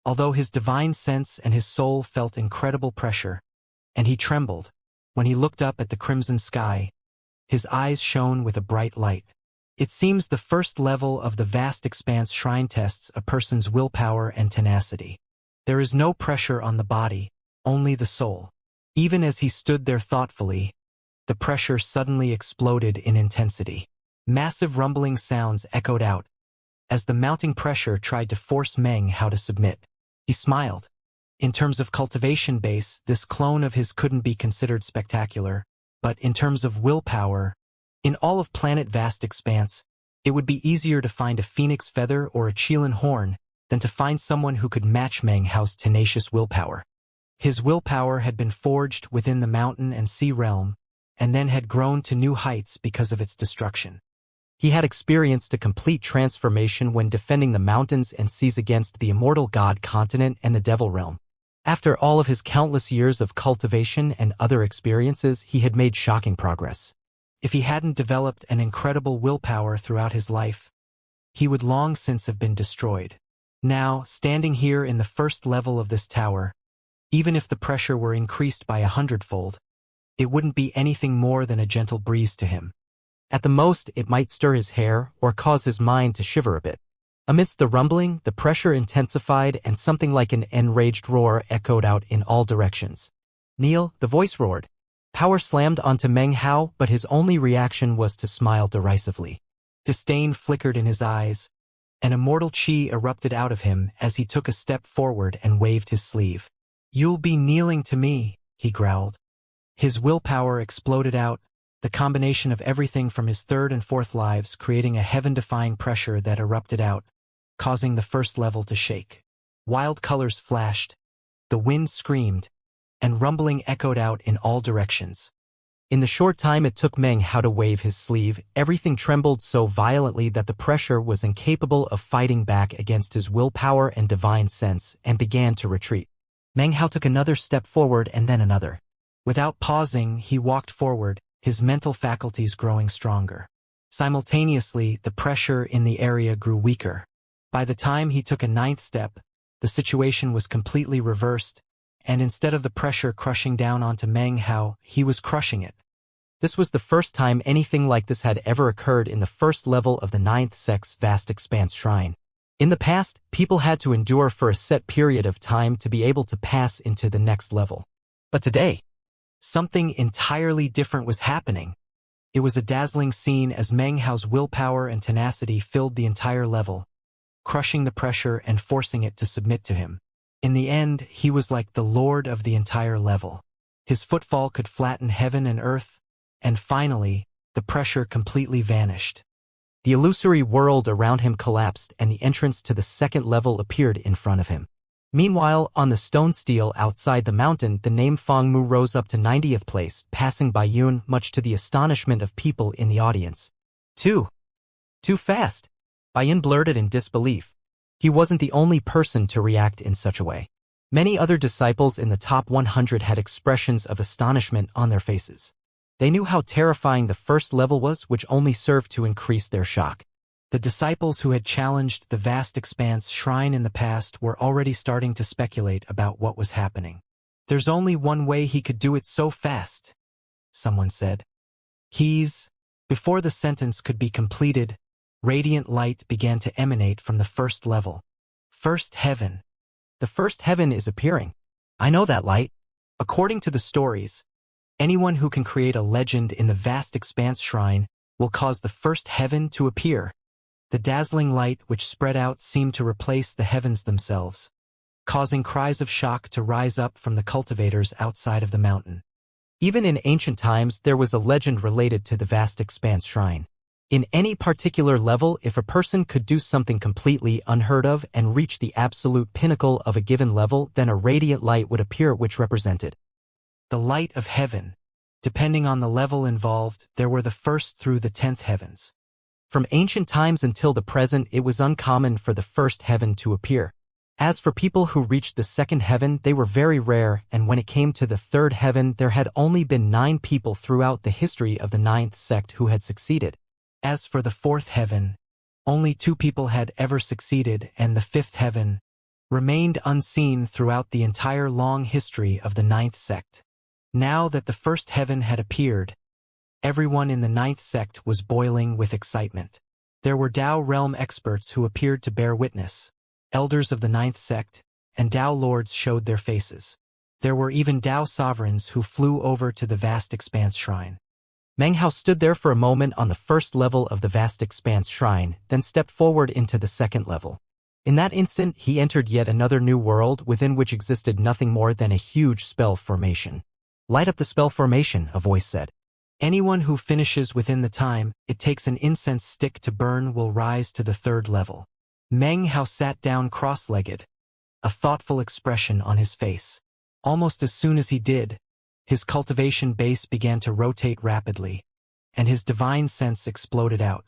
Although his divine sense and his soul felt incredible pressure, and he trembled, when he looked up at the crimson sky, his eyes shone with a bright light. It seems the first level of the vast expanse shrine tests a person's willpower and tenacity. There is no pressure on the body, only the soul. Even as he stood there thoughtfully, the pressure suddenly exploded in intensity. Massive rumbling sounds echoed out, as the mounting pressure tried to force Meng Hao to submit. He smiled. In terms of cultivation base, this clone of his couldn't be considered spectacular, but in terms of willpower, in all of planet vast expanse, it would be easier to find a phoenix feather or a Qilin horn than to find someone who could match Meng Hao's tenacious willpower. His willpower had been forged within the mountain and sea realm, and then had grown to new heights because of its destruction. He had experienced a complete transformation when defending the mountains and seas against the immortal god continent and the devil realm. After all of his countless years of cultivation and other experiences, he had made shocking progress. If he hadn't developed an incredible willpower throughout his life, he would long since have been destroyed. Now, standing here in the first level of this tower, even if the pressure were increased by 100-fold, it wouldn't be anything more than a gentle breeze to him. At the most, it might stir his hair or cause his mind to shiver a bit. Amidst the rumbling, the pressure intensified and something like an enraged roar echoed out in all directions. "Kneel," the voice roared. Power slammed onto Meng Hao, but his only reaction was to smile derisively. Disdain flickered in his eyes. An immortal chi erupted out of him as he took a step forward and waved his sleeve. "You'll be kneeling to me," he growled. His willpower exploded out, the combination of everything from his third and fourth lives creating a heaven-defying pressure that erupted out, causing the first level to shake. Wild colors flashed, the wind screamed, and rumbling echoed out in all directions. In the short time it took Meng Hao to wave his sleeve, everything trembled so violently that the pressure was incapable of fighting back against his willpower and divine sense and began to retreat. Meng Hao took another step forward and then another. Without pausing, he walked forward, his mental faculties growing stronger. Simultaneously, the pressure in the area grew weaker. By the time he took a ninth step, the situation was completely reversed, and instead of the pressure crushing down onto Meng Hao, he was crushing it. This was the first time anything like this had ever occurred in the first level of the ninth sect's vast expanse shrine. In the past, people had to endure for a set period of time to be able to pass into the next level. But today, something entirely different was happening. It was a dazzling scene as Meng Hao's willpower and tenacity filled the entire level, crushing the pressure and forcing it to submit to him. In the end, he was like the lord of the entire level. His footfall could flatten heaven and earth, and finally, the pressure completely vanished. The illusory world around him collapsed and the entrance to the second level appeared in front of him. Meanwhile, on the stone stele outside the mountain, the name Feng Mu rose up to 90th place, passing by Yun, much to the astonishment of people in the audience. Too fast, Bayan blurted in disbelief. He wasn't the only person to react in such a way. Many other disciples in the top 100 had expressions of astonishment on their faces. They knew how terrifying the first level was, which only served to increase their shock. The disciples who had challenged the vast expanse shrine in the past were already starting to speculate about what was happening. There's only one way he could do it so fast, someone said. Before the sentence could be completed, radiant light began to emanate from the first level. First heaven. The first heaven is appearing. I know that light. According to the stories, anyone who can create a legend in the vast expanse shrine will cause the first heaven to appear. The dazzling light which spread out seemed to replace the heavens themselves, causing cries of shock to rise up from the cultivators outside of the mountain. Even in ancient times, there was a legend related to the vast expanse shrine. In any particular level, if a person could do something completely unheard of and reach the absolute pinnacle of a given level, then a radiant light would appear which represented the light of heaven. Depending on the level involved, there were the first through the 10th heavens. From ancient times until the present, it was uncommon for the first heaven to appear. As for people who reached the second heaven, they were very rare, and when it came to the third heaven, there had only been 9 people throughout the history of the 9th sect who had succeeded. As for the fourth heaven, only 2 people had ever succeeded, and the 5th heaven remained unseen throughout the entire long history of the 9th sect. Now that the first heaven had appeared, everyone in the 9th sect was boiling with excitement. There were Tao realm experts who appeared to bear witness. Elders of the 9th sect and Tao lords showed their faces. There were even Tao sovereigns who flew over to the vast expanse shrine. Meng Hao stood there for a moment on the first level of the vast expanse shrine, then stepped forward into the second level. In that instant, he entered yet another new world within which existed nothing more than a huge spell formation. Light up the spell formation, a voice said. Anyone who finishes within the time it takes an incense stick to burn will rise to the third level. Meng Hao sat down cross-legged, a thoughtful expression on his face. Almost as soon as he did, his cultivation base began to rotate rapidly, and his divine sense exploded out.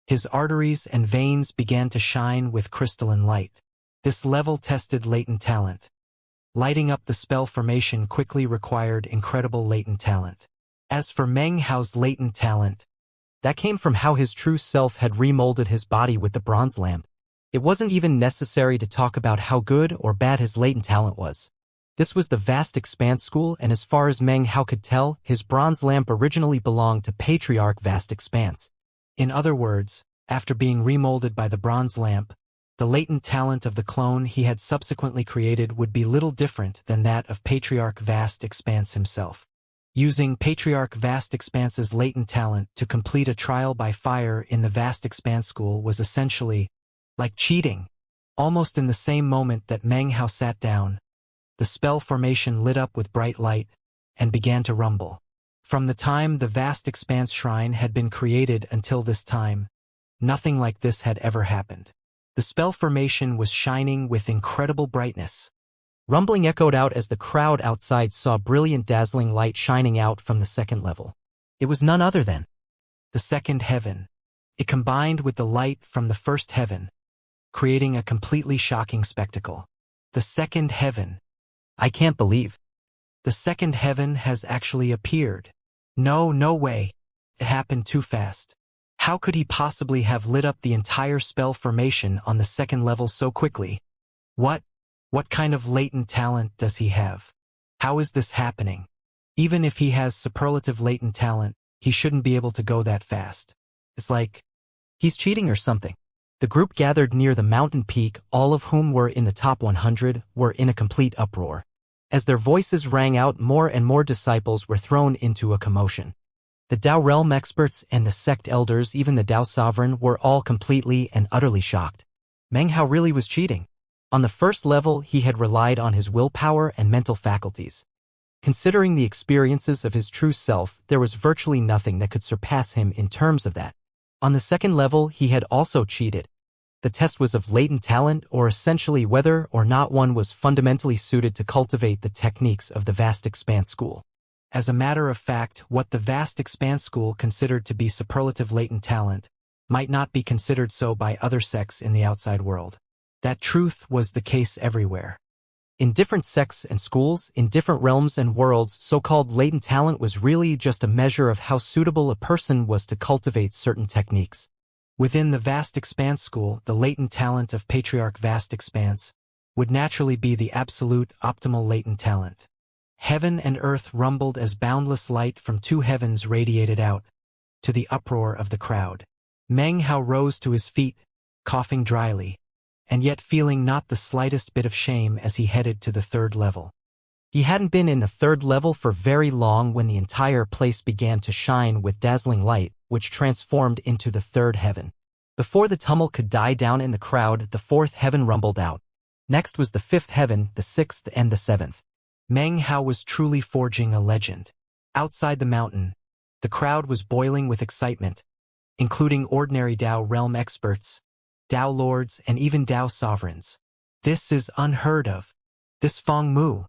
His arteries and veins began to shine with crystalline light. This level tested latent talent. Lighting up the spell formation quickly required incredible latent talent. As for Meng Hao's latent talent, that came from how his true self had remolded his body with the bronze lamp. It wasn't even necessary to talk about how good or bad his latent talent was. This was the vast expanse school, and as far as Meng Hao could tell, his bronze lamp originally belonged to Patriarch Vast Expanse. In other words, after being remolded by the bronze lamp, the latent talent of the clone he had subsequently created would be little different than that of Patriarch Vast Expanse himself. Using Patriarch Vast Expanse's latent talent to complete a trial by fire in the Vast Expanse school was essentially like cheating. Almost in the same moment that Meng Hao sat down, the spell formation lit up with bright light and began to rumble. From the time the vast expanse shrine had been created until this time, nothing like this had ever happened. The spell formation was shining with incredible brightness. Rumbling echoed out as the crowd outside saw brilliant dazzling light shining out from the second level. It was none other than the second heaven. It combined with the light from the first heaven, creating a completely shocking spectacle. The second heaven. I can't believe. The second heaven has actually appeared. No way. It happened too fast. How could he possibly have lit up the entire spell formation on the second level so quickly? What kind of latent talent does he have? How is this happening? Even if he has superlative latent talent, he shouldn't be able to go that fast. It's like he's cheating or something. The group gathered near the mountain peak, all of whom were in the top 100, were in a complete uproar. As their voices rang out, more and more disciples were thrown into a commotion. The Dao realm experts and the sect elders, even the Dao sovereign, were all completely and utterly shocked. Meng Hao really was cheating. On the first level, he had relied on his willpower and mental faculties. Considering the experiences of his true self, there was virtually nothing that could surpass him in terms of that. On the second level, he had also cheated. The test was of latent talent, or essentially whether or not one was fundamentally suited to cultivate the techniques of the Vast Expanse School. As a matter of fact, what the Vast Expanse School considered to be superlative latent talent might not be considered so by other sects in the outside world. That truth was the case everywhere. In different sects and schools, in different realms and worlds, so-called latent talent was really just a measure of how suitable a person was to cultivate certain techniques. Within the Vast Expanse School, the latent talent of Patriarch Vast Expanse would naturally be the absolute optimal latent talent. Heaven and earth rumbled as boundless light from two heavens radiated out, to the uproar of the crowd. Meng Hao rose to his feet, coughing dryly, and yet feeling not the slightest bit of shame as he headed to the third level. He hadn't been in the third level for very long when the entire place began to shine with dazzling light, which transformed into the third heaven. Before the tumult could die down in the crowd, the fourth heaven rumbled out. Next was the fifth heaven, the sixth and the seventh. Meng Hao was truly forging a legend. Outside the mountain, the crowd was boiling with excitement, including ordinary Dao realm experts, Dao lords, and even Dao sovereigns. This is unheard of. This Feng Mu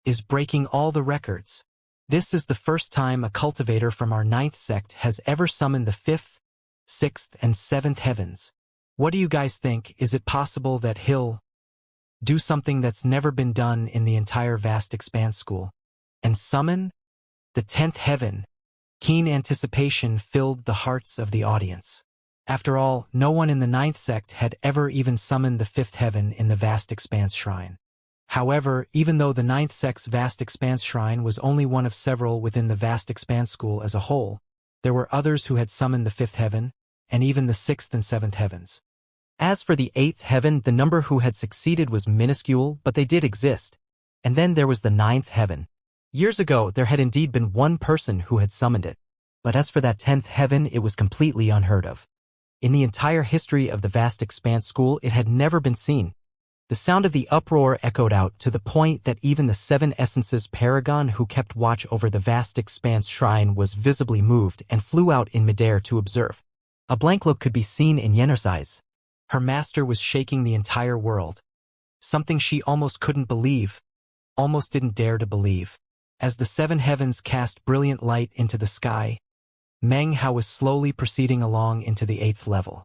is breaking all the records. This is the first time a cultivator from our ninth sect has ever summoned the fifth, sixth, and seventh heavens. What do you guys think? Is it possible that he'll do something that's never been done in the entire Vast Expanse School, and summon the 10th heaven? Keen anticipation filled the hearts of the audience. After all, no one in the ninth sect had ever even summoned the 5th heaven in the Vast Expanse Shrine. However, even though the ninth sect's Vast Expanse Shrine was only one of several within the Vast Expanse School as a whole, there were others who had summoned the 5th heaven, and even the 6th and 7th heavens. As for the 8th heaven, the number who had succeeded was minuscule, but they did exist. And then there was the 9th heaven. Years ago, there had indeed been one person who had summoned it. But as for that 10th heaven, it was completely unheard of. In the entire history of the Vast Expanse School, it had never been seen. The sound of the uproar echoed out to the point that even the 7 Essences Paragon who kept watch over the Vast Expanse Shrine was visibly moved and flew out in midair to observe. A blank look could be seen in Yenner's eyes. Her master was shaking the entire world. Something she almost couldn't believe, almost didn't dare to believe. As the 7 heavens cast brilliant light into the sky, Meng Hao was slowly proceeding along into the 8th level.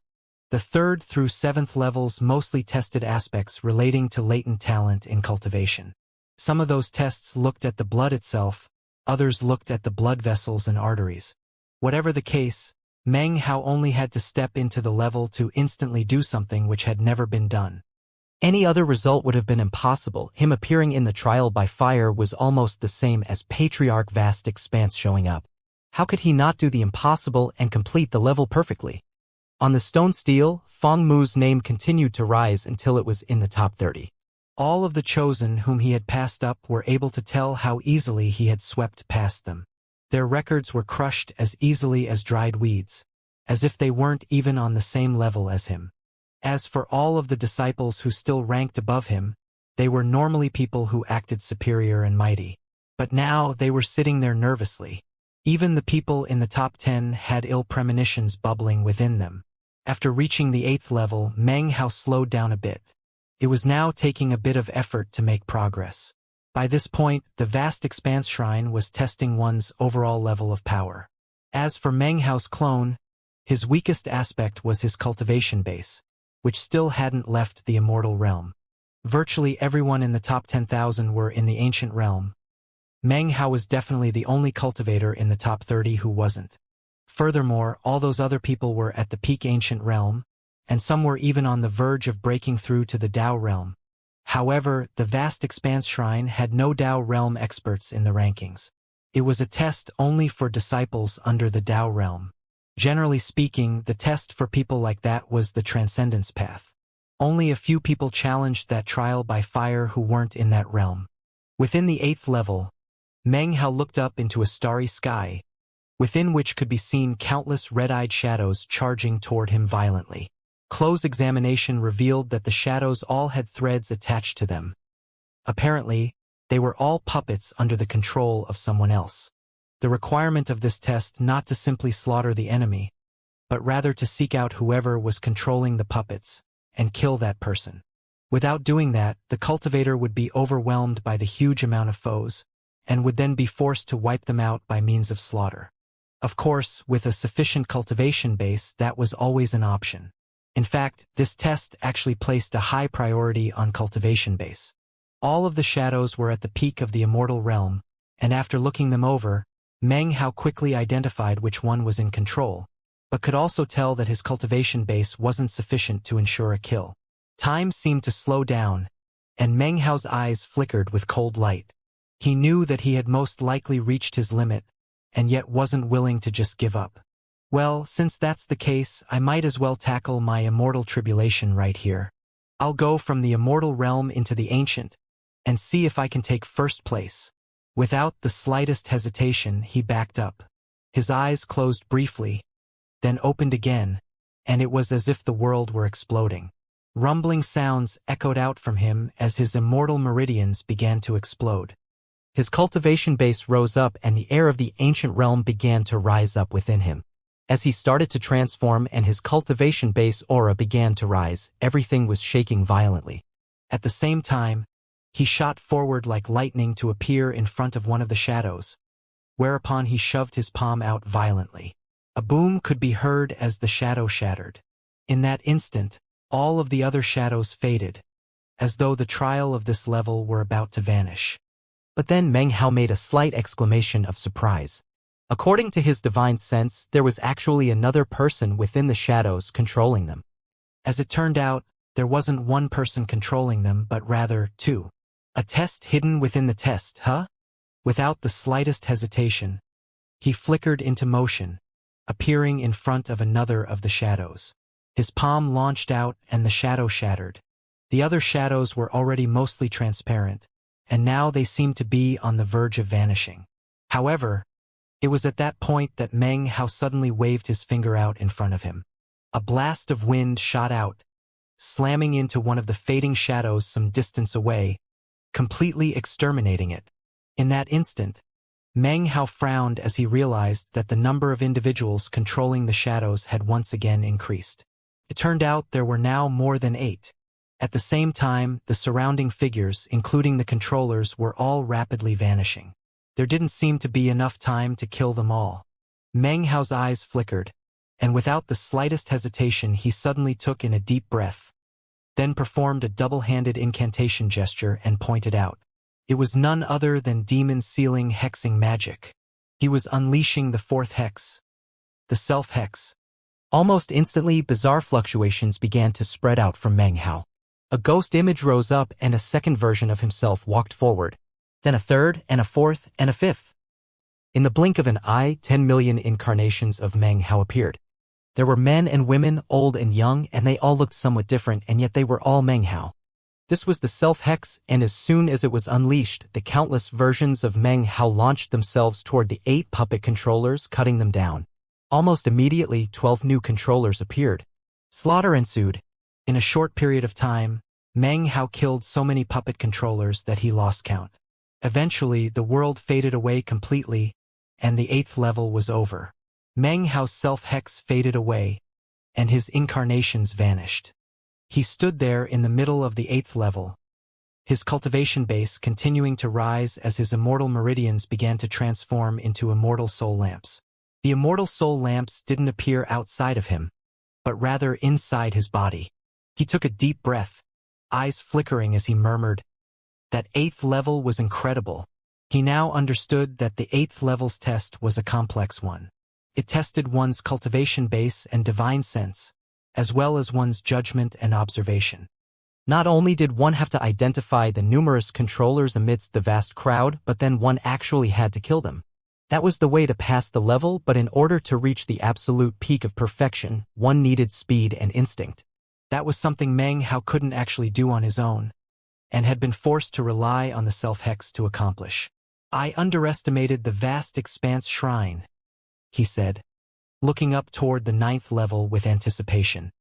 The 3rd through 7th levels mostly tested aspects relating to latent talent in cultivation. Some of those tests looked at the blood itself, others looked at the blood vessels and arteries. Whatever the case, Meng Hao only had to step into the level to instantly do something which had never been done. Any other result would have been impossible. Him appearing in the trial by fire was almost the same as Patriarch Vast Expanse showing up. How could he not do the impossible and complete the level perfectly? On the stone steel, Feng Mu's name continued to rise until it was in the top 30. All of the chosen whom he had passed up were able to tell how easily he had swept past them. Their records were crushed as easily as dried weeds, as if they weren't even on the same level as him. As for all of the disciples who still ranked above him, they were normally people who acted superior and mighty. But now they were sitting there nervously. Even the people in the top 10 had ill premonitions bubbling within them. After reaching the 8th level, Meng Hao slowed down a bit. It was now taking a bit of effort to make progress. By this point, the Vast Expanse Shrine was testing one's overall level of power. As for Meng Hao's clone, his weakest aspect was his cultivation base, which still hadn't left the immortal realm. Virtually everyone in the top 10,000 were in the ancient realm. Meng Hao was definitely the only cultivator in the top 30 who wasn't. Furthermore, all those other people were at the peak ancient realm, and some were even on the verge of breaking through to the Dao realm. However, the vast expanse shrine had no Dao realm experts in the rankings. It was a test only for disciples under the Dao realm. Generally speaking, the test for people like that was the transcendence path. Only a few people challenged that trial by fire who weren't in that realm. Within the 8th level, Meng Hao looked up into a starry sky, within which could be seen countless red-eyed shadows charging toward him violently. Close examination revealed that the shadows all had threads attached to them. Apparently, they were all puppets under the control of someone else. The requirement of this test not to simply slaughter the enemy, but rather to seek out whoever was controlling the puppets, and kill that person. Without doing that, the cultivator would be overwhelmed by the huge amount of foes, and would then be forced to wipe them out by means of slaughter. Of course, with a sufficient cultivation base, that was always an option. In fact, this test actually placed a high priority on cultivation base. All of the shadows were at the peak of the immortal realm, and after looking them over, Meng Hao quickly identified which one was in control, but could also tell that his cultivation base wasn't sufficient to ensure a kill. Time seemed to slow down, and Meng Hao's eyes flickered with cold light. He knew that he had most likely reached his limit, and yet wasn't willing to just give up. Well, since that's the case, I might as well tackle my immortal tribulation right here. I'll go from the immortal realm into the ancient, and see if I can take first place. Without the slightest hesitation, he backed up. His eyes closed briefly, then opened again, and it was as if the world were exploding. Rumbling sounds echoed out from him as his immortal meridians began to explode. His cultivation base rose up and the air of the ancient realm began to rise up within him. As he started to transform and his cultivation base aura began to rise, everything was shaking violently. At the same time, he shot forward like lightning to appear in front of one of the shadows, whereupon he shoved his palm out violently. A boom could be heard as the shadow shattered. In that instant, all of the other shadows faded, as though the trial of this level were about to vanish. But then Meng Hao made a slight exclamation of surprise. According to his divine sense, there was actually another person within the shadows controlling them. As it turned out, there wasn't one person controlling them, but rather two. A test hidden within the test, huh? Without the slightest hesitation, he flickered into motion, appearing in front of another of the shadows. His palm launched out and the shadow shattered. The other shadows were already mostly transparent, and now they seemed to be on the verge of vanishing. However, it was at that point that Meng Hao suddenly waved his finger out in front of him. A blast of wind shot out, slamming into one of the fading shadows some distance away, completely exterminating it. In that instant, Meng Hao frowned as he realized that the number of individuals controlling the shadows had once again increased. It turned out there were now more than 8. At the same time, the surrounding figures, including the controllers, were all rapidly vanishing. There didn't seem to be enough time to kill them all. Meng Hao's eyes flickered, and without the slightest hesitation he suddenly took in a deep breath, then performed a double-handed incantation gesture and pointed out. It was none other than demon sealing hexing magic. He was unleashing the 4th hex, the self-hex. Almost instantly, bizarre fluctuations began to spread out from Meng Hao. A ghost image rose up and a second version of himself walked forward. Then a third, and a fourth, and a fifth. In the blink of an eye, 10 million incarnations of Meng Hao appeared. There were men and women, old and young, and they all looked somewhat different, and yet they were all Meng Hao. This was the self-hex, and as soon as it was unleashed, the countless versions of Meng Hao launched themselves toward the 8 puppet controllers, cutting them down. Almost immediately, 12 new controllers appeared. Slaughter ensued. In a short period of time, Meng Hao killed so many puppet controllers that he lost count. Eventually, the world faded away completely, and the 8th level was over. Meng Hao's self-hex faded away, and his incarnations vanished. He stood there in the middle of the 8th level, his cultivation base continuing to rise as his immortal meridians began to transform into immortal soul lamps. The immortal soul lamps didn't appear outside of him, but rather inside his body. He took a deep breath, eyes flickering as he murmured, "That 8th level was incredible." He now understood that the 8th level's test was a complex one. It tested one's cultivation base and divine sense, as well as one's judgment and observation. Not only did one have to identify the numerous controllers amidst the vast crowd, but then one actually had to kill them. That was the way to pass the level, but in order to reach the absolute peak of perfection, one needed speed and instinct. That was something Meng Hao couldn't actually do on his own, and had been forced to rely on the self-hex to accomplish. "I underestimated the vast expanse shrine," he said, looking up toward the 9th level with anticipation.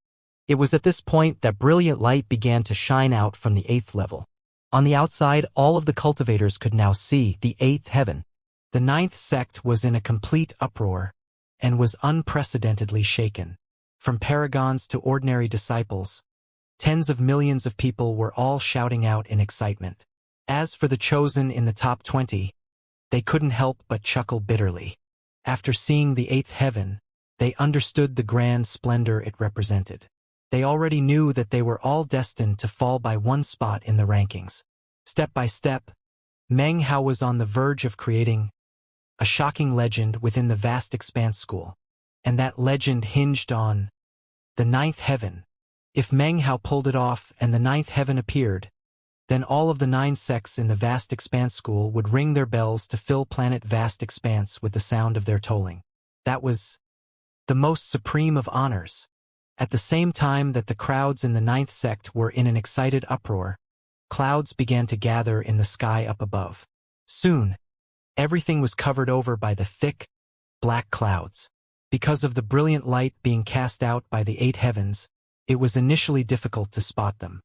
It was at this point that brilliant light began to shine out from the 8th level. On the outside, all of the cultivators could now see the 8th heaven. The 9th sect was in a complete uproar, and was unprecedentedly shaken. From paragons to ordinary disciples, tens of millions of people were all shouting out in excitement. As for the chosen in the top 20, they couldn't help but chuckle bitterly. After seeing the 8th heaven, they understood the grand splendor it represented. They already knew that they were all destined to fall by one spot in the rankings. Step by step, Meng Hao was on the verge of creating a shocking legend within the vast expanse school, and that legend hinged on the 9th heaven. If Meng Hao pulled it off and the 9th heaven appeared, then all of the 9 sects in the vast expanse school would ring their bells to fill planet vast expanse with the sound of their tolling. That was the most supreme of honors. At the same time that the crowds in the 9th sect were in an excited uproar, clouds began to gather in the sky up above. Soon, everything was covered over by the thick, black clouds. Because of the brilliant light being cast out by the 8 heavens, it was initially difficult to spot them.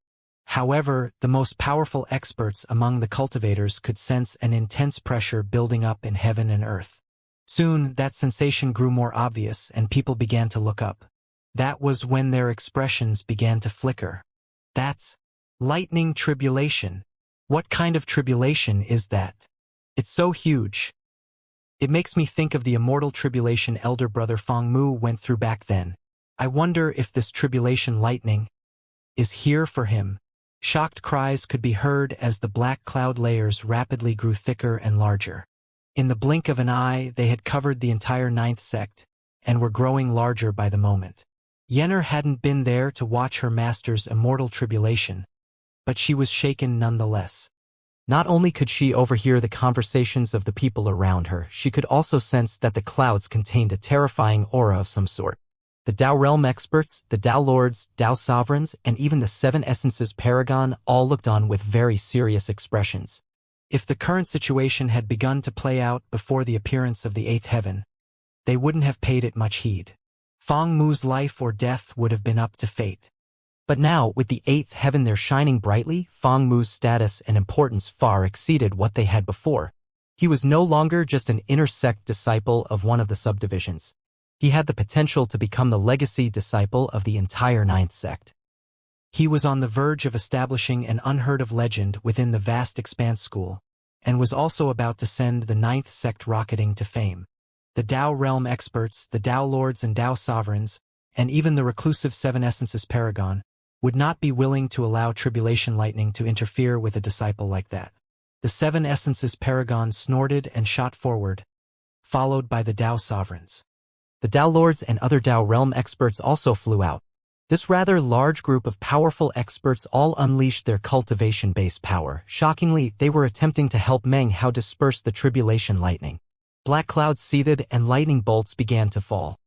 However, the most powerful experts among the cultivators could sense an intense pressure building up in heaven and earth. Soon, that sensation grew more obvious and people began to look up. That was when their expressions began to flicker. "That's lightning tribulation. What kind of tribulation is that? It's so huge. It makes me think of the immortal tribulation elder brother Feng Mu went through back then. I wonder if this tribulation lightning is here for him." Shocked cries could be heard as the black cloud layers rapidly grew thicker and larger. In the blink of an eye, they had covered the entire 9th sect, and were growing larger by the moment. Yenner hadn't been there to watch her master's immortal tribulation, but she was shaken nonetheless. Not only could she overhear the conversations of the people around her, she could also sense that the clouds contained a terrifying aura of some sort. The Dao Realm experts, the Dao Lords, Dao Sovereigns, and even the 7 Essences Paragon all looked on with very serious expressions. If the current situation had begun to play out before the appearance of the 8th heaven, they wouldn't have paid it much heed. Feng Mu's life or death would have been up to fate. But now, with the 8th heaven there shining brightly, Feng Mu's status and importance far exceeded what they had before. He was no longer just an intersect disciple of one of the subdivisions. He had the potential to become the legacy disciple of the entire 9th sect. He was on the verge of establishing an unheard-of legend within the vast expanse school, and was also about to send the 9th sect rocketing to fame. The Dao Realm experts, the Dao Lords and Dao Sovereigns, and even the reclusive 7 Essences Paragon, would not be willing to allow tribulation lightning to interfere with a disciple like that. The 7 Essences Paragon snorted and shot forward, followed by the Dao Sovereigns. The Dao Lords and other Dao Realm experts also flew out. This rather large group of powerful experts all unleashed their cultivation-based power. Shockingly, they were attempting to help Meng Hao disperse the tribulation lightning. Black clouds seethed and lightning bolts began to fall.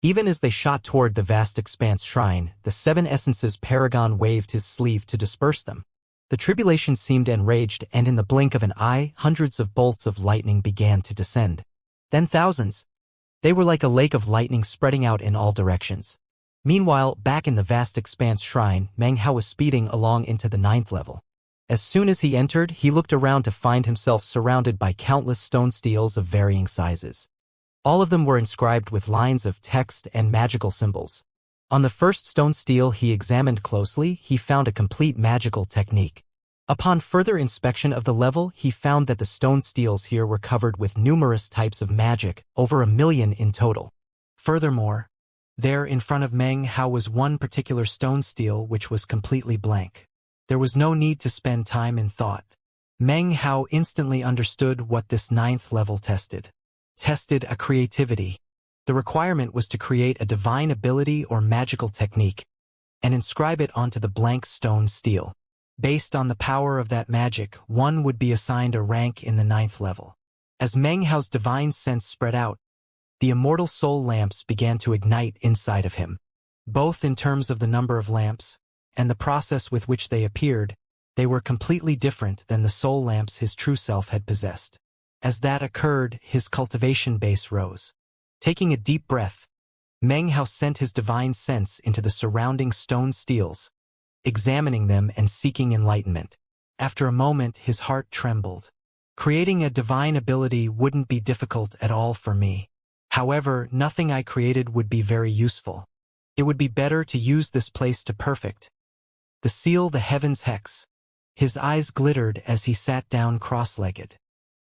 Even as they shot toward the vast expanse shrine, the 7 Essences Paragon waved his sleeve to disperse them. The tribulation seemed enraged, and in the blink of an eye, hundreds of bolts of lightning began to descend. Then thousands. They were like a lake of lightning spreading out in all directions. Meanwhile, back in the vast expanse shrine, Meng Hao was speeding along into the 9th level. As soon as he entered, he looked around to find himself surrounded by countless stone steels of varying sizes. All of them were inscribed with lines of text and magical symbols. On the first stone stele he examined closely, he found a complete magical technique. Upon further inspection of the level, he found that the stone steels here were covered with numerous types of magic, over 1,000,000 in total. Furthermore, there in front of Meng Hao was one particular stone steel which was completely blank. There was no need to spend time in thought. Meng Hao instantly understood what this 9th level tested. Tested a creativity. The requirement was to create a divine ability or magical technique and inscribe it onto the blank stone steel. Based on the power of that magic, one would be assigned a rank in the 9th level. As Meng Hao's divine sense spread out, the immortal soul lamps began to ignite inside of him. Both in terms of the number of lamps and the process with which they appeared, they were completely different than the soul lamps his true self had possessed. As that occurred, his cultivation base rose. Taking a deep breath, Meng Hao sent his divine sense into the surrounding stone steels, examining them and seeking enlightenment. After a moment, his heart trembled. Creating a divine ability wouldn't be difficult at all for me. However, nothing I created would be very useful. It would be better to use this place to perfect the seal, the heaven's hex. His eyes glittered as he sat down cross-legged.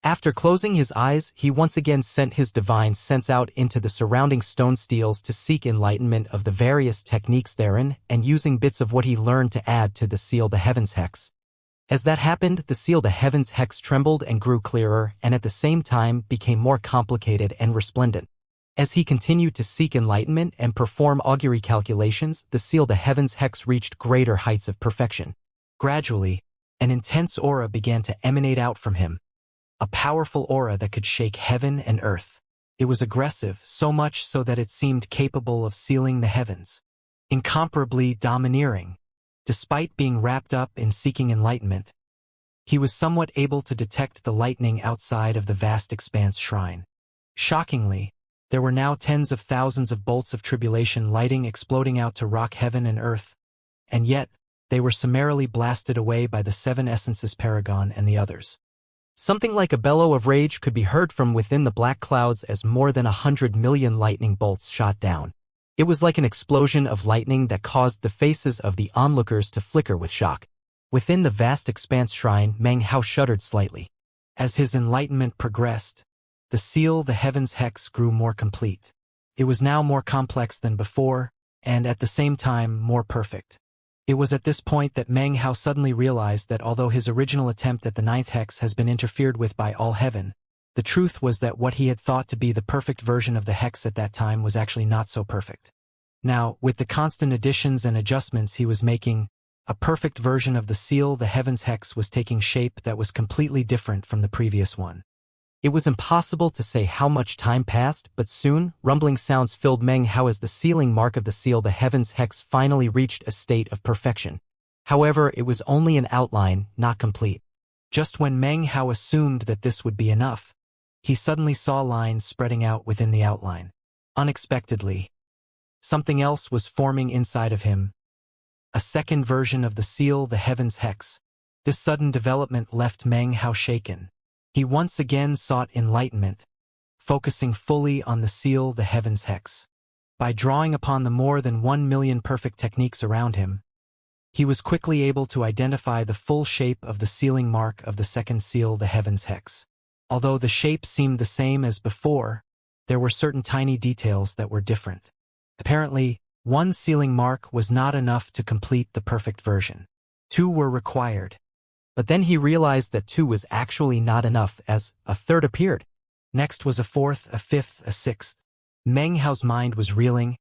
After closing his eyes, he once again sent his divine sense out into the surrounding stone steels to seek enlightenment of the various techniques therein and using bits of what he learned to add to the seal, the heaven's hex. As that happened, the seal, the heaven's hex trembled and grew clearer and at the same time became more complicated and resplendent. As he continued to seek enlightenment and perform augury calculations, the seal, the heaven's hex reached greater heights of perfection. Gradually, an intense aura began to emanate out from him. A powerful aura that could shake heaven and earth. It was aggressive, so much so that it seemed capable of sealing the heavens. Incomparably domineering. Despite being wrapped up in seeking enlightenment, he was somewhat able to detect the lightning outside of the vast expanse shrine. Shockingly, there were now tens of thousands of bolts of tribulation lighting exploding out to rock heaven and earth, and yet, they were summarily blasted away by the 7 essences Paragon and the others. Something like a bellow of rage could be heard from within the black clouds as more than 100 million lightning bolts shot down. It was like an explosion of lightning that caused the faces of the onlookers to flicker with shock. Within the vast expanse shrine, Meng Hao shuddered slightly. As his enlightenment progressed, the seal, the heaven's hex, grew more complete. It was now more complex than before, and at the same time more perfect. It was at this point that Meng Hao suddenly realized that although his original attempt at the 9th hex has been interfered with by all heaven, the truth was that what he had thought to be the perfect version of the hex at that time was actually not so perfect. Now, with the constant additions and adjustments he was making, a perfect version of the seal, the heaven's hex, was taking shape that was completely different from the previous one. It was impossible to say how much time passed, but soon, rumbling sounds filled Meng Hao as the sealing mark of the seal, the heaven's hex, finally reached a state of perfection. However, it was only an outline, not complete. Just when Meng Hao assumed that this would be enough, he suddenly saw lines spreading out within the outline. Unexpectedly, something else was forming inside of him. A second version of the seal, the heaven's hex. This sudden development left Meng Hao shaken. He once again sought enlightenment, focusing fully on the seal, the heaven's hex. By drawing upon the more than 1 million perfect techniques around him, he was quickly able to identify the full shape of the sealing mark of the second seal, the heaven's hex. Although the shape seemed the same as before, there were certain tiny details that were different. Apparently, one sealing mark was not enough to complete the perfect version. 2 were required. But then he realized that 2 was actually not enough, as a third appeared. Next was a 4th, a 5th, a 6th. Meng Hao's mind was reeling,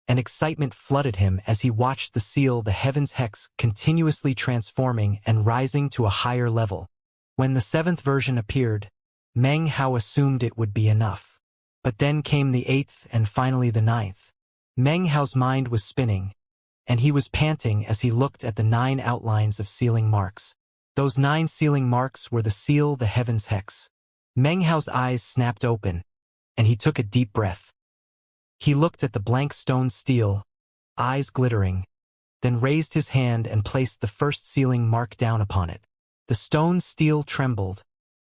and excitement flooded him as he watched the seal, the heaven's hex, continuously transforming and rising to a higher level. When the 7th version appeared, Meng Hao assumed it would be enough. But then came the 8th and finally the 9th. Meng Hao's mind was spinning, and he was panting as he looked at the 9 outlines of sealing marks. Those 9 sealing marks were the seal, the heaven's hex. Meng Hao's eyes snapped open, and he took a deep breath. He looked at the blank stone steel, eyes glittering, then raised his hand and placed the first sealing mark down upon it. The stone steel trembled,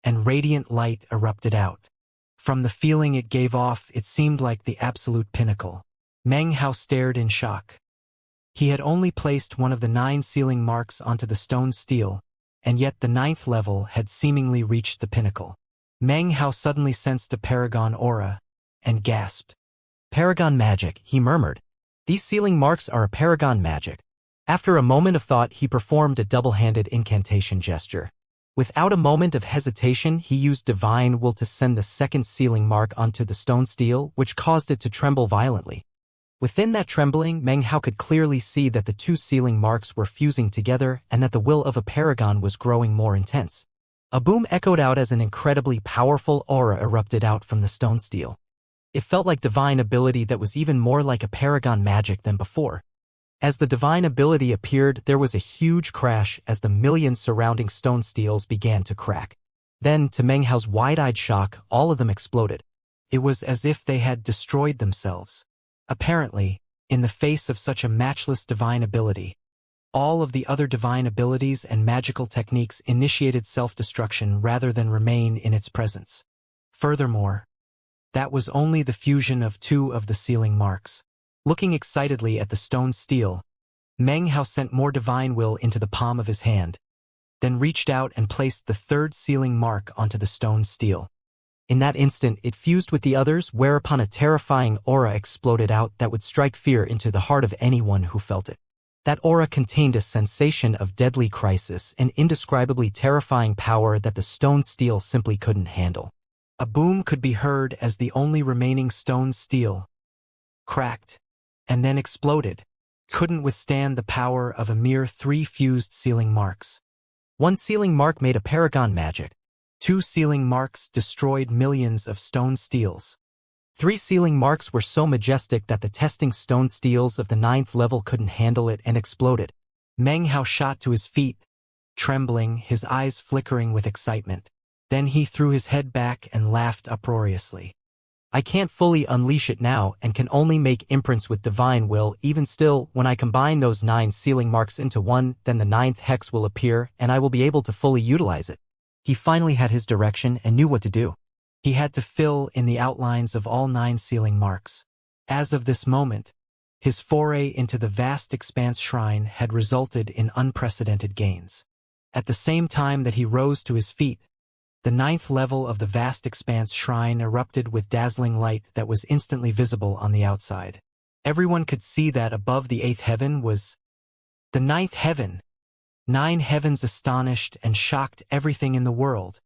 and radiant light erupted out. From the feeling it gave off, it seemed like the absolute pinnacle. Meng Hao stared in shock. He had only placed one of the 9 sealing marks onto the stone steel, and yet the 9th level had seemingly reached the pinnacle. Meng Hao suddenly sensed a paragon aura, and gasped. Paragon magic, he murmured. These sealing marks are a paragon magic. After a moment of thought, he performed a double-handed incantation gesture. Without a moment of hesitation, he used divine will to send the second sealing mark onto the stone steel, which caused it to tremble violently. Within that trembling, Meng Hao could clearly see that the two sealing marks were fusing together and that the will of a paragon was growing more intense. A boom echoed out as an incredibly powerful aura erupted out from the stone steel. It felt like divine ability that was even more like a paragon magic than before. As the divine ability appeared, there was a huge crash as the millions surrounding stone steels began to crack. Then, to Meng Hao's wide-eyed shock, all of them exploded. It was as if they had destroyed themselves. Apparently, in the face of such a matchless divine ability, all of the other divine abilities and magical techniques initiated self-destruction rather than remain in its presence. Furthermore, that was only the fusion of two of the sealing marks. Looking excitedly at the stone steel, Meng Hao sent more divine will into the palm of his hand, then reached out and placed the third sealing mark onto the stone steel. In that instant, it fused with the others, whereupon a terrifying aura exploded out that would strike fear into the heart of anyone who felt it. That aura contained a sensation of deadly crisis and indescribably terrifying power that the stone steel simply couldn't handle. A boom could be heard as the only remaining stone steel cracked and then exploded, couldn't withstand the power of a mere 3 fused sealing marks. 1 sealing mark made a paragon magic. 2 sealing marks destroyed millions of stone steels. 3 sealing marks were so majestic that the testing stone steels of the 9th level couldn't handle it and exploded. Meng Hao shot to his feet, trembling, his eyes flickering with excitement. Then he threw his head back and laughed uproariously. I can't fully unleash it now and can only make imprints with divine will. Even still, when I combine those 9 sealing marks into one, then the 9th hex will appear and I will be able to fully utilize it. He finally had his direction and knew what to do. He had to fill in the outlines of all 9 sealing marks. As of this moment, his foray into the vast expanse shrine had resulted in unprecedented gains. At the same time that he rose to his feet, the 9th level of the vast expanse shrine erupted with dazzling light that was instantly visible on the outside. Everyone could see that above the 8th heaven was the 9th heaven. 9 heavens astonished and shocked everything in the world.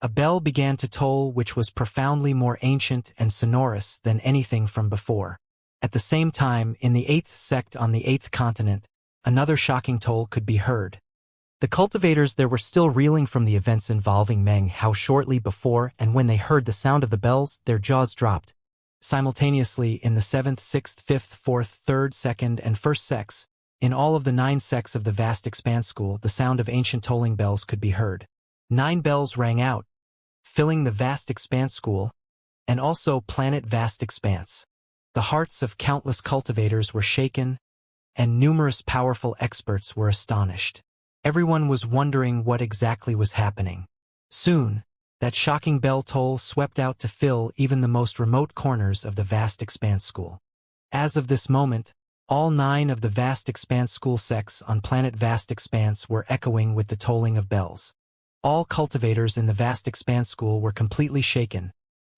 A bell began to toll which was profoundly more ancient and sonorous than anything from before. At the same time, in the 8th sect on the 8th continent, another shocking toll could be heard. The cultivators there were still reeling from the events involving Meng Hao shortly before, and when they heard the sound of the bells, their jaws dropped. Simultaneously, in the 7th, 6th, 5th, 4th, 3rd, 2nd, and 1st sects, in all of the 9 sects of the vast expanse school, the sound of ancient tolling bells could be heard. 9 bells rang out, filling the vast expanse school, and also planet vast expanse. The hearts of countless cultivators were shaken, and numerous powerful experts were astonished. Everyone was wondering what exactly was happening. Soon, that shocking bell toll swept out to fill even the most remote corners of the vast expanse school. As of this moment, all 9 of the vast expanse school sects on planet vast expanse were echoing with the tolling of bells. All cultivators in the vast expanse school were completely shaken,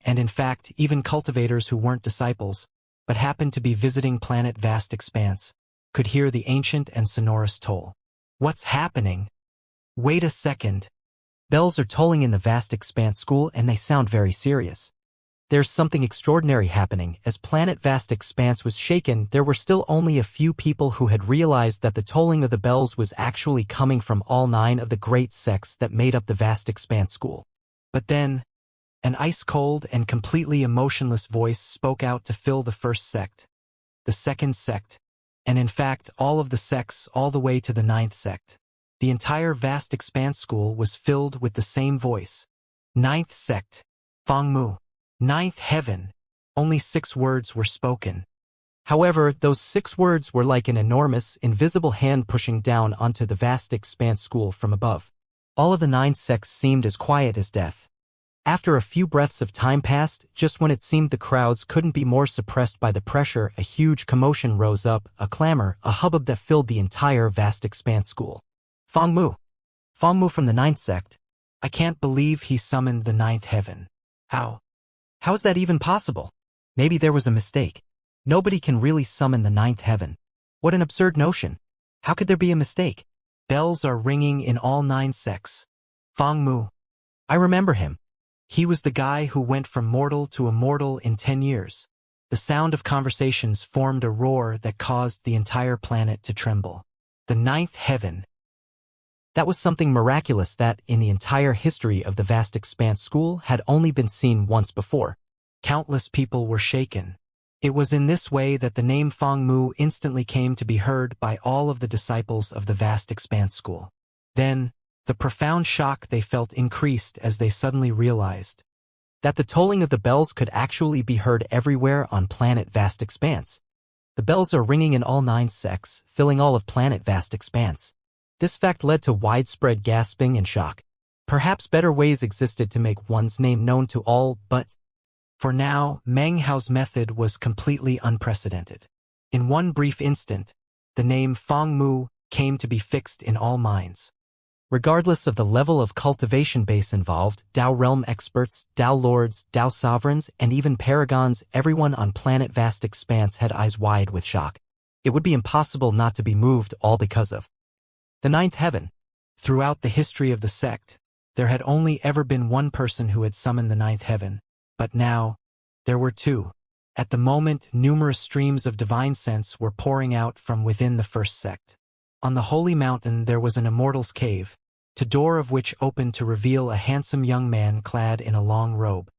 and in fact, even cultivators who weren't disciples, but happened to be visiting planet vast expanse, could hear the ancient and sonorous toll. What's happening? Wait a second. Bells are tolling in the vast expanse school and they sound very serious. There's something extraordinary happening. As planet vast expanse was shaken, there were still only a few people who had realized that the tolling of the bells was actually coming from all 9 of the great sects that made up the vast expanse school. But then, an ice-cold and completely emotionless voice spoke out to fill the 1st sect, the 2nd sect, and in fact all of the sects all the way to the 9th sect. The entire vast expanse school was filled with the same voice. 9th sect, Fangmu. 9th heaven. Only 6 words were spoken. However, those 6 words were like an enormous, invisible hand pushing down onto the vast expanse school from above. All of the 9 sects seemed as quiet as death. After a few breaths of time passed, just when it seemed the crowds couldn't be more suppressed by the pressure, a huge commotion rose up, a clamor, a hubbub that filled the entire vast expanse school. Fangmu. Fong Mu from the ninth sect. I can't believe he summoned the ninth heaven. How? How is that even possible? Maybe there was a mistake. Nobody can really summon the ninth heaven. What an absurd notion. How could there be a mistake? Bells are ringing in all 9 sects. Fong Mu. I remember him. He was the guy who went from mortal to immortal in 10 years. The sound of conversations formed a roar that caused the entire planet to tremble. The ninth heaven. That was something miraculous that, in the entire history of the vast expanse school, had only been seen once before. Countless people were shaken. It was in this way that the name Fong Mu instantly came to be heard by all of the disciples of the vast expanse school. Then, the profound shock they felt increased as they suddenly realized that the tolling of the bells could actually be heard everywhere on planet vast expanse. The bells are ringing in all 9 sects, filling all of planet vast expanse. This fact led to widespread gasping and shock. Perhaps better ways existed to make one's name known to all, but for now, Meng Hao's method was completely unprecedented. In one brief instant, the name Fong Mu came to be fixed in all minds. Regardless of the level of cultivation base involved, Dao realm experts, Dao lords, Dao sovereigns, and even paragons, everyone on planet vast expanse had eyes wide with shock. It would be impossible not to be moved, all because of the ninth heaven. Throughout the history of the sect, there had only ever been one person who had summoned the ninth heaven, but now, there were 2. At the moment, numerous streams of divine sense were pouring out from within the first sect. On the holy mountain there was an immortal's cave, the door of which opened to reveal a handsome young man clad in a long robe.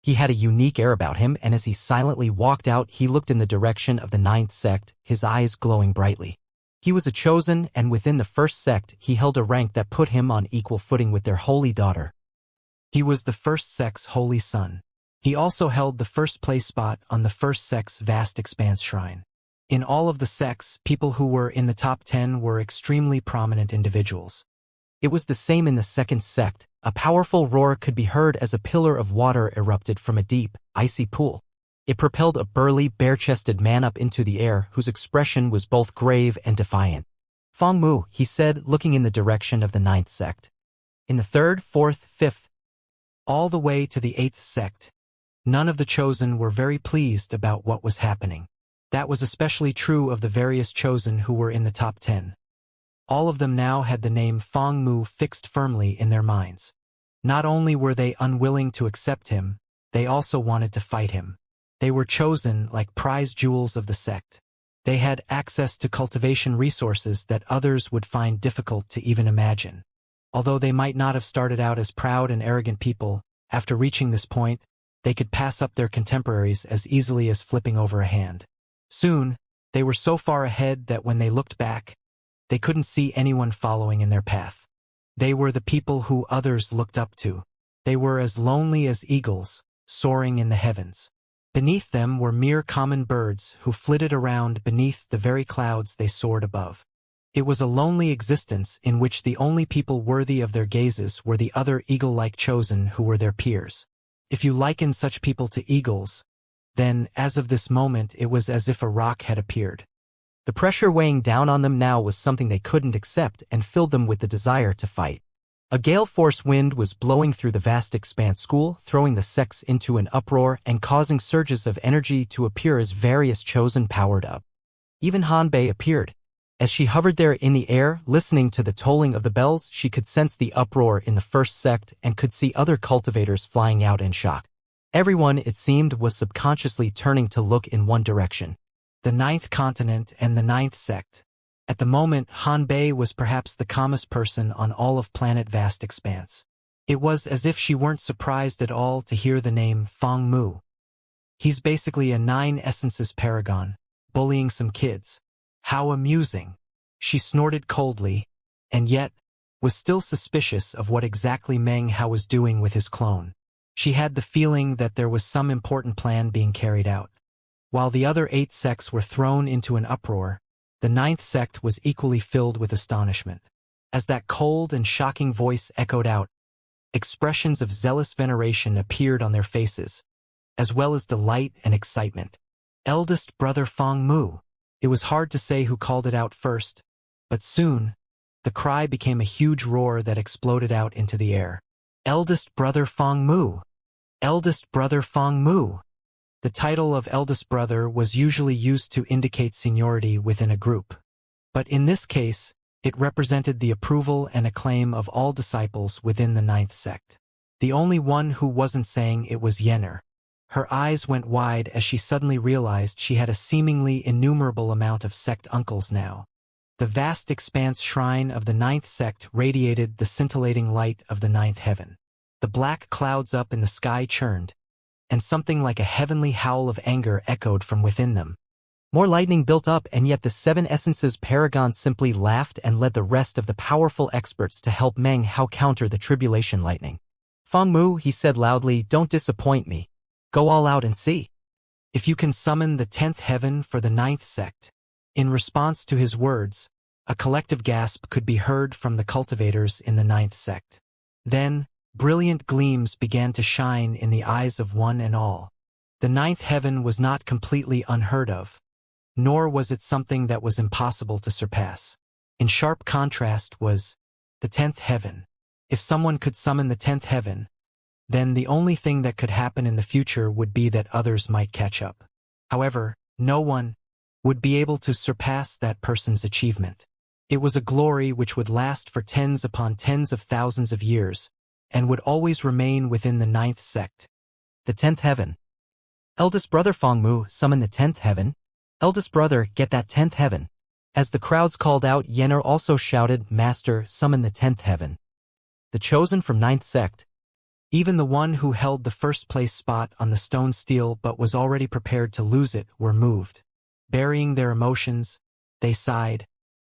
He had a unique air about him, and as he silently walked out, he looked in the direction of the ninth sect, his eyes glowing brightly. He was a chosen, and within the first sect he held a rank that put him on equal footing with their holy daughter. He was the first sect's holy son. He also held the first place spot on the first sect's vast expanse shrine. In all of the sects, people who were in the top 10 were extremely prominent individuals. It was the same in the second sect. A powerful roar could be heard as a pillar of water erupted from a deep, icy pool. It propelled a burly, bare-chested man up into the air whose expression was both grave and defiant. Fong Mu, he said, looking in the direction of the ninth sect. In the 3rd, 4th, 5th, all the way to the 8th sect, none of the chosen were very pleased about what was happening. That was especially true of the various chosen who were in the top 10. All of them now had the name Fong Mu fixed firmly in their minds. Not only were they unwilling to accept him, they also wanted to fight him. They were chosen like prize jewels of the sect. They had access to cultivation resources that others would find difficult to even imagine. Although they might not have started out as proud and arrogant people, after reaching this point, they could pass up their contemporaries as easily as flipping over a hand. Soon, they were so far ahead that when they looked back, they couldn't see anyone following in their path. They were the people who others looked up to. They were as lonely as eagles, soaring in the heavens. Beneath them were mere common birds who flitted around beneath the very clouds they soared above. It was a lonely existence in which the only people worthy of their gazes were the other eagle-like chosen who were their peers. If you liken such people to eagles, then, as of this moment, it was as if a rock had appeared. The pressure weighing down on them now was something they couldn't accept and filled them with the desire to fight. A gale-force wind was blowing through the vast expanse school, throwing the sects into an uproar and causing surges of energy to appear as various chosen powered up. Even Hanbei appeared. As she hovered there in the air, listening to the tolling of the bells, she could sense the uproar in the first sect and could see other cultivators flying out in shock. Everyone, it seemed, was subconsciously turning to look in one direction. The 9th continent and the 9th sect. At the moment, Hanbei was perhaps the calmest person on all of planet vast expanse. It was as if she weren't surprised at all to hear the name Fong Mu. He's basically a 9 essences paragon, bullying some kids. How amusing. She snorted coldly, and yet was still suspicious of what exactly Meng Hao was doing with his clone. She had the feeling that there was some important plan being carried out. While the other 8 sects were thrown into an uproar, the 9th sect was equally filled with astonishment. As that cold and shocking voice echoed out, expressions of zealous veneration appeared on their faces, as well as delight and excitement. Eldest brother Fong Mu. It was hard to say who called it out first, but soon, The cry became a huge roar that exploded out into the air. Eldest brother Feng Mu! Eldest brother Feng Mu! The title of eldest brother was usually used to indicate seniority within a group. But in this case, it represented the approval and acclaim of all disciples within the ninth sect. The only one who wasn't saying it was Yenner. Her eyes went wide as she suddenly realized she had a seemingly innumerable amount of sect uncles now. The vast expanse shrine of the ninth sect radiated the scintillating light of the ninth heaven. The black clouds up in the sky churned, and something like a heavenly howl of anger echoed from within them. More lightning built up, and yet the seven essences paragon simply laughed and led the rest of the powerful experts to help Meng Hao counter the tribulation lightning. Feng Mu, he said loudly, don't disappoint me. Go all out and see if you can summon the 10th heaven for the 9th sect. In response to his words, a collective gasp could be heard from the cultivators in the 9th sect. Then, brilliant gleams began to shine in the eyes of one and all. The 9th heaven was not completely unheard of, nor was it something that was impossible to surpass. In sharp contrast was the 10th heaven. If someone could summon the 10th heaven, then the only thing that could happen in the future would be that others might catch up. However, no one would be able to surpass that person's achievement. It was a glory which would last for tens upon tens of thousands of years, and would always remain within the 9th sect. The 10th heaven. Eldest brother Feng Mu, summon the 10th heaven. Eldest brother, get that 10th heaven. As the crowds called out, Yenner also shouted, Master, summon the 10th heaven. The chosen from 9th sect. Even the one who held the first place spot on the stone stele but was already prepared to lose it were moved. Burying their emotions, they sighed,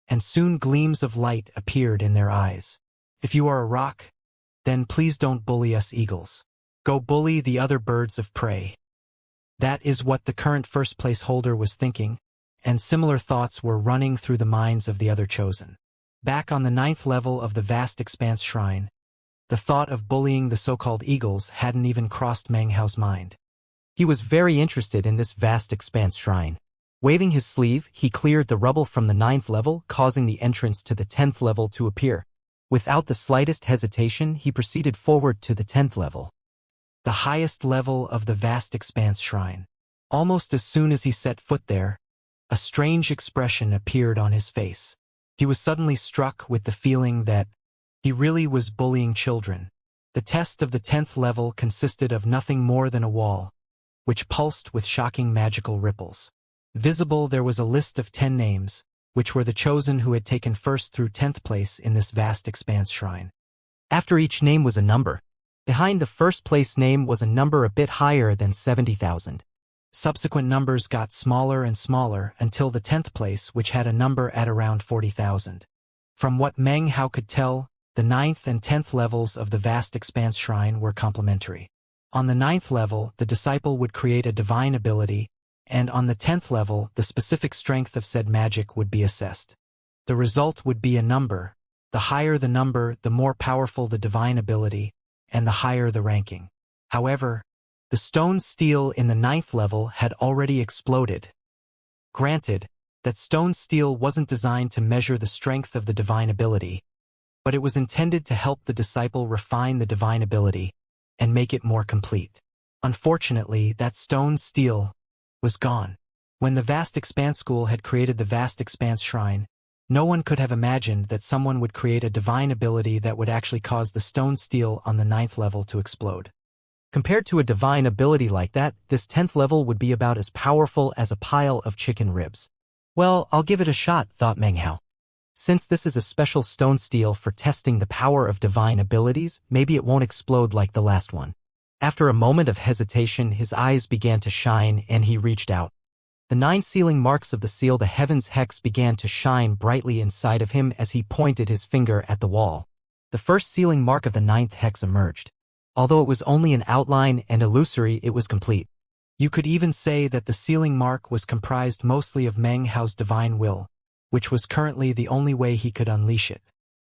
and soon gleams of light appeared in their eyes. If you are a rock, then please don't bully us eagles. Go bully the other birds of prey. That is what the current first place holder was thinking, and similar thoughts were running through the minds of the other chosen. Back on the 9th level of the vast expanse shrine, the thought of bullying the so-called eagles hadn't even crossed Meng Hao's mind. He was very interested in this vast expanse shrine. Waving his sleeve, he cleared the rubble from the 9th level, causing the entrance to the 10th level to appear. Without the slightest hesitation, he proceeded forward to the 10th level, the highest level of the vast expanse shrine. Almost as soon as he set foot there, a strange expression appeared on his face. He was suddenly struck with the feeling that he really was bullying children. The test of the 10th level consisted of nothing more than a wall, which pulsed with shocking magical ripples. Visible there was a list of 10 names, which were the chosen who had taken first through 10th place in this vast expanse shrine. After each name was a number. Behind the first place name was a number a bit higher than 70,000. Subsequent numbers got smaller and smaller until the 10th place, which had a number at around 40,000. From what Meng Hao could tell, the 9th and 10th levels of the vast expanse shrine were complementary. On the 9th level, the disciple would create a divine ability, and on the 10th level, the specific strength of said magic would be assessed. The result would be a number. The higher the number, the more powerful the divine ability, and the higher the ranking. However, the stone stele in the 9th level had already exploded. Granted, that stone stele wasn't designed to measure the strength of the divine ability, but it was intended to help the disciple refine the divine ability and make it more complete. Unfortunately, that stone stele was gone. When the Vast Expanse School had created the Vast Expanse Shrine, no one could have imagined that someone would create a divine ability that would actually cause the stone stele on the 9th level to explode. Compared to a divine ability like that, this 10th level would be about as powerful as a pile of chicken ribs. Well, I'll give it a shot, thought Meng Hao. Since this is a special stone stele for testing the power of divine abilities, maybe it won't explode like the last one. After a moment of hesitation, his eyes began to shine and he reached out. The 9 sealing marks of the seal, the heaven's hex, began to shine brightly inside of him as he pointed his finger at the wall. The first sealing mark of the 9th hex emerged. Although it was only an outline and illusory, it was complete. You could even say that the sealing mark was comprised mostly of Meng Hao's divine will, which was currently the only way he could unleash it.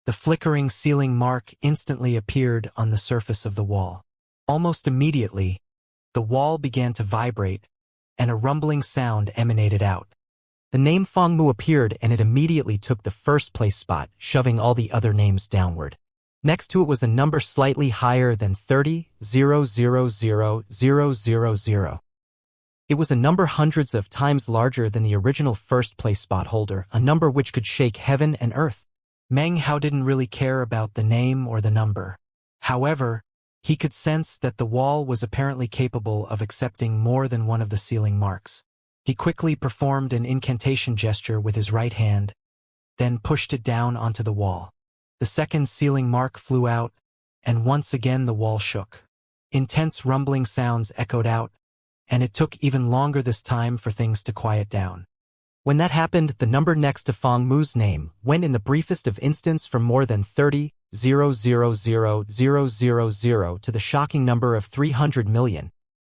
The flickering sealing mark instantly appeared on the surface of the wall. Almost immediately, the wall began to vibrate, and a rumbling sound emanated out. The name Fangmu appeared and it immediately took the first place spot, shoving all the other names downward. Next to it was a number slightly higher than 30,000,000. It was a number hundreds of times larger than the original first-place spot holder, a number which could shake heaven and earth. Meng Hao didn't really care about the name or the number. However, he could sense that the wall was apparently capable of accepting more than one of the sealing marks. He quickly performed an incantation gesture with his right hand, then pushed it down onto the wall. The second sealing mark flew out, and once again the wall shook. Intense rumbling sounds echoed out, and it took even longer this time for things to quiet down. When that happened, the number next to Fang Mu's name went in the briefest of instants from more than 30,000,000 to the shocking number of 300 million.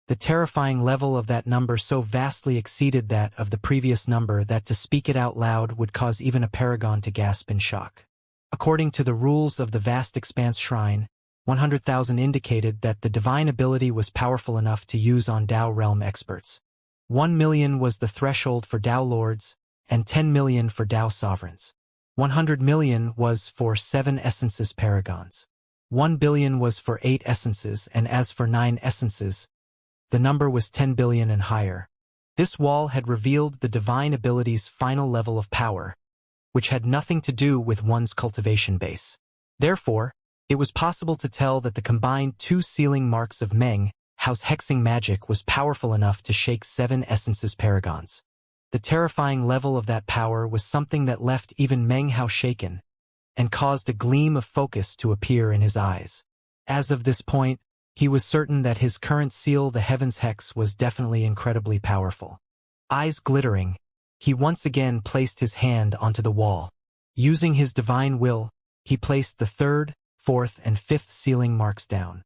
The terrifying level of that number so vastly exceeded that of the previous number that to speak it out loud would cause even a paragon to gasp in shock. According to the rules of the vast expanse shrine, 100,000 indicated that the divine ability was powerful enough to use on Dao realm experts. 1 million was the threshold for Dao lords, and 10 million for Dao sovereigns. 100 million was for 7 essences paragons. 1 billion was for 8 essences, and as for 9 essences, the number was 10 billion and higher. This wall had revealed the divine ability's final level of power, which had nothing to do with one's cultivation base. Therefore, it was possible to tell that the combined 2 sealing marks of Meng Hao's hexing magic was powerful enough to shake 7 essences paragons. The terrifying level of that power was something that left even Meng Hao shaken, and caused a gleam of focus to appear in his eyes. As of this point, he was certain that his current seal, the Heavens Hex, was definitely incredibly powerful. Eyes glittering, he once again placed his hand onto the wall. Using his divine will, he placed the 3rd, 4th, and 5th sealing marks down.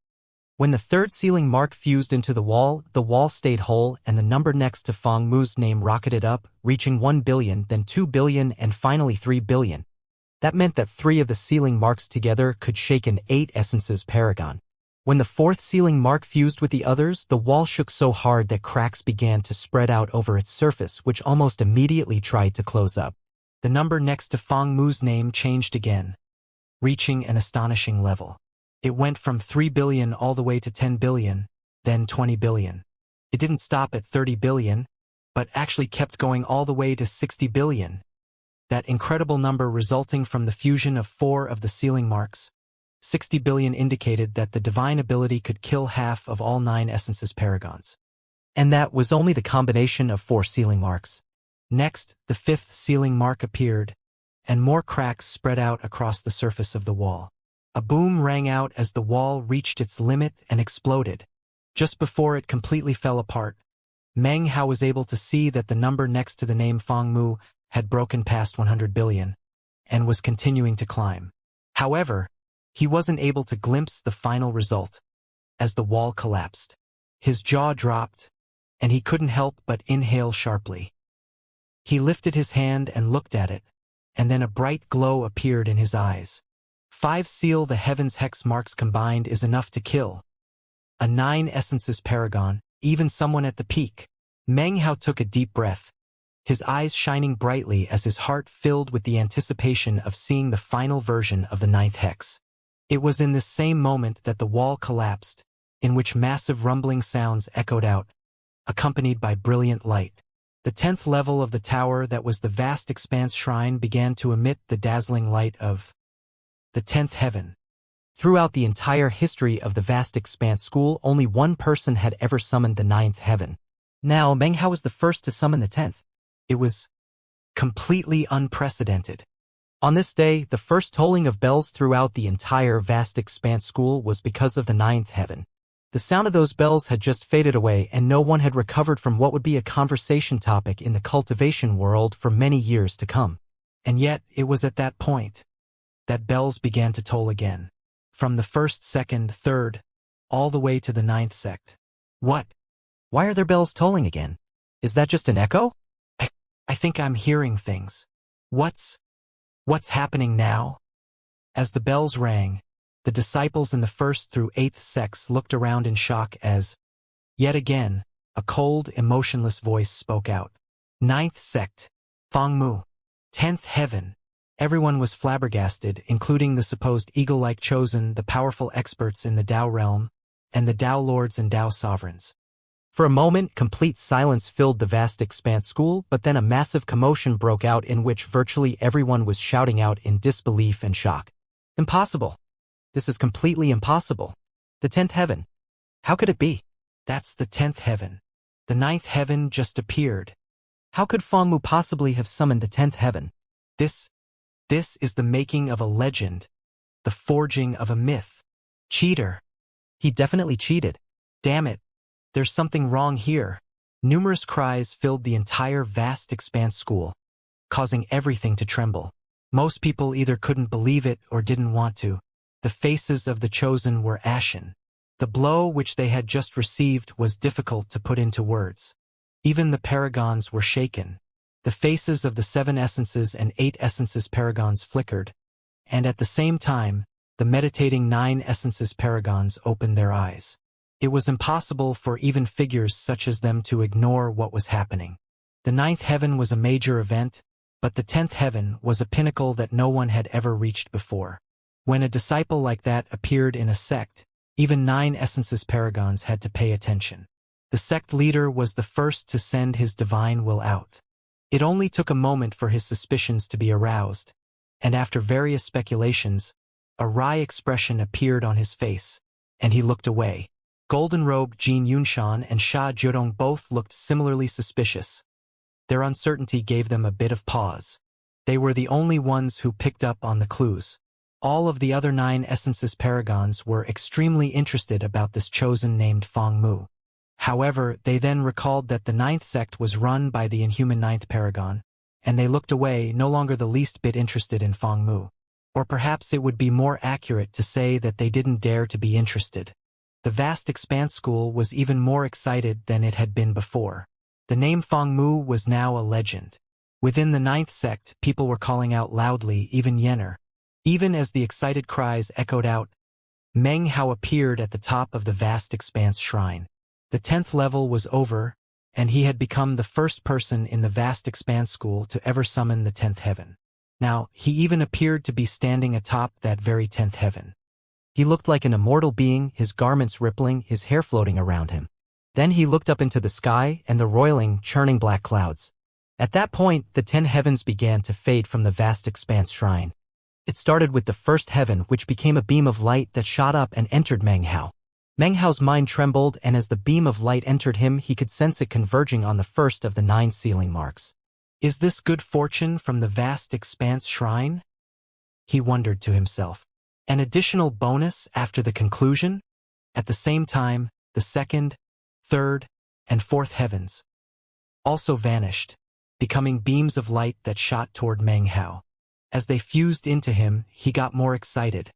When the 3rd sealing mark fused into the wall stayed whole and the number next to Fang Mu's name rocketed up, reaching 1 billion, then 2 billion, and finally 3 billion. That meant that 3 of the sealing marks together could shake an 8 essences paragon. When the 4th sealing mark fused with the others, the wall shook so hard that cracks began to spread out over its surface, which almost immediately tried to close up. The number next to Fang Mu's name changed again, reaching an astonishing level. It went from 3 billion all the way to 10 billion, then 20 billion. It didn't stop at 30 billion, but actually kept going all the way to 60 billion. That incredible number resulting from the fusion of 4 of the sealing marks, 60 billion, indicated that the divine ability could kill half of all 9 essences paragons. And that was only the combination of 4 sealing marks. Next, the 5th sealing mark appeared, and more cracks spread out across the surface of the wall. A boom rang out as the wall reached its limit and exploded. Just before it completely fell apart, Meng Hao was able to see that the number next to the name Fang Mu had broken past 100 billion and was continuing to climb. However, he wasn't able to glimpse the final result. As the wall collapsed, his jaw dropped, and he couldn't help but inhale sharply. He lifted his hand and looked at it, and then a bright glow appeared in his eyes. 5 seal the Heavens Hex marks combined is enough to kill a 9 essences paragon, even someone at the peak. Meng Hao took a deep breath, his eyes shining brightly as his heart filled with the anticipation of seeing the final version of the 9th hex. It was in this same moment that the wall collapsed, in which massive rumbling sounds echoed out, accompanied by brilliant light. The 10th level of the tower that was the vast expanse shrine began to emit the dazzling light of the 10th heaven. Throughout the entire history of the vast expanse school, only one person had ever summoned the 9th heaven. Now, Meng Hao was the first to summon the 10th. It was completely unprecedented. On this day, the first tolling of bells throughout the entire vast expanse school was because of the 9th heaven. The sound of those bells had just faded away, and no one had recovered from what would be a conversation topic in the cultivation world for many years to come. And yet, it was at that point that bells began to toll again. From the 1st, 2nd, 3rd, all the way to the 9th sect. What? Why are their bells tolling again? Is that just an echo? I think I'm hearing things. What's happening now? As the bells rang, the disciples in the 1st through 8th sects looked around in shock as, yet again, a cold, emotionless voice spoke out. 9th sect, Feng Mu. 10th heaven. Everyone was flabbergasted, including the supposed eagle-like chosen, the powerful experts in the Tao realm, and the Tao lords and Tao sovereigns. For a moment, complete silence filled the vast expanse school, but then a massive commotion broke out in which virtually everyone was shouting out in disbelief and shock. Impossible. This is completely impossible. The 10th heaven. How could it be? That's the 10th heaven. The 9th heaven just appeared. How could Feng Mu possibly have summoned the 10th heaven? This is the making of a legend, the forging of a myth. Cheater. He definitely cheated. Damn it. There's something wrong here. Numerous cries filled the entire vast expanse school, causing everything to tremble. Most people either couldn't believe it or didn't want to. The faces of the chosen were ashen. The blow which they had just received was difficult to put into words. Even the paragons were shaken. The faces of the 7 essences and 8 essences paragons flickered, and at the same time, the meditating 9 essences paragons opened their eyes. It was impossible for even figures such as them to ignore what was happening. The 9th heaven was a major event, but the 10th heaven was a pinnacle that no one had ever reached before. When a disciple like that appeared in a sect, even 9 essences paragons had to pay attention. The sect leader was the first to send his divine will out. It only took a moment for his suspicions to be aroused, and after various speculations, a wry expression appeared on his face, and he looked away. Golden-robed Jin Yunshan and Sha Jiudong both looked similarly suspicious. Their uncertainty gave them a bit of pause. They were the only ones who picked up on the clues. All of the other 9 essences paragons were extremely interested about this chosen named Feng Mu. However, they then recalled that the 9th sect was run by the inhuman 9th paragon, and they looked away, no longer the least bit interested in Feng Mu. Or perhaps it would be more accurate to say that they didn't dare to be interested. The vast expanse school was even more excited than it had been before. The name Feng Mu was now a legend. Within the 9th sect, people were calling out loudly, even Yenner. Even as the excited cries echoed out, Meng Hao appeared at the top of the vast expanse shrine. The 10th level was over, and he had become the first person in the vast expanse school to ever summon the 10th heaven. Now, he even appeared to be standing atop that very 10th heaven. He looked like an immortal being, his garments rippling, his hair floating around him. Then he looked up into the sky and the roiling, churning black clouds. At that point, the 10 heavens began to fade from the vast expanse shrine. It started with the first heaven, which became a beam of light that shot up and entered Meng Hao. Meng Hao's mind trembled, and as the beam of light entered him, he could sense it converging on the first of the 9 sealing marks. Is this good fortune from the vast expanse shrine? He wondered to himself. An additional bonus after the conclusion? At the same time, the 2nd, 3rd, and 4th heavens also vanished, becoming beams of light that shot toward Meng Hao. As they fused into him, he got more excited.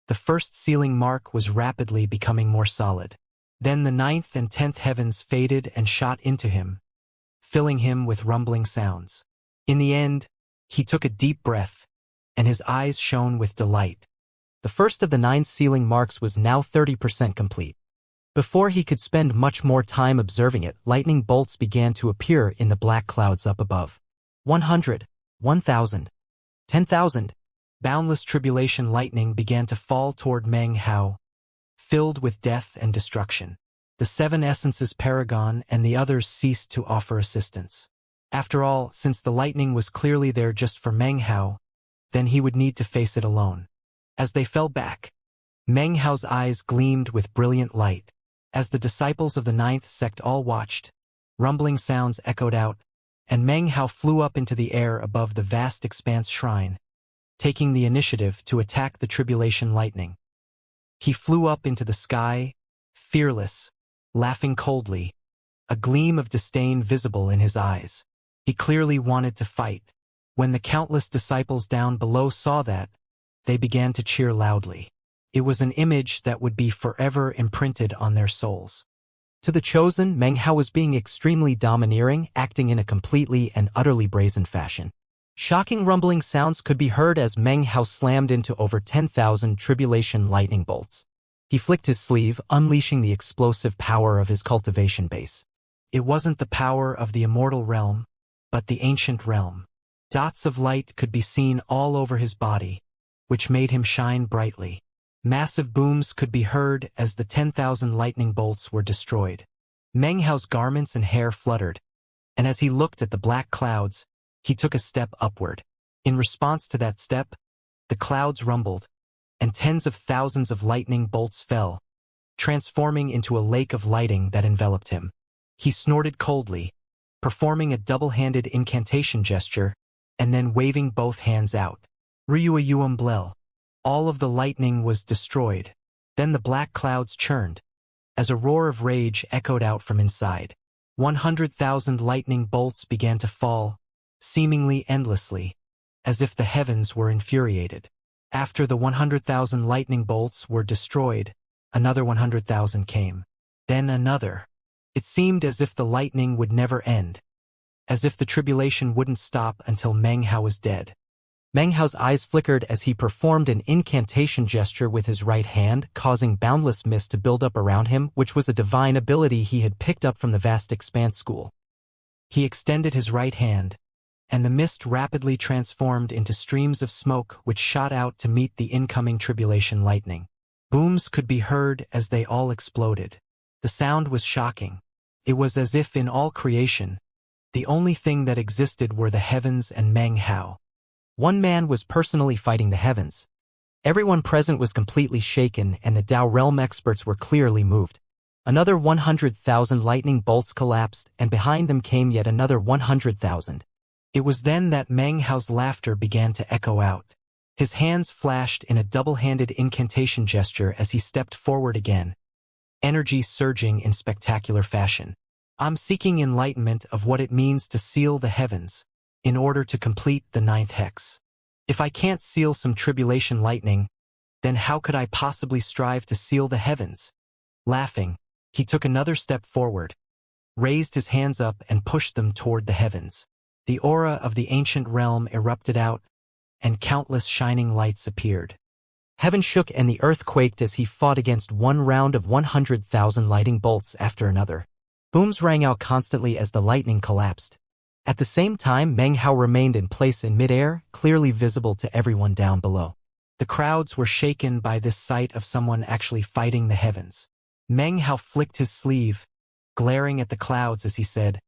The first sealing mark was rapidly becoming more solid. Then the 9th and 10th heavens faded and shot into him, filling him with rumbling sounds. In the end, he took a deep breath, and his eyes shone with delight. The first of the 9 sealing marks was now 30% complete. Before he could spend much more time observing it, lightning bolts began to appear in the black clouds up above. 100, 1,000, 10,000. Boundless tribulation lightning began to fall toward Meng Hao, filled with death and destruction. The 7 essences paragon and the others ceased to offer assistance. After all, since the lightning was clearly there just for Meng Hao, then he would need to face it alone. As they fell back, Meng Hao's eyes gleamed with brilliant light. As the disciples of the 9th sect all watched, rumbling sounds echoed out, and Meng Hao flew up into the air above the vast expanse shrine, taking the initiative to attack the tribulation lightning. He flew up into the sky, fearless, laughing coldly, a gleam of disdain visible in his eyes. He clearly wanted to fight. When the countless disciples down below saw that, they began to cheer loudly. It was an image that would be forever imprinted on their souls. To the chosen, Meng Hao was being extremely domineering, acting in a completely and utterly brazen fashion. Shocking rumbling sounds could be heard as Meng Hao slammed into over 10,000 tribulation lightning bolts. He flicked his sleeve, unleashing the explosive power of his cultivation base. It wasn't the power of the immortal realm, but the ancient realm. Dots of light could be seen all over his body, which made him shine brightly. Massive booms could be heard as the 10,000 lightning bolts were destroyed. Meng Hao's garments and hair fluttered, and as he looked at the black clouds, he took a step upward. In response to that step, the clouds rumbled, and tens of thousands of lightning bolts fell, transforming into a lake of lighting that enveloped him. He snorted coldly, performing a double-handed incantation gesture, and then waving both hands out. Ryua Yuum Blel. All of the lightning was destroyed. Then the black clouds churned, as a roar of rage echoed out from inside. 100,000 lightning bolts began to fall, seemingly endlessly, as if the heavens were infuriated. After the 100,000 lightning bolts were destroyed, another 100,000 came. Then another. It seemed as if the lightning would never end, as if the tribulation wouldn't stop until Meng Hao was dead. Meng Hao's eyes flickered as he performed an incantation gesture with his right hand, causing boundless mist to build up around him, which was a divine ability he had picked up from the vast expanse school. He extended his right hand, and the mist rapidly transformed into streams of smoke which shot out to meet the incoming tribulation lightning. Booms could be heard as they all exploded. The sound was shocking. It was as if in all creation, the only thing that existed were the heavens and Meng Hao. One man was personally fighting the heavens. Everyone present was completely shaken, and the Dao realm experts were clearly moved. Another 100,000 lightning bolts collapsed, and behind them came yet another 100,000. It was then that Meng Hao's laughter began to echo out. His hands flashed in a double-handed incantation gesture as he stepped forward again, energy surging in spectacular fashion. I'm seeking enlightenment of what it means to seal the heavens, in order to complete the 9th hex. If I can't seal some tribulation lightning, then how could I possibly strive to seal the heavens? Laughing, he took another step forward, raised his hands up and pushed them toward the heavens. The aura of the ancient realm erupted out, and countless shining lights appeared. Heaven shook and the earth quaked as he fought against one round of 100,000 lightning bolts after another. Booms rang out constantly as the lightning collapsed. At the same time, Meng Hao remained in place in midair, clearly visible to everyone down below. The crowds were shaken by this sight of someone actually fighting the heavens. Meng Hao flicked his sleeve, glaring at the clouds as he said,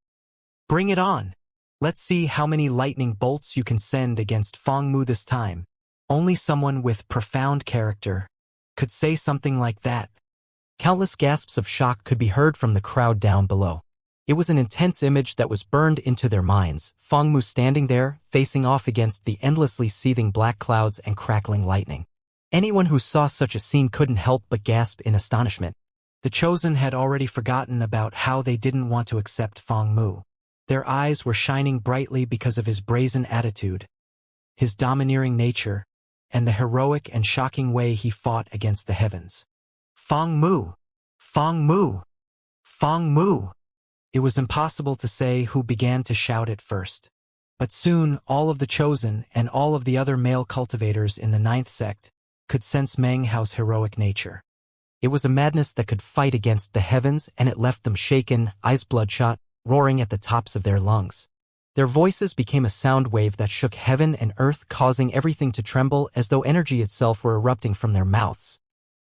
"Bring it on! Let's see how many lightning bolts you can send against Feng Mu this time." Only someone with profound character could say something like that. Countless gasps of shock could be heard from the crowd down below. It was an intense image that was burned into their minds, Feng Mu standing there, facing off against the endlessly seething black clouds and crackling lightning. Anyone who saw such a scene couldn't help but gasp in astonishment. The Chosen had already forgotten about how they didn't want to accept Feng Mu. Their eyes were shining brightly because of his brazen attitude, his domineering nature, and the heroic and shocking way he fought against the heavens. Feng Mu! Feng Mu! Feng Mu! It was impossible to say who began to shout at first. But soon all of the Chosen and all of the other male cultivators in the 9th sect could sense Meng Hao's heroic nature. It was a madness that could fight against the heavens, and it left them shaken, eyes bloodshot, roaring at the tops of their lungs. Their voices became a sound wave that shook heaven and earth, causing everything to tremble as though energy itself were erupting from their mouths.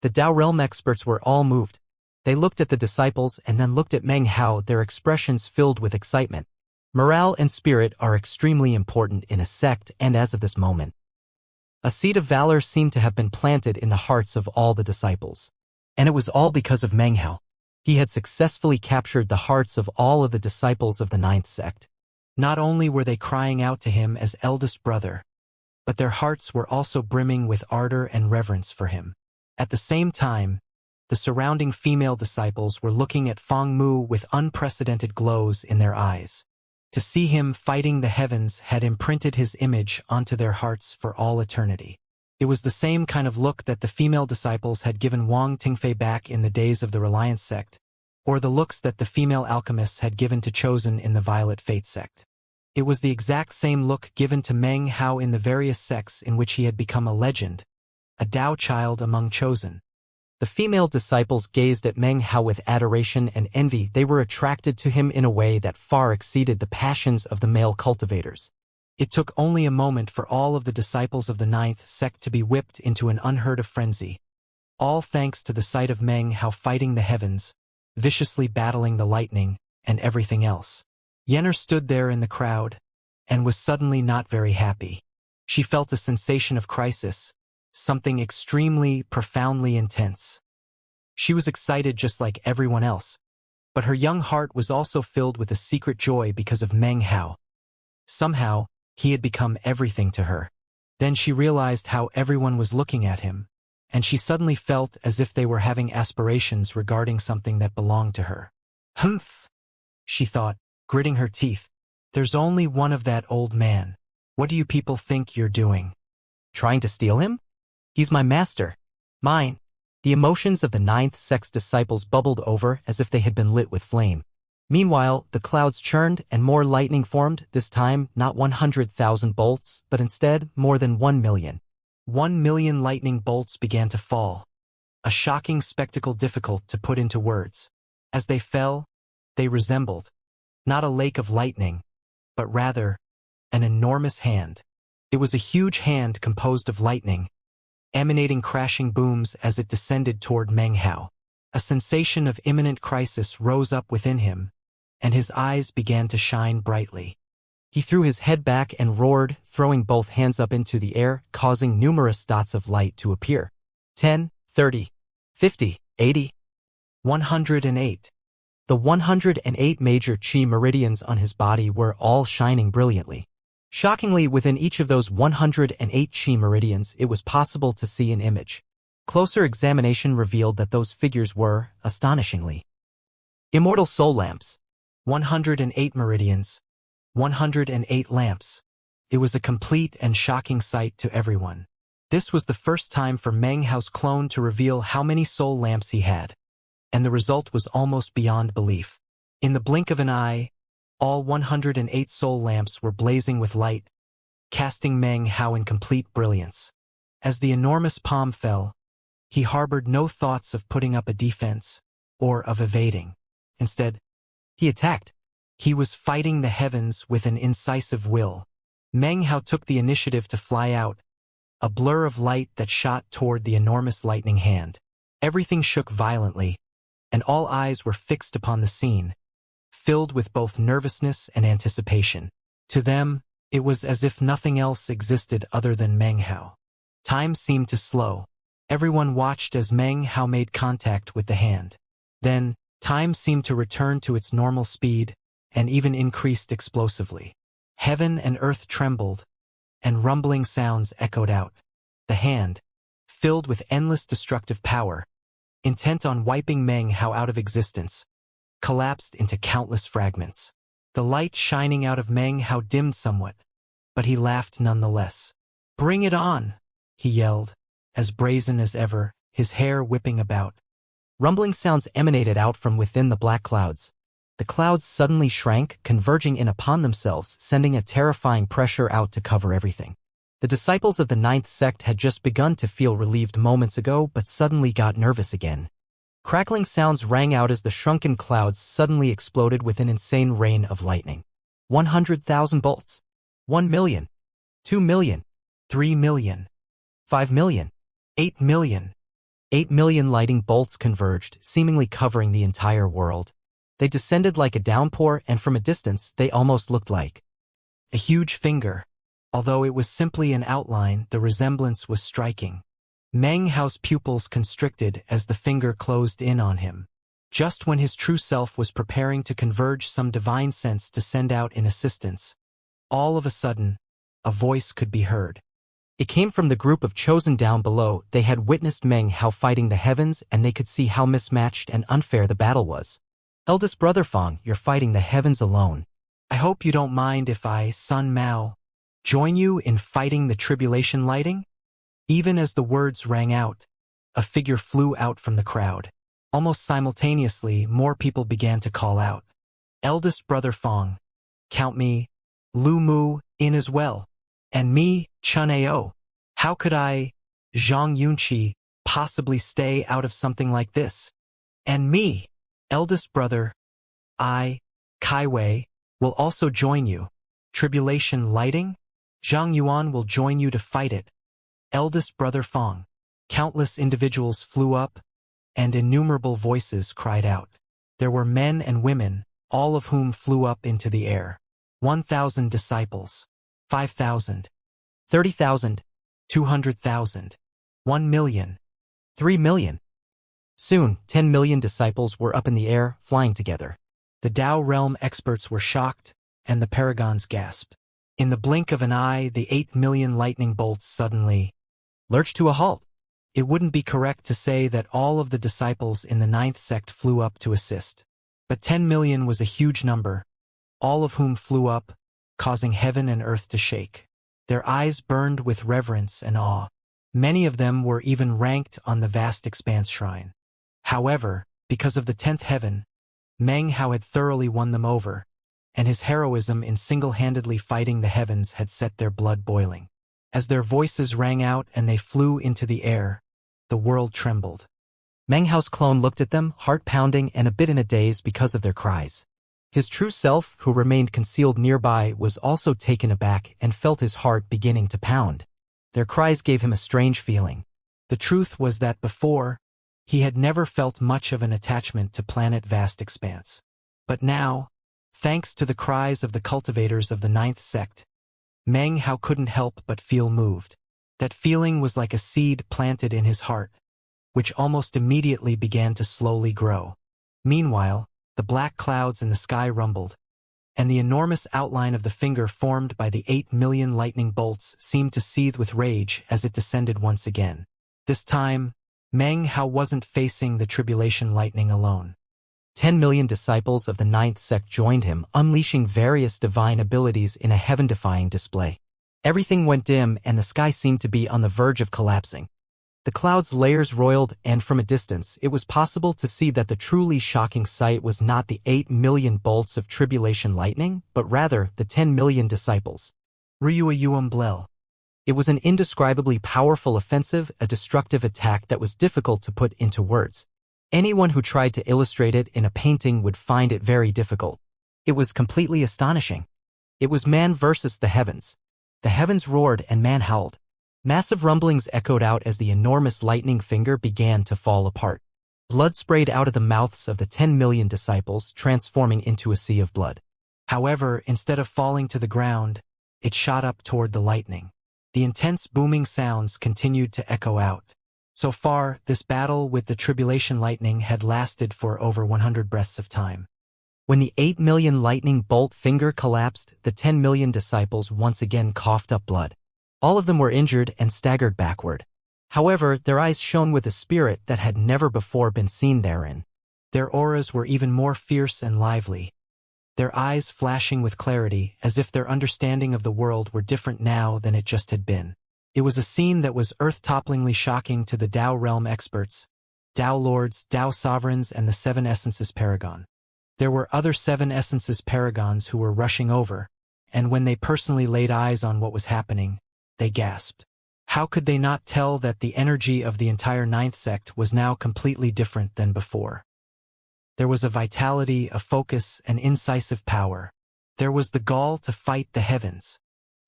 The Dao realm experts were all moved. They looked at the disciples and then looked at Meng Hao, their expressions filled with excitement. Morale and spirit are extremely important in a sect, and as of this moment, a seed of valor seemed to have been planted in the hearts of all the disciples. And it was all because of Meng Hao. He had successfully captured the hearts of all of the disciples of the 9th sect. Not only were they crying out to him as eldest brother, but their hearts were also brimming with ardor and reverence for him. At the same time, the surrounding female disciples were looking at Feng Mu with unprecedented glows in their eyes. To see him fighting the heavens had imprinted his image onto their hearts for all eternity. It was the same kind of look that the female disciples had given Wang Tingfei back in the days of the Reliance sect, or the looks that the female alchemists had given to Chosen in the Violet Fate sect. It was the exact same look given to Meng Hao in the various sects in which he had become a legend, a Dao child among Chosen. The female disciples gazed at Meng Hao with adoration and envy. They were attracted to him in a way that far exceeded the passions of the male cultivators. It took only a moment for all of the disciples of the ninth sect to be whipped into an unheard-of frenzy. All thanks to the sight of Meng Hao fighting the heavens, viciously battling the lightning, and everything else. Yenner stood there in the crowd, and was suddenly not very happy. She felt a sensation of crisis, something extremely, profoundly intense. She was excited just like everyone else, but her young heart was also filled with a secret joy because of Meng Hao. Somehow, he had become everything to her. Then she realized how everyone was looking at him, and she suddenly felt as if they were having aspirations regarding something that belonged to her. Humph, she thought, gritting her teeth. There's only one of that old man. What do you people think you're doing? Trying to steal him? He's my master. Mine. The emotions of the ninth sect's disciples bubbled over as if they had been lit with flame. Meanwhile, the clouds churned and more lightning formed, this time not 100,000 bolts, but instead more than 1 million. 1 million lightning bolts began to fall. A shocking spectacle difficult to put into words. As they fell, they resembled not a lake of lightning, but rather an enormous hand. It was a huge hand composed of lightning, emanating crashing booms as it descended toward Meng Hao. A sensation of imminent crisis rose up within him, and his eyes began to shine brightly. He threw his head back and roared, throwing both hands up into the air, causing numerous dots of light to appear. 10, 30, 50, 80, 108. The 108 major chi meridians on his body were all shining brilliantly. Shockingly, within each of those 108 chi meridians, it was possible to see an image. Closer examination revealed that those figures were, astonishingly, immortal soul lamps. 108 meridians. 108 lamps. It was a complete and shocking sight to everyone. This was the first time for Meng Hao's clone to reveal how many soul lamps he had, and the result was almost beyond belief. In the blink of an eye, all 108 soul lamps were blazing with light, casting Meng Hao in complete brilliance. As the enormous palm fell, he harbored no thoughts of putting up a defense or of evading. Instead, he attacked. He was fighting the heavens with an incisive will. Meng Hao took the initiative to fly out, a blur of light that shot toward the enormous lightning hand. Everything shook violently, and all eyes were fixed upon the scene, filled with both nervousness and anticipation. To them, it was as if nothing else existed other than Meng Hao. Time seemed to slow. Everyone watched as Meng Hao made contact with the hand. Then, time seemed to return to its normal speed, and even increased explosively. Heaven and earth trembled, and rumbling sounds echoed out. The hand, filled with endless destructive power, intent on wiping Meng Hao out of existence, collapsed into countless fragments. The light shining out of Meng Hao dimmed somewhat, but he laughed nonetheless. "Bring it on!" he yelled, as brazen as ever, his hair whipping about. Rumbling sounds emanated out from within the black clouds. The clouds suddenly shrank, converging in upon themselves, sending a terrifying pressure out to cover everything. The disciples of the ninth sect had just begun to feel relieved moments ago, but suddenly got nervous again. Crackling sounds rang out as the shrunken clouds suddenly exploded with an insane rain of lightning. 100,000 bolts. 1 million. 2 million. 3 million. 5 million. 8 million. 8 million lightning bolts converged, seemingly covering the entire world. They descended like a downpour, and from a distance, they almost looked like a huge finger. Although it was simply an outline, the resemblance was striking. Meng Hao's pupils constricted as the finger closed in on him. Just when his true self was preparing to converge some divine sense to send out in assistance, all of a sudden, a voice could be heard. It came from the group of chosen down below. They had witnessed Meng Hao fighting the heavens, and they could see how mismatched and unfair the battle was. "Eldest brother Fang, you're fighting the heavens alone. I hope you don't mind if I, Sun Mao, join you in fighting the tribulation lighting?" Even as the words rang out, a figure flew out from the crowd. Almost simultaneously, more people began to call out, "Eldest brother Fang, count me, Lu Mu, in as well. And me, Chun Ao. How could I, Zhang Yunqi, possibly stay out of something like this? And me, eldest brother, Kaiwei, will also join you. Tribulation lighting? Zhang Yuan will join you to fight it. Eldest brother Fong. Countless individuals flew up, and innumerable voices cried out. There were men and women, all of whom flew up into the air. 1,000 disciples. 5,000. 30,000. 200,000. 1 million. 3 million. Soon, 10 million disciples were up in the air, flying together. The Tao realm experts were shocked, and the paragons gasped. In the blink of an eye, the 8 million lightning bolts suddenly lurched to a halt. It wouldn't be correct to say that all of the disciples in the 9th sect flew up to assist. But 10 million was a huge number, all of whom flew up, causing heaven and earth to shake. Their eyes burned with reverence and awe. Many of them were even ranked on the vast expanse shrine. However, because of the 10th heaven, Meng Hao had thoroughly won them over, and his heroism in single-handedly fighting the heavens had set their blood boiling. As their voices rang out and they flew into the air, the world trembled. Meng Hao's clone looked at them, heart-pounding and a bit in a daze because of their cries. His true self, who remained concealed nearby, was also taken aback and felt his heart beginning to pound. Their cries gave him a strange feeling. The truth was that before, he had never felt much of an attachment to planet vast expanse. But now, thanks to the cries of the cultivators of the 9th sect, Meng Hao couldn't help but feel moved. That feeling was like a seed planted in his heart, which almost immediately began to slowly grow. Meanwhile, the black clouds in the sky rumbled, and the enormous outline of the finger formed by the 8 million lightning bolts seemed to seethe with rage as it descended once again. This time, Meng Hao wasn't facing the tribulation lightning alone. 10 million disciples of the 9th sect joined him, unleashing various divine abilities in a heaven-defying display. Everything went dim and the sky seemed to be on the verge of collapsing. The clouds' layers roiled, and from a distance, it was possible to see that the truly shocking sight was not the 8 million bolts of tribulation lightning, but rather the 10 million disciples. Ryua Yuam Blel. It was an indescribably powerful offensive, a destructive attack that was difficult to put into words. Anyone who tried to illustrate it in a painting would find it very difficult. It was completely astonishing. It was man versus the heavens. The heavens roared and man howled. Massive rumblings echoed out as the enormous lightning finger began to fall apart. Blood sprayed out of the mouths of the 10 million disciples, transforming into a sea of blood. However, instead of falling to the ground, it shot up toward the lightning. The intense booming sounds continued to echo out. So far, this battle with the tribulation lightning had lasted for over 100 breaths of time. When the 8 million lightning bolt finger collapsed, the 10 million disciples once again coughed up blood. All of them were injured and staggered backward. However, their eyes shone with a spirit that had never before been seen therein. Their auras were even more fierce and lively, their eyes flashing with clarity as if their understanding of the world were different now than it just had been. It was a scene that was earth-topplingly shocking to the Tao realm experts, Tao lords, Tao sovereigns, and the 7 Essences Paragon. There were other 7 Essences Paragons who were rushing over, and when they personally laid eyes on what was happening, they gasped. How could they not tell that the energy of the entire 9th sect was now completely different than before? There was a vitality, a focus, an incisive power. There was the gall to fight the heavens.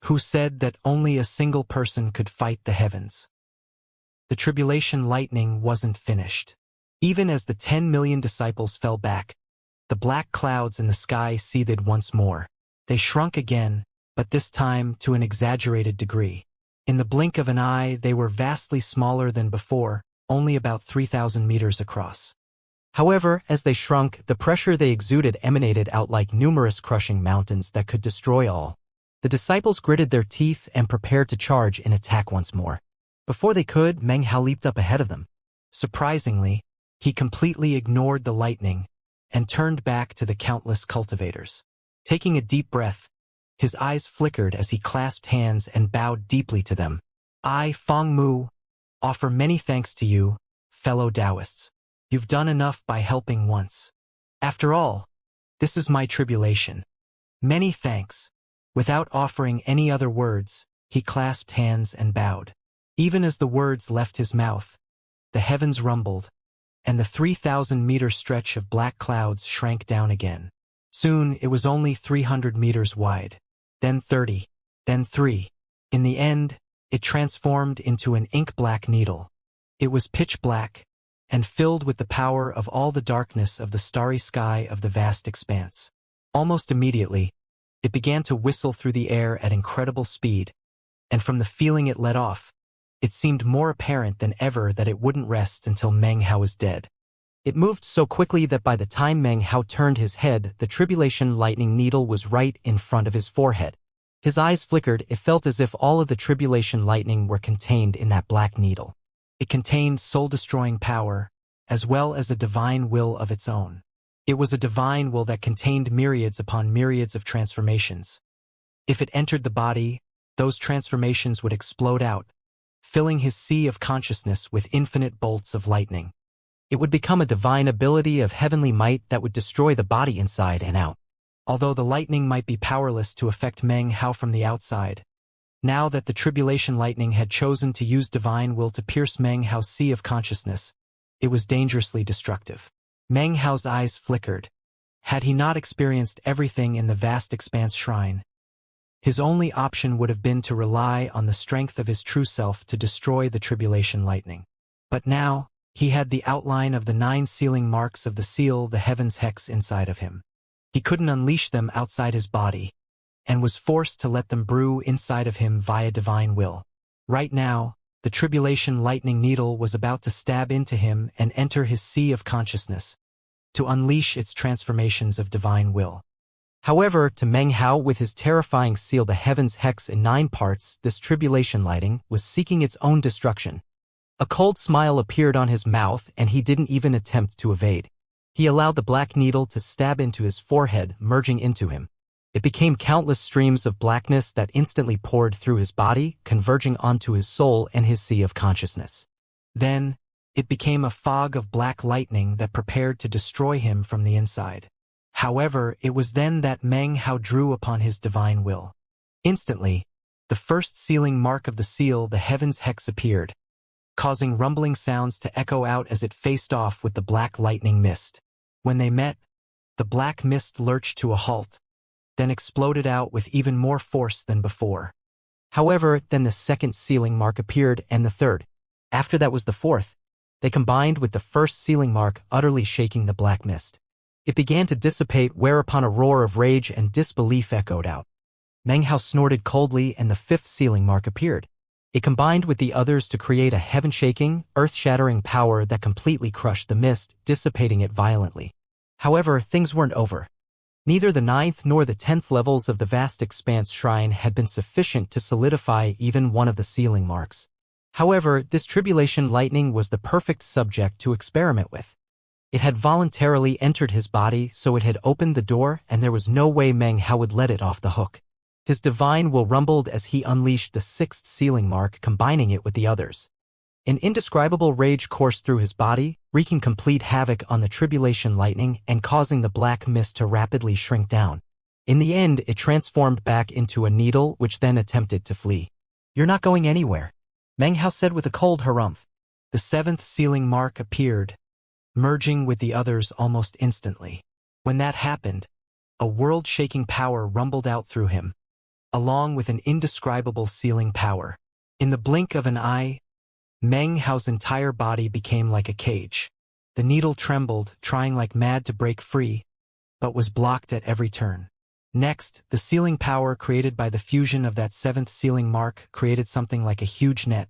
Who said that only a single person could fight the heavens? The tribulation lightning wasn't finished. Even as the 10 million disciples fell back, the black clouds in the sky seethed once more. They shrunk again, but this time to an exaggerated degree. In the blink of an eye, they were vastly smaller than before, only about 3,000 meters across. However, as they shrunk, the pressure they exuded emanated out like numerous crushing mountains that could destroy all. The disciples gritted their teeth and prepared to charge and attack once more. Before they could, Meng Hao leaped up ahead of them. Surprisingly, he completely ignored the lightning and turned back to the countless cultivators. Taking a deep breath, his eyes flickered as he clasped hands and bowed deeply to them. I, Fong Mu, offer many thanks to you, fellow Taoists. You've done enough by helping once. After all, this is my tribulation. Many thanks. Without offering any other words, he clasped hands and bowed. Even as the words left his mouth, the heavens rumbled, and the 3,000-meter stretch of black clouds shrank down again. Soon it was only 300 meters wide, then 30, then 3. In the end, it transformed into an ink-black needle. It was pitch black, and filled with the power of all the darkness of the starry sky of the vast expanse. Almost immediately, it began to whistle through the air at incredible speed, and from the feeling it let off, it seemed more apparent than ever that it wouldn't rest until Meng Hao was dead. It moved so quickly that by the time Meng Hao turned his head, the tribulation lightning needle was right in front of his forehead. His eyes flickered. It felt as if all of the tribulation lightning were contained in that black needle. It contained soul-destroying power, as well as a divine will of its own. It was a divine will that contained myriads upon myriads of transformations. If it entered the body, those transformations would explode out, filling his sea of consciousness with infinite bolts of lightning. It would become a divine ability of heavenly might that would destroy the body inside and out. Although the lightning might be powerless to affect Meng Hao from the outside, now that the tribulation lightning had chosen to use divine will to pierce Meng Hao's sea of consciousness, it was dangerously destructive. Meng Hao's eyes flickered. Had he not experienced everything in the vast expanse shrine, his only option would have been to rely on the strength of his true self to destroy the tribulation lightning. But now, he had the outline of the 9 sealing marks of the seal, the heavens hex, inside of him. He couldn't unleash them outside his body, and was forced to let them brew inside of him via divine will. Right now, the tribulation lightning needle was about to stab into him and enter his sea of consciousness, to unleash its transformations of divine will. However, to Meng Hao, with his terrifying seal, the heavens hex, in 9 parts, this tribulation lightning was seeking its own destruction. A cold smile appeared on his mouth, and he didn't even attempt to evade. He allowed the black needle to stab into his forehead, merging into him. It became countless streams of blackness that instantly poured through his body, converging onto his soul and his sea of consciousness. Then, it became a fog of black lightning that prepared to destroy him from the inside. However, it was then that Meng Hao drew upon his divine will. Instantly, the first sealing mark of the seal, the heavens hex, appeared, causing rumbling sounds to echo out as it faced off with the black lightning mist. When they met, the black mist lurched to a halt, then exploded out with even more force than before. However, then the second sealing mark appeared, and the third. After that was the fourth. They combined with the first sealing mark, utterly shaking the black mist. It began to dissipate, whereupon a roar of rage and disbelief echoed out. Meng Hao snorted coldly, and the fifth sealing mark appeared. It combined with the others to create a heaven-shaking, earth-shattering power that completely crushed the mist, dissipating it violently. However, things weren't over. Neither the 9th nor the 10th levels of the vast expanse shrine had been sufficient to solidify even one of the sealing marks. However, this tribulation lightning was the perfect subject to experiment with. It had voluntarily entered his body, so it had opened the door, and there was no way Meng Hao would let it off the hook. His divine will rumbled as he unleashed the 6th sealing mark, combining it with the others. An indescribable rage coursed through his body, wreaking complete havoc on the tribulation lightning and causing the black mist to rapidly shrink down. In the end, it transformed back into a needle, which then attempted to flee. "You're not going anywhere," Meng Hao said with a cold harumph. The 7th sealing mark appeared, merging with the others almost instantly. When that happened, a world-shaking power rumbled out through him, along with an indescribable sealing power. In the blink of an eye, Meng Hao's entire body became like a cage. The needle trembled, trying like mad to break free, but was blocked at every turn. Next, the sealing power created by the fusion of that 7th sealing mark created something like a huge net,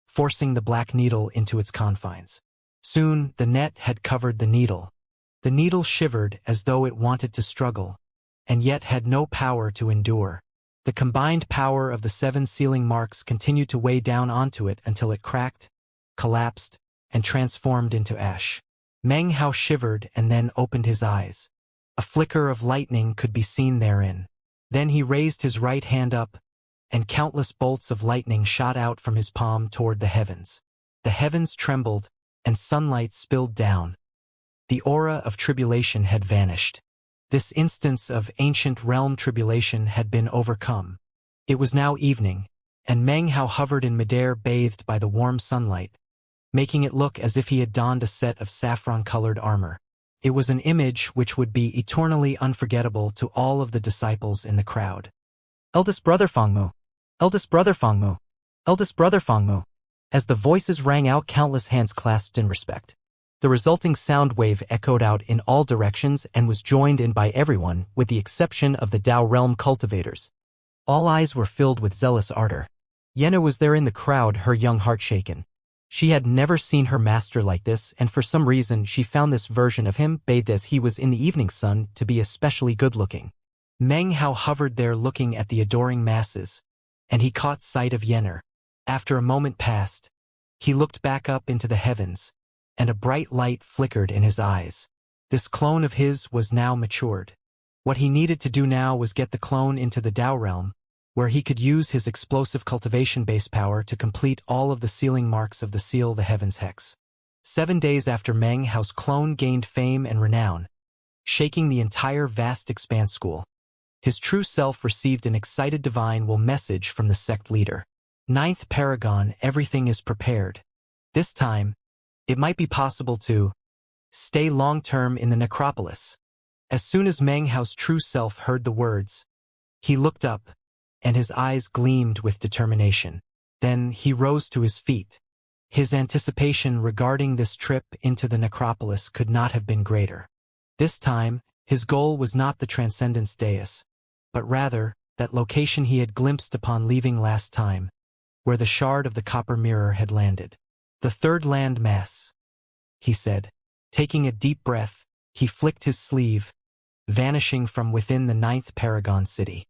forcing the black needle into its confines. Soon, the net had covered the needle. The needle shivered as though it wanted to struggle, and yet had no power to endure. The combined power of the 7 sealing marks continued to weigh down onto it until it cracked, collapsed, and transformed into ash. Meng Hao shivered and then opened his eyes. A flicker of lightning could be seen therein. Then he raised his right hand up, and countless bolts of lightning shot out from his palm toward the heavens. The heavens trembled, and sunlight spilled down. The aura of tribulation had vanished. This instance of ancient realm tribulation had been overcome. It was now evening, and Meng Hao hovered in midair, bathed by the warm sunlight, making it look as if he had donned a set of saffron-colored armor. It was an image which would be eternally unforgettable to all of the disciples in the crowd. Eldest brother Fangmu! Eldest brother Fangmu! Eldest brother Fangmu! As the voices rang out, countless hands clasped in respect. The resulting sound wave echoed out in all directions and was joined in by everyone, with the exception of the Dao realm cultivators. All eyes were filled with zealous ardor. Yenna was there in the crowd, her young heart shaken. She had never seen her master like this, and for some reason she found this version of him, bathed as he was in the evening sun, to be especially good-looking. Meng Hao hovered there looking at the adoring masses, and he caught sight of Yenna. After a moment passed, he looked back up into the heavens, and a bright light flickered in his eyes. This clone of his was now matured. What he needed to do now was get the clone into the Dao realm, where he could use his explosive cultivation base power to complete all of the sealing marks of the Seal the Heavens hex. 7 days after Meng Hao's clone gained fame and renown, shaking the entire vast expanse school, his true self received an excited divine will message from the sect leader. 9th Paragon, everything is prepared. This time, it might be possible to stay long-term in the necropolis. As soon as Meng Hao's true self heard the words, he looked up, and his eyes gleamed with determination. Then he rose to his feet. His anticipation regarding this trip into the necropolis could not have been greater. This time, his goal was not the Transcendence Dais, but rather that location he had glimpsed upon leaving last time, where the shard of the copper mirror had landed. The third land mass, he said. Taking a deep breath, he flicked his sleeve, vanishing from within the 9th Paragon city.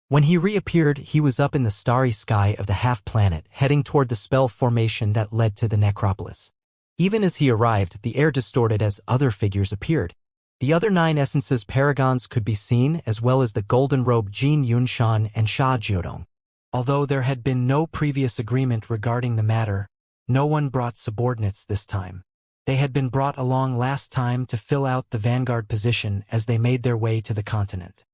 When he reappeared, he was up in the starry sky of the half-planet, heading toward the spell formation that led to the necropolis. Even as he arrived, the air distorted as other figures appeared. The other 9 essences paragons could be seen, as well as the golden-robed Jin Yunshan and Sha Jiodong. Although there had been no previous agreement regarding the matter, no one brought subordinates this time. They had been brought along last time to fill out the vanguard position as they made their way to the continent.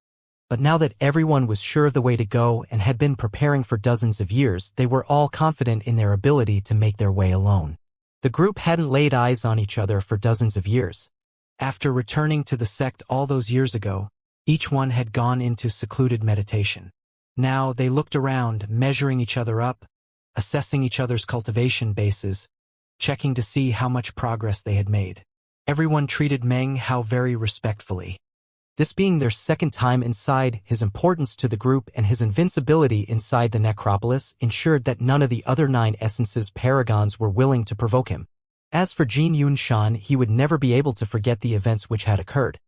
But now that everyone was sure of the way to go and had been preparing for dozens of years, they were all confident in their ability to make their way alone. The group hadn't laid eyes on each other for dozens of years. After returning to the sect all those years ago, each one had gone into secluded meditation. Now they looked around, measuring each other up, assessing each other's cultivation bases, checking to see how much progress they had made. Everyone treated Meng Hao very respectfully. This being their second time inside, his importance to the group and his invincibility inside the necropolis ensured that none of the other 9 essences paragons were willing to provoke him. As for Jin Yunshan, he would never be able to forget the events which had occurred.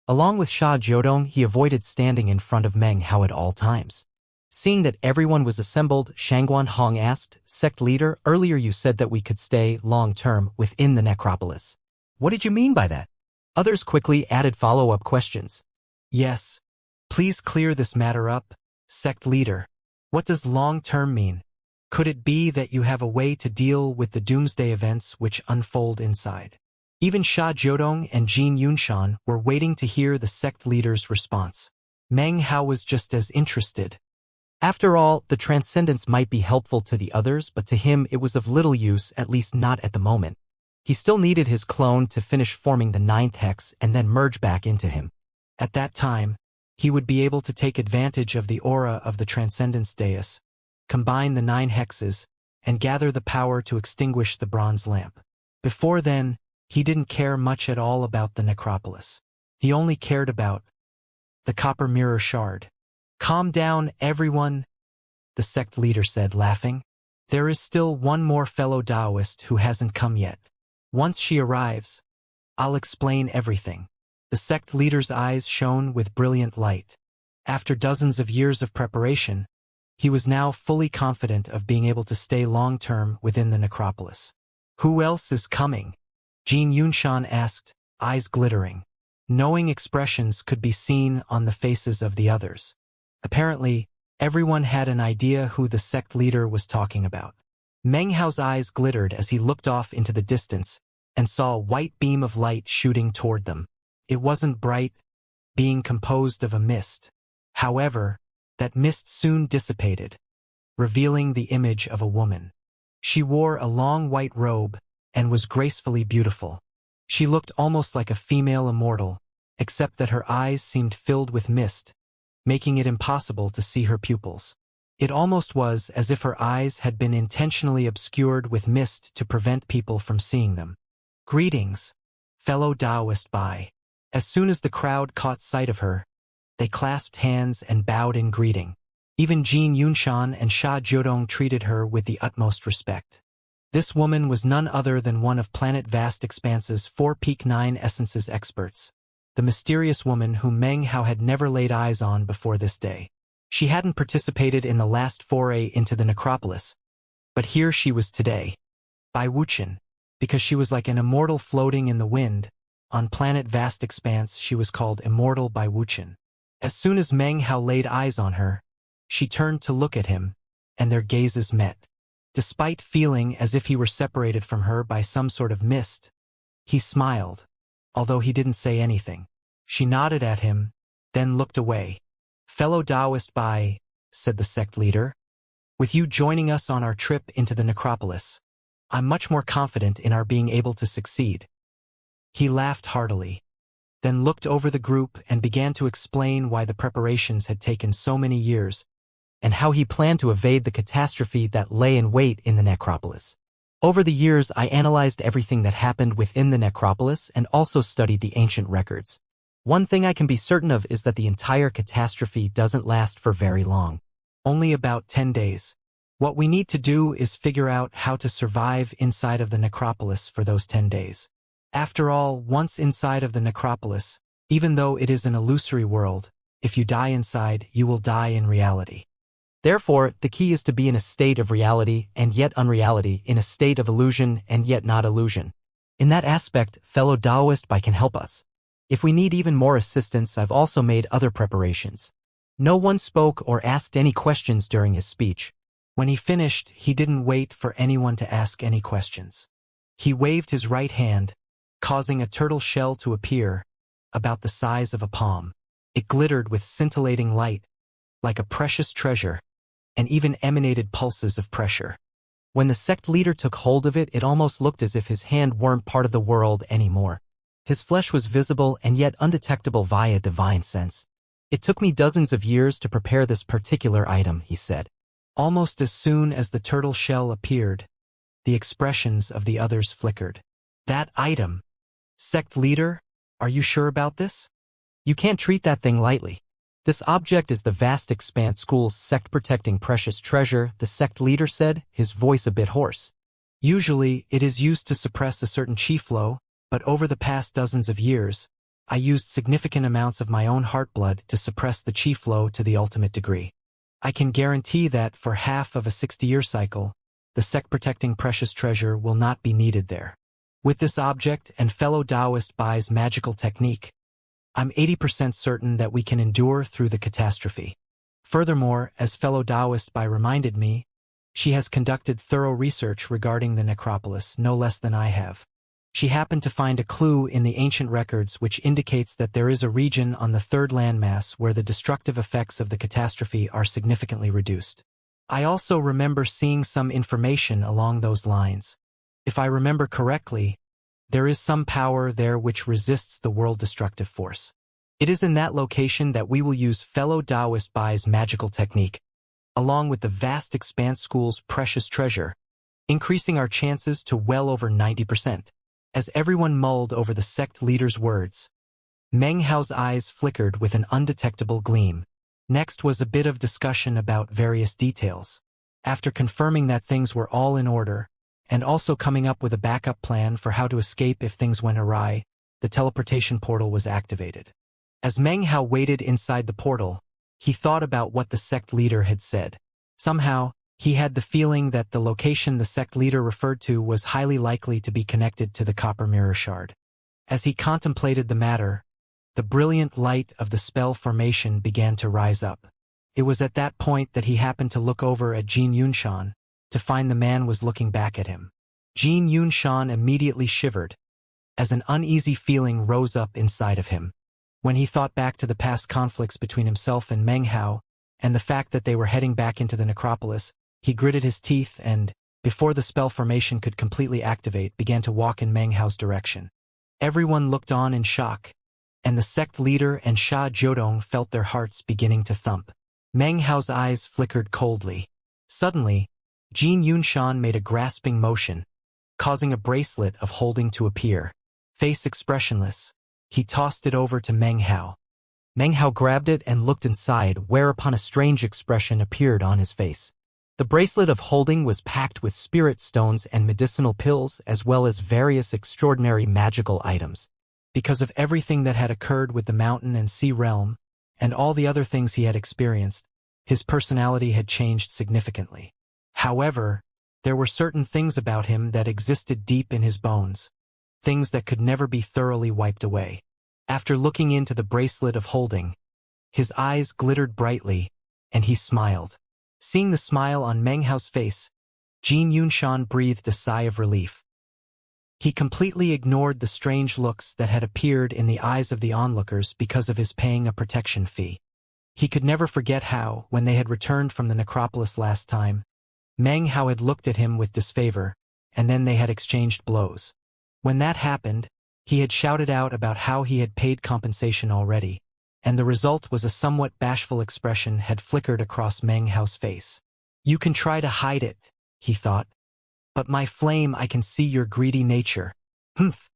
Along with Sha Jiodong, he avoided standing in front of Meng Hao at all times. Seeing that everyone was assembled, Shangguan Hong asked, "Sect leader, earlier you said that we could stay long-term within the necropolis. What did you mean by that?" Others quickly added follow-up questions. "Yes. Please clear this matter up, sect leader. What does long-term mean? Could it be that you have a way to deal with the doomsday events which unfold inside?" Even Sha Jiodong and Jin Yunshan were waiting to hear the sect leader's response. Meng Hao was just as interested. After all, the transcendence might be helpful to the others, but to him it was of little use, at least not at the moment. He still needed his clone to finish forming the 9th hex and then merge back into him. At that time, he would be able to take advantage of the aura of the Transcendence Dais, combine the 9 hexes, and gather the power to extinguish the bronze lamp. Before then, he didn't care much at all about the necropolis. He only cared about the copper mirror shard. "Calm down, everyone," the sect leader said, laughing. "There is still one more fellow Taoist who hasn't come yet. Once she arrives, I'll explain everything." The sect leader's eyes shone with brilliant light. After dozens of years of preparation, he was now fully confident of being able to stay long-term within the necropolis. "Who else is coming?" Jin Yunshan asked, eyes glittering. Knowing expressions could be seen on the faces of the others. Apparently, everyone had an idea who the sect leader was talking about. Meng Hao's eyes glittered as he looked off into the distance and saw a white beam of light shooting toward them. It wasn't bright, being composed of a mist. However, that mist soon dissipated, revealing the image of a woman. She wore a long white robe and was gracefully beautiful. She looked almost like a female immortal, except that her eyes seemed filled with mist, making it impossible to see her pupils. It almost was as if her eyes had been intentionally obscured with mist to prevent people from seeing them. "Greetings, fellow Taoist Bai." As soon as the crowd caught sight of her, they clasped hands and bowed in greeting. Even Jin Yunshan and Sha Jiodong treated her with the utmost respect. This woman was none other than one of Planet Vast Expanse's 4 Peak 9 Essences experts, the mysterious woman whom Meng Hao had never laid eyes on before this day. She hadn't participated in the last foray into the necropolis, but here she was today. By Wuxian, because she was like an immortal floating in the wind, on Planet Vast Expanse she was called Immortal by Wuxian. As soon as Meng Hao laid eyes on her, she turned to look at him, and their gazes met. Despite feeling as if he were separated from her by some sort of mist, he smiled, although he didn't say anything. She nodded at him, then looked away. "Fellow Taoist Bai," said the sect leader, "with you joining us on our trip into the necropolis, I'm much more confident in our being able to succeed." He laughed heartily, then looked over the group and began to explain why the preparations had taken so many years, and how he planned to evade the catastrophe that lay in wait in the necropolis. Over the years, I analyzed everything that happened within the necropolis and also studied the ancient records. One thing I can be certain of is that the entire catastrophe doesn't last for very long. Only about 10 days. What we need to do is figure out how to survive inside of the necropolis for those 10 days. After all, once inside of the necropolis, even though it is an illusory world, if you die inside, you will die in reality. Therefore, the key is to be in a state of reality and yet unreality, in a state of illusion and yet not illusion. In that aspect, fellow Taoist Bai can help us. If we need even more assistance, I've also made other preparations. No one spoke or asked any questions during his speech. When he finished, he didn't wait for anyone to ask any questions. He waved his right hand, causing a turtle shell to appear, about the size of a palm. It glittered with scintillating light, like a precious treasure, and even emanated pulses of pressure. When the sect leader took hold of it, it almost looked as if his hand weren't part of the world anymore. His flesh was visible and yet undetectable via divine sense. "It took me dozens of years to prepare this particular item," he said. Almost as soon as the turtle shell appeared, the expressions of the others flickered. "That item? Sect leader, are you sure about this? You can't treat that thing lightly. This object is the Vast Expanse School's sect-protecting precious treasure," the sect leader said, his voice a bit hoarse. "Usually, it is used to suppress a certain chi flow, but over the past dozens of years, I used significant amounts of my own heart blood to suppress the chi flow to the ultimate degree. I can guarantee that for half of a 60-year cycle, the sect-protecting precious treasure will not be needed there. With this object and fellow Taoist Bai's magical technique, I'm 80% certain that we can endure through the catastrophe. Furthermore, as fellow Taoist Bai reminded me, she has conducted thorough research regarding the necropolis, no less than I have. She happened to find a clue in the ancient records which indicates that there is a region on the third landmass where the destructive effects of the catastrophe are significantly reduced. I also remember seeing some information along those lines. If I remember correctly, there is some power there which resists the world-destructive force. It is in that location that we will use fellow Taoist Bai's magical technique, along with the Vast Expanse School's precious treasure, increasing our chances to well over 90%. As everyone mulled over the sect leader's words, Meng Hao's eyes flickered with an undetectable gleam. Next was a bit of discussion about various details. After confirming that things were all in order, and also coming up with a backup plan for how to escape if things went awry, the teleportation portal was activated. As Meng Hao waited inside the portal, he thought about what the sect leader had said. Somehow, he had the feeling that the location the sect leader referred to was highly likely to be connected to the copper mirror shard. As he contemplated the matter, the brilliant light of the spell formation began to rise up. It was at that point that he happened to look over at Jin Yunshan, to find the man was looking back at him. Jin Yunshan immediately shivered, as an uneasy feeling rose up inside of him. When he thought back to the past conflicts between himself and Meng Hao, and the fact that they were heading back into the necropolis, he gritted his teeth and, before the spell formation could completely activate, began to walk in Meng Hao's direction. Everyone looked on in shock, and the sect leader and Sha Jiodong felt their hearts beginning to thump. Meng Hao's eyes flickered coldly. Suddenly, Jin Yunshan made a grasping motion, causing a bracelet of holding to appear. Face expressionless, he tossed it over to Meng Hao. Meng Hao grabbed it and looked inside, whereupon a strange expression appeared on his face. The bracelet of holding was packed with spirit stones and medicinal pills, as well as various extraordinary magical items. Because of everything that had occurred with the mountain and sea realm, and all the other things he had experienced, his personality had changed significantly. However, there were certain things about him that existed deep in his bones, things that could never be thoroughly wiped away. After looking into the bracelet of holding, his eyes glittered brightly, and he smiled. Seeing the smile on Meng Hao's face, Jin Yunshan breathed a sigh of relief. He completely ignored the strange looks that had appeared in the eyes of the onlookers because of his paying a protection fee. He could never forget how, when they had returned from the necropolis last time, Meng Hao had looked at him with disfavor, and then they had exchanged blows. When that happened, he had shouted out about how he had paid compensation already, and the result was a somewhat bashful expression had flickered across Meng Hao's face. "You can try to hide it," he thought. "But my flame, I can see your greedy nature." "Humph.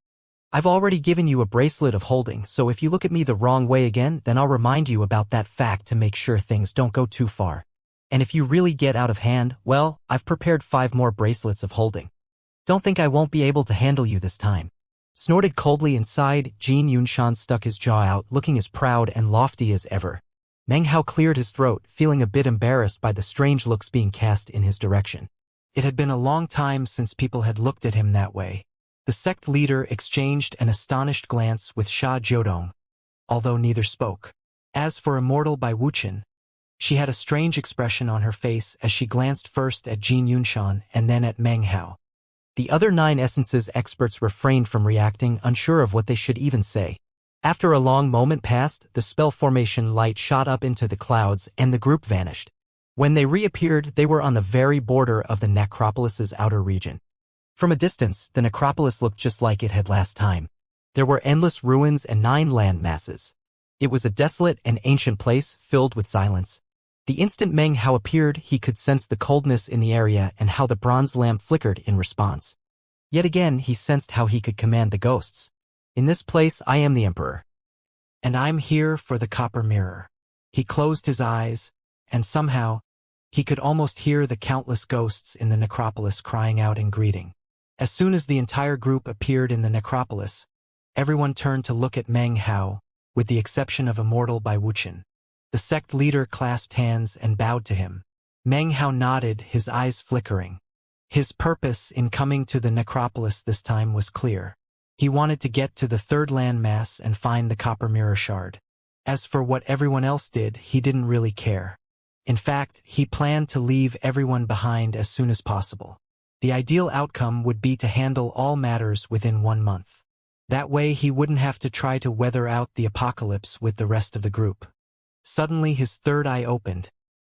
I've already given you a bracelet of holding, so if you look at me the wrong way again, then I'll remind you about that fact to make sure things don't go too far. And if you really get out of hand, well, I've prepared 5 more bracelets of holding. Don't think I won't be able to handle you this time." Snorted coldly inside, Jin Yunshan stuck his jaw out, looking as proud and lofty as ever. Meng Hao cleared his throat, feeling a bit embarrassed by the strange looks being cast in his direction. It had been a long time since people had looked at him that way. The sect leader exchanged an astonished glance with Sha Jiodong, although neither spoke. As for Immortal by Wuxia, she had a strange expression on her face as she glanced first at Jin Yunshan and then at Meng Hao. The other 9 essences experts refrained from reacting, unsure of what they should even say. After a long moment passed, the spell formation light shot up into the clouds and the group vanished. When they reappeared, they were on the very border of the necropolis's outer region. From a distance, the necropolis looked just like it had last time. There were endless ruins and 9 land masses. It was a desolate and ancient place filled with silence. The instant Meng Hao appeared, he could sense the coldness in the area and how the bronze lamp flickered in response. Yet again, he sensed how he could command the ghosts. "In this place, I am the emperor. And I'm here for the copper mirror." He closed his eyes, and somehow, he could almost hear the countless ghosts in the necropolis crying out in greeting. As soon as the entire group appeared in the necropolis, everyone turned to look at Meng Hao, with the exception of Immortal by Wuxia. The sect leader clasped hands and bowed to him. Meng Hao nodded, his eyes flickering. His purpose in coming to the necropolis this time was clear. He wanted to get to the 3rd landmass and find the copper mirror shard. As for what everyone else did, he didn't really care. In fact, he planned to leave everyone behind as soon as possible. The ideal outcome would be to handle all matters within 1 month. That way he wouldn't have to try to weather out the apocalypse with the rest of the group. Suddenly his third eye opened,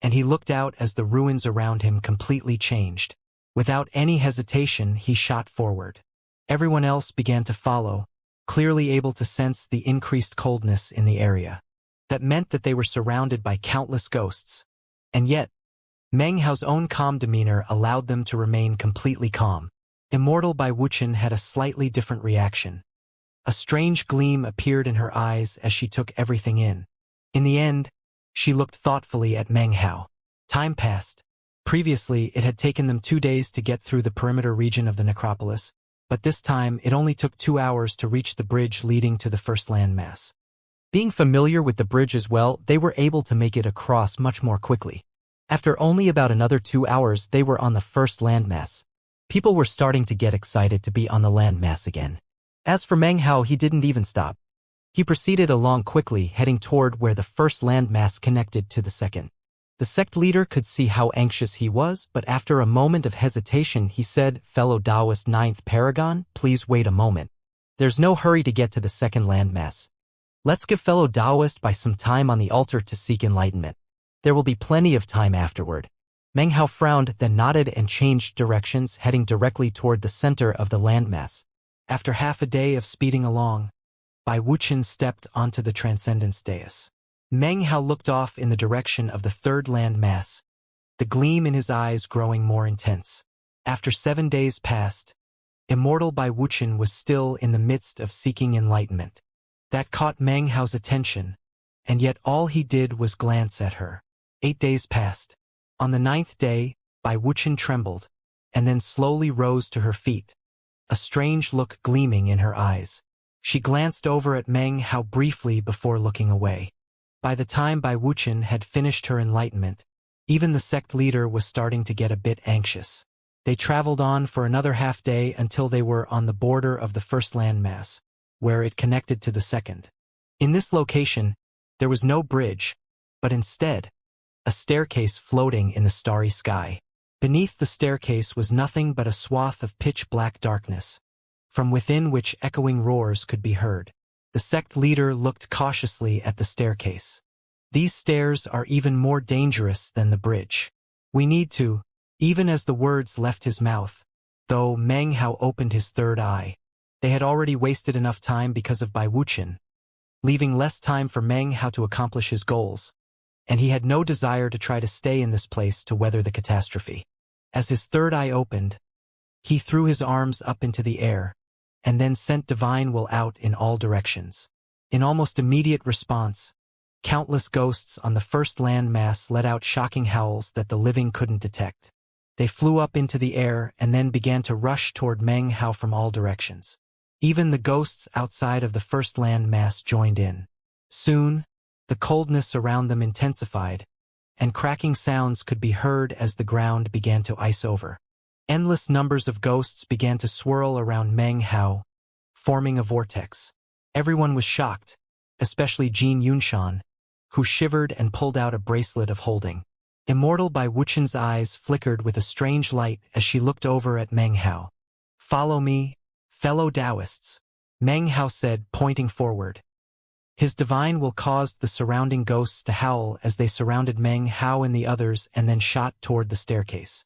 and he looked out as the ruins around him completely changed. Without any hesitation, he shot forward. Everyone else began to follow, clearly able to sense the increased coldness in the area. That meant that they were surrounded by countless ghosts. And yet, Meng Hao's own calm demeanor allowed them to remain completely calm. Immortal by Wuxia had a slightly different reaction. A strange gleam appeared in her eyes as she took everything in. In the end, she looked thoughtfully at Meng Hao. Time passed. Previously, it had taken them 2 days to get through the perimeter region of the necropolis, but this time it only took 2 hours to reach the bridge leading to the first landmass. Being familiar with the bridge as well, they were able to make it across much more quickly. After only about another 2 hours, they were on the first landmass. People were starting to get excited to be on the landmass again. As for Meng Hao, he didn't even stop. He proceeded along quickly, heading toward where the first landmass connected to the second. The sect leader could see how anxious he was, but after a moment of hesitation, he said, "Fellow Taoist 9th Paragon, please wait a moment. There's no hurry to get to the second landmass. Let's give fellow Taoist by some time on the altar to seek enlightenment. There will be plenty of time afterward." Meng Hao frowned, then nodded and changed directions, heading directly toward the center of the landmass. After half a day of speeding along, Bai Wuqian stepped onto the Transcendence dais. Meng Hao looked off in the direction of the third landmass, the gleam in his eyes growing more intense. After 7 days passed, Immortal Bai Wuqian was still in the midst of seeking enlightenment. That caught Meng Hao's attention, and yet all he did was glance at her. 8 days passed. On the 9th day, Bai Wuqian trembled, and then slowly rose to her feet, a strange look gleaming in her eyes. She glanced over at Meng Hao briefly before looking away. By the time Bai Wuqian had finished her enlightenment, even the sect leader was starting to get a bit anxious. They traveled on for another half day until they were on the border of the first landmass, where it connected to the second. In this location, there was no bridge, but instead, a staircase floating in the starry sky. Beneath the staircase was nothing but a swath of pitch-black darkness, from within which echoing roars could be heard. The sect leader looked cautiously at the staircase. These stairs are even more dangerous than the bridge. We need to, even as the words left his mouth, though Meng Hao opened his third eye. They had already wasted enough time because of Bai Wuqian, leaving less time for Meng Hao to accomplish his goals, and he had no desire to try to stay in this place to weather the catastrophe. As his third eye opened, he threw his arms up into the air, and then sent divine will out in all directions. In almost immediate response, countless ghosts on the first landmass let out shocking howls that the living couldn't detect. They flew up into the air and then began to rush toward Meng Hao from all directions. Even the ghosts outside of the first landmass joined in. Soon, the coldness around them intensified, and cracking sounds could be heard as the ground began to ice over. Endless numbers of ghosts began to swirl around Meng Hao, forming a vortex. Everyone was shocked, especially Jin Yunshan, who shivered and pulled out a bracelet of holding. Immortal Bai Wuqian's eyes flickered with a strange light as she looked over at Meng Hao. "Follow me, fellow Taoists," Meng Hao said, pointing forward. His divine will caused the surrounding ghosts to howl as they surrounded Meng Hao and the others and then shot toward the staircase.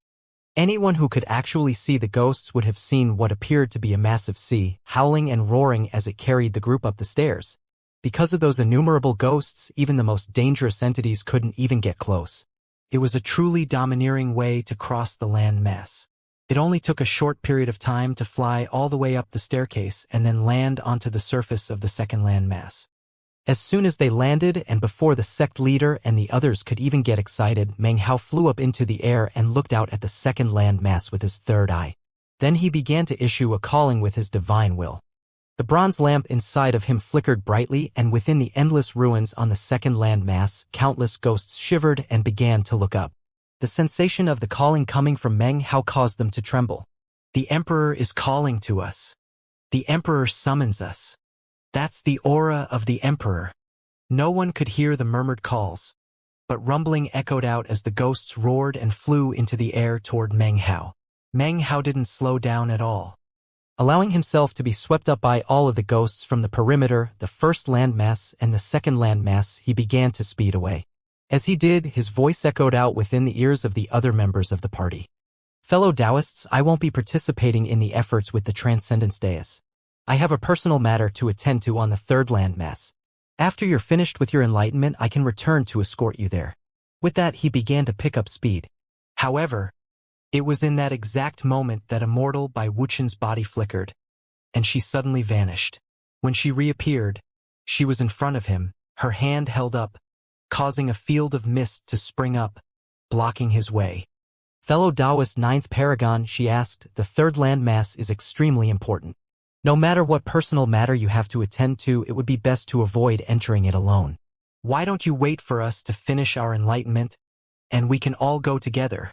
Anyone who could actually see the ghosts would have seen what appeared to be a massive sea, howling and roaring as it carried the group up the stairs. Because of those innumerable ghosts, even the most dangerous entities couldn't even get close. It was a truly domineering way to cross the land mass. It only took a short period of time to fly all the way up the staircase and then land onto the surface of the second land mass. As soon as they landed and before the sect leader and the others could even get excited, Meng Hao flew up into the air and looked out at the second land mass with his third eye. Then he began to issue a calling with his divine will. The bronze lamp inside of him flickered brightly, and within the endless ruins on the second land mass, countless ghosts shivered and began to look up. The sensation of the calling coming from Meng Hao caused them to tremble. "The Emperor is calling to us. The Emperor summons us. That's the aura of the Emperor." No one could hear the murmured calls, but rumbling echoed out as the ghosts roared and flew into the air toward Meng Hao. Meng Hao didn't slow down at all. Allowing himself to be swept up by all of the ghosts from the perimeter, the first landmass and the second landmass, he began to speed away. As he did, his voice echoed out within the ears of the other members of the party. "Fellow Taoists, I won't be participating in the efforts with the Transcendence Dais. I have a personal matter to attend to on the third landmass. After you're finished with your enlightenment, I can return to escort you there." With that, he began to pick up speed. However, it was in that exact moment that Immortal Bai Wuqian's body flickered, and she suddenly vanished. When she reappeared, she was in front of him, her hand held up, causing a field of mist to spring up, blocking his way. "Fellow Taoist Ninth Paragon," she asked, "the third landmass is extremely important. No matter what personal matter you have to attend to, it would be best to avoid entering it alone. Why don't you wait for us to finish our enlightenment, and we can all go together?"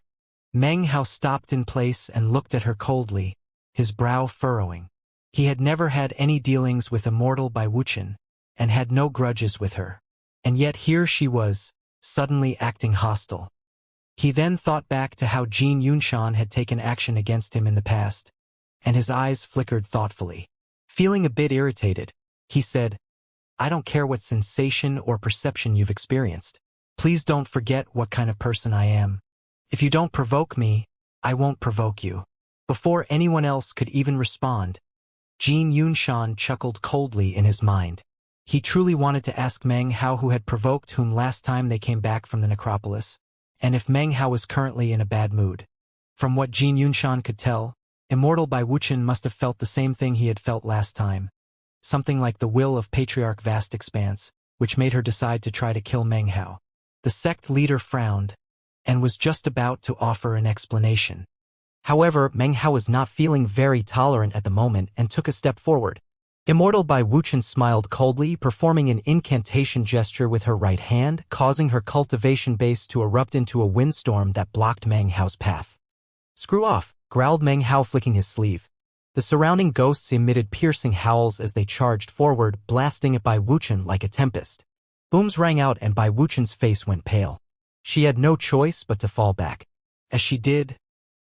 Meng Hao stopped in place and looked at her coldly, his brow furrowing. He had never had any dealings with Immortal Bai Wuqian, and had no grudges with her. And yet here she was, suddenly acting hostile. He then thought back to how Jin Yunshan had taken action against him in the past, and his eyes flickered thoughtfully. Feeling a bit irritated, he said, "I don't care what sensation or perception you've experienced. Please don't forget what kind of person I am. If you don't provoke me, I won't provoke you. Before anyone else could even respond, Jin Yunshan chuckled coldly in his mind. He truly wanted to ask Meng Hao who had provoked whom last time they came back from the necropolis, and if Meng Hao was currently in a bad mood. From what Jin Yunshan could tell, Immortal by Wuchen must have felt the same thing he had felt last time. Something like the will of Patriarch Vast Expanse, which made her decide to try to kill Meng Hao. The sect leader frowned, and was just about to offer an explanation. However, Meng Hao was not feeling very tolerant at the moment and took a step forward. Immortal by Wuchen smiled coldly, performing an incantation gesture with her right hand, causing her cultivation base to erupt into a windstorm that blocked Meng Hao's path. "Screw off," growled Meng Hao, flicking his sleeve. The surrounding ghosts emitted piercing howls as they charged forward, blasting at Bai Wuchen like a tempest. Booms rang out and Bai Wuchen's face went pale. She had no choice but to fall back. As she did,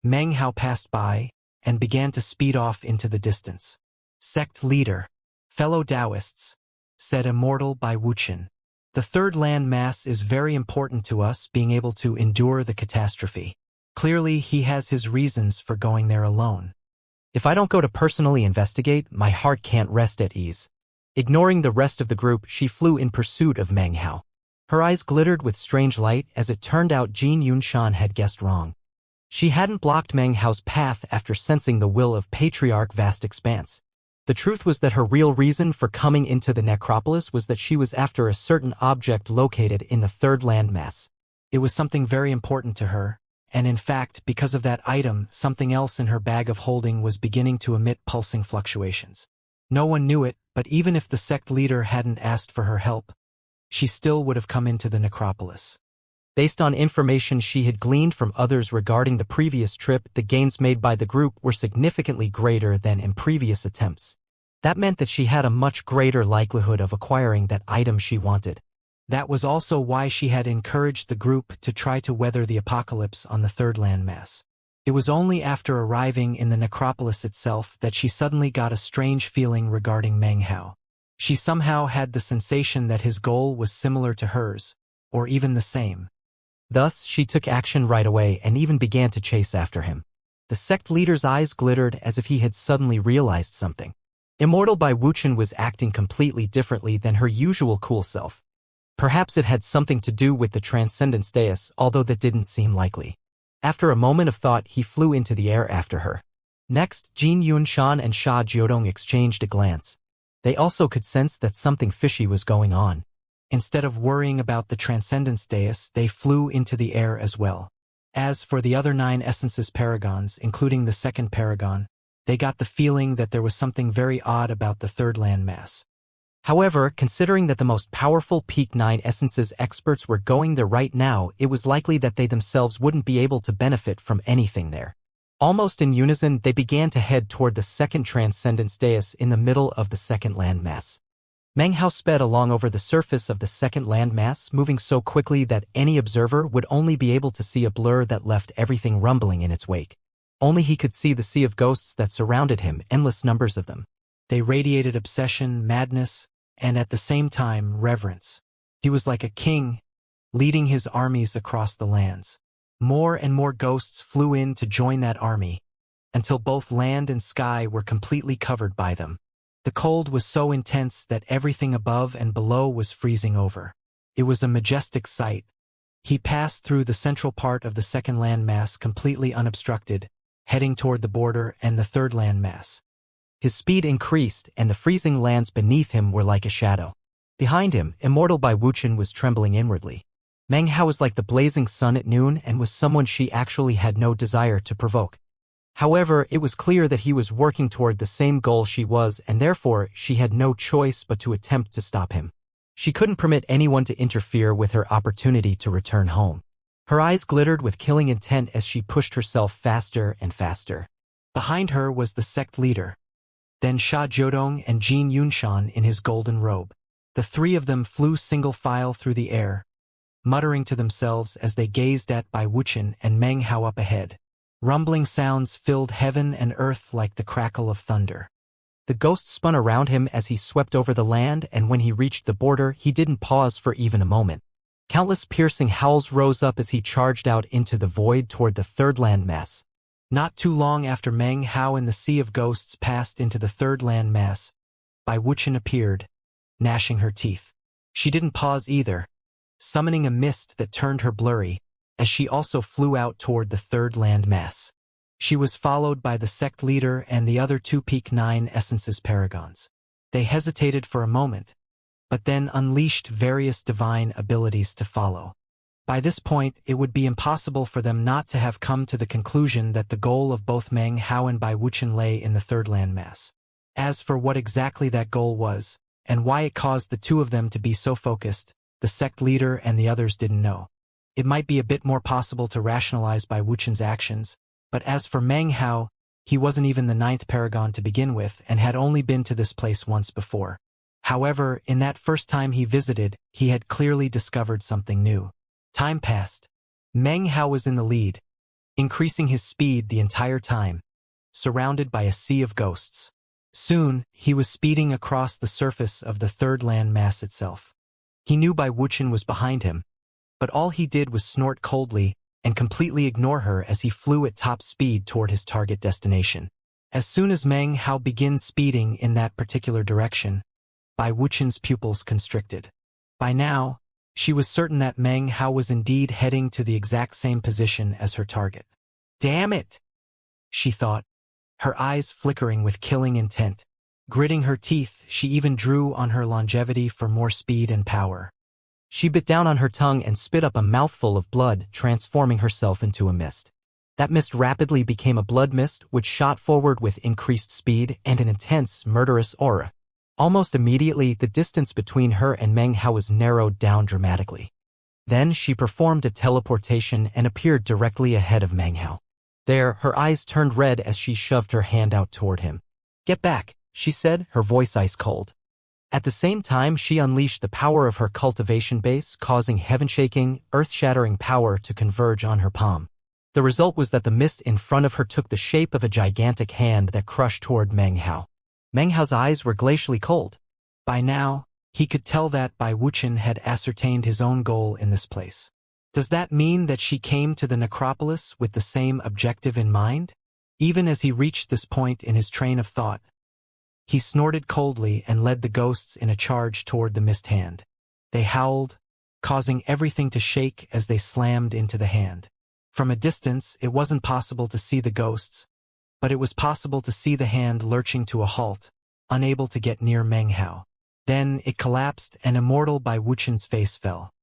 Meng Hao passed by and began to speed off into the distance. "Sect leader, fellow Taoists," said Immortal by Wuchen. "The third land mass is very important to us, being able to endure the catastrophe. Clearly, he has his reasons for going there alone. If I don't go to personally investigate, my heart can't rest at ease." Ignoring the rest of the group, she flew in pursuit of Meng Hao. Her eyes glittered with strange light as it turned out Jin Yunshan had guessed wrong. She hadn't blocked Meng Hao's path after sensing the will of Patriarch Vast Expanse. The truth was that her real reason for coming into the necropolis was that she was after a certain object located in the third landmass. It was something very important to her, and in fact, because of that item, something else in her bag of holding was beginning to emit pulsing fluctuations. No one knew it, but even if the sect leader hadn't asked for her help, she still would have come into the necropolis. Based on information she had gleaned from others regarding the previous trip, the gains made by the group were significantly greater than in previous attempts. That meant that she had a much greater likelihood of acquiring that item she wanted. That was also why she had encouraged the group to try to weather the apocalypse on the third landmass. It was only after arriving in the necropolis itself that she suddenly got a strange feeling regarding Meng Hao. She somehow had the sensation that his goal was similar to hers, or even the same. Thus, she took action right away and even began to chase after him. The sect leader's eyes glittered as if he had suddenly realized something. Immortal by Wuchen was acting completely differently than her usual cool self. Perhaps it had something to do with the Transcendence Deus, although that didn't seem likely. After a moment of thought, he flew into the air after her. Next, Jin Yunshan and Sha Jiodong exchanged a glance. They also could sense that something fishy was going on. Instead of worrying about the Transcendence Deus, they flew into the air as well. As for the other 9 Essences Paragons, including the second Paragon, they got the feeling that there was something very odd about the third landmass. However, considering that the most powerful Peak 9 Essences experts were going there right now, it was likely that they themselves wouldn't be able to benefit from anything there. Almost in unison, they began to head toward the second Transcendence Deus in the middle of the second landmass. Meng Hao sped along over the surface of the second landmass, moving so quickly that any observer would only be able to see a blur that left everything rumbling in its wake. Only he could see the sea of ghosts that surrounded him, endless numbers of them. They radiated obsession, madness, and at the same time, reverence. He was like a king, leading his armies across the lands. More and more ghosts flew in to join that army, until both land and sky were completely covered by them. The cold was so intense that everything above and below was freezing over. It was a majestic sight. He passed through the central part of the second landmass completely unobstructed, heading toward the border and the third landmass. His speed increased, and the freezing lands beneath him were like a shadow. Behind him, Immortal by Wuchen was trembling inwardly. Meng Hao was like the blazing sun at noon and was someone she actually had no desire to provoke. However, it was clear that he was working toward the same goal she was, and therefore she had no choice but to attempt to stop him. She couldn't permit anyone to interfere with her opportunity to return home. Her eyes glittered with killing intent as she pushed herself faster and faster. Behind her was the sect leader, then Sha Jiodong and Jin Yunshan in his golden robe. The 3 of them flew single file through the air, muttering to themselves as they gazed at Bai Wuchen and Meng Hao up ahead. Rumbling sounds filled heaven and earth like the crackle of thunder. The ghost spun around him as he swept over the land, and when he reached the border, he didn't pause for even a moment. Countless piercing howls rose up as he charged out into the void toward the third landmass. Not too long after Meng Hao and the Sea of Ghosts passed into the third landmass, Bai Wuqian appeared, gnashing her teeth. She didn't pause either, summoning a mist that turned her blurry, as she also flew out toward the third landmass. She was followed by the sect leader and the other two Peak 9 Essences Paragons. They hesitated for a moment, but then unleashed various divine abilities to follow. By this point, it would be impossible for them not to have come to the conclusion that the goal of both Meng Hao and Bai Wuqian lay in the third landmass. As for what exactly that goal was, and why it caused the two of them to be so focused, the sect leader and the others didn't know. It might be a bit more possible to rationalize Bai Wuqian's actions, but as for Meng Hao, he wasn't even the 9th Paragon to begin with and had only been to this place once before. However, in that first time he visited, he had clearly discovered something new. Time passed. Meng Hao was in the lead, increasing his speed the entire time, surrounded by a sea of ghosts. Soon, he was speeding across the surface of the third land mass itself. He knew Bai Wuqian was behind him, but all he did was snort coldly and completely ignore her as he flew at top speed toward his target destination. As soon as Meng Hao begins speeding in that particular direction, Bai Wuqian's pupils constricted. By now, she was certain that Meng Hao was indeed heading to the exact same position as her target. Damn it! She thought, her eyes flickering with killing intent. Gritting her teeth, she even drew on her longevity for more speed and power. She bit down on her tongue and spit up a mouthful of blood, transforming herself into a mist. That mist rapidly became a blood mist, which shot forward with increased speed and an intense, murderous aura. Almost immediately, the distance between her and Meng Hao was narrowed down dramatically. Then she performed a teleportation and appeared directly ahead of Meng Hao. There, her eyes turned red as she shoved her hand out toward him. "Get back," she said, her voice ice cold. At the same time, she unleashed the power of her cultivation base, causing heaven-shaking, earth-shattering power to converge on her palm. The result was that the mist in front of her took the shape of a gigantic hand that crushed toward Meng Hao. Meng Hao's eyes were glacially cold. By now, he could tell that Bai Wuqian had ascertained his own goal in this place. Does that mean that she came to the necropolis with the same objective in mind? Even as he reached this point in his train of thought, he snorted coldly and led the ghosts in a charge toward the mist hand. They howled, causing everything to shake as they slammed into the hand. From a distance, it wasn't possible to see the ghosts, but it was possible to see the hand lurching to a halt, unable to get near Meng Hao. Then it collapsed and Immortal Bai Wuqian's face fell.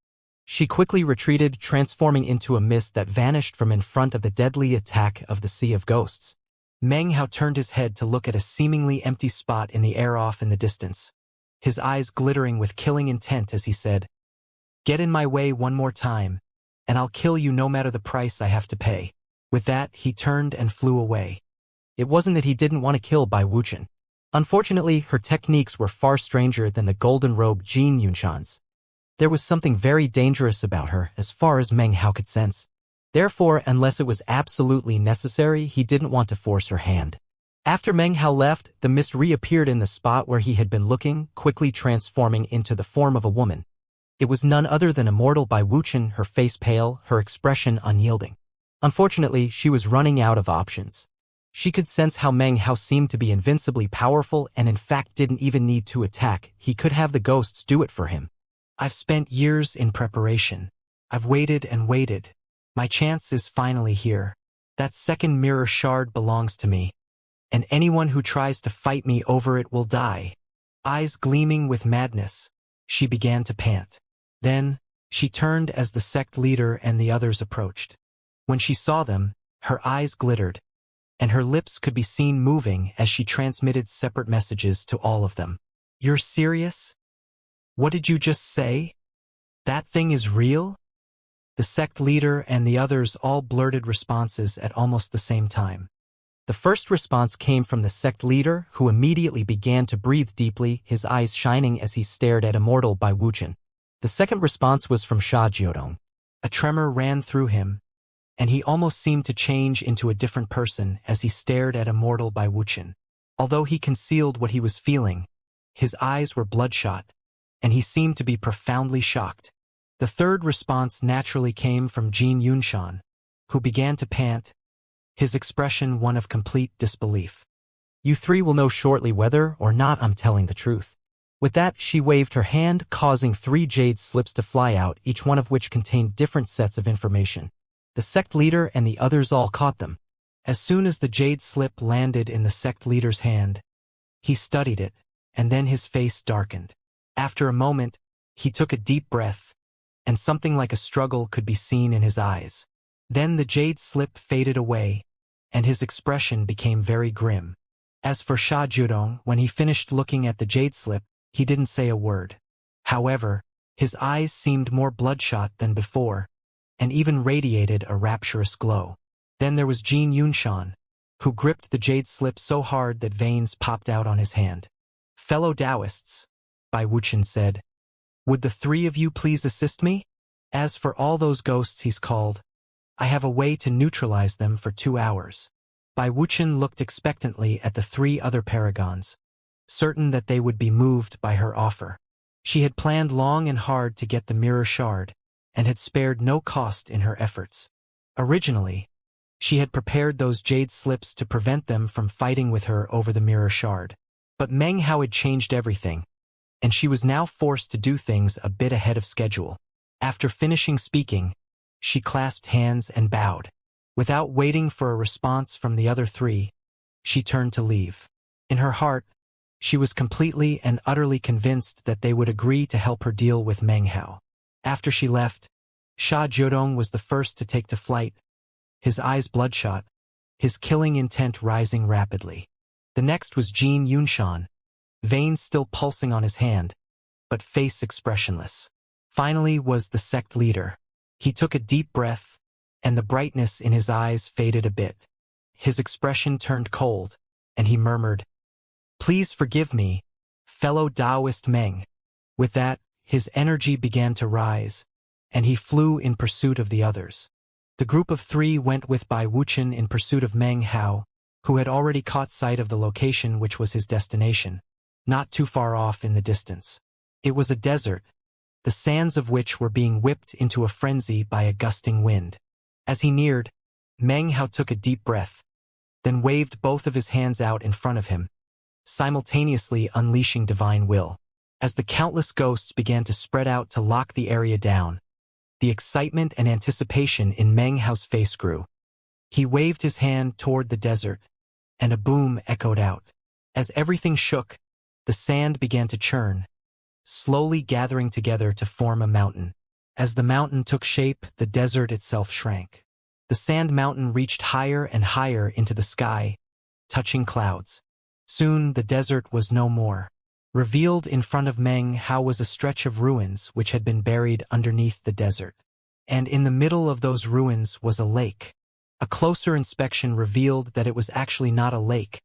She quickly retreated, transforming into a mist that vanished from in front of the deadly attack of the Sea of Ghosts. Meng Hao turned his head to look at a seemingly empty spot in the air off in the distance, his eyes glittering with killing intent as he said, "Get in my way one more time, and I'll kill you no matter the price I have to pay." With that, he turned and flew away. It wasn't that he didn't want to kill Bai Wuqian. Unfortunately, her techniques were far stranger than the golden-robed Xianxia's. There was something very dangerous about her, as far as Meng Hao could sense. Therefore, unless it was absolutely necessary, he didn't want to force her hand. After Meng Hao left, the mist reappeared in the spot where he had been looking, quickly transforming into the form of a woman. It was none other than Immortal Bai Wuqian, her face pale, her expression unyielding. Unfortunately, she was running out of options. She could sense how Meng Hao seemed to be invincibly powerful and in fact didn't even need to attack. He could have the ghosts do it for him. I've spent years in preparation. I've waited and waited. My chance is finally here. That second mirror shard belongs to me, and anyone who tries to fight me over it will die. Eyes gleaming with madness, she began to pant. Then, she turned as the sect leader and the others approached. When she saw them, her eyes glittered, and her lips could be seen moving as she transmitted separate messages to all of them. "You're serious? What did you just say? That thing is real?" The sect leader and the others all blurted responses at almost the same time. The first response came from the sect leader, who immediately began to breathe deeply, his eyes shining as he stared at Immortal Bai Wuqian. The second response was from Sha Jiodong. A tremor ran through him, and he almost seemed to change into a different person as he stared at Immortal Bai Wuqian. Although he concealed what he was feeling, his eyes were bloodshot, and he seemed to be profoundly shocked. The third response naturally came from Jin Yunshan, who began to pant, his expression one of complete disbelief. You three will know shortly whether or not I'm telling the truth. With that, she waved her hand, causing 3 jade slips to fly out, each one of which contained different sets of information. The sect leader and the others all caught them. As soon as the jade slip landed in the sect leader's hand, he studied it, and then his face darkened. After a moment, he took a deep breath, and something like a struggle could be seen in his eyes. Then the jade slip faded away, and his expression became very grim. As for Sha Judong, when he finished looking at the jade slip, he didn't say a word. However, his eyes seemed more bloodshot than before, and even radiated a rapturous glow. Then there was Jin Yunshan, who gripped the jade slip so hard that veins popped out on his hand. Fellow Taoists, Bai Wuchen said, would the 3 of you please assist me? As for all those ghosts he's called, I have a way to neutralize them for 2 hours. Bai Wuchen looked expectantly at the 3 other paragons, certain that they would be moved by her offer. She had planned long and hard to get the mirror shard, and had spared no cost in her efforts. Originally, she had prepared those jade slips to prevent them from fighting with her over the mirror shard. But Meng Hao had changed everything, and she was now forced to do things a bit ahead of schedule. After finishing speaking, she clasped hands and bowed. Without waiting for a response from the other 3, she turned to leave. In her heart, she was completely and utterly convinced that they would agree to help her deal with Meng Hao. After she left, Sha Jiodong was the first to take to flight, his eyes bloodshot, his killing intent rising rapidly. The next was Jin Yunshan, veins still pulsing on his hand, but face expressionless. Finally was the sect leader. He took a deep breath, and the brightness in his eyes faded a bit. His expression turned cold, and he murmured, "Please forgive me, fellow Taoist Meng." With that, his energy began to rise, and he flew in pursuit of the others. The group of 3 went with Bai Wuchen in pursuit of Meng Hao, who had already caught sight of the location which was his destination, not too far off in the distance. It was a desert, the sands of which were being whipped into a frenzy by a gusting wind. As he neared, Meng Hao took a deep breath, then waved both of his hands out in front of him, simultaneously unleashing divine will. As the countless ghosts began to spread out to lock the area down, the excitement and anticipation in Meng Hao's face grew. He waved his hand toward the desert, and a boom echoed out. As everything shook, the sand began to churn, slowly gathering together to form a mountain. As the mountain took shape, the desert itself shrank. The sand mountain reached higher and higher into the sky, touching clouds. Soon the desert was no more. Revealed in front of Meng Hao was a stretch of ruins which had been buried underneath the desert. And in the middle of those ruins was a lake. A closer inspection revealed that it was actually not a lake,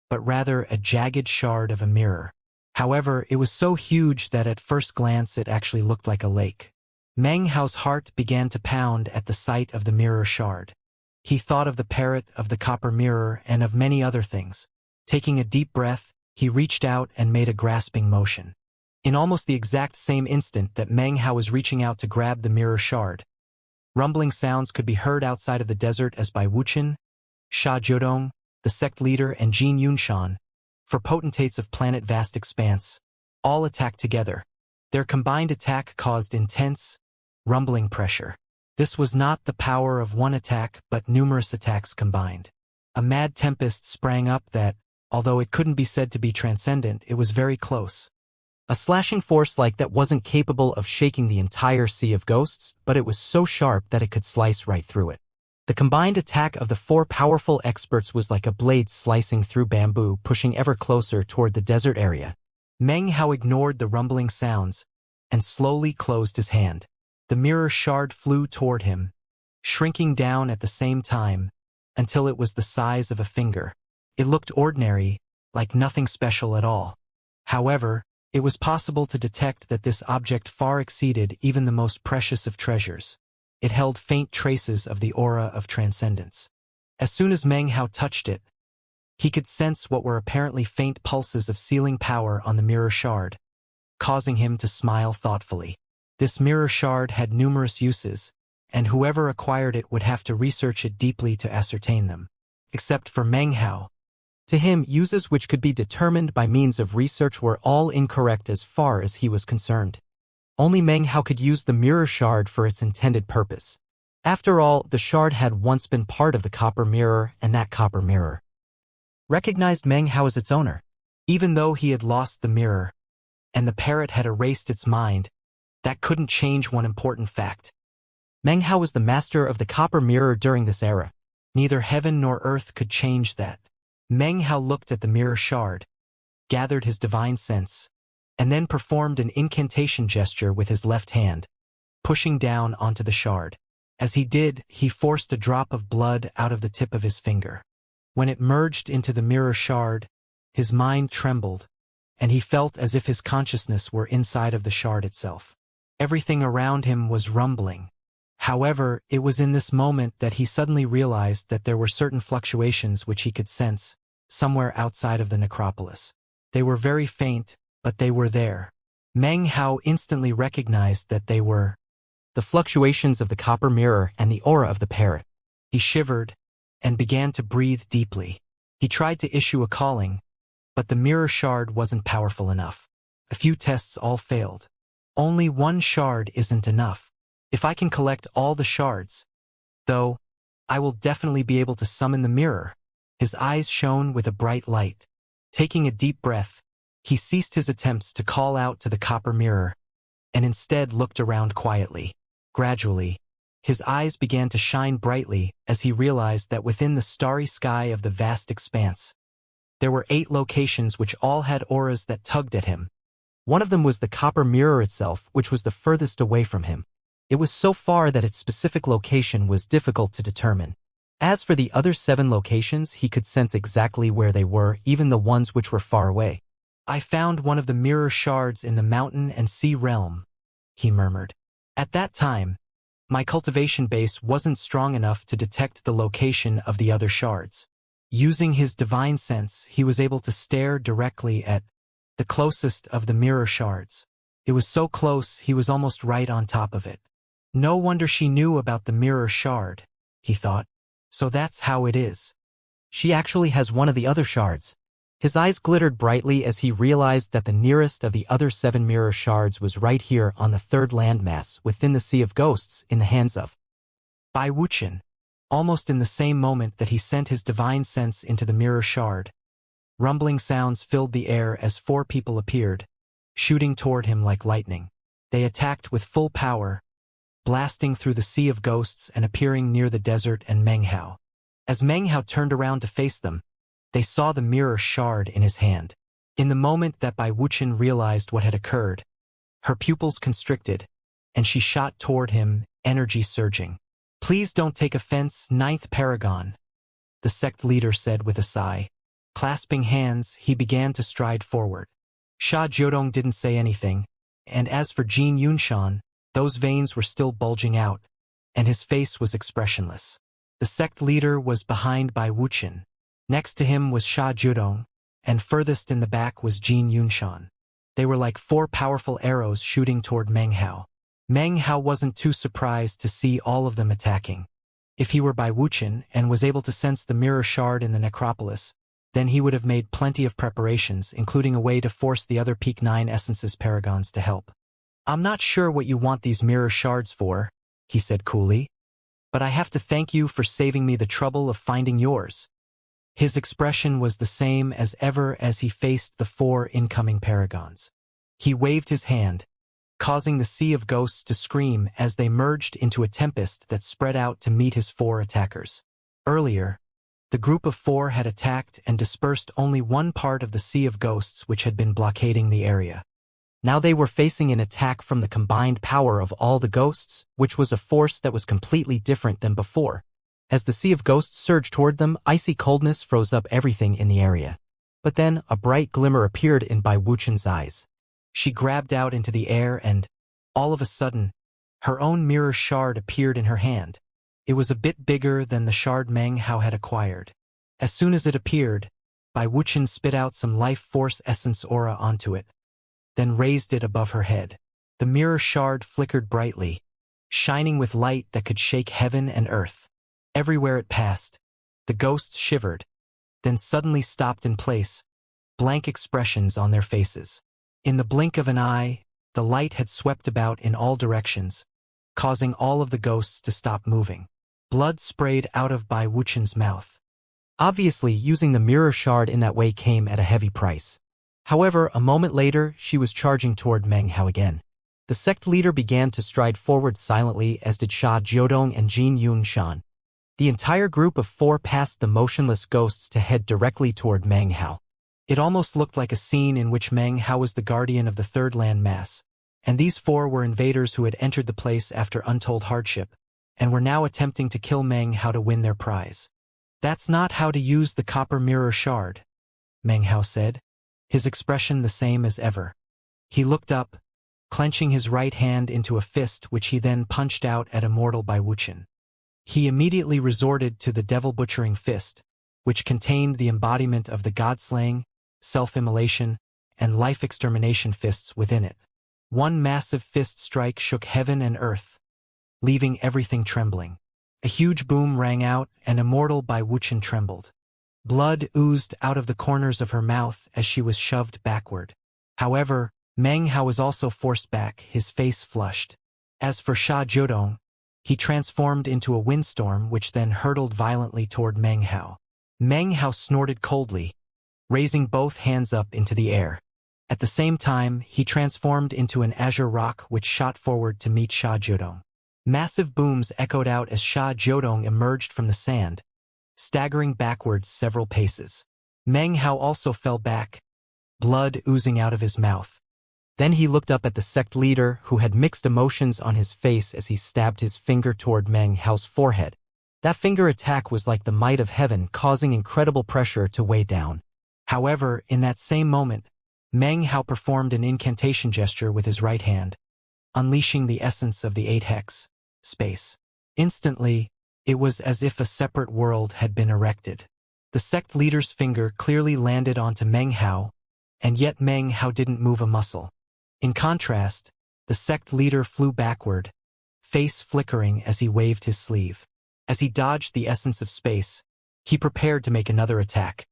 but rather a jagged shard of a mirror. However, it was so huge that at first glance it actually looked like a lake. Meng Hao's heart began to pound at the sight of the mirror shard. He thought of the parrot, of the copper mirror, and of many other things. Taking a deep breath, he reached out and made a grasping motion. In almost the exact same instant that Meng Hao was reaching out to grab the mirror shard, rumbling sounds could be heard outside of the desert as Bai Wuchen, Sha Jiodong, the sect leader, and Jin Yunshan, for potentates of planet vast expanse, all attacked together. Their combined attack caused intense, rumbling pressure. This was not the power of one attack, but numerous attacks combined. A mad tempest sprang up that, although it couldn't be said to be transcendent, it was very close. A slashing force like that wasn't capable of shaking the entire sea of ghosts, but it was so sharp that it could slice right through it. The combined attack of the 4 powerful experts was like a blade slicing through bamboo, pushing ever closer toward the desert area. Meng Hao ignored the rumbling sounds and slowly closed his hand. The mirror shard flew toward him, shrinking down at the same time until it was the size of a finger. It looked ordinary, like nothing special at all. However, it was possible to detect that this object far exceeded even the most precious of treasures. It held faint traces of the aura of transcendence. As soon as Meng Hao touched it, he could sense what were apparently faint pulses of sealing power on the mirror shard, causing him to smile thoughtfully. This mirror shard had numerous uses, and whoever acquired it would have to research it deeply to ascertain them. Except for Meng Hao. To him, uses which could be determined by means of research were all incorrect as far as he was concerned. Only Meng Hao could use the mirror shard for its intended purpose. After all, the shard had once been part of the copper mirror, and that copper mirror recognized Meng Hao as its owner. Even though he had lost the mirror, and the parrot had erased its mind, that couldn't change one important fact. Meng Hao was the master of the copper mirror during this era. Neither heaven nor earth could change that. Meng Hao looked at the mirror shard, gathered his divine sense, and then performed an incantation gesture with his left hand, pushing down onto the shard. As he did, he forced a drop of blood out of the tip of his finger. When it merged into the mirror shard, his mind trembled, and he felt as if his consciousness were inside of the shard itself. Everything around him was rumbling. However, it was in this moment that he suddenly realized that there were certain fluctuations which he could sense, somewhere outside of the necropolis. They were very faint, but they were there. Meng Hao instantly recognized that they were the fluctuations of the copper mirror and the aura of the parrot. He shivered and began to breathe deeply. He tried to issue a calling, but the mirror shard wasn't powerful enough. A few tests all failed. Only one shard isn't enough. If I can collect all the shards, though, I will definitely be able to summon the mirror. His eyes shone with a bright light. Taking a deep breath, he ceased his attempts to call out to the copper mirror, and instead looked around quietly. Gradually, his eyes began to shine brightly as he realized that within the starry sky of the vast expanse, there were 8 locations which all had auras that tugged at him. One of them was the copper mirror itself, which was the furthest away from him. It was so far that its specific location was difficult to determine. As for the other 7 locations, he could sense exactly where they were, even the ones which were far away. I found one of the mirror shards in the mountain and sea realm, he murmured. At that time, my cultivation base wasn't strong enough to detect the location of the other shards. Using his divine sense, he was able to stare directly at the closest of the mirror shards. It was so close he was almost right on top of it. No wonder she knew about the mirror shard, he thought. So that's how it is. She actually has one of the other shards. His eyes glittered brightly as he realized that the nearest of the other 7 mirror shards was right here on the 3rd landmass within the Sea of Ghosts in the hands of Bai Wuxian. Almost in the same moment that he sent his divine sense into the mirror shard, rumbling sounds filled the air as 4 people appeared, shooting toward him like lightning. They attacked with full power, blasting through the Sea of Ghosts and appearing near the desert and Meng Hao. As Meng Hao turned around to face them, they saw the mirror shard in his hand. In the moment that Bai Wuxian realized what had occurred, her pupils constricted, and she shot toward him, energy surging. Please don't take offense, 9th Paragon, the sect leader said with a sigh. Clasping hands, he began to stride forward. Sha Jiodong didn't say anything, and as for Jin Yunshan, those veins were still bulging out, and his face was expressionless. The sect leader was behind Bai Wuxian. Next to him was Sha Jiodong, and furthest in the back was Jin Yunshan. They were like 4 powerful arrows shooting toward Meng Hao. Meng Hao wasn't too surprised to see all of them attacking. If he were Bai Wuxian and was able to sense the mirror shard in the necropolis, then he would have made plenty of preparations, including a way to force the other Peak 9 Essences Paragons to help. I'm not sure what you want these mirror shards for, he said coolly, but I have to thank you for saving me the trouble of finding yours. His expression was the same as ever as he faced the 4 incoming Paragons. He waved his hand, causing the Sea of Ghosts to scream as they merged into a tempest that spread out to meet his 4 attackers. Earlier, the group of 4 had attacked and dispersed only one part of the Sea of Ghosts which had been blockading the area. Now they were facing an attack from the combined power of all the ghosts, which was a force that was completely different than before. As the Sea of Ghosts surged toward them, icy coldness froze up everything in the area. But then, a bright glimmer appeared in Bai Wuxian's eyes. She grabbed out into the air and, all of a sudden, her own mirror shard appeared in her hand. It was a bit bigger than the shard Meng Hao had acquired. As soon as it appeared, Bai Wuxian spit out some life force essence aura onto it, then raised it above her head. The mirror shard flickered brightly, shining with light that could shake heaven and earth. Everywhere it passed, the ghosts shivered, then suddenly stopped in place, blank expressions on their faces. In the blink of an eye, the light had swept about in all directions, causing all of the ghosts to stop moving. Blood sprayed out of Bai Wuqian's mouth. Obviously, using the mirror shard in that way came at a heavy price. However, a moment later, she was charging toward Meng Hao again. The sect leader began to stride forward silently, as did Sha Jiudong and Jin Yunshan. The entire group of 4 passed the motionless ghosts to head directly toward Meng Hao. It almost looked like a scene in which Meng Hao was the guardian of the Third Land Mass, and these 4 were invaders who had entered the place after untold hardship, and were now attempting to kill Meng Hao to win their prize. "That's not how to use the copper mirror shard," Meng Hao said, his expression the same as ever. He looked up, clenching his right hand into a fist which he then punched out at Immortal Bai Wuqian. He immediately resorted to the devil-butchering fist, which contained the embodiment of the god-slaying, self-immolation, and life-extermination fists within it. One massive fist strike shook heaven and earth, leaving everything trembling. A huge boom rang out, and Immortal Bai Wuqian trembled. Blood oozed out of the corners of her mouth as she was shoved backward. However, Meng Hao was also forced back, his face flushed. As for Sha Jiudong, he transformed into a windstorm which then hurtled violently toward Meng Hao. Meng Hao snorted coldly, raising both hands up into the air. At the same time, he transformed into an azure rock which shot forward to meet Sha Jiudong. Massive booms echoed out as Sha Jiudong emerged from the sand, staggering backwards several paces. Meng Hao also fell back, blood oozing out of his mouth. Then he looked up at the sect leader, who had mixed emotions on his face as he stabbed his finger toward Meng Hao's forehead. That finger attack was like the might of heaven, causing incredible pressure to weigh down. However, in that same moment, Meng Hao performed an incantation gesture with his right hand, unleashing the essence of the 8-hex space. Instantly, it was as if a separate world had been erected. The sect leader's finger clearly landed onto Meng Hao, and yet Meng Hao didn't move a muscle. In contrast, the sect leader flew backward, face flickering as he waved his sleeve. As he dodged the essence of space, he prepared to make another attack,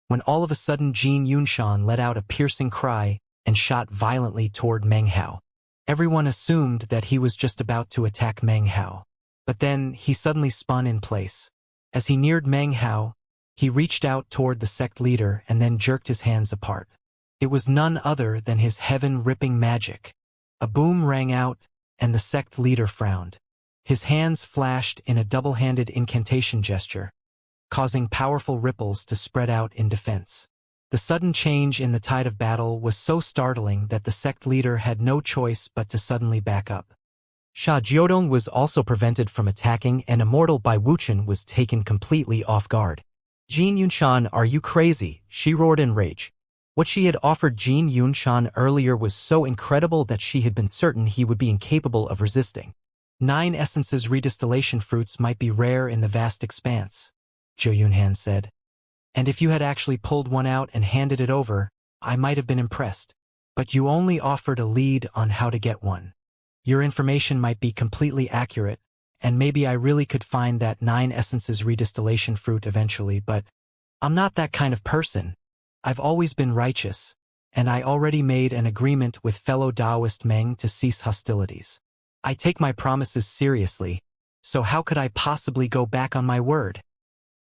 when all of a sudden Jin Yunshan let out a piercing cry and shot violently toward Meng Hao. Everyone assumed that he was just about to attack Meng Hao, but then he suddenly spun in place. As he neared Meng Hao, he reached out toward the sect leader and then jerked his hands apart. It was none other than his heaven-ripping magic. A boom rang out, and the sect leader frowned. His hands flashed in a double-handed incantation gesture, causing powerful ripples to spread out in defense. The sudden change in the tide of battle was so startling that the sect leader had no choice but to suddenly back up. Sha Jiudong was also prevented from attacking, and Immortal Bai Wuqian was taken completely off guard. "Jin Yunshan, are you crazy?" she roared in rage. What she had offered Jin Yunshan earlier was so incredible that she had been certain he would be incapable of resisting. 9 essences redistillation fruits might be rare in the vast expanse, Zhou Yunhan said. And if you had actually pulled one out and handed it over, I might have been impressed. But you only offered a lead on how to get one. Your information might be completely accurate, and maybe I really could find that 9 essences redistillation fruit eventually, but I'm not that kind of person. I've always been righteous, and I already made an agreement with fellow Taoist Meng to cease hostilities. I take my promises seriously, so how could I possibly go back on my word?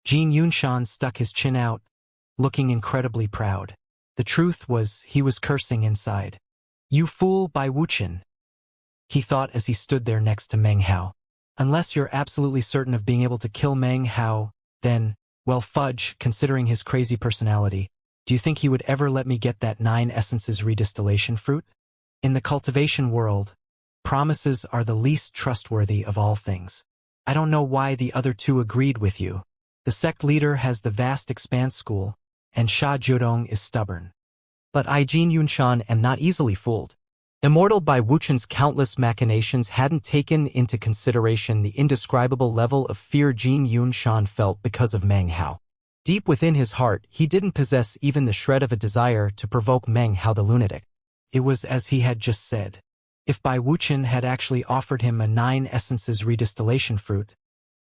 Jin Yunshan stuck his chin out, looking incredibly proud. The truth was, he was cursing inside. "You fool, Bai Wuqian," he thought as he stood there next to Meng Hao. "Unless you're absolutely certain of being able to kill Meng Hao, then, well, fudge, considering his crazy personality. Do you think he would ever let me get that 9 essences redistillation fruit? In the cultivation world, promises are the least trustworthy of all things. I don't know why the other 2 agreed with you. The sect leader has the vast expanse school, and Sha Jiudong is stubborn. But I, Jin Yunshan, am not easily fooled." Immortal Bai Wuqian's countless machinations hadn't taken into consideration the indescribable level of fear Jin Yunshan felt because of Meng Hao. Deep within his heart, he didn't possess even the shred of a desire to provoke Meng Hao the lunatic. It was as he had just said. If Bai Wuchen had actually offered him a 9 essences redistillation fruit,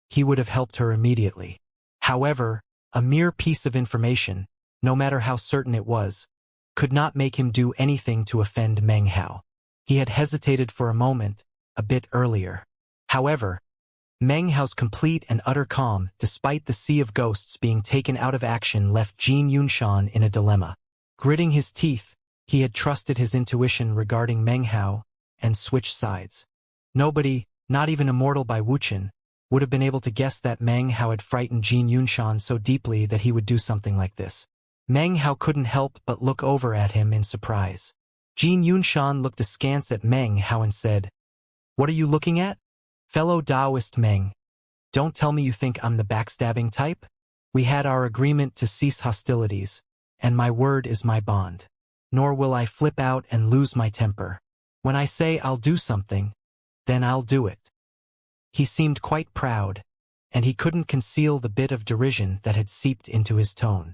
he would have helped her immediately. However, a mere piece of information, no matter how certain it was, could not make him do anything to offend Meng Hao. He had hesitated for a moment, a bit earlier. However, Meng Hao's complete and utter calm, despite the sea of ghosts being taken out of action, left Jin Yunshan in a dilemma. Gritting his teeth, he had trusted his intuition regarding Meng Hao and switched sides. Nobody, not even Immortal Bai Wuchen, would have been able to guess that Meng Hao had frightened Jin Yunshan so deeply that he would do something like this. Meng Hao couldn't help but look over at him in surprise. Jin Yunshan looked askance at Meng Hao and said, "What are you looking at? Fellow Taoist Meng, don't tell me you think I'm the backstabbing type? We had our agreement to cease hostilities, and my word is my bond. Nor will I flip out and lose my temper. When I say I'll do something, then I'll do it." He seemed quite proud, and he couldn't conceal the bit of derision that had seeped into his tone.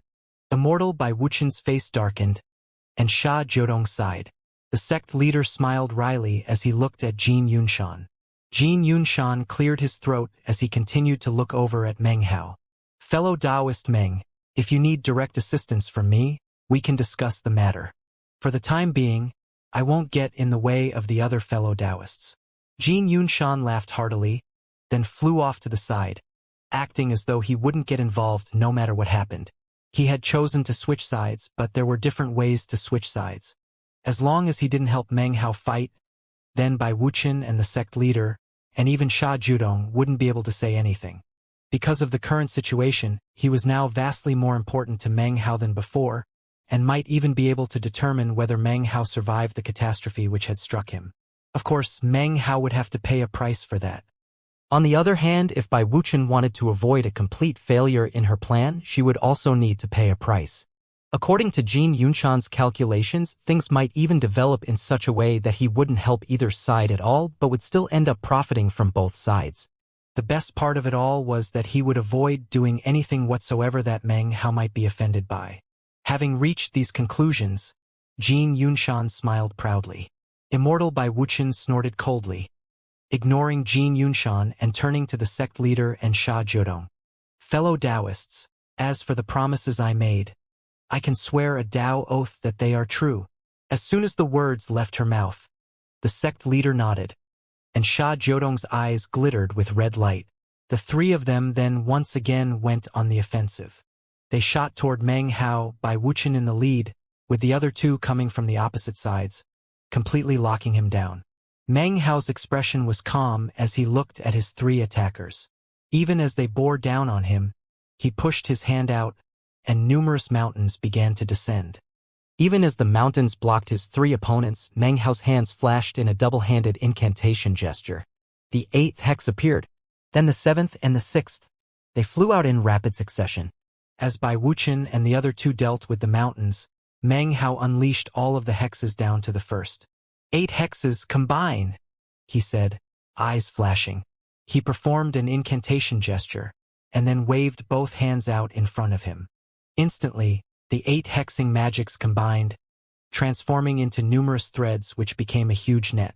Immortal Bai Wuchen's face darkened, and Sha Jiodong sighed. The sect leader smiled wryly as he looked at Jin Yunshan. Jin Yunshan cleared his throat as he continued to look over at Meng Hao. "Fellow Taoist Meng, if you need direct assistance from me, we can discuss the matter. For the time being, I won't get in the way of the other fellow Taoists." Jin Yunshan laughed heartily, then flew off to the side, acting as though he wouldn't get involved no matter what happened. He had chosen to switch sides, but there were different ways to switch sides. As long as he didn't help Meng Hao fight, then Bai Wuchen and the sect leader, and even Sha Jiodong wouldn't be able to say anything. Because of the current situation, he was now vastly more important to Meng Hao than before, and might even be able to determine whether Meng Hao survived the catastrophe which had struck him. Of course, Meng Hao would have to pay a price for that. On the other hand, if Bai Wuchen wanted to avoid a complete failure in her plan, she would also need to pay a price. According to Jin Yunshan's calculations, things might even develop in such a way that he wouldn't help either side at all, but would still end up profiting from both sides. The best part of it all was that he would avoid doing anything whatsoever that Meng Hao might be offended by. Having reached these conclusions, Jin Yunshan smiled proudly. Immortal Bai Wuchen snorted coldly, ignoring Jin Yunshan and turning to the sect leader and Sha Jiodong. "Fellow Taoists, as for the promises I made, I can swear a Tao oath that they are true." As soon as the words left her mouth, the sect leader nodded, and Sha Jiodong's eyes glittered with red light. The three of them then once again went on the offensive. They shot toward Meng Hao, Bai Wuchen in the lead, with the other two coming from the opposite sides, completely locking him down. Meng Hao's expression was calm as he looked at his three attackers. Even as they bore down on him, he pushed his hand out, and numerous mountains began to descend. Even as the mountains blocked his three opponents, Meng Hao's hands flashed in a double-handed incantation gesture. The 8th hex appeared, then the 7th and the 6th. They flew out in rapid succession. As Bai Wuchen and the other two dealt with the mountains, Meng Hao unleashed all of the hexes down to the first. 8 hexes combine, he said, eyes flashing. He performed an incantation gesture, and then waved both hands out in front of him. Instantly, the 8 hexing magics combined, transforming into numerous threads which became a huge net.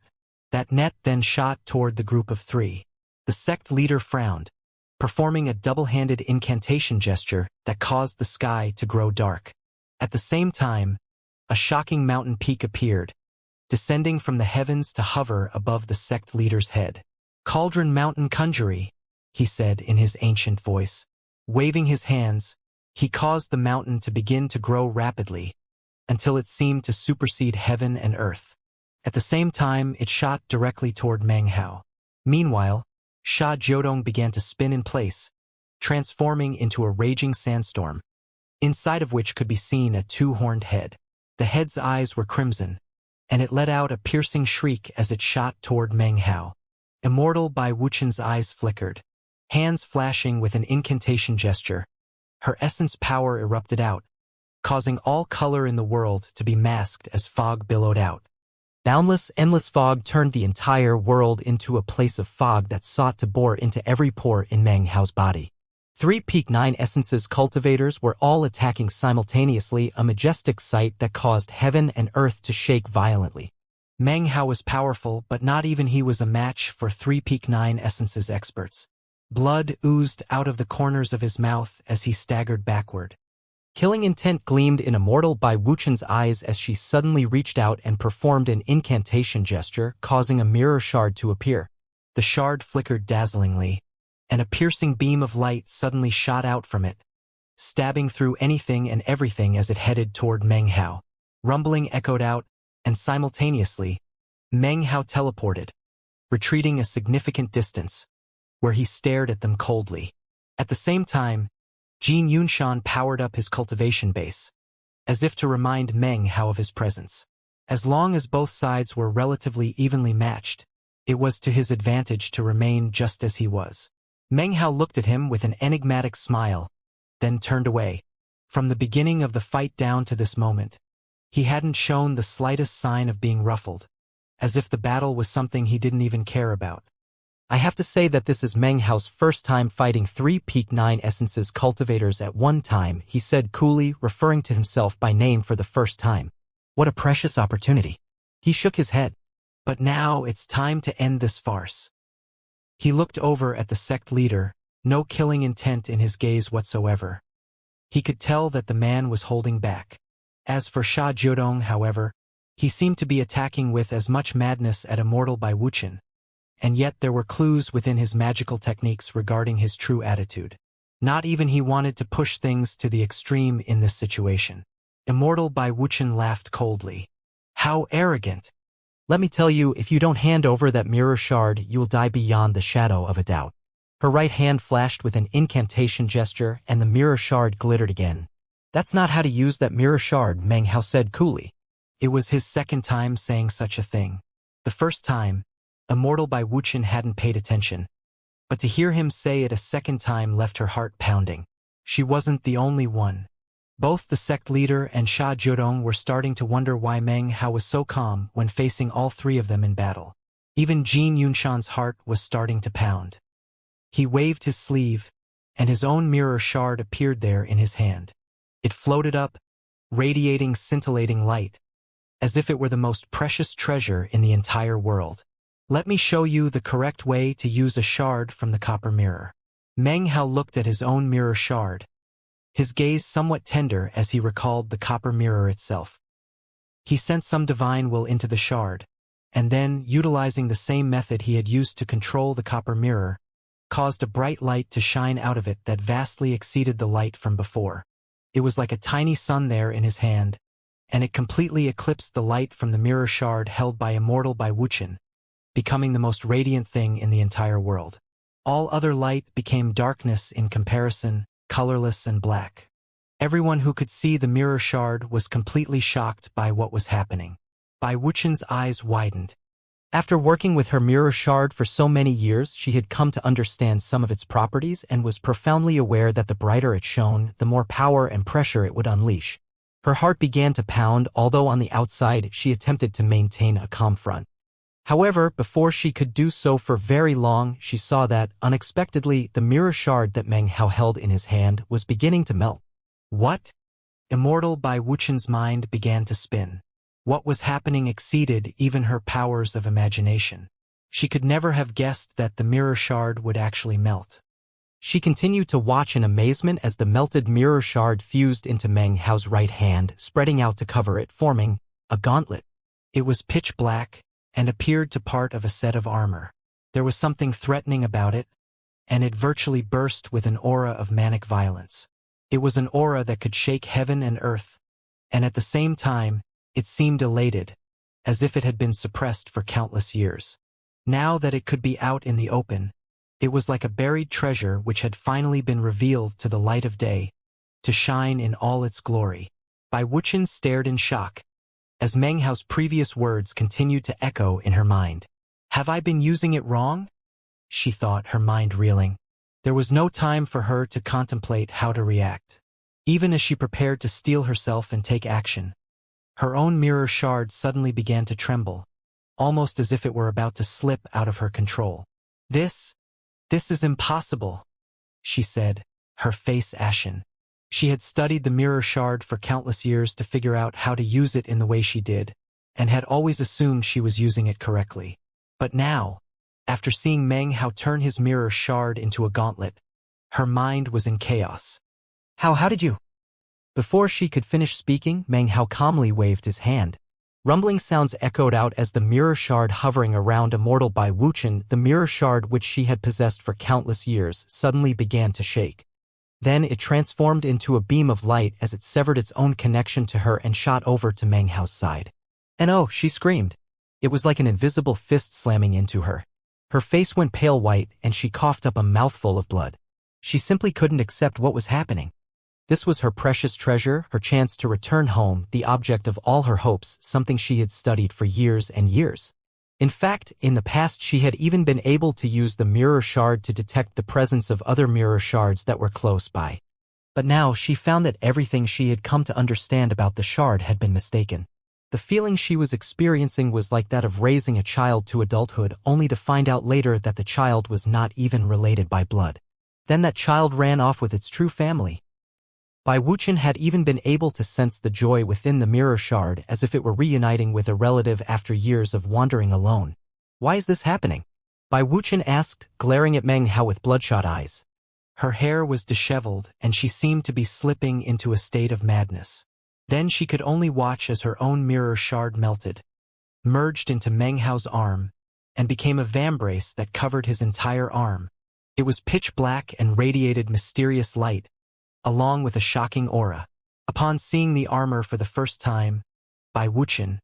That net then shot toward the group of 3. The sect leader frowned, performing a double-handed incantation gesture that caused the sky to grow dark. At the same time, a shocking mountain peak appeared, descending from the heavens to hover above the sect leader's head. "Cauldron Mountain Conjury," he said in his ancient voice. Waving his hands, he caused the mountain to begin to grow rapidly, until it seemed to supersede heaven and earth. At the same time, it shot directly toward Meng Hao. Meanwhile, Sha Jiodong began to spin in place, transforming into a raging sandstorm, inside of which could be seen a 2-horned head. The head's eyes were crimson, and it let out a piercing shriek as it shot toward Meng Hao. Immortal Bai Wuchen's eyes flickered, hands flashing with an incantation gesture. Her essence power erupted out, causing all color in the world to be masked as fog billowed out. Boundless, endless fog turned the entire world into a place of fog that sought to bore into every pore in Meng Hao's body. 3 Peak 9 Essences cultivators were all attacking simultaneously, a majestic sight that caused heaven and earth to shake violently. Meng Hao was powerful, but not even he was a match for 3 Peak 9 Essences experts. Blood oozed out of the corners of his mouth as he staggered backward. Killing intent gleamed in Immortal by Wuqian's eyes as she suddenly reached out and performed an incantation gesture, causing a mirror shard to appear. The shard flickered dazzlingly, and a piercing beam of light suddenly shot out from it, stabbing through anything and everything as it headed toward Meng Hao. Rumbling echoed out, and simultaneously, Meng Hao teleported, retreating a significant distance, where he stared at them coldly. At the same time, Jin Yunshan powered up his cultivation base, as if to remind Meng Hao of his presence. As long as both sides were relatively evenly matched, it was to his advantage to remain just as he was. Meng Hao looked at him with an enigmatic smile, then turned away. From the beginning of the fight down to this moment, he hadn't shown the slightest sign of being ruffled, as if the battle was something he didn't even care about. I have to say that this is Meng Hao's first time fighting 3 Peak 9 Essences cultivators at one time, he said coolly, referring to himself by name for the first time. What a precious opportunity. He shook his head. But now it's time to end this farce. He looked over at the sect leader, no killing intent in his gaze whatsoever. He could tell that the man was holding back. As for Sha Jiudong, however, he seemed to be attacking with as much madness at Immortal by Wuqian. And yet there were clues within his magical techniques regarding his true attitude. Not even he wanted to push things to the extreme in this situation. Immortal by Wuqian laughed coldly. How arrogant! Let me tell you, if you don't hand over that mirror shard, you'll die beyond the shadow of a doubt. Her right hand flashed with an incantation gesture, and the mirror shard glittered again. That's not how to use that mirror shard, Meng Hao said coolly. It was his second time saying such a thing. The first time, Immortal by Wuqian hadn't paid attention, but to hear him say it a second time left her heart pounding. She wasn't the only one. Both the sect leader and Sha Jiudong were starting to wonder why Meng Hao was so calm when facing all three of them in battle. Even Jin Yunshan's heart was starting to pound. He waved his sleeve, and his own mirror shard appeared there in his hand. It floated up, radiating scintillating light, as if it were the most precious treasure in the entire world. Let me show you the correct way to use a shard from the copper mirror. Meng Hao looked at his own mirror shard, his gaze somewhat tender as he recalled the copper mirror itself. He sent some divine will into the shard, and then, utilizing the same method he had used to control the copper mirror, caused a bright light to shine out of it that vastly exceeded the light from before. It was like a tiny sun there in his hand, and it completely eclipsed the light from the mirror shard held by Immortal by Wuqian, becoming the most radiant thing in the entire world. All other light became darkness in comparison, colorless and black. Everyone who could see the mirror shard was completely shocked by what was happening. Bai Wuqian's eyes widened. After working with her mirror shard for so many years, she had come to understand some of its properties and was profoundly aware that the brighter it shone, the more power and pressure it would unleash. Her heart began to pound, although on the outside she attempted to maintain a calm front. However, before she could do so for very long, she saw that, unexpectedly, the mirror shard that Meng Hao held in his hand was beginning to melt. What? Immortal by Wuqian's mind began to spin. What was happening exceeded even her powers of imagination. She could never have guessed that the mirror shard would actually melt. She continued to watch in amazement as the melted mirror shard fused into Meng Hao's right hand, spreading out to cover it, forming a gauntlet. It was pitch black, and appeared to part of a set of armor. There was something threatening about it, and it virtually burst with an aura of manic violence. It was an aura that could shake heaven and earth, and at the same time, it seemed elated, as if it had been suppressed for countless years. Now that it could be out in the open, it was like a buried treasure which had finally been revealed to the light of day, to shine in all its glory. Bai Wuqian stared in shock, as Meng Hao's previous words continued to echo in her mind. Have I been using it wrong? She thought, her mind reeling. There was no time for her to contemplate how to react. Even as she prepared to steel herself and take action, her own mirror shard suddenly began to tremble, almost as if it were about to slip out of her control. This is impossible, she said, her face ashen. She had studied the mirror shard for countless years to figure out how to use it in the way she did, and had always assumed she was using it correctly. But now, after seeing Meng Hao turn his mirror shard into a gauntlet, her mind was in chaos. How did you? Before she could finish speaking, Meng Hao calmly waved his hand. Rumbling sounds echoed out as the mirror shard hovering around Immortal by Wuxia, the mirror shard which she had possessed for countless years, suddenly began to shake. Then it transformed into a beam of light as it severed its own connection to her and shot over to Meng Hao's side. And oh, she screamed. It was like an invisible fist slamming into her. Her face went pale white and she coughed up a mouthful of blood. She simply couldn't accept what was happening. This was her precious treasure, her chance to return home, the object of all her hopes, something she had studied for years and years. In fact, in the past she had even been able to use the mirror shard to detect the presence of other mirror shards that were close by. But now she found that everything she had come to understand about the shard had been mistaken. The feeling she was experiencing was like that of raising a child to adulthood only to find out later that the child was not even related by blood. Then that child ran off with its true family. Bai Wuxia had even been able to sense the joy within the mirror shard as if it were reuniting with a relative after years of wandering alone. Why is this happening? Bai Wuxia asked, glaring at Meng Hao with bloodshot eyes. Her hair was disheveled and she seemed to be slipping into a state of madness. Then she could only watch as her own mirror shard melted, merged into Meng Hao's arm, and became a vambrace that covered his entire arm. It was pitch black and radiated mysterious light, along with a shocking aura. Upon seeing the armor for the first time, Bai Wuxia,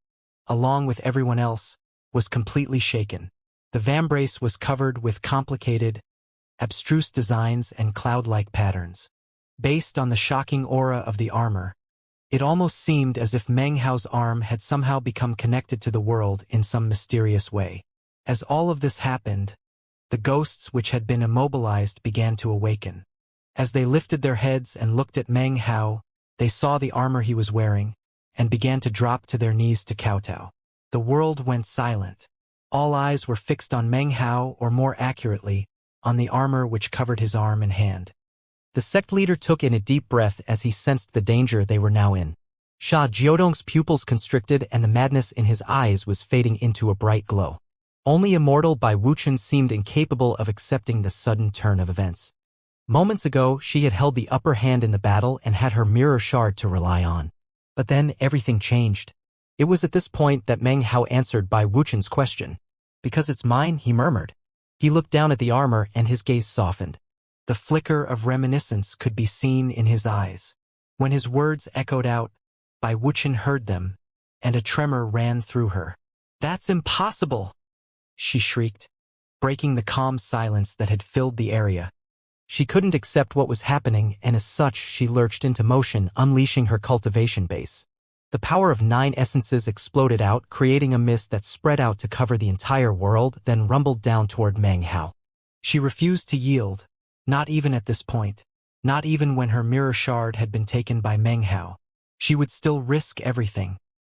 along with everyone else, was completely shaken. The vambrace was covered with complicated, abstruse designs and cloud-like patterns. Based on the shocking aura of the armor, it almost seemed as if Meng Hao's arm had somehow become connected to the world in some mysterious way. As all of this happened, the ghosts which had been immobilized began to awaken. As they lifted their heads and looked at Meng Hao, they saw the armor he was wearing, and began to drop to their knees to kowtow. The world went silent. All eyes were fixed on Meng Hao, or more accurately, on the armor which covered his arm and hand. The sect leader took in a deep breath as he sensed the danger they were now in. Sha Jiodong's pupils constricted and the madness in his eyes was fading into a bright glow. Only Immortal Bai Wuxia seemed incapable of accepting the sudden turn of events. Moments ago, she had held the upper hand in the battle and had her mirror shard to rely on. But then everything changed. It was at this point that Meng Hao answered Bai Wuxia's question. Because it's mine, he murmured. He looked down at the armor and his gaze softened. The flicker of reminiscence could be seen in his eyes. When his words echoed out, Bai Wuxia heard them, and a tremor ran through her. That's impossible, she shrieked, breaking the calm silence that had filled the area. She couldn't accept what was happening, and as such she lurched into motion, unleashing her cultivation base. The power of 9 essences exploded out, creating a mist that spread out to cover the entire world, then rumbled down toward Meng Hao. She refused to yield. Not even at this point. Not even when her mirror shard had been taken by Meng Hao. She would still risk everything.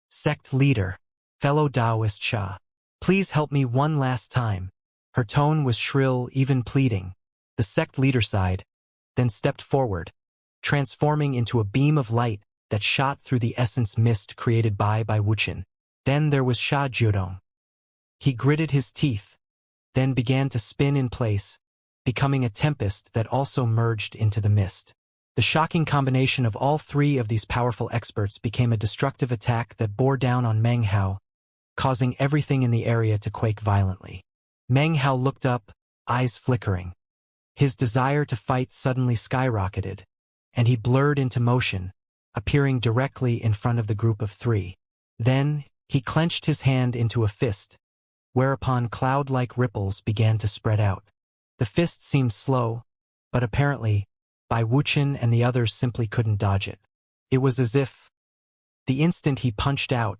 Sect leader, fellow Taoist Sha, please help me one last time. Her tone was shrill, even pleading. The sect leader sighed, then stepped forward, transforming into a beam of light that shot through the essence mist created by Wuxia. Then there was Sha Jiodong. He gritted his teeth, then began to spin in place, becoming a tempest that also merged into the mist. The shocking combination of all 3 of these powerful experts became a destructive attack that bore down on Meng Hao, causing everything in the area to quake violently. Meng Hao looked up, eyes flickering. His desire to fight suddenly skyrocketed, and he blurred into motion, appearing directly in front of the group of 3. Then, he clenched his hand into a fist, whereupon cloud-like ripples began to spread out. The fist seemed slow, but apparently, Bai Wuxia and the others simply couldn't dodge it. It was as if, the instant he punched out,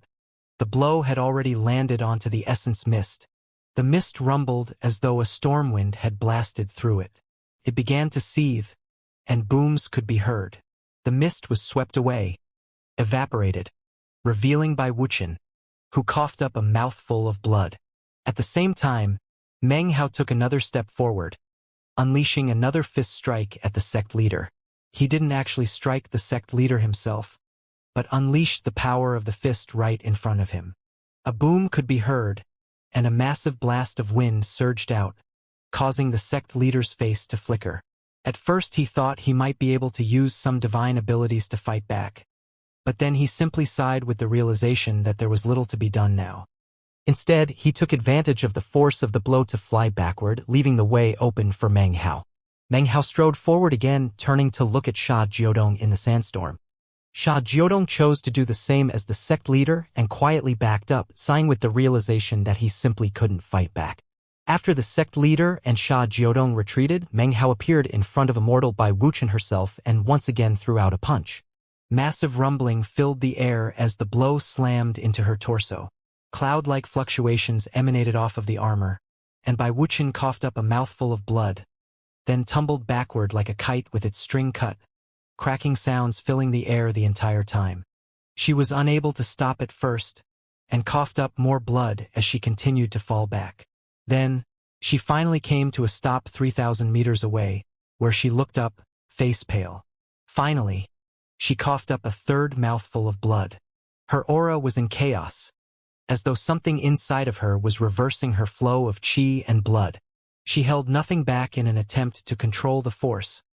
the blow had already landed onto the essence mist. The mist rumbled as though a storm wind had blasted through it. It began to seethe, and booms could be heard. The mist was swept away, evaporated, revealing Bai Wuxia, who coughed up a mouthful of blood. At the same time, Meng Hao took another step forward, unleashing another fist strike at the sect leader. He didn't actually strike the sect leader himself, but unleashed the power of the fist right in front of him. A boom could be heard, and a massive blast of wind surged out, causing the sect leader's face to flicker. At first he thought he might be able to use some divine abilities to fight back, but then he simply sighed with the realization that there was little to be done now. Instead, he took advantage of the force of the blow to fly backward, leaving the way open for Meng Hao. Meng Hao strode forward again, turning to look at Sha Jiodong in the sandstorm. Sha Jiodong chose to do the same as the sect leader and quietly backed up, sighing with the realization that he simply couldn't fight back. After the sect leader and Sha Jiodong retreated, Meng Hao appeared in front of Immortal by Wuxia herself and once again threw out a punch. Massive rumbling filled the air as the blow slammed into her torso. Cloud-like fluctuations emanated off of the armor, and Bai Wuxia coughed up a mouthful of blood, then tumbled backward like a kite with its string cut, cracking sounds filling the air the entire time. She was unable to stop at first, and coughed up more blood as she continued to fall back. Then, she finally came to a stop 3,000 meters away, where she looked up, face pale. Finally, she coughed up a third mouthful of blood. Her aura was in chaos, as though something inside of her was reversing her flow of qi and blood. She held nothing back in an attempt to control the force,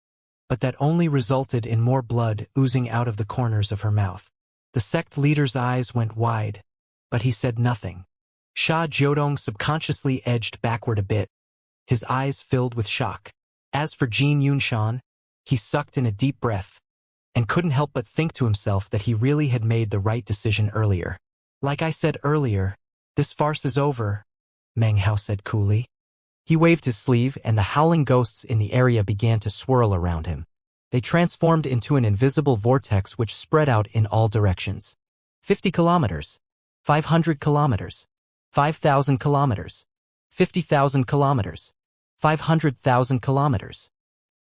but that only resulted in more blood oozing out of the corners of her mouth. The sect leader's eyes went wide, but he said nothing. Sha Jiodong subconsciously edged backward a bit, his eyes filled with shock. As for Jin Yunshan, he sucked in a deep breath, and couldn't help but think to himself that he really had made the right decision earlier. Like I said earlier, this farce is over, Meng Hao said coolly. He waved his sleeve and the howling ghosts in the area began to swirl around him. They transformed into an invisible vortex which spread out in all directions. 50 kilometers, 500 kilometers, 5,000 kilometers, 50,000 kilometers, 500,000 kilometers.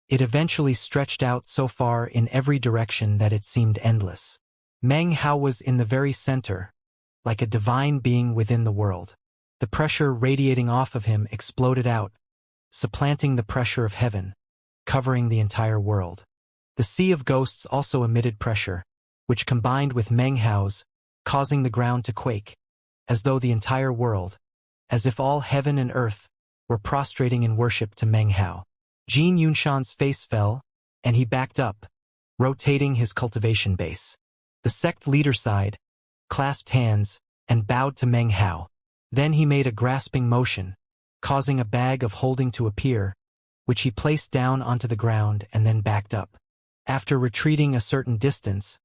It eventually stretched out so far in every direction that it seemed endless. Meng Hao was in the very center, like a divine being within the world. The pressure radiating off of him exploded out, supplanting the pressure of heaven, covering the entire world. The sea of ghosts also emitted pressure, which combined with Meng Hao's, causing the ground to quake, as though the entire world, as if all heaven and earth, were prostrating in worship to Meng Hao. Jin Yunshan's face fell, and he backed up, rotating his cultivation base. The sect leader sighed, clasped hands, and bowed to Meng Hao. Then he made a grasping motion, causing a bag of holding to appear, which he placed down onto the ground and then backed up. After retreating a certain distance,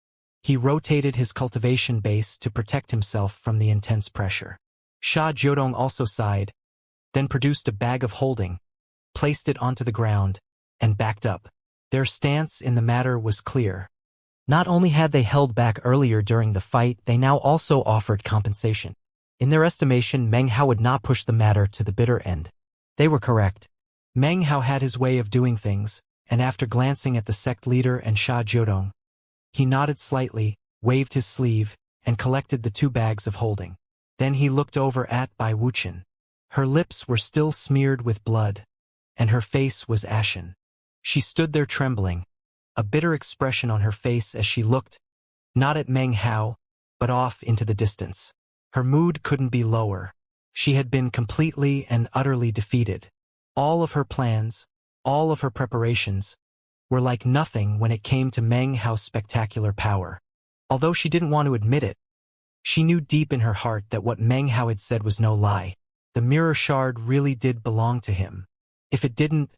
he rotated his cultivation base to protect himself from the intense pressure. Sha Jiodong also sighed, then produced a bag of holding, placed it onto the ground, and backed up. Their stance in the matter was clear. Not only had they held back earlier during the fight, they now also offered compensation. In their estimation, Meng Hao would not push the matter to the bitter end. They were correct. Meng Hao had his way of doing things, and after glancing at the sect leader and Sha Jiodong, he nodded slightly, waved his sleeve, and collected the 2 bags of holding. Then he looked over at Bai Wuxia. Her lips were still smeared with blood, and her face was ashen. She stood there trembling, a bitter expression on her face as she looked, not at Meng Hao, but off into the distance. Her mood couldn't be lower. She had been completely and utterly defeated. All of her plans, all of her preparations, were like nothing when it came to Meng Hao's spectacular power. Although she didn't want to admit it, she knew deep in her heart that what Meng Hao had said was no lie. The mirror shard really did belong to him. If it didn't,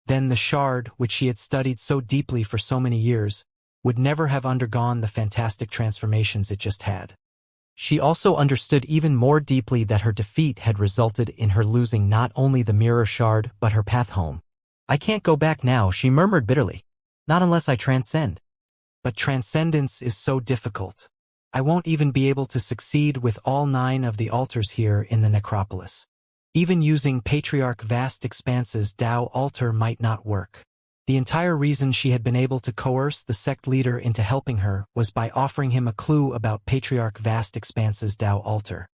then the shard, which she had studied so deeply for so many years, would never have undergone the fantastic transformations it just had. She also understood even more deeply that her defeat had resulted in her losing not only the mirror shard but her path home. I can't go back now, she murmured bitterly. Not unless I transcend. But transcendence is so difficult. I won't even be able to succeed with all 9 of the altars here in the necropolis. Even using Patriarch Vast Expanse's Tao altar might not work. The entire reason she had been able to coerce the sect leader into helping her was by offering him a clue about Patriarch Vast Expanse's Tao altar.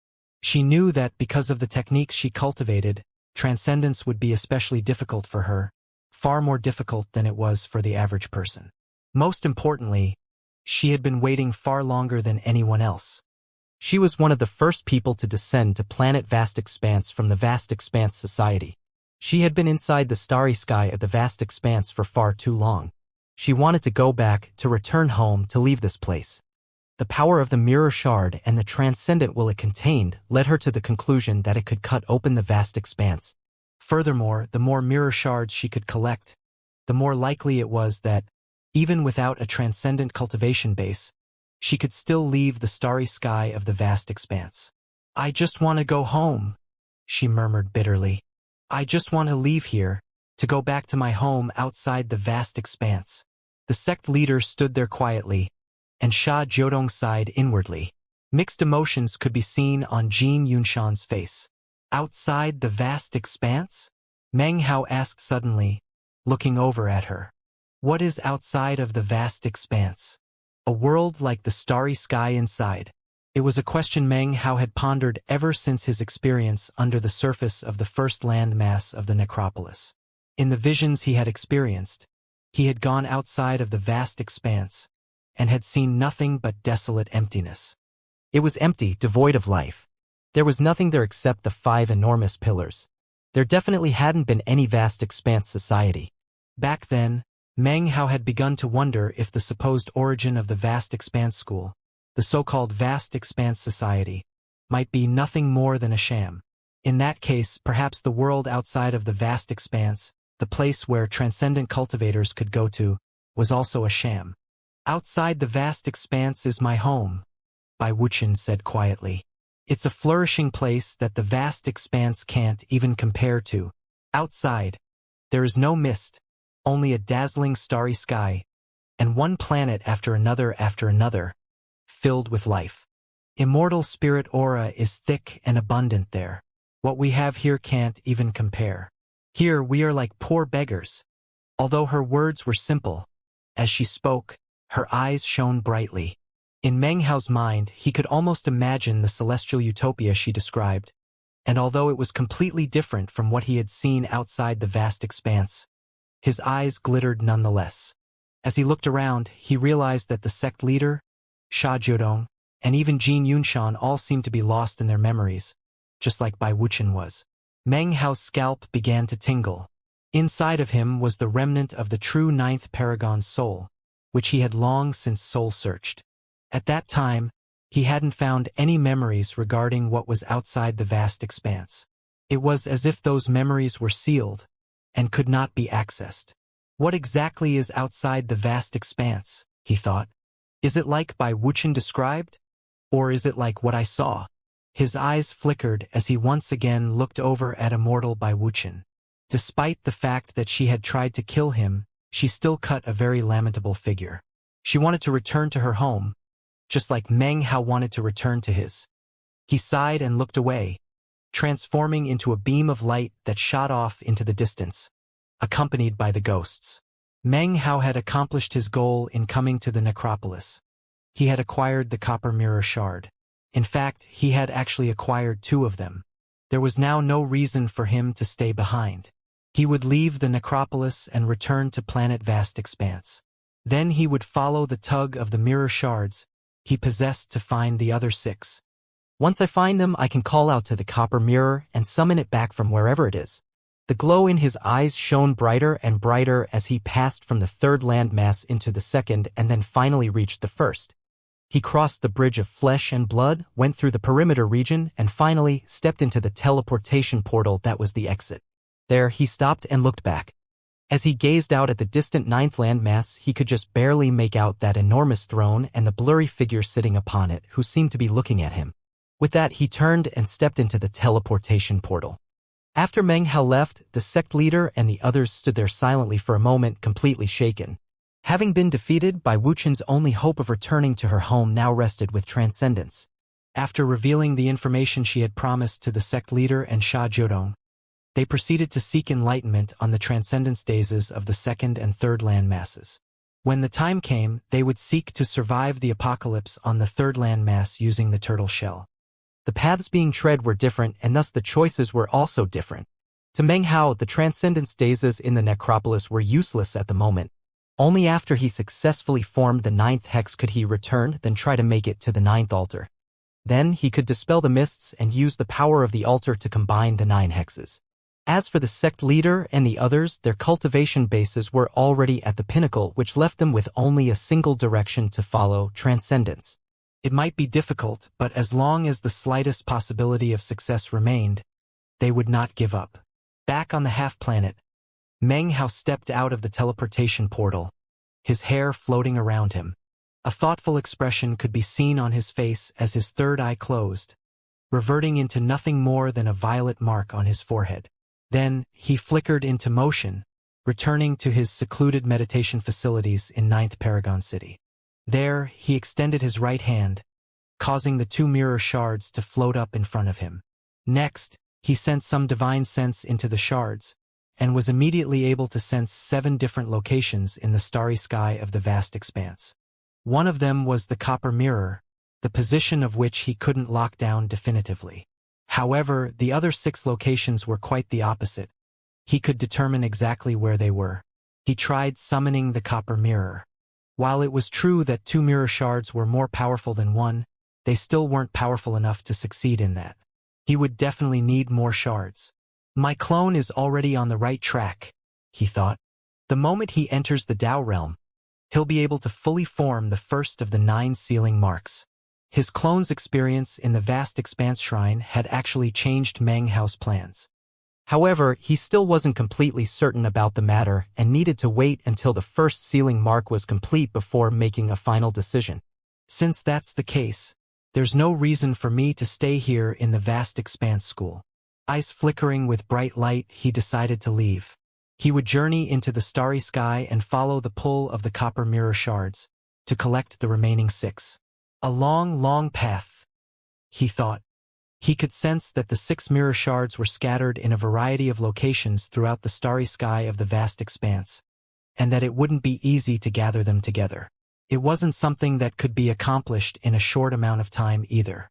She knew that because of the techniques she cultivated, transcendence would be especially difficult for her, far more difficult than it was for the average person. Most importantly, she had been waiting far longer than anyone else. She was one of the first people to descend to planet Vast Expanse from the Vast Expanse Society. She had been inside the starry sky of the Vast Expanse for far too long. She wanted to go back, to return home, to leave this place. The power of the mirror shard and the transcendent will it contained led her to the conclusion that it could cut open the Vast Expanse. Furthermore, the more mirror shards she could collect, the more likely it was that, even without a transcendent cultivation base, she could still leave the starry sky of the Vast Expanse. "I just want to go home," she murmured bitterly. "I just want to leave here, to go back to my home outside the Vast Expanse." The sect leader stood there quietly, and Sha Jiodong sighed inwardly. Mixed emotions could be seen on Jin Yunshan's face. "Outside the Vast Expanse?" Meng Hao asked suddenly, looking over at her. "What is outside of the Vast Expanse? A world like the starry sky inside?" It was a question Meng Hao had pondered ever since his experience under the surface of the first landmass of the necropolis. In the visions he had experienced, he had gone outside of the Vast Expanse and had seen nothing but desolate emptiness. It was empty, devoid of life. There was nothing there except the 5 enormous pillars. There definitely hadn't been any Vast Expanse society. Back then, Meng Hao had begun to wonder if the supposed origin of the Vast Expanse School, the so-called Vast Expanse Society, might be nothing more than a sham. In that case, perhaps the world outside of the Vast Expanse, the place where transcendent cultivators could go to, was also a sham. "Outside the Vast Expanse is my home," Bai Wuxian said quietly. "It's a flourishing place that the Vast Expanse can't even compare to. Outside, there is no mist, only a dazzling starry sky, and one planet after another, filled with life. Immortal spirit aura is thick and abundant there. What we have here can't even compare. Here we are like poor beggars." Although her words were simple, as she spoke, her eyes shone brightly. In Meng Hao's mind, he could almost imagine the celestial utopia she described, and although it was completely different from what he had seen outside the Vast Expanse, his eyes glittered nonetheless. As he looked around, he realized that the sect leader, Sha Jiodong, and even Jin Yunshan all seemed to be lost in their memories, just like Bai Wuxian was. Meng Hao's scalp began to tingle. Inside of him was the remnant of the true 9th Paragon's soul, which he had long since soul-searched. At that time, he hadn't found any memories regarding what was outside the Vast Expanse. It was as if those memories were sealed and could not be accessed. What exactly is outside the Vast Expanse, he thought. Is it like Bai Wuxian described? Or is it like what I saw? His eyes flickered as he once again looked over at Immortal Bai Wuxian. Despite the fact that she had tried to kill him, she still cut a very lamentable figure. She wanted to return to her home, just like Meng Hao wanted to return to his. He sighed and looked away, transforming into a beam of light that shot off into the distance, accompanied by the ghosts. Meng Hao had accomplished his goal in coming to the necropolis. He had acquired the copper mirror shard. In fact, he had actually acquired 2 of them. There was now no reason for him to stay behind. He would leave the necropolis and return to planet Vast Expanse. Then he would follow the tug of the mirror shards he possessed to find the other 6. Once I find them, I can call out to the copper mirror and summon it back from wherever it is. The glow in his eyes shone brighter and brighter as he passed from the 3rd landmass into the 2nd and then finally reached the 1st. He crossed the bridge of flesh and blood, went through the perimeter region, and finally stepped into the teleportation portal that was the exit. There, he stopped and looked back. As he gazed out at the distant 9th landmass, he could just barely make out that enormous throne and the blurry figure sitting upon it who seemed to be looking at him. With that, he turned and stepped into the teleportation portal. After Meng Hao left, the sect leader and the others stood there silently for a moment, completely shaken. Having been defeated, Bai Wuxian's only hope of returning to her home now rested with transcendence. After revealing the information she had promised to the sect leader and Sha Jiodong, they proceeded to seek enlightenment on the transcendence days of the 2nd and 3rd landmasses. When the time came, they would seek to survive the apocalypse on the 3rd landmass using the turtle shell. The paths being tread were different, and thus the choices were also different. To Meng Hao, the transcendence days in the necropolis were useless at the moment. Only after he successfully formed the 9th hex could he return, then try to make it to the 9th altar. Then he could dispel the mists and use the power of the altar to combine the 9 hexes. As for the sect leader and the others, their cultivation bases were already at the pinnacle, which left them with only a single direction to follow: transcendence. It might be difficult, but as long as the slightest possibility of success remained, they would not give up. Back on the half-planet, Meng Hao stepped out of the teleportation portal, his hair floating around him. A thoughtful expression could be seen on his face as his third eye closed, reverting into nothing more than a violet mark on his forehead. Then, he flickered into motion, returning to his secluded meditation facilities in 9th Paragon City. There, he extended his right hand, causing the 2 mirror shards to float up in front of him. Next, he sent some divine sense into the shards, and was immediately able to sense 7 different locations in the starry sky of the vast expanse. One of them was the copper mirror, the position of which he couldn't lock down definitively. However, the other 6 locations were quite the opposite. He could determine exactly where they were. He tried summoning the copper mirror. While it was true that 2 mirror shards were more powerful than 1, they still weren't powerful enough to succeed in that. He would definitely need more shards. My clone is already on the right track, he thought. The moment he enters the Tao realm, he'll be able to fully form the first of the 9 sealing marks. His clone's experience in the vast expanse shrine had actually changed Meng Hao's plans. However, he still wasn't completely certain about the matter and needed to wait until the first sealing mark was complete before making a final decision. Since that's the case, there's no reason for me to stay here in the vast expanse school. Eyes flickering with bright light, he decided to leave. He would journey into the starry sky and follow the pull of the copper mirror shards to collect the remaining 6. A long, long path, he thought. He could sense that the 6 mirror shards were scattered in a variety of locations throughout the starry sky of the vast expanse, and that it wouldn't be easy to gather them together. It wasn't something that could be accomplished in a short amount of time either.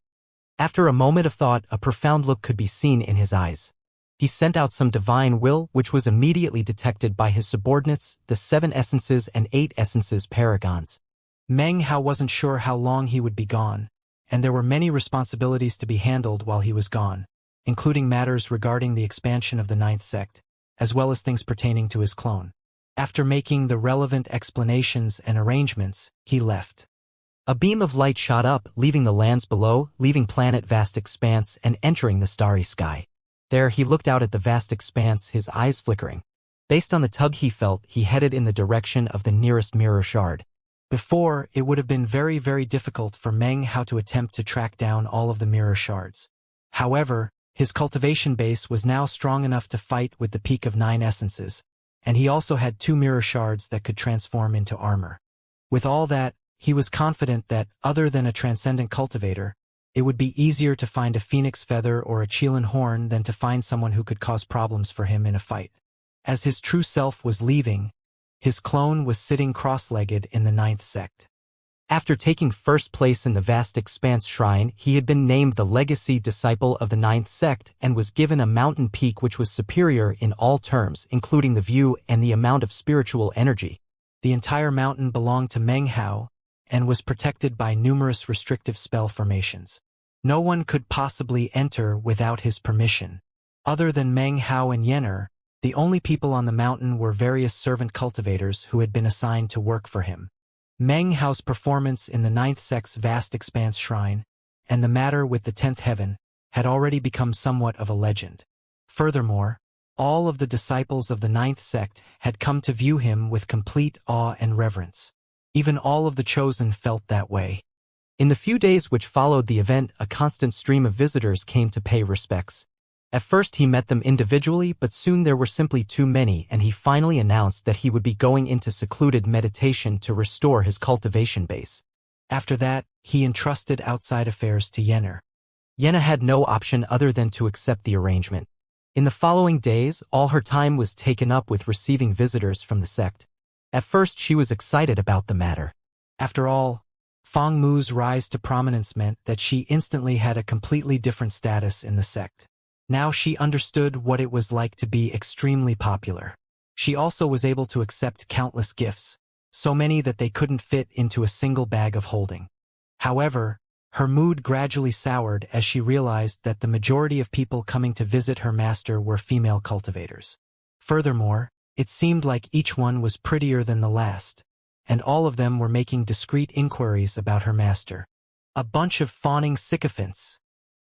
After a moment of thought, a profound look could be seen in his eyes. He sent out some divine will, which was immediately detected by his subordinates, the 7 essences and 8 essences paragons. Meng Hao wasn't sure how long he would be gone, and there were many responsibilities to be handled while he was gone, including matters regarding the expansion of the 9th sect, as well as things pertaining to his clone. After making the relevant explanations and arrangements, he left. A beam of light shot up, leaving the lands below, leaving planet vast expanse and entering the starry sky. There he looked out at the vast expanse, his eyes flickering. Based on the tug he felt, he headed in the direction of the nearest mirror shard. Before, it would have been very, very difficult for Meng Hao to attempt to track down all of the mirror shards. However, his cultivation base was now strong enough to fight with the peak of 9 essences, and he also had 2 mirror shards that could transform into armor. With all that, he was confident that, other than a transcendent cultivator, it would be easier to find a phoenix feather or a Qilin horn than to find someone who could cause problems for him in a fight. As his true self was leaving, his clone was sitting cross-legged in the 9th sect. After taking first place in the vast expanse shrine, he had been named the legacy disciple of the 9th sect and was given a mountain peak which was superior in all terms, including the view and the amount of spiritual energy. The entire mountain belonged to Meng Hao and was protected by numerous restrictive spell formations. No one could possibly enter without his permission. Other than Meng Hao and Yenner, the only people on the mountain were various servant cultivators who had been assigned to work for him. Meng Hao's performance in the 9th sect's vast expanse shrine, and the matter with the 10th heaven, had already become somewhat of a legend. Furthermore, all of the disciples of the 9th sect had come to view him with complete awe and reverence. Even all of the chosen felt that way. In the few days which followed the event, a constant stream of visitors came to pay respects. At first he met them individually, but soon there were simply too many, and he finally announced that he would be going into secluded meditation to restore his cultivation base. After that, he entrusted outside affairs to Yenner. Yenna had no option other than to accept the arrangement. In the following days, all her time was taken up with receiving visitors from the sect. At first she was excited about the matter. After all, Feng Mu's rise to prominence meant that she instantly had a completely different status in the sect. Now she understood what it was like to be extremely popular. She also was able to accept countless gifts, so many that they couldn't fit into a single bag of holding. However, Her mood gradually soured as she realized that the majority of people coming to visit her master were female cultivators. Furthermore, it seemed like each one was prettier than the last, and all of them were making discreet inquiries about her master. A bunch of fawning sycophants,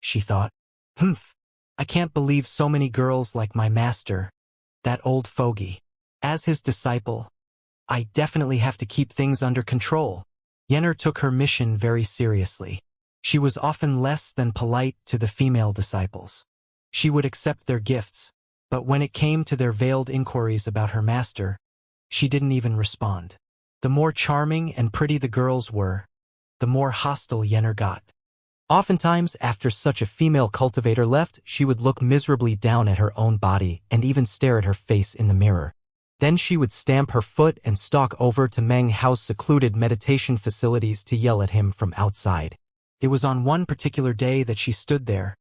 she thought. Humph, I can't believe so many girls like my master, that old fogey. As his disciple, I definitely have to keep things under control. Yennefer took her mission very seriously. She was often less than polite to the female disciples. She would accept their gifts, but when it came to their veiled inquiries about her master, she didn't even respond. The more charming and pretty the girls were, the more hostile Yennefer got. Oftentimes, after such a female cultivator left, she would look miserably down at her own body and even stare at her face in the mirror. Then she would stamp her foot and stalk over to Meng Hao's secluded meditation facilities to yell at him from outside. It was on one particular day that she stood there,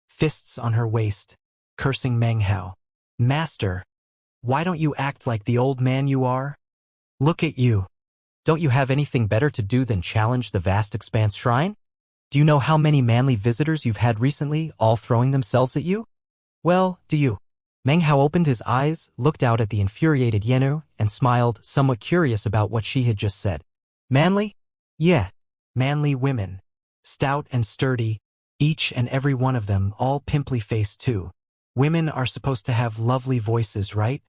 fists on her waist, cursing Meng Hao. Master, why don't you act like the old man you are? Look at you. Don't you have anything better to do than challenge the vast expanse shrine? Do you know how many manly visitors you've had recently, all throwing themselves at you? Well, do you? Meng Hao opened his eyes, looked out at the infuriated Yennefer, and smiled, somewhat curious about what she had just said. Manly? Yeah, manly women. Stout and sturdy, each and every one of them, all pimply-faced too. Women are supposed to have lovely voices, right?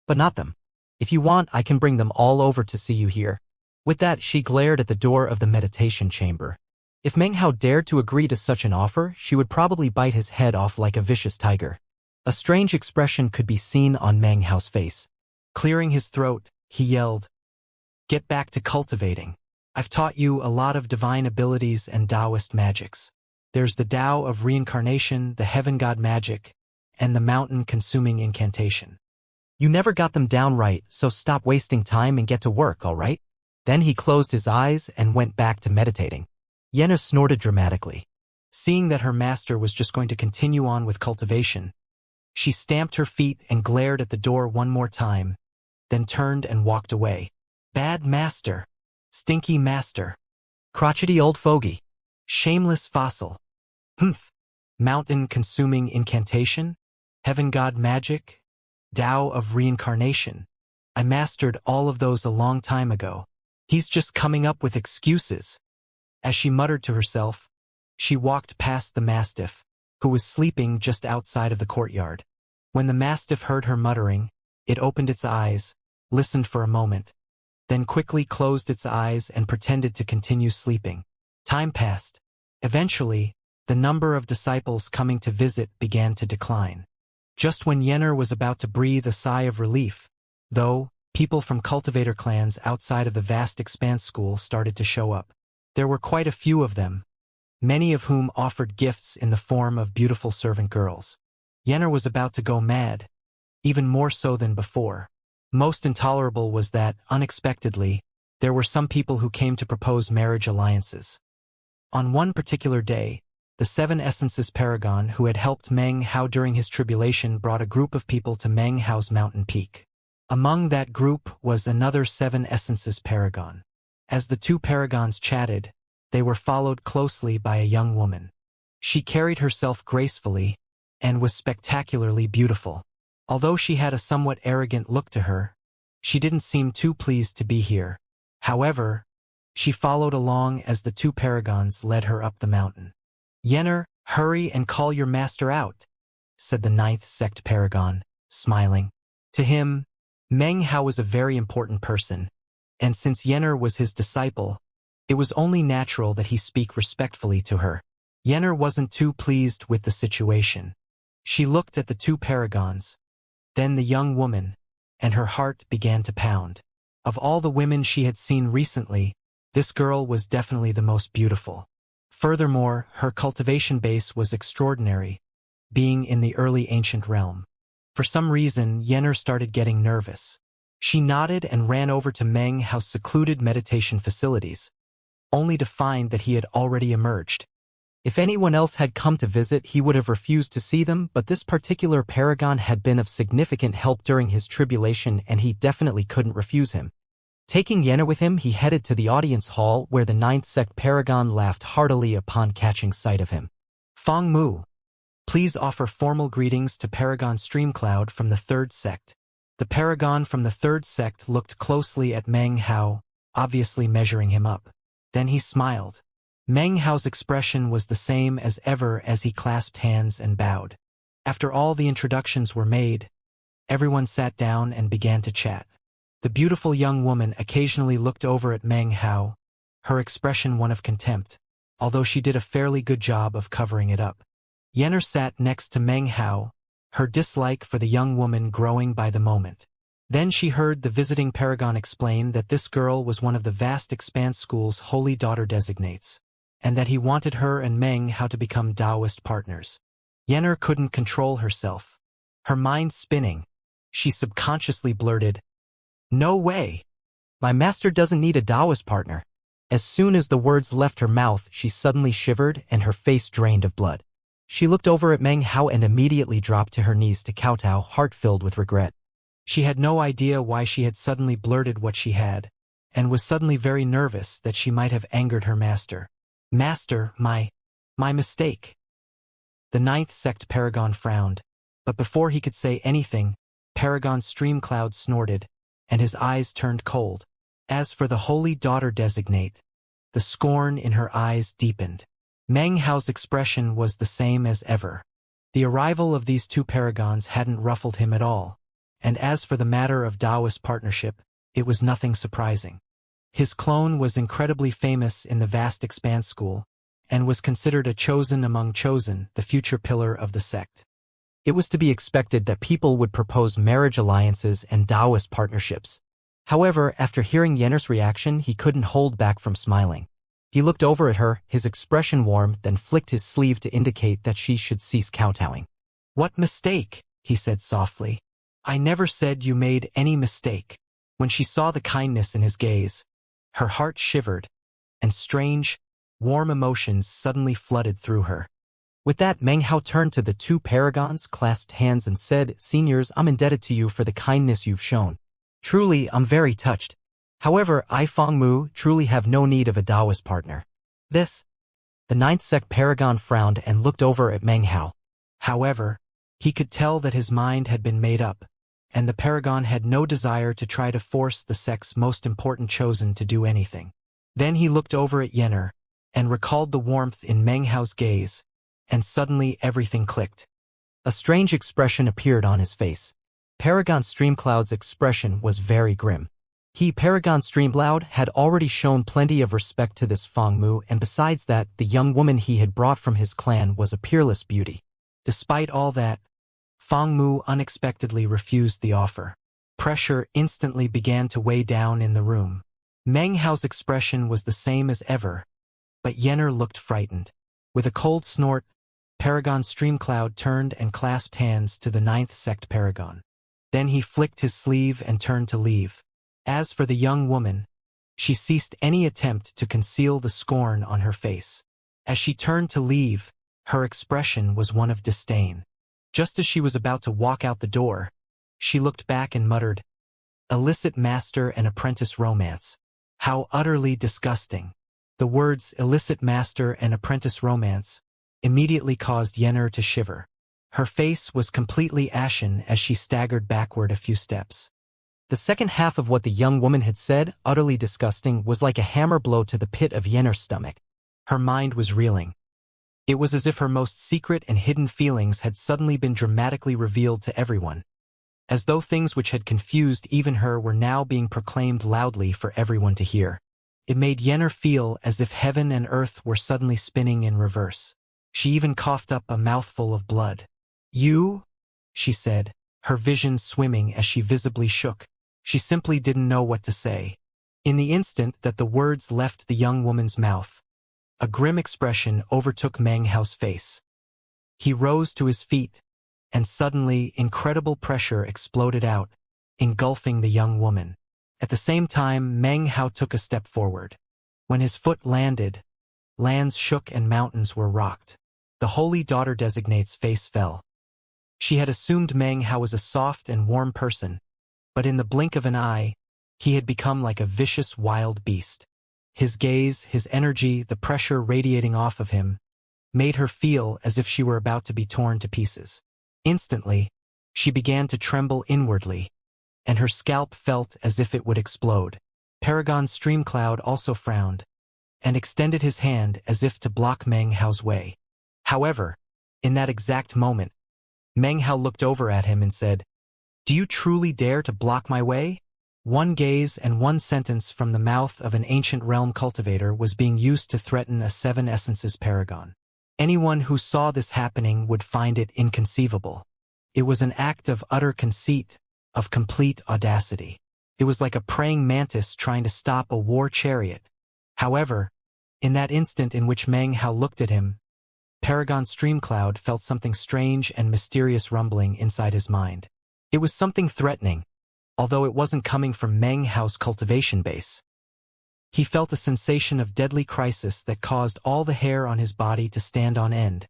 But not them. If you want, I can bring them all over to see you here. With that, she glared at the door of the meditation chamber. If Meng Hao dared to agree to such an offer, she would probably bite his head off like a vicious tiger. A strange expression could be seen on Meng Hao's face. Clearing his throat, he yelled, "Get back to cultivating. I've taught you a lot of divine abilities and Taoist magics. There's the Tao of Reincarnation, the Heaven God magic, and the mountain-consuming incantation. You never got them down right, so stop wasting time and get to work, all right?" Then he closed his eyes and went back to meditating. Yennefer snorted dramatically. Seeing that her master was just going to continue on with cultivation, she stamped her feet and glared at the door one more time, then turned and walked away. Bad master. Stinky master. Crotchety old fogey. Shameless fossil. Humph. Mountain-consuming incantation? Heaven God magic? Tao of Reincarnation. I mastered all of those a long time ago. He's just coming up with excuses. As she muttered to herself, she walked past the mastiff, who was sleeping just outside of the courtyard. When the mastiff heard her muttering, it opened its eyes, listened for a moment, then quickly closed its eyes and pretended to continue sleeping. Time passed. Eventually, the number of disciples coming to visit began to decline. Just when Yennefer was about to breathe a sigh of relief, though, people from cultivator clans outside of the vast expanse school started to show up. There were quite a few of them, many of whom offered gifts in the form of beautiful servant girls. Yennefer was about to go mad, even more so than before. Most intolerable was that, unexpectedly, there were some people who came to propose marriage alliances. On one particular day, the 7 Essences Paragon who had helped Meng Hao during his tribulation brought a group of people to Meng Hao's mountain peak. Among that group was another 7 Essences Paragon. As the 2 paragons chatted, they were followed closely by a young woman. She carried herself gracefully and was spectacularly beautiful. Although she had a somewhat arrogant look to her, she didn't seem too pleased to be here. However, she followed along as the 2 paragons led her up the mountain. Yennefer, hurry and call your master out, said the 9th sect paragon, smiling. To him, Meng Hao was a very important person, and since Yennefer was his disciple, it was only natural that he speak respectfully to her. Yennefer wasn't too pleased with the situation. She looked at the 2 paragons, then the young woman, and her heart began to pound. Of all the women she had seen recently, this girl was definitely the most beautiful. Furthermore, her cultivation base was extraordinary, being in the early ancient realm. For some reason, Yennefer started getting nervous. She nodded and ran over to Meng Hao's secluded meditation facilities, only to find that he had already emerged. If anyone else had come to visit, he would have refused to see them, but this particular paragon had been of significant help during his tribulation and he definitely couldn't refuse him. Taking Yenna with him, he headed to the audience hall where the ninth sect paragon laughed heartily upon catching sight of him. Fong Mu, please offer formal greetings to Paragon Streamcloud from the third sect. The paragon from the third sect looked closely at Meng Hao, obviously measuring him up. Then he smiled. Meng Hao's expression was the same as ever as he clasped hands and bowed. After all the introductions were made, everyone sat down and began to chat. The beautiful young woman occasionally looked over at Meng Hao, her expression one of contempt, although she did a fairly good job of covering it up. Yenner sat next to Meng Hao, her dislike for the young woman growing by the moment. Then she heard the visiting paragon explain that this girl was one of the vast expanse school's holy daughter designates, and that he wanted her and Meng Hao to become Taoist partners. Yenner couldn't control herself. Her mind spinning, she subconsciously blurted, "No way! My master doesn't need a Taoist partner." As soon as the words left her mouth, she suddenly shivered and her face drained of blood. She looked over at Meng Hao and immediately dropped to her knees to kowtow, heart filled with regret. She had no idea why she had suddenly blurted what she had, and was suddenly very nervous that she might have angered her master. "Master, my mistake." The ninth sect paragon frowned, but before he could say anything, Paragon Streamcloud snorted, and his eyes turned cold. As for the holy daughter designate, the scorn in her eyes deepened. Meng Hao's expression was the same as ever. The arrival of these two paragons hadn't ruffled him at all, and as for the matter of Taoist partnership, it was nothing surprising. His clone was incredibly famous in the vast expanse school, and was considered a chosen among chosen, the future pillar of the sect. It was to be expected that people would propose marriage alliances and Taoist partnerships. However, after hearing Yenner's reaction, he couldn't hold back from smiling. He looked over at her, his expression warm, then flicked his sleeve to indicate that she should cease kowtowing. "What mistake?" he said softly. "I never said you made any mistake." When she saw the kindness in his gaze, her heart shivered, and strange, warm emotions suddenly flooded through her. With that, Meng Hao turned to the two paragons, clasped hands and said, "Seniors, I'm indebted to you for the kindness you've shown. Truly, I'm very touched. However, I, Fong Mu, truly have no need of a Taoist partner." The ninth sect paragon frowned and looked over at Meng Hao. However, he could tell that his mind had been made up, and the paragon had no desire to try to force the sect's most important chosen to do anything. Then he looked over at Yenner, and recalled the warmth in Meng Hao's gaze, and suddenly everything clicked. A strange expression appeared on his face. Paragon Streamcloud's expression was very grim. Paragon Streamcloud, had already shown plenty of respect to this Fong Mu, and besides that, the young woman he had brought from his clan was a peerless beauty. Despite all that, Fong Mu unexpectedly refused the offer. Pressure instantly began to weigh down in the room. Meng Hao's expression was the same as ever, but Yenner looked frightened. With a cold snort, Paragon Streamcloud turned and clasped hands to the ninth sect paragon. Then he flicked his sleeve and turned to leave. As for the young woman, she ceased any attempt to conceal the scorn on her face. As she turned to leave, her expression was one of disdain. Just as she was about to walk out the door, she looked back and muttered, "Illicit master and apprentice romance. How utterly disgusting." The words illicit master and apprentice romance immediately caused Yenner to shiver. Her face was completely ashen as she staggered backward a few steps. The second half of what the young woman had said, utterly disgusting, was like a hammer blow to the pit of Yenner's stomach. Her mind was reeling. It was as if her most secret and hidden feelings had suddenly been dramatically revealed to everyone, as though things which had confused even her were now being proclaimed loudly for everyone to hear. It made Yenner feel as if heaven and earth were suddenly spinning in reverse. She even coughed up a mouthful of blood. "You?" she said, her vision swimming as she visibly shook. She simply didn't know what to say. In the instant that the words left the young woman's mouth, a grim expression overtook Meng Hao's face. He rose to his feet, and suddenly incredible pressure exploded out, engulfing the young woman. At the same time, Meng Hao took a step forward. When his foot landed, lands shook and mountains were rocked. The holy daughter designate's face fell. She had assumed Meng Hao was a soft and warm person, but in the blink of an eye, He had become like a vicious wild beast. His gaze, his energy, the pressure radiating off of him, made her feel as if she were about to be torn to pieces. Instantly, she began to tremble inwardly, and her scalp felt as if it would explode. Paragon Streamcloud also frowned, and extended his hand as if to block Meng Hao's way. However, in that exact moment, Meng Hao looked over at him and said, "Do you truly dare to block my way?" One gaze and one sentence from the mouth of an ancient realm cultivator was being used to threaten a 7 Essences paragon. Anyone who saw this happening would find it inconceivable. It was an act of utter conceit, of complete audacity. It was like a praying mantis trying to stop a war chariot. However, in that instant in which Meng Hao looked at him, Paragon Streamcloud felt something strange and mysterious rumbling inside his mind. It was something threatening, although it wasn't coming from Meng Hao's cultivation base. He felt a sensation of deadly crisis that caused all the hair on his body to stand on end,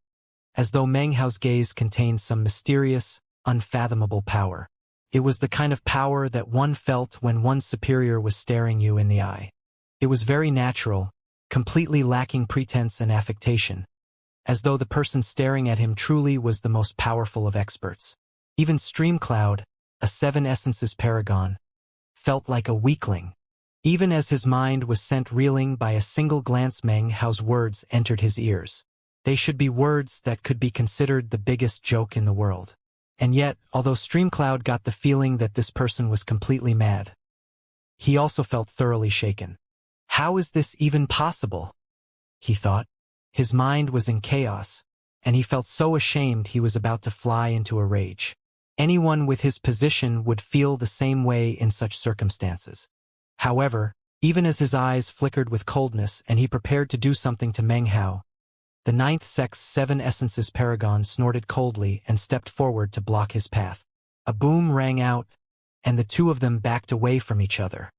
as though Meng Hao's gaze contained some mysterious, unfathomable power. It was the kind of power that one felt when one's superior was staring you in the eye. It was very natural, completely lacking pretense and affectation, as though the person staring at him truly was the most powerful of experts. Even Streamcloud, a 7 Essences paragon, felt like a weakling. Even as his mind was sent reeling by a single glance, Meng Hao's words entered his ears. They should be words that could be considered the biggest joke in the world. And yet, although Streamcloud got the feeling that this person was completely mad, he also felt thoroughly shaken. How is this even possible? He thought. His mind was in chaos, and he felt so ashamed he was about to fly into a rage. Anyone with his position would feel the same way in such circumstances. However, even as his eyes flickered with coldness and he prepared to do something to Meng Hao, the 9th Sex 7 Essences paragon snorted coldly and stepped forward to block his path. A boom rang out, and the two of them backed away from each other.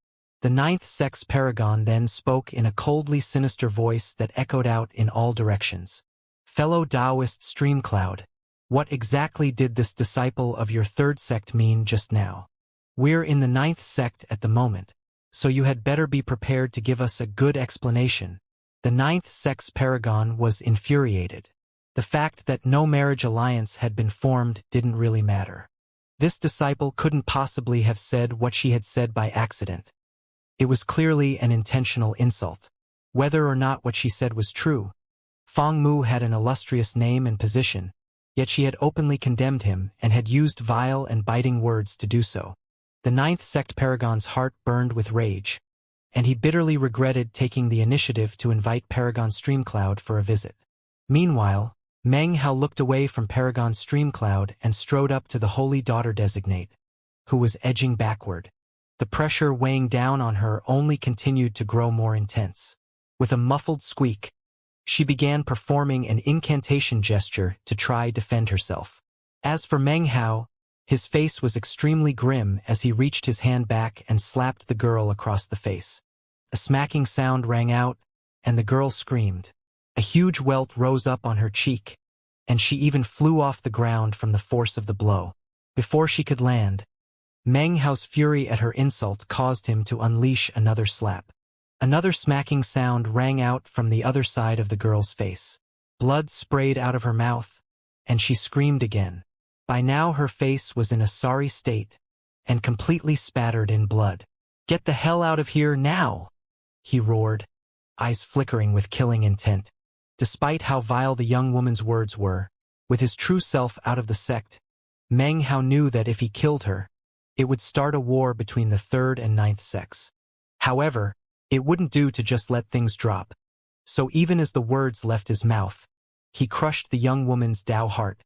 The 9th Sex paragon then spoke in a coldly sinister voice that echoed out in all directions. "Fellow Taoist Streamcloud, what exactly did this disciple of your 3rd sect mean just now? We're in the 9th sect at the moment, so you had better be prepared to give us a good explanation." The 9th Sex paragon was infuriated. The fact that no marriage alliance had been formed didn't really matter. This disciple couldn't possibly have said what she had said by accident. It was clearly an intentional insult. Whether or not what she said was true, Feng Mu had an illustrious name and position, yet she had openly condemned him and had used vile and biting words to do so. The 9th Sect paragon's heart burned with rage, and he bitterly regretted taking the initiative to invite Paragon Streamcloud for a visit. Meanwhile, Meng Hao looked away from Paragon Streamcloud and strode up to the Holy Daughter Designate, who was edging backward. The pressure weighing down on her only continued to grow more intense. With a muffled squeak, she began performing an incantation gesture to try defend herself. As for Meng Hao, his face was extremely grim as he reached his hand back and slapped the girl across the face. A smacking sound rang out, and the girl screamed. A huge welt rose up on her cheek, and she even flew off the ground from the force of the blow. Before she could land, Meng Hao's fury at her insult caused him to unleash another slap. Another smacking sound rang out from the other side of the girl's face. Blood sprayed out of her mouth, and she screamed again. By now her face was in a sorry state, and completely spattered in blood. "Get the hell out of here now!" he roared, eyes flickering with killing intent. Despite how vile the young woman's words were, with his true self out of the sect, Meng Hao knew that if he killed her, it would start a war between the 3rd and 9th sects. However, it wouldn't do to just let things drop. So even as the words left his mouth, he crushed the young woman's Tao heart,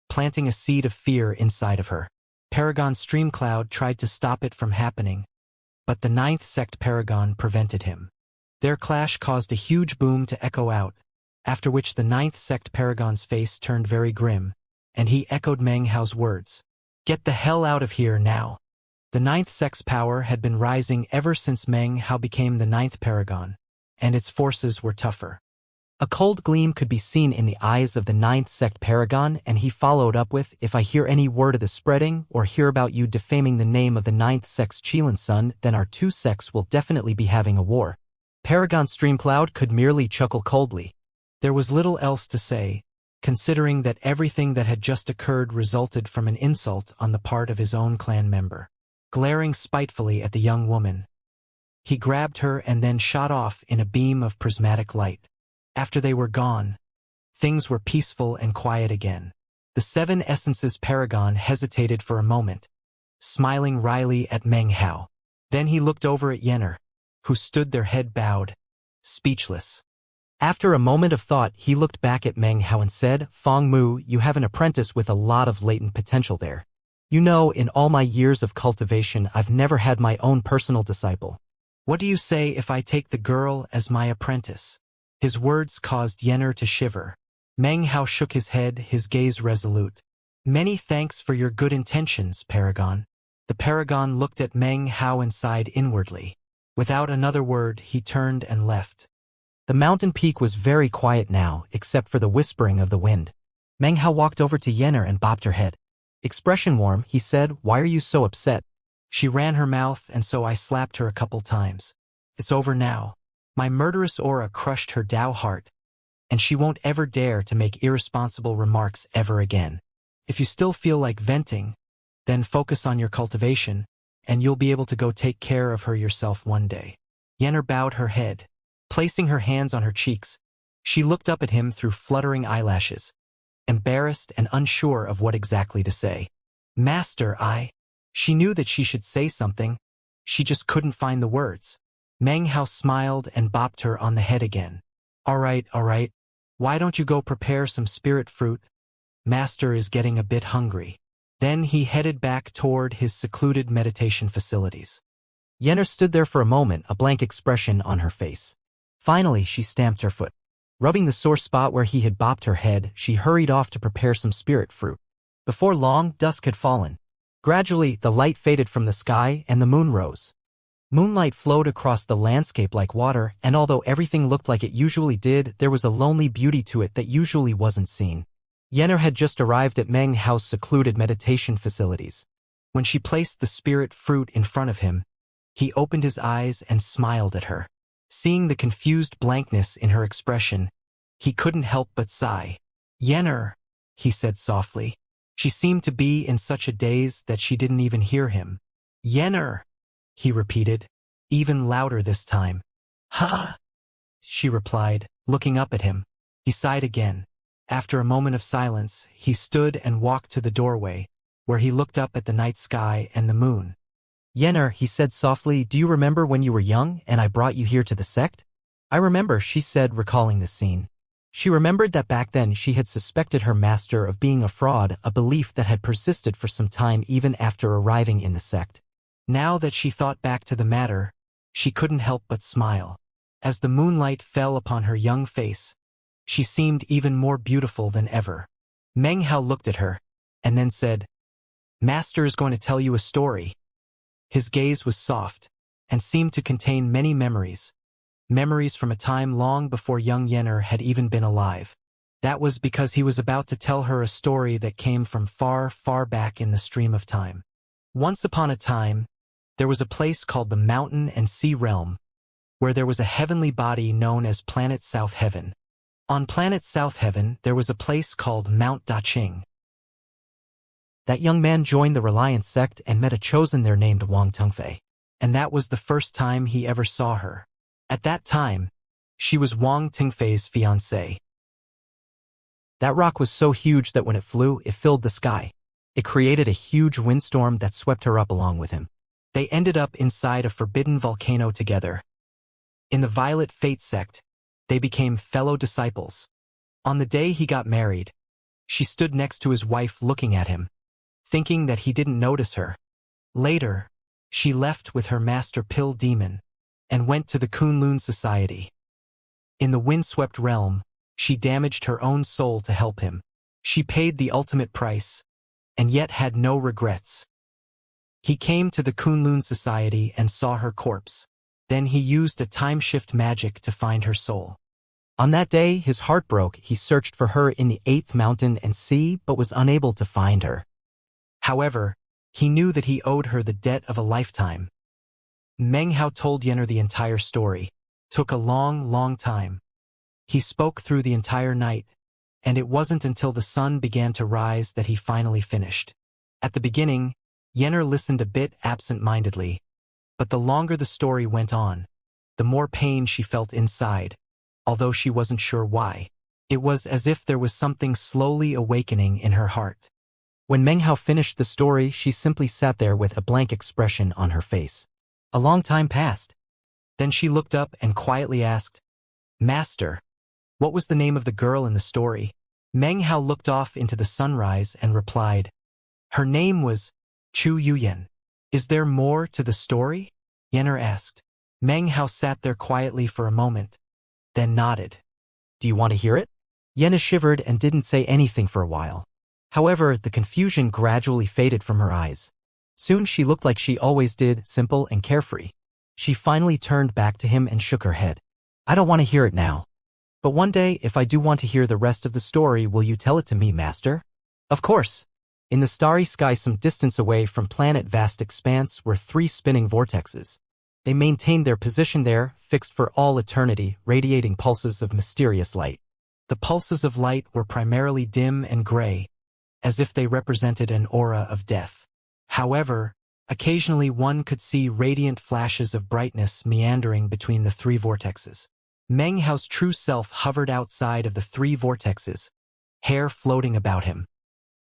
planting a seed of fear inside of her. Paragon Streamcloud tried to stop it from happening, but the 9th sect paragon prevented him. Their clash caused a huge boom to echo out, after which the 9th sect paragon's face turned very grim, and he echoed Meng Hao's words. "Get the hell out of here now." The 9th sect's power had been rising ever since Meng Hao became the 9th paragon, and its forces were tougher. A cold gleam could be seen in the eyes of the ninth sect paragon, and he followed up with, if I hear any word of the spreading or hear about you defaming the name of the ninth sect's Chilan son, then our two sects will definitely be having a war. Paragon Streamcloud could merely chuckle coldly. There was little else to say, considering that everything that had just occurred resulted from an insult on the part of his own clan member. Glaring spitefully at the young woman, he grabbed her and then shot off in a beam of prismatic light. After they were gone, things were peaceful and quiet again. The Seven Essences Paragon hesitated for a moment, smiling wryly at Meng Hao. Then he looked over at Yenner, who stood there head bowed, speechless. After a moment of thought, he looked back at Meng Hao and said, Fong Mu, you have an apprentice with a lot of latent potential there. You know, in all my years of cultivation, I've never had my own personal disciple. What do you say if I take the girl as my apprentice? His words caused Yenner to shiver. Meng Hao shook his head, his gaze resolute. Many thanks for your good intentions, Paragon. The Paragon looked at Meng Hao and sighed inwardly. Without another word, he turned and left. The mountain peak was very quiet now, except for the whispering of the wind. Meng Hao walked over to Yenner and bobbed her head. Expression warm, he said, why are you so upset? She ran her mouth, and so I slapped her a couple times. It's over now. My murderous aura crushed her Tao heart, and she won't ever dare to make irresponsible remarks ever again. If you still feel like venting, then focus on your cultivation, and you'll be able to go take care of her yourself one day. Yenner bowed her head. Placing her hands on her cheeks, she looked up at him through fluttering eyelashes, embarrassed and unsure of what exactly to say. Master, She knew that she should say something. She just couldn't find the words. Meng Hao smiled and bopped her on the head again. All right. Why don't you go prepare some spirit fruit? Master is getting a bit hungry. Then he headed back toward his secluded meditation facilities. Yenner stood there for a moment, a blank expression on her face. Finally, she stamped her foot. Rubbing the sore spot where he had bopped her head, she hurried off to prepare some spirit fruit. Before long, dusk had fallen. Gradually, the light faded from the sky and the moon rose. Moonlight flowed across the landscape like water, and although everything looked like it usually did, there was a lonely beauty to it that usually wasn't seen. Yenner had just arrived at Meng Hao's secluded meditation facilities. When she placed the spirit fruit in front of him, he opened his eyes and smiled at her. Seeing the confused blankness in her expression, he couldn't help but sigh. Yenner, he said softly. She seemed to be in such a daze that she didn't even hear him. Yenner, he repeated, even louder this time. Ha! She replied, looking up at him. He sighed again. After a moment of silence, he stood and walked to the doorway, where he looked up at the night sky and the moon. Yenner, he said softly, do you remember when you were young and I brought you here to the sect? I remember, she said, recalling the scene. She remembered that back then she had suspected her master of being a fraud, a belief that had persisted for some time even after arriving in the sect. Now that she thought back to the matter, she couldn't help but smile. As the moonlight fell upon her young face, she seemed even more beautiful than ever. Meng Hao looked at her, and then said, Master is going to tell you a story. His gaze was soft, and seemed to contain many memories. Memories from a time long before young Yenner had even been alive. That was because he was about to tell her a story that came from far, far back in the stream of time. Once upon a time, there was a place called the Mountain and Sea Realm, where there was a heavenly body known as Planet South Heaven. On Planet South Heaven, there was a place called Mount Daqing. That young man joined the Reliance sect and met a chosen there named Wang Tengfei. And that was the first time he ever saw her. At that time, she was Wang Tengfei's fiancée. That rock was so huge that when it flew, it filled the sky. It created a huge windstorm that swept her up along with him. They ended up inside a forbidden volcano together. In the Violet Fate sect, they became fellow disciples. On the day he got married, she stood next to his wife looking at him, thinking that he didn't notice her. Later, she left with her master Pill Demon and went to the Kunlun Society. In the windswept realm, she damaged her own soul to help him. She paid the ultimate price, and yet had no regrets. He came to the Kunlun Society and saw her corpse. Then he used a time shift magic to find her soul. On that day, his heart broke. He searched for her in the 8th mountain and sea, but was unable to find her. However, he knew that he owed her the debt of a lifetime. Meng Hao told Yenner the entire story. Took a long time. He spoke through the entire night, and it wasn't until the sun began to rise that he finally finished. At the beginning, Yenner listened a bit absent-mindedly, but the longer the story went on, the more pain she felt inside, although she wasn't sure why. It was as if there was something slowly awakening in her heart. When Meng Hao finished the story, she simply sat there with a blank expression on her face. A long time passed. Then she looked up and quietly asked, "Master, what was the name of the girl in the story?" Meng Hao looked off into the sunrise and replied, "Her name was Chu Yuyan." "Is there more to the story?" Yenner asked. Meng Hao sat there quietly for a moment, then nodded. "Do you want to hear it?" Yenna shivered and didn't say anything for a while. However, the confusion gradually faded from her eyes. Soon she looked like she always did, simple and carefree. She finally turned back to him and shook her head. "I don't want to hear it now. But one day, if I do want to hear the rest of the story, will you tell it to me, Master?" "Of course." In the starry sky some distance away from planet Vast Expanse were 3 spinning vortexes. They maintained their position there, fixed for all eternity, radiating pulses of mysterious light. The pulses of light were primarily dim and gray, as if they represented an aura of death. However, occasionally one could see radiant flashes of brightness meandering between the 3 vortexes. Meng Hao's true self hovered outside of the 3 vortexes, hair floating about him.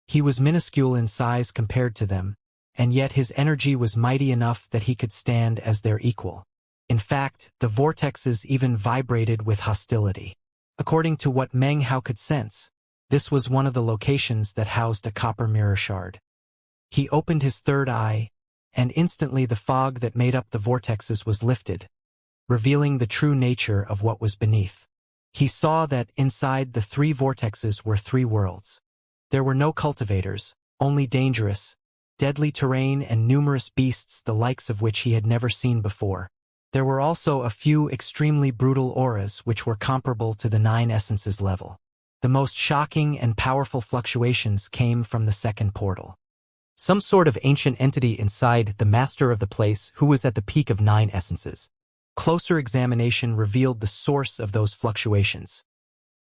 He was minuscule in size compared to them, and yet his energy was mighty enough that he could stand as their equal. In fact, the vortexes even vibrated with hostility. According to what Meng Hao could sense, this was one of the locations that housed a copper mirror shard. He opened his third eye, and instantly the fog that made up the vortexes was lifted, revealing the true nature of what was beneath. He saw that inside the 3 vortexes were 3 worlds. There were no cultivators, only dangerous, deadly terrain and numerous beasts the likes of which he had never seen before. There were also a few extremely brutal auras which were comparable to the 9 essences level. The most shocking and powerful fluctuations came from the second portal. Some sort of ancient entity inside the master of the place who was at the peak of 9 essences. Closer examination revealed the source of those fluctuations.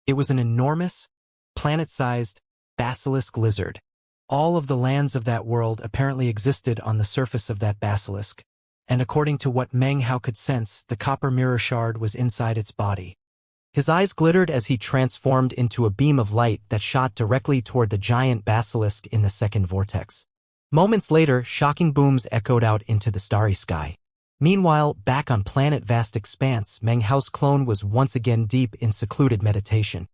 It was an enormous, planet-sized, basilisk lizard. All of the lands of that world apparently existed on the surface of that basilisk, and according to what Meng Hao could sense, the copper mirror shard was inside its body. His eyes glittered as he transformed into a beam of light that shot directly toward the giant basilisk in the second vortex. Moments later, shocking booms echoed out into the starry sky. Meanwhile, back on planet Vast Expanse, Meng Hao's clone was once again deep in secluded meditation.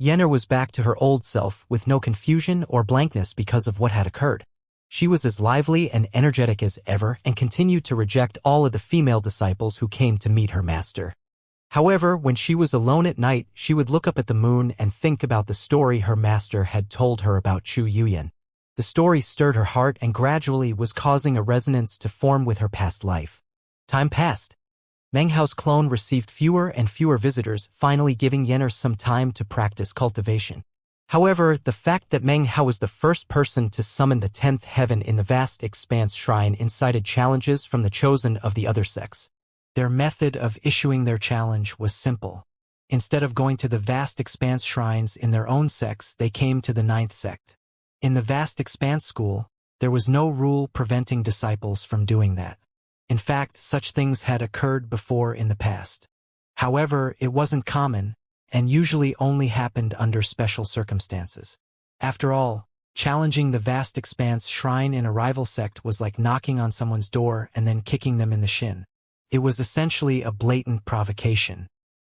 Yenner was back to her old self, with no confusion or blankness because of what had occurred. She was as lively and energetic as ever and continued to reject all of the female disciples who came to meet her master. However, when she was alone at night, she would look up at the moon and think about the story her master had told her about Chu Yuyan. The story stirred her heart and gradually was causing a resonance to form with her past life. Time passed. Meng Hao's clone received fewer and fewer visitors, finally giving Yenner some time to practice cultivation. However, the fact that Meng Hao was the first person to summon the 10th heaven in the Vast Expanse shrine incited challenges from the chosen of the other sects. Their method of issuing their challenge was simple. Instead of going to the Vast Expanse shrines in their own sects, they came to the 9th sect. In the Vast Expanse school, there was no rule preventing disciples from doing that. In fact, such things had occurred before in the past. However, it wasn't common, and usually only happened under special circumstances. After all, challenging the Vast Expanse shrine in a rival sect was like knocking on someone's door and then kicking them in the shin. It was essentially a blatant provocation.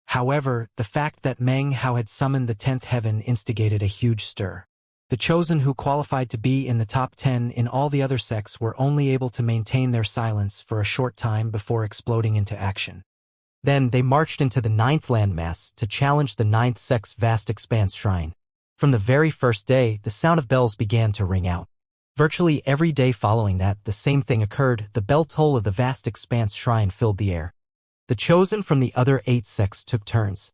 However, the fact that Meng Hao had summoned the 10th heaven instigated a huge stir. The chosen who qualified to be in the top 10 in all the other sects were only able to maintain their silence for a short time before exploding into action. Then they marched into the 9th landmass to challenge the 9th sect's Vast Expanse shrine. From the very first day, the sound of bells began to ring out. Virtually every day following that, the same thing occurred. The bell toll of the Vast Expanse shrine filled the air. The chosen from the other 8 sects took turns.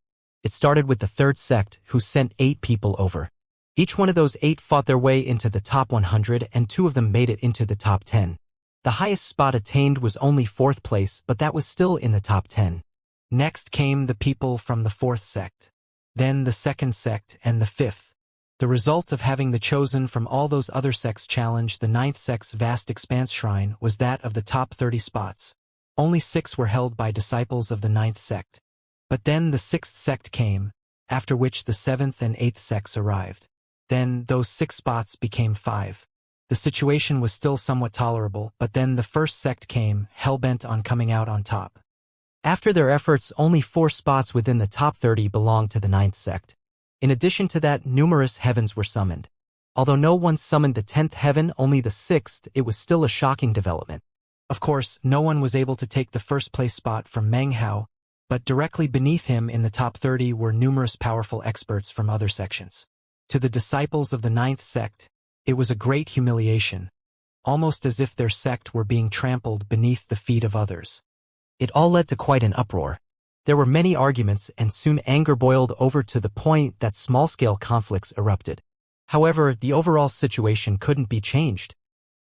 It started with the third sect, who sent 8 people over. Each one of those 8 fought their way into the top 100 and 2 of them made it into the top 10. The highest spot attained was only 4th place, but that was still in the top 10. Next came the people from the 4th sect. Then the 2nd sect and the 5th. The result of having the chosen from all those other sects challenge the 9th sect's vast expanse shrine was that of the top 30 spots. Only 6 were held by disciples of the 9th sect. But then the 6th sect came, after which the 7th and 8th sects arrived. Then those 6 spots became 5. The situation was still somewhat tolerable, but then the 1st sect came, hell-bent on coming out on top. After their efforts, only 4 spots within the top 30 belonged to the 9th sect. In addition to that, numerous heavens were summoned. Although no one summoned the 10th heaven, only the 6th, it was still a shocking development. Of course, no one was able to take the 1st place spot from Meng Hao, but directly beneath him in the top 30 were numerous powerful experts from other sections. To the disciples of the 9th sect, it was a great humiliation, almost as if their sect were being trampled beneath the feet of others. It all led to quite an uproar. There were many arguments, and soon anger boiled over to the point that small-scale conflicts erupted. However, the overall situation couldn't be changed.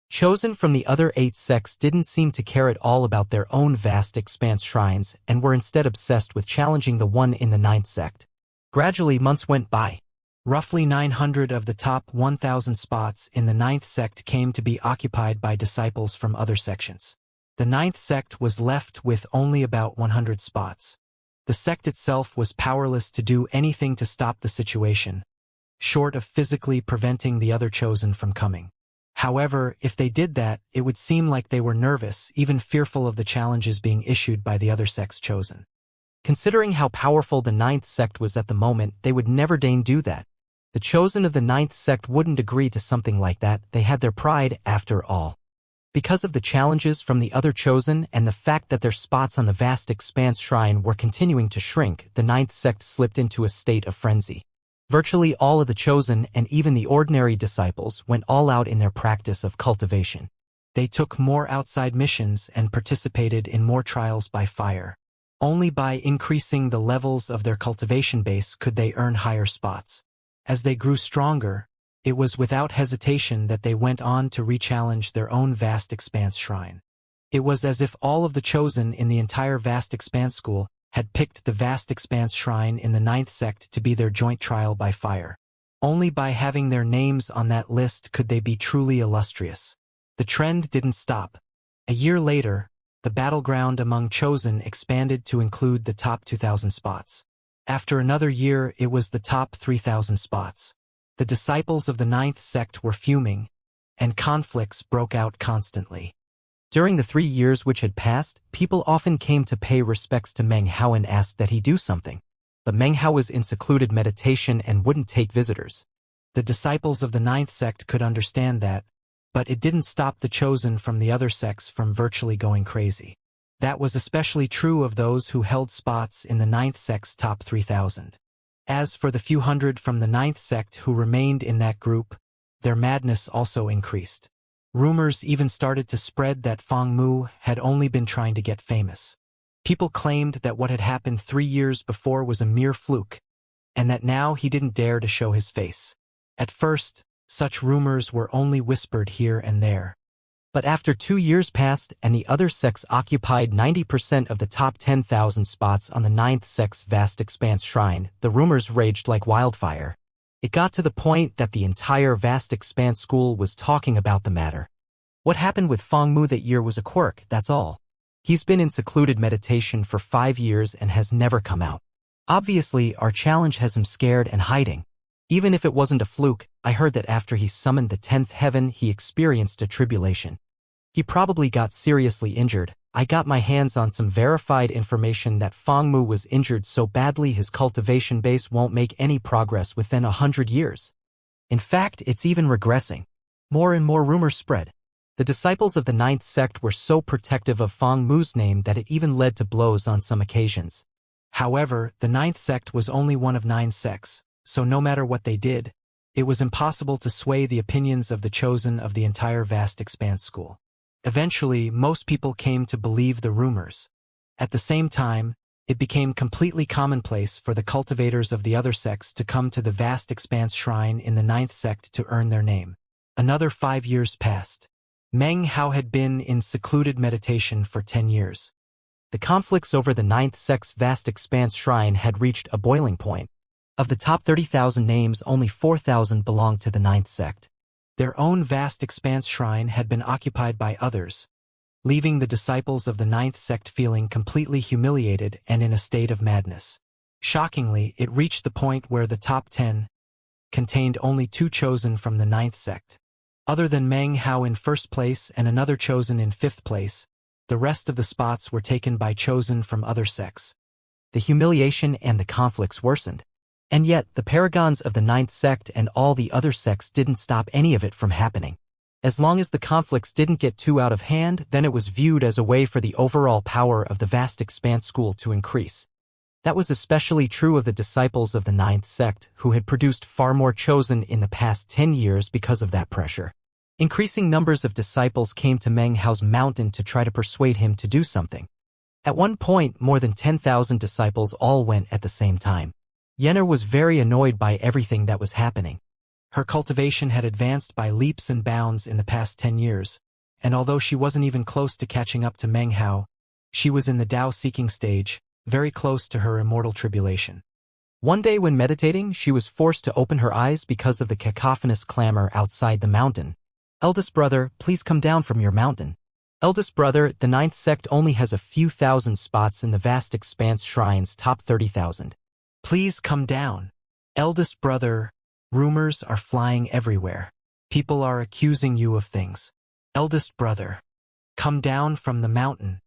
Chosen from the other 8 sects didn't seem to care at all about their own vast expanse shrines and were instead obsessed with challenging the one in the 9th sect. Gradually, months went by. Roughly 900 of the top 1,000 spots in the 9th sect came to be occupied by disciples from other sections. The 9th sect was left with only about 100 spots. The sect itself was powerless to do anything to stop the situation, short of physically preventing the other chosen from coming. However, if they did that, it would seem like they were nervous, even fearful of the challenges being issued by the other sect's chosen. Considering how powerful the 9th sect was at the moment, they would never deign do that. The chosen of the 9th sect wouldn't agree to something like that. They had their pride, after all. Because of the challenges from the other chosen and the fact that their spots on the vast expanse shrine were continuing to shrink, the 9th sect slipped into a state of frenzy. Virtually all of the chosen and even the ordinary disciples went all out in their practice of cultivation. They took more outside missions and participated in more trials by fire. Only by increasing the levels of their cultivation base could they earn higher spots. As they grew stronger, it was without hesitation that they went on to re-challenge their own vast expanse shrine. It was as if all of the chosen in the entire vast expanse school had picked the vast expanse shrine in the 9th sect to be their joint trial by fire. Only by having their names on that list could they be truly illustrious. The trend didn't stop. A year later, the battleground among chosen expanded to include the top 2,000 spots. After another year, it was the top 3,000 spots. The disciples of the 9th sect were fuming, and conflicts broke out constantly. During the 3 years which had passed, people often came to pay respects to Meng Hao and asked that he do something. But Meng Hao was in secluded meditation and wouldn't take visitors. The disciples of the 9th sect could understand that, but it didn't stop the chosen from the other sects from virtually going crazy. That was especially true of those who held spots in the 9th sect's top 3,000. As for the few hundred from the 9th sect who remained in that group, their madness also increased. Rumors even started to spread that Feng Mu had only been trying to get famous. People claimed that what had happened 3 years before was a mere fluke, and that now he didn't dare to show his face. At first, such rumors were only whispered here and there. But after 2 years passed and the other sects occupied 90% of the top 10,000 spots on the 9th sect's vast expanse shrine, the rumors raged like wildfire. It got to the point that the entire vast expanse school was talking about the matter. What happened with Feng Mu that year was a quirk, that's all. He's been in secluded meditation for 5 years and has never come out. Obviously, our challenge has him scared and hiding. Even if it wasn't a fluke, I heard that after he summoned the 10th heaven, he experienced a tribulation. He probably got seriously injured. I got my hands on some verified information that Feng Mu was injured so badly his cultivation base won't make any progress within 100 years. In fact, it's even regressing. More and more rumors spread. The disciples of the 9th sect were so protective of Feng Mu's name that it even led to blows on some occasions. However, the 9th sect was only one of 9 sects, so no matter what they did, it was impossible to sway the opinions of the chosen of the entire vast expanse school. Eventually, most people came to believe the rumors. At the same time, It became completely commonplace for the cultivators of the other sects to come to the vast expanse shrine in the ninth sect to earn their name. Another 5 years passed. Meng Hao had been in secluded meditation for 10 years. The conflicts over the ninth sect's vast expanse shrine had reached a boiling point. Of the top 30,000 names, only 4,000 belonged to the ninth sect. Their own vast expanse shrine had been occupied by others, leaving the disciples of the ninth sect feeling completely humiliated and in a state of madness. Shockingly, it reached the point where the top 10 contained only 2 chosen from the ninth sect. Other than Meng Hao in first place and another chosen in 5th place, the rest of the spots were taken by chosen from other sects. The humiliation and the conflicts worsened. And yet, the paragons of the ninth sect and all the other sects didn't stop any of it from happening. As long as the conflicts didn't get too out of hand, then it was viewed as a way for the overall power of the vast expanse school to increase. That was especially true of the disciples of the ninth sect, who had produced far more chosen in the past 10 years because of that pressure. Increasing numbers of disciples came to Meng Hao's mountain to try to persuade him to do something. At one point, more than 10,000 disciples all went at the same time. Yenner was very annoyed by everything that was happening. Her cultivation had advanced by leaps and bounds in the past 10 years, and although she wasn't even close to catching up to Meng Hao, she was in the Tao-seeking stage, very close to her immortal tribulation. One day when meditating, she was forced to open her eyes because of the cacophonous clamor outside the mountain. "Eldest brother, please come down from your mountain." Eldest brother, the ninth sect only has a few thousand spots in the vast expanse shrine's top 30,000. Please come down. Eldest brother, rumors are flying everywhere. People are accusing you of things. Eldest brother, come down from the mountain.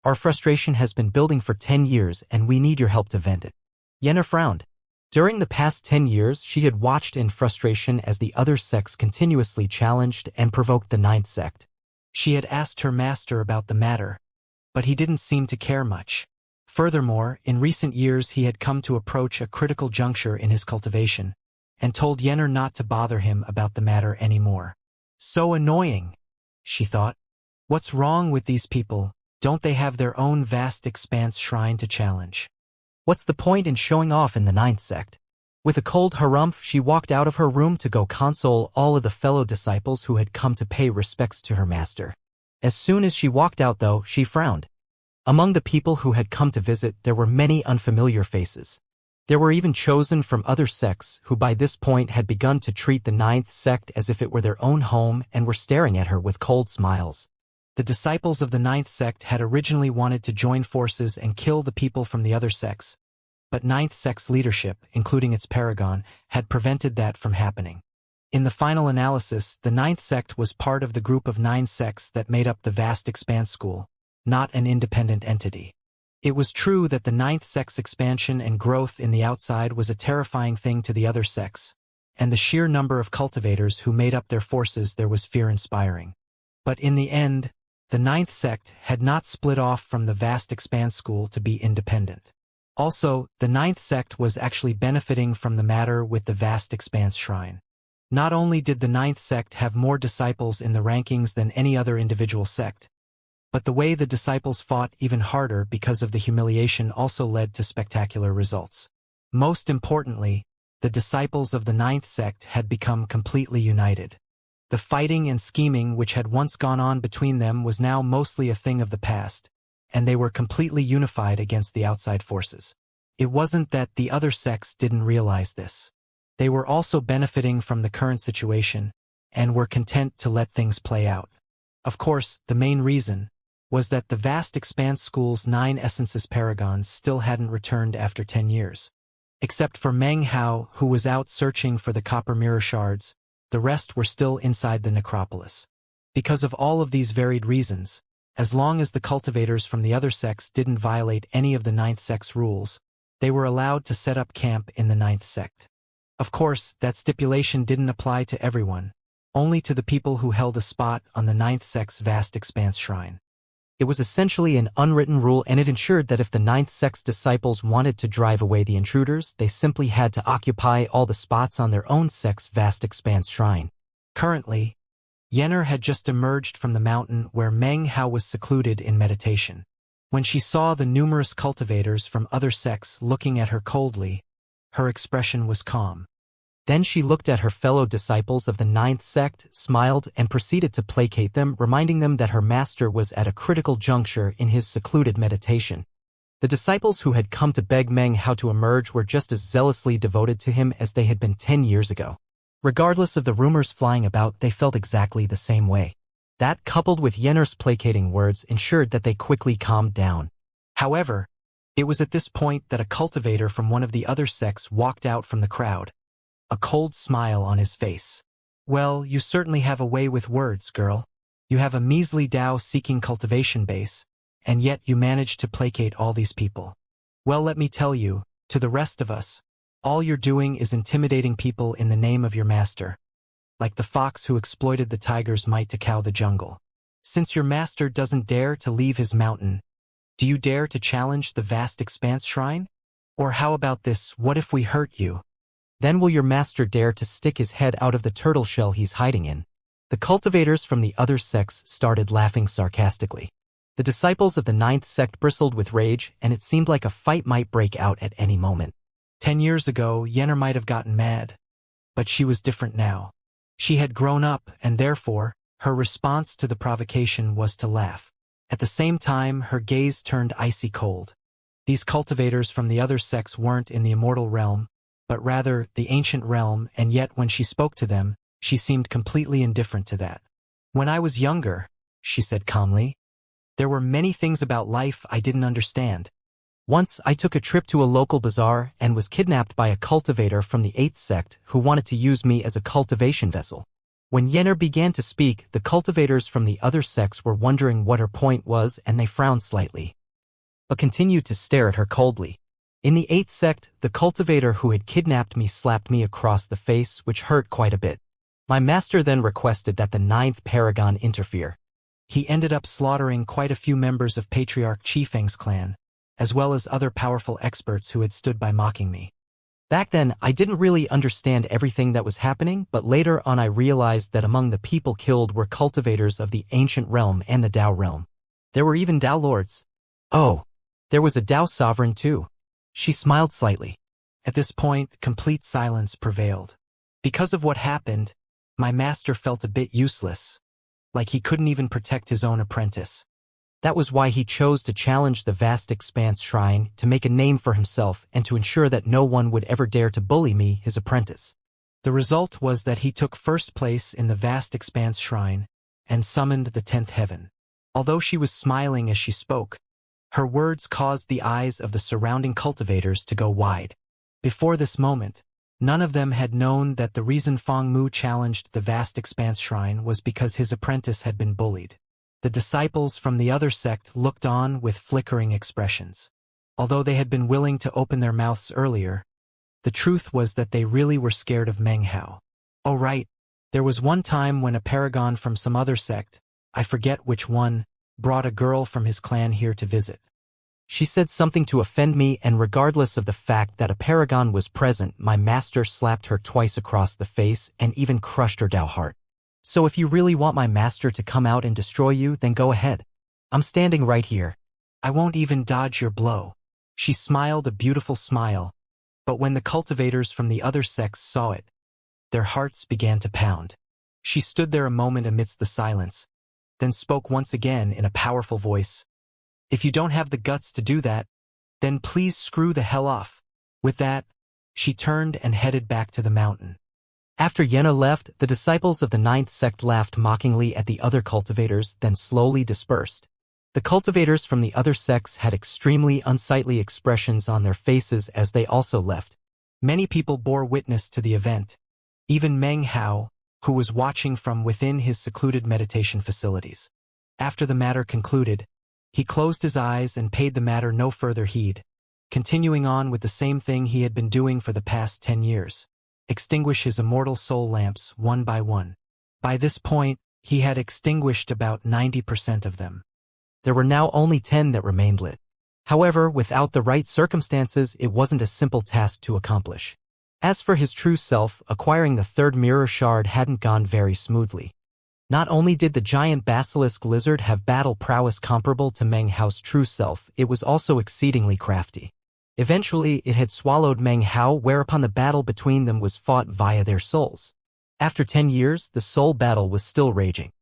Our frustration has been building for 10 years and we need your help to vent it. Yenner frowned. During the past 10 years, she had watched in frustration as the other sects continuously challenged and provoked the ninth sect. She had asked her master about the matter, but he didn't seem to care much. Furthermore, in recent years he had come to approach a critical juncture in his cultivation, and told Yenner not to bother him about the matter anymore. So annoying, she thought. What's wrong with these people? Don't they have their own vast expanse shrine to challenge? What's the point in showing off in the ninth sect? With a cold harumph, she walked out of her room to go console all of the fellow disciples who had come to pay respects to her master. As soon as she walked out, though, she frowned. Among the people who had come to visit, there were many unfamiliar faces. There were even chosen from other sects who by this point had begun to treat the ninth sect as if it were their own home and were staring at her with cold smiles. The disciples of the ninth sect had originally wanted to join forces and kill the people from the other sects, but ninth sect's leadership, including its paragon, had prevented that from happening. In the final analysis, the ninth sect was part of the group of 9 sects that made up the vast expanse school, not an independent entity. It was true that the ninth sect's expansion and growth in the outside was a terrifying thing to the other sects, and the sheer number of cultivators who made up their forces there was fear-inspiring. But in the end, the ninth sect had not split off from the vast expanse school to be independent. Also, the ninth sect was actually benefiting from the matter with the vast expanse shrine. Not only did the ninth sect have more disciples in the rankings than any other individual sect, but the way the disciples fought even harder because of the humiliation also led to spectacular results. Most importantly, the disciples of the ninth sect had become completely united. The fighting and scheming which had once gone on between them was now mostly a thing of the past, and they were completely unified against the outside forces. It wasn't that the other sects didn't realize this. They were also benefiting from the current situation, and were content to let things play out. Of course, the main reason was that the vast expanse school's 9 essences paragons still hadn't returned after 10 years. Except for Meng Hao, who was out searching for the copper mirror shards, the rest were still inside the necropolis. Because of all of these varied reasons, as long as the cultivators from the other sects didn't violate any of the ninth sect's rules, they were allowed to set up camp in the ninth sect. Of course, that stipulation didn't apply to everyone, only to the people who held a spot on the ninth sect's vast expanse shrine. It was essentially an unwritten rule, and it ensured that if the ninth sect's disciples wanted to drive away the intruders, they simply had to occupy all the spots on their own sect's vast expanse shrine. Currently, Yenner had just emerged from the mountain where Meng Hao was secluded in meditation. When she saw the numerous cultivators from other sects looking at her coldly, her expression was calm. Then she looked at her fellow disciples of the ninth sect, smiled, and proceeded to placate them, reminding them that her master was at a critical juncture in his secluded meditation. The disciples who had come to beg Meng how to emerge were just as zealously devoted to him as they had been 10 years ago. Regardless of the rumors flying about, they felt exactly the same way. That, coupled with Yenner's placating words, ensured that they quickly calmed down. However, it was at this point that a cultivator from one of the other sects walked out from the crowd, a cold smile on his face. "Well, you certainly have a way with words, girl. You have a measly Tao-seeking cultivation base, and yet you manage to placate all these people. Well, let me tell you, to the rest of us, all you're doing is intimidating people in the name of your master, like the fox who exploited the tiger's might to cow the jungle. Since your master doesn't dare to leave his mountain, do you dare to challenge the vast expanse shrine? Or how about this, what if we hurt you? Then will your master dare to stick his head out of the turtle shell he's hiding in?" The cultivators from the other sects started laughing sarcastically. The disciples of the ninth sect bristled with rage, and it seemed like a fight might break out at any moment. 10 years ago, Yenner might have gotten mad, but she was different now. She had grown up, and therefore, her response to the provocation was to laugh. At the same time, her gaze turned icy cold. These cultivators from the other sects weren't in the immortal realm, but rather the ancient realm, and yet when she spoke to them, she seemed completely indifferent to that. "When I was younger," she said calmly, "there were many things about life I didn't understand. Once I took a trip to a local bazaar and was kidnapped by a cultivator from the 8th sect who wanted to use me as a cultivation vessel." When Yenner began to speak, the cultivators from the other sects were wondering what her point was, and they frowned slightly, but continued to stare at her coldly. "In the 8th sect, the cultivator who had kidnapped me slapped me across the face, which hurt quite a bit. My master then requested that the 9th paragon interfere. He ended up slaughtering quite a few members of Patriarch Chifeng's clan, as well as other powerful experts who had stood by mocking me. Back then, I didn't really understand everything that was happening, but later on I realized that among the people killed were cultivators of the ancient realm and the Tao realm. There were even Tao lords. Oh, there was a Tao sovereign too." She smiled slightly. At this point, complete silence prevailed. Because of what happened, my master felt a bit useless, like he couldn't even protect his own apprentice. That was why he chose to challenge the vast expanse shrine, to make a name for himself and to ensure that no one would ever dare to bully me, his apprentice. The result was that he took first place in the vast expanse shrine and summoned the 10th heaven. Although she was smiling as she spoke, her words caused the eyes of the surrounding cultivators to go wide. Before this moment, none of them had known that the reason Feng Mu challenged the vast expanse shrine was because his apprentice had been bullied. The disciples from the other sect looked on with flickering expressions. Although they had been willing to open their mouths earlier, the truth was that they really were scared of Meng Hao. Oh right, there was one time when a paragon from some other sect, I forget which one, brought a girl from his clan here to visit. She said something to offend me, and regardless of the fact that a paragon was present, my master slapped her twice across the face and even crushed her Tao heart. So if you really want my master to come out and destroy you, then go ahead. I'm standing right here. I won't even dodge your blow." She smiled a beautiful smile, but when the cultivators from the other sects saw it, their hearts began to pound. She stood there a moment amidst the silence, then spoke once again in a powerful voice. "If you don't have the guts to do that, then please screw the hell off." With that, she turned and headed back to the mountain. After Yenna left, the disciples of the 9th sect laughed mockingly at the other cultivators, then slowly dispersed. The cultivators from the other sects had extremely unsightly expressions on their faces as they also left. Many people bore witness to the event. Even Meng Hao, who was watching from within his secluded meditation facilities. After the matter concluded, he closed his eyes and paid the matter no further heed, continuing on with the same thing he had been doing for the past 10 years. Extinguish his immortal soul lamps one by one. By this point, he had extinguished about 90% of them. There were now only 10 that remained lit. However, without the right circumstances, it wasn't a simple task to accomplish. As for his true self, acquiring the third mirror shard hadn't gone very smoothly. Not only did the giant basilisk lizard have battle prowess comparable to Meng Hao's true self, it was also exceedingly crafty. Eventually, it had swallowed Meng Hao, whereupon the battle between them was fought via their souls. After 10 years, the soul battle was still raging.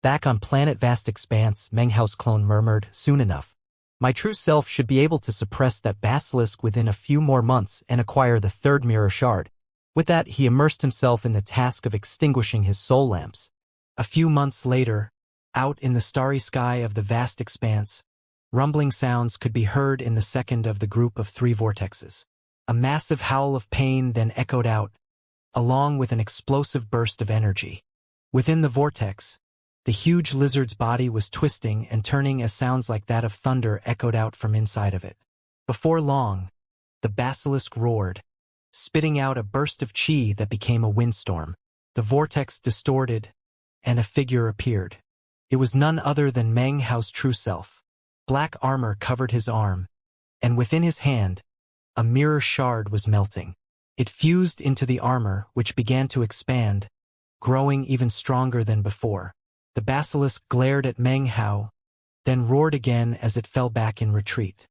Back on planet Vast Expanse, Meng Hao's clone murmured, "Soon enough. My true self should be able to suppress that basilisk within a few more months and acquire the third mirror shard." With that, he immersed himself in the task of extinguishing his soul lamps. A few months later, out in the starry sky of the Vast Expanse, rumbling sounds could be heard in the second of the group of 3 vortexes. A massive howl of pain then echoed out, along with an explosive burst of energy. Within the vortex, the huge lizard's body was twisting and turning as sounds like that of thunder echoed out from inside of it. Before long, the basilisk roared, spitting out a burst of chi that became a windstorm. The vortex distorted, and a figure appeared. It was none other than Meng Hao's true self. Black armor covered his arm, and within his hand, a mirror shard was melting. It fused into the armor, which began to expand, growing even stronger than before. The basilisk glared at Meng Hao, then roared again as it fell back in retreat.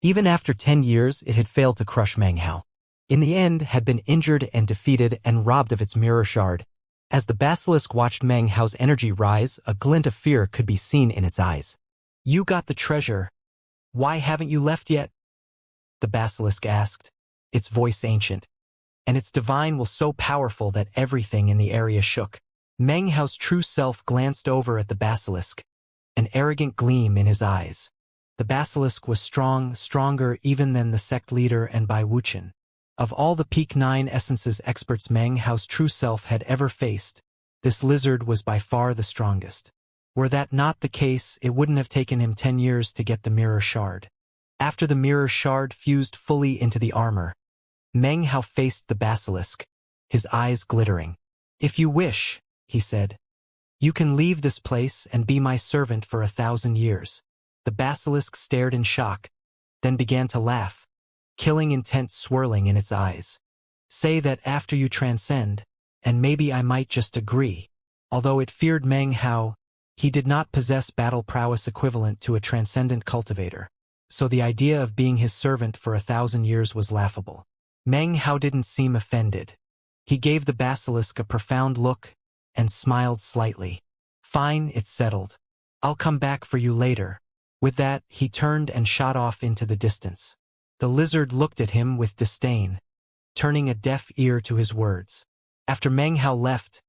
Even after 10 years, it had failed to crush Meng Hao. In the end, had been injured and defeated and robbed of its mirror shard. As the basilisk watched Meng Hao's energy rise, a glint of fear could be seen in its eyes. "You got the treasure. Why haven't you left yet?" the basilisk asked, its voice ancient, and its divine was so powerful that everything in the area shook. Meng Hao's true self glanced over at the basilisk, an arrogant gleam in his eyes. The basilisk was stronger even than the sect leader and Bai Wuxian. Of all the Peak 9 essences experts Meng Hao's true self had ever faced, this lizard was by far the strongest. Were that not the case, it wouldn't have taken him 10 years to get the mirror shard. After the mirror shard fused fully into the armor, Meng Hao faced the basilisk, his eyes glittering. "If you wish," he said, "you can leave this place and be my servant for 1,000 years. The basilisk stared in shock, then began to laugh, killing intent swirling in its eyes. "Say that after you transcend, and maybe I might just agree." Although it feared Meng Hao, he did not possess battle prowess equivalent to a transcendent cultivator, so the idea of being his servant for 1,000 years was laughable. Meng Hao didn't seem offended. He gave the basilisk a profound look and smiled slightly. "Fine, it's settled. I'll come back for you later." With that, he turned and shot off into the distance. The lizard looked at him with disdain, turning a deaf ear to his words. After Meng Hao left,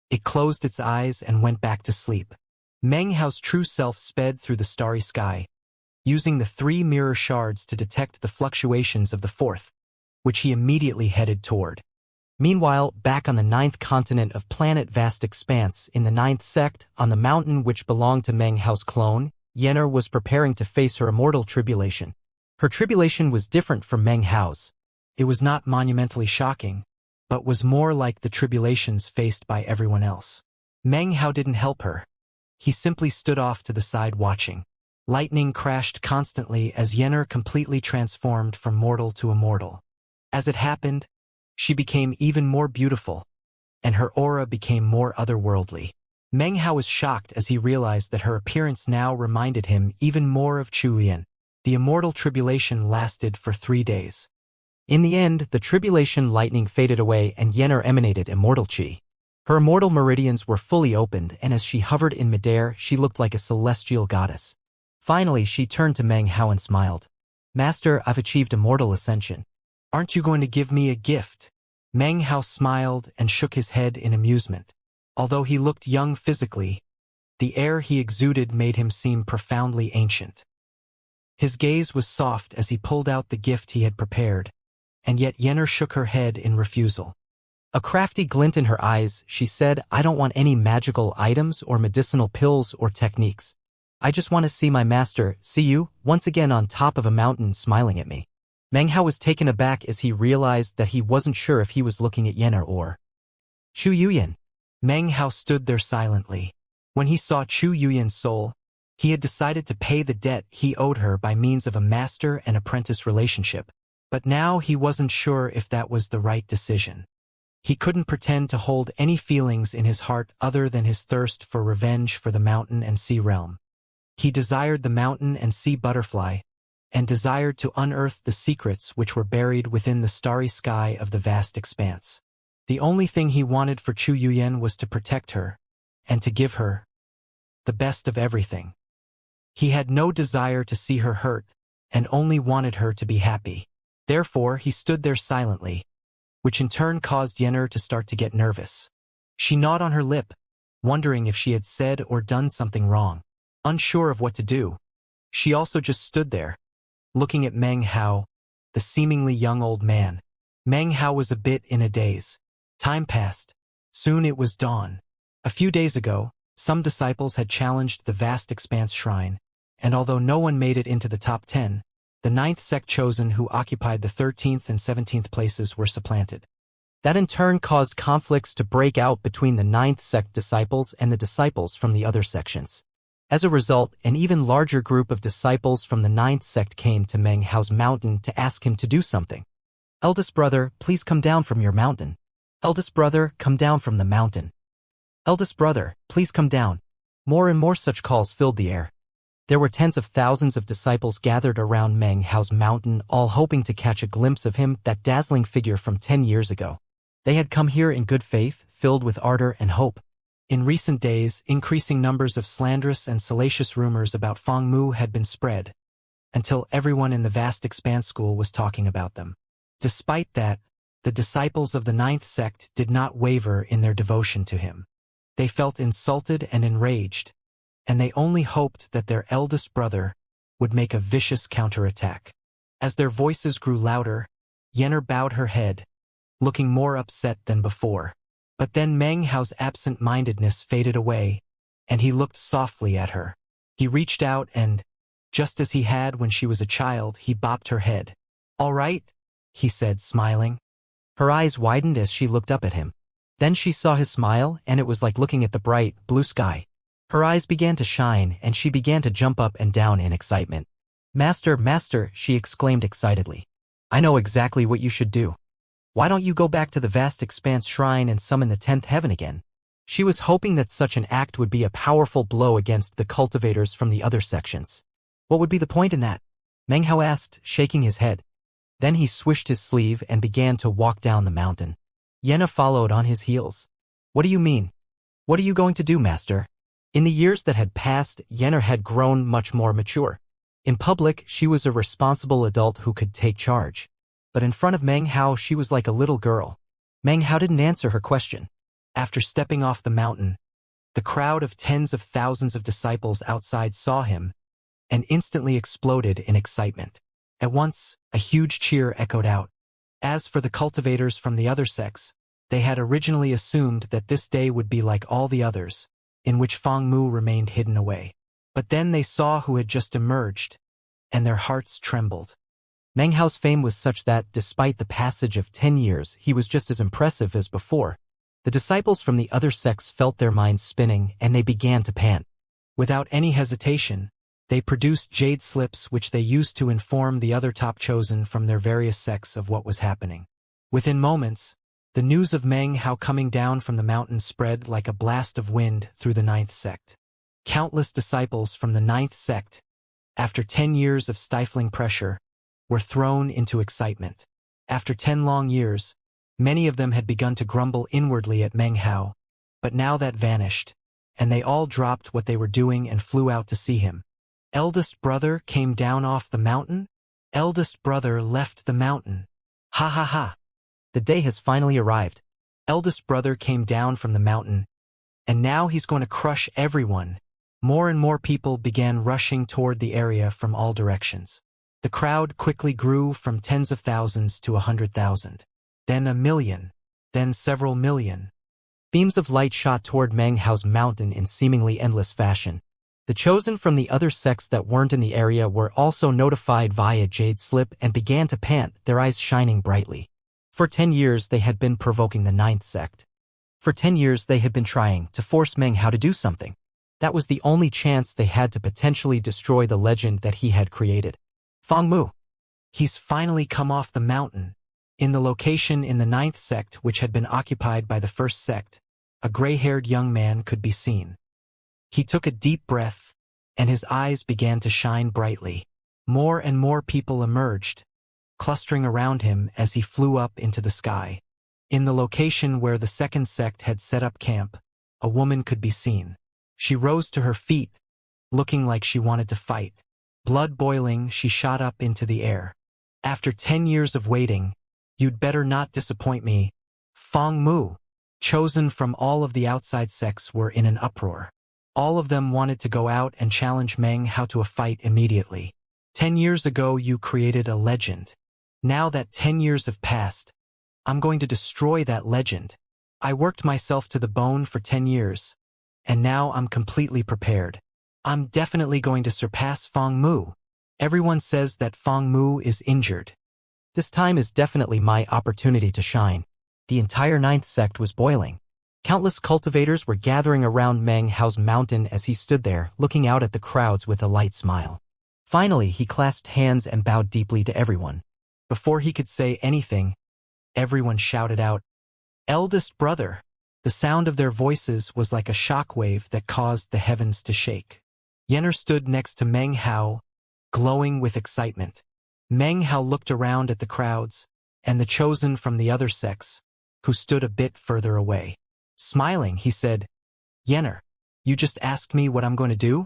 it closed its eyes and went back to sleep. Meng Hao's true self sped through the starry sky, using the 3 mirror shards to detect the fluctuations of the 4th, which he immediately headed toward. Meanwhile, back on the 9th continent of planet Vast Expanse, in the 9th sect, on the mountain which belonged to Meng Hao's clone, Yenner was preparing to face her immortal tribulation. Her tribulation was different from Meng Hao's. It was not monumentally shocking, but was more like the tribulations faced by everyone else. Meng Hao didn't help her. He simply stood off to the side watching. Lightning crashed constantly as Yenner completely transformed from mortal to immortal. As it happened, she became even more beautiful, and her aura became more otherworldly. Meng Hao was shocked as he realized that her appearance now reminded him even more of Chu Yan. The immortal tribulation lasted for 3 days. In the end, the tribulation lightning faded away and Yenner emanated immortal chi. Her immortal meridians were fully opened, and as she hovered in midair, she looked like a celestial goddess. Finally, she turned to Meng Hao and smiled. "Master, I've achieved immortal ascension. Aren't you going to give me a gift?" Meng Hao smiled and shook his head in amusement. Although he looked young physically, the air he exuded made him seem profoundly ancient. His gaze was soft as he pulled out the gift he had prepared, and yet Yenner shook her head in refusal. A crafty glint in her eyes, she said, "I don't want any magical items or medicinal pills or techniques. I just want to see my master, see you, once again on top of a mountain smiling at me." Meng Hao was taken aback as he realized that he wasn't sure if he was looking at Yenner or Chu Yuyan. Meng Hao stood there silently. When he saw Chu Yuyan's soul, he had decided to pay the debt he owed her by means of a master and apprentice relationship. But now he wasn't sure if that was the right decision. He couldn't pretend to hold any feelings in his heart other than his thirst for revenge for the mountain and sea realm. He desired the mountain and sea butterfly, and desired to unearth the secrets which were buried within the starry sky of the vast expanse. The only thing he wanted for Chu Yuyen was to protect her, and to give her the best of everything. He had no desire to see her hurt, and only wanted her to be happy. Therefore, he stood there silently, which in turn caused Yenner to start to get nervous. She gnawed on her lip, wondering if she had said or done something wrong. Unsure of what to do, she also just stood there, looking at Meng Hao, the seemingly young old man. Meng Hao was a bit in a daze. Time passed. Soon it was dawn. A few days ago, some disciples had challenged the vast expanse shrine, and although no one made it into the top 10, the 9th sect chosen who occupied the 13th and 17th places were supplanted. That in turn caused conflicts to break out between the 9th sect disciples and the disciples from the other sections. As a result, an even larger group of disciples from the 9th sect came to Meng Hao's mountain to ask him to do something. "Eldest brother, please come down from your mountain. Eldest brother, come down from the mountain. Eldest brother, please come down." More and more such calls filled the air. There were tens of thousands of disciples gathered around Meng Hao's mountain, all hoping to catch a glimpse of him, that dazzling figure from 10 years ago. They had come here in good faith, filled with ardor and hope. In recent days, increasing numbers of slanderous and salacious rumors about Feng Mu had been spread, until everyone in the vast expanse school was talking about them. Despite that, the disciples of the 9th sect did not waver in their devotion to him. They felt insulted and enraged, and they only hoped that their eldest brother would make a vicious counterattack. As their voices grew louder, Yenner bowed her head, looking more upset than before. But then Meng Hao's absent-mindedness faded away, and he looked softly at her. He reached out and, just as he had when she was a child, he bopped her head. "All right," he said, smiling. Her eyes widened as she looked up at him. Then she saw his smile, and it was like looking at the bright, blue sky. Her eyes began to shine, and she began to jump up and down in excitement. "Master, master," she exclaimed excitedly. "I know exactly what you should do. Why don't you go back to the vast expanse shrine and summon the 10th heaven again?" She was hoping that such an act would be a powerful blow against the cultivators from the other sections. "What would be the point in that?" Meng Hao asked, shaking his head. Then he swished his sleeve and began to walk down the mountain. Yenna followed on his heels. "What do you mean? What are you going to do, master?" In the years that had passed, Yenna had grown much more mature. In public, she was a responsible adult who could take charge. But in front of Meng Hao, she was like a little girl. Meng Hao didn't answer her question. After stepping off the mountain, the crowd of tens of thousands of disciples outside saw him and instantly exploded in excitement. At once, a huge cheer echoed out. As for the cultivators from the other sects, they had originally assumed that this day would be like all the others, in which Feng Mu remained hidden away. But then they saw who had just emerged, and their hearts trembled. Meng Hao's fame was such that, despite the passage of 10 years, he was just as impressive as before. The disciples from the other sects felt their minds spinning, and they began to pant. Without any hesitation, they produced jade slips which they used to inform the other top chosen from their various sects of what was happening. Within moments, the news of Meng Hao coming down from the mountain spread like a blast of wind through the 9th sect. Countless disciples from the 9th sect, after 10 years of stifling pressure, were thrown into excitement. After 10 long years, many of them had begun to grumble inwardly at Meng Hao, but now that vanished, and they all dropped what they were doing and flew out to see him. Eldest brother came down off the mountain? Eldest brother left the mountain. Ha ha ha. The day has finally arrived. Eldest brother came down from the mountain, and now he's going to crush everyone. More and more people began rushing toward the area from all directions. The crowd quickly grew from tens of thousands to 100,000. Then 1,000,000. Then several million. Beams of light shot toward Meng Hao's mountain in seemingly endless fashion. The chosen from the other sects that weren't in the area were also notified via jade slip and began to pant, their eyes shining brightly. For 10 years they had been provoking the 9th sect. For 10 years they had been trying to force Meng Hao to do something. That was the only chance they had to potentially destroy the legend that he had created. Feng Mu. He's finally come off the mountain. In the location in the ninth sect which had been occupied by the first sect, a gray-haired young man could be seen. He took a deep breath, and his eyes began to shine brightly. More and more people emerged, clustering around him as he flew up into the sky. In the location where the second sect had set up camp, a woman could be seen. She rose to her feet, looking like she wanted to fight. Blood boiling, she shot up into the air. After 10 years of waiting, you'd better not disappoint me. Fong Mu, chosen from all of the outside sects, were in an uproar. All of them wanted to go out and challenge Meng Hao to a fight immediately. 10 years ago you created a legend. Now that 10 years have passed, I'm going to destroy that legend. I worked myself to the bone for 10 years, and now I'm completely prepared. I'm definitely going to surpass Fong Mu. Everyone says that Fong Mu is injured. This time is definitely my opportunity to shine. The entire ninth sect was boiling. Countless cultivators were gathering around Meng Hao's mountain as he stood there, looking out at the crowds with a light smile. Finally, he clasped hands and bowed deeply to everyone. Before he could say anything, everyone shouted out, "Eldest brother!" The sound of their voices was like a shockwave that caused the heavens to shake. Yenner stood next to Meng Hao, glowing with excitement. Meng Hao looked around at the crowds, and the chosen from the other sects, who stood a bit further away. Smiling, he said, "Yenner, you just asked me what I'm going to do?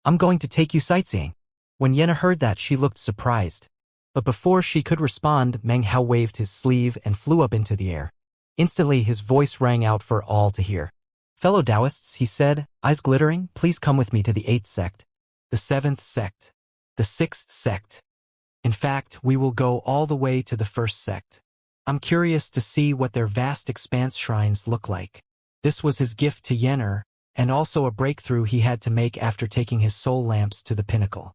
I'm going to take you sightseeing." When Yenner heard that, she looked surprised. But before she could respond, Meng Hao waved his sleeve and flew up into the air. Instantly, his voice rang out for all to hear. "Fellow Taoists," he said, eyes glittering, "please come with me to the 8th sect, the 7th sect, the 6th sect. In fact, we will go all the way to the 1st sect. I'm curious to see what their vast expanse shrines look like." This was his gift to Yenner, and also a breakthrough he had to make after taking his soul lamps to the pinnacle.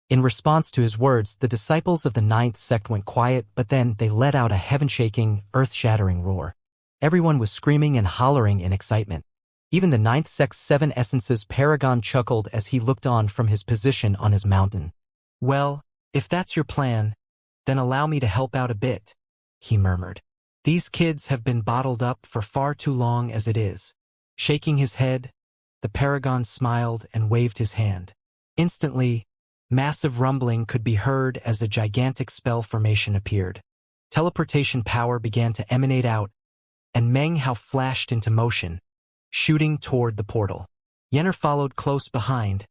In response to his words, the disciples of the 9th sect went quiet, but then they let out a heaven-shaking, earth-shattering roar. Everyone was screaming and hollering in excitement. Even the 9th sect's 7 essences paragon chuckled as he looked on from his position on his mountain. "Well, if that's your plan, then allow me to help out a bit," he murmured. "These kids have been bottled up for far too long as it is." Shaking his head, the paragon smiled and waved his hand. Instantly, massive rumbling could be heard as a gigantic spell formation appeared. Teleportation power began to emanate out, and Meng Hao flashed into motion, shooting toward the portal. Yenner followed close behind,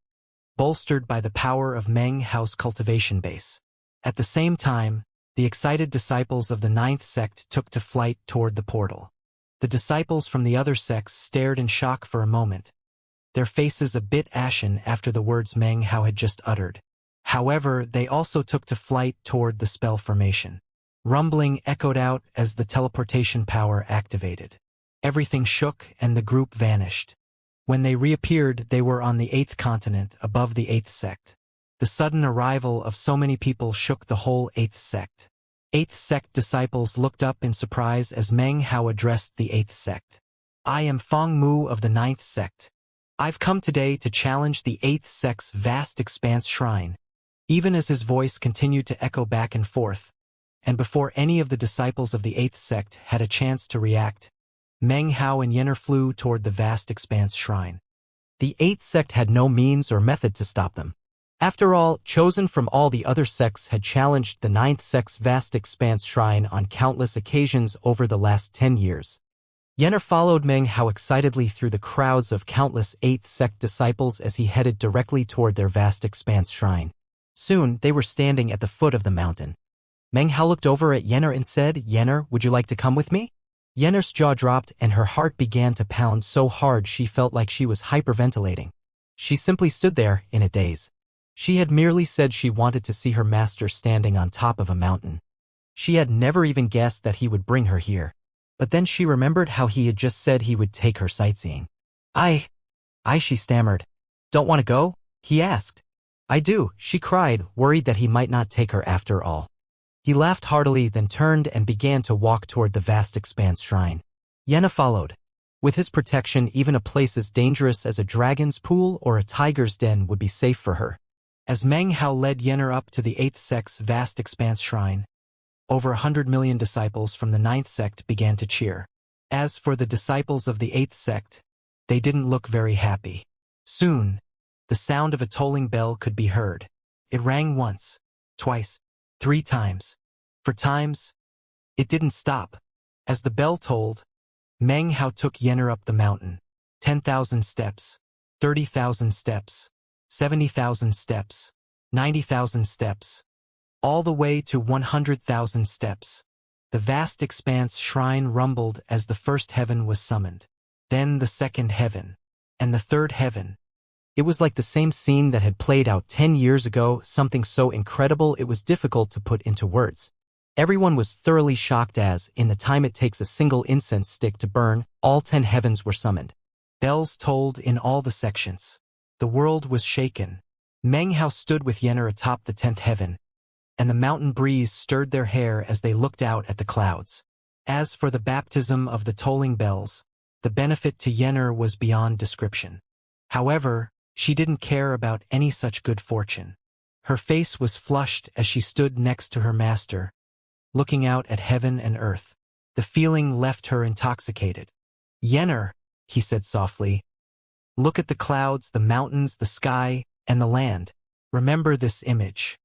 bolstered by the power of Meng Hao's cultivation base. At the same time, the excited disciples of the 9th sect took to flight toward the portal. The disciples from the other sects stared in shock for a moment, their faces a bit ashen after the words Meng Hao had just uttered. However, they also took to flight toward the spell formation. Rumbling echoed out as the teleportation power activated. Everything shook and the group vanished. When they reappeared, they were on the 8th continent above the 8th sect. The sudden arrival of so many people shook the whole 8th sect. 8th sect disciples looked up in surprise as Meng Hao addressed the 8th sect. "I am Fong Mu of the 9th sect. I've come today to challenge the 8th sect's vast expanse shrine." Even as his voice continued to echo back and forth, and before any of the disciples of the 8th sect had a chance to react, Meng Hao and Yenner flew toward the vast expanse shrine. The 8th sect had no means or method to stop them. After all, chosen from all the other sects had challenged the 9th sect's vast expanse shrine on countless occasions over the last 10 years. Yenner followed Meng Hao excitedly through the crowds of countless 8th sect disciples as he headed directly toward their vast expanse shrine. Soon, they were standing at the foot of the mountain. Meng Hao looked over at Yenner and said, "Yenner, would you like to come with me?" Yenner's jaw dropped and her heart began to pound so hard she felt like she was hyperventilating. She simply stood there, in a daze. She had merely said she wanted to see her master standing on top of a mountain. She had never even guessed that he would bring her here. But then she remembered how he had just said he would take her sightseeing. I, she stammered. "Don't want to go?" he asked. "I do," she cried, worried that he might not take her after all. He laughed heartily, then turned and began to walk toward the vast expanse shrine. Yenna followed. With his protection, even a place as dangerous as a dragon's pool or a tiger's den would be safe for her. As Meng Hao led Yenner up to the 8th sect's vast expanse shrine, over 100 million disciples from the ninth sect began to cheer. As for the disciples of the eighth sect, they didn't look very happy. Soon, the sound of a tolling bell could be heard. It rang once, twice, 3 times. For times, it didn't stop. As the bell tolled, Meng Hao took Yenner up the mountain. 10,000 steps, 30,000 steps, 70,000 steps, 90,000 steps, all the way to 100,000 steps. The vast expanse shrine rumbled as the first heaven was summoned. Then the second heaven, and the third heaven. It was like the same scene that had played out 10 years ago, something so incredible it was difficult to put into words. Everyone was thoroughly shocked as, in the time it takes a single incense stick to burn, all 10 heavens were summoned. Bells tolled in all the sections. The world was shaken. Meng Hao stood with Yenner atop the 10th heaven, and the mountain breeze stirred their hair as they looked out at the clouds. As for the baptism of the tolling bells, the benefit to Yenner was beyond description. However, she didn't care about any such good fortune. Her face was flushed as she stood next to her master, looking out at heaven and earth. The feeling left her intoxicated. "Yenner," he said softly, "look at the clouds, the mountains, the sky, and the land. Remember this image."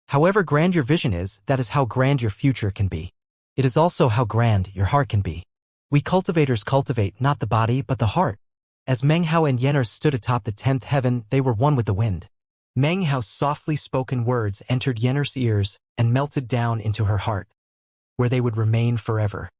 However grand your vision is, that is how grand your future can be. It is also how grand your heart can be. We cultivators cultivate not the body but the heart. As Meng Hao and Yenner stood atop the 10th heaven, they were one with the wind. Meng Hao's softly spoken words entered Yenner's ears and melted down into her heart, where they would remain forever.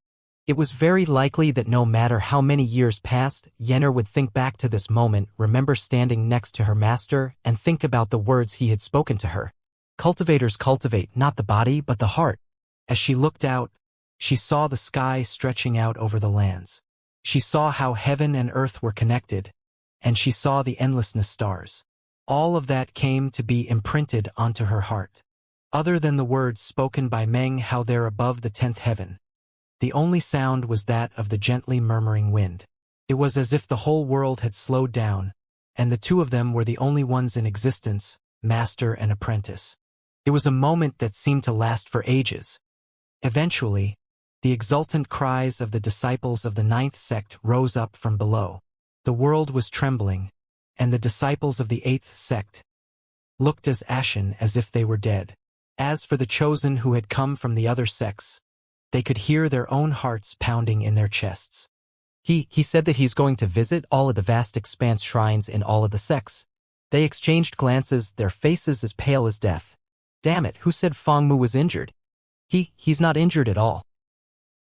It was very likely that no matter how many years passed, Yenner would think back to this moment, remember standing next to her master, and think about the words he had spoken to her. Cultivators cultivate not the body but the heart. As she looked out, she saw the sky stretching out over the lands. She saw how heaven and earth were connected, and she saw the endlessness stars. All of that came to be imprinted onto her heart. Other than the words spoken by Meng Hao there above the 10th heaven, the only sound was that of the gently murmuring wind. It was as if the whole world had slowed down, and the two of them were the only ones in existence, master and apprentice. It was a moment that seemed to last for ages. Eventually, the exultant cries of the disciples of the ninth sect rose up from below. The world was trembling, and the disciples of the eighth sect looked as ashen as if they were dead. As for the chosen who had come from the other sects, they could hear their own hearts pounding in their chests. He said that he's going to visit all of the vast expanse shrines in all of the sects. They exchanged glances, their faces as pale as death. Damn it, who said Feng Mu was injured? He's not injured at all.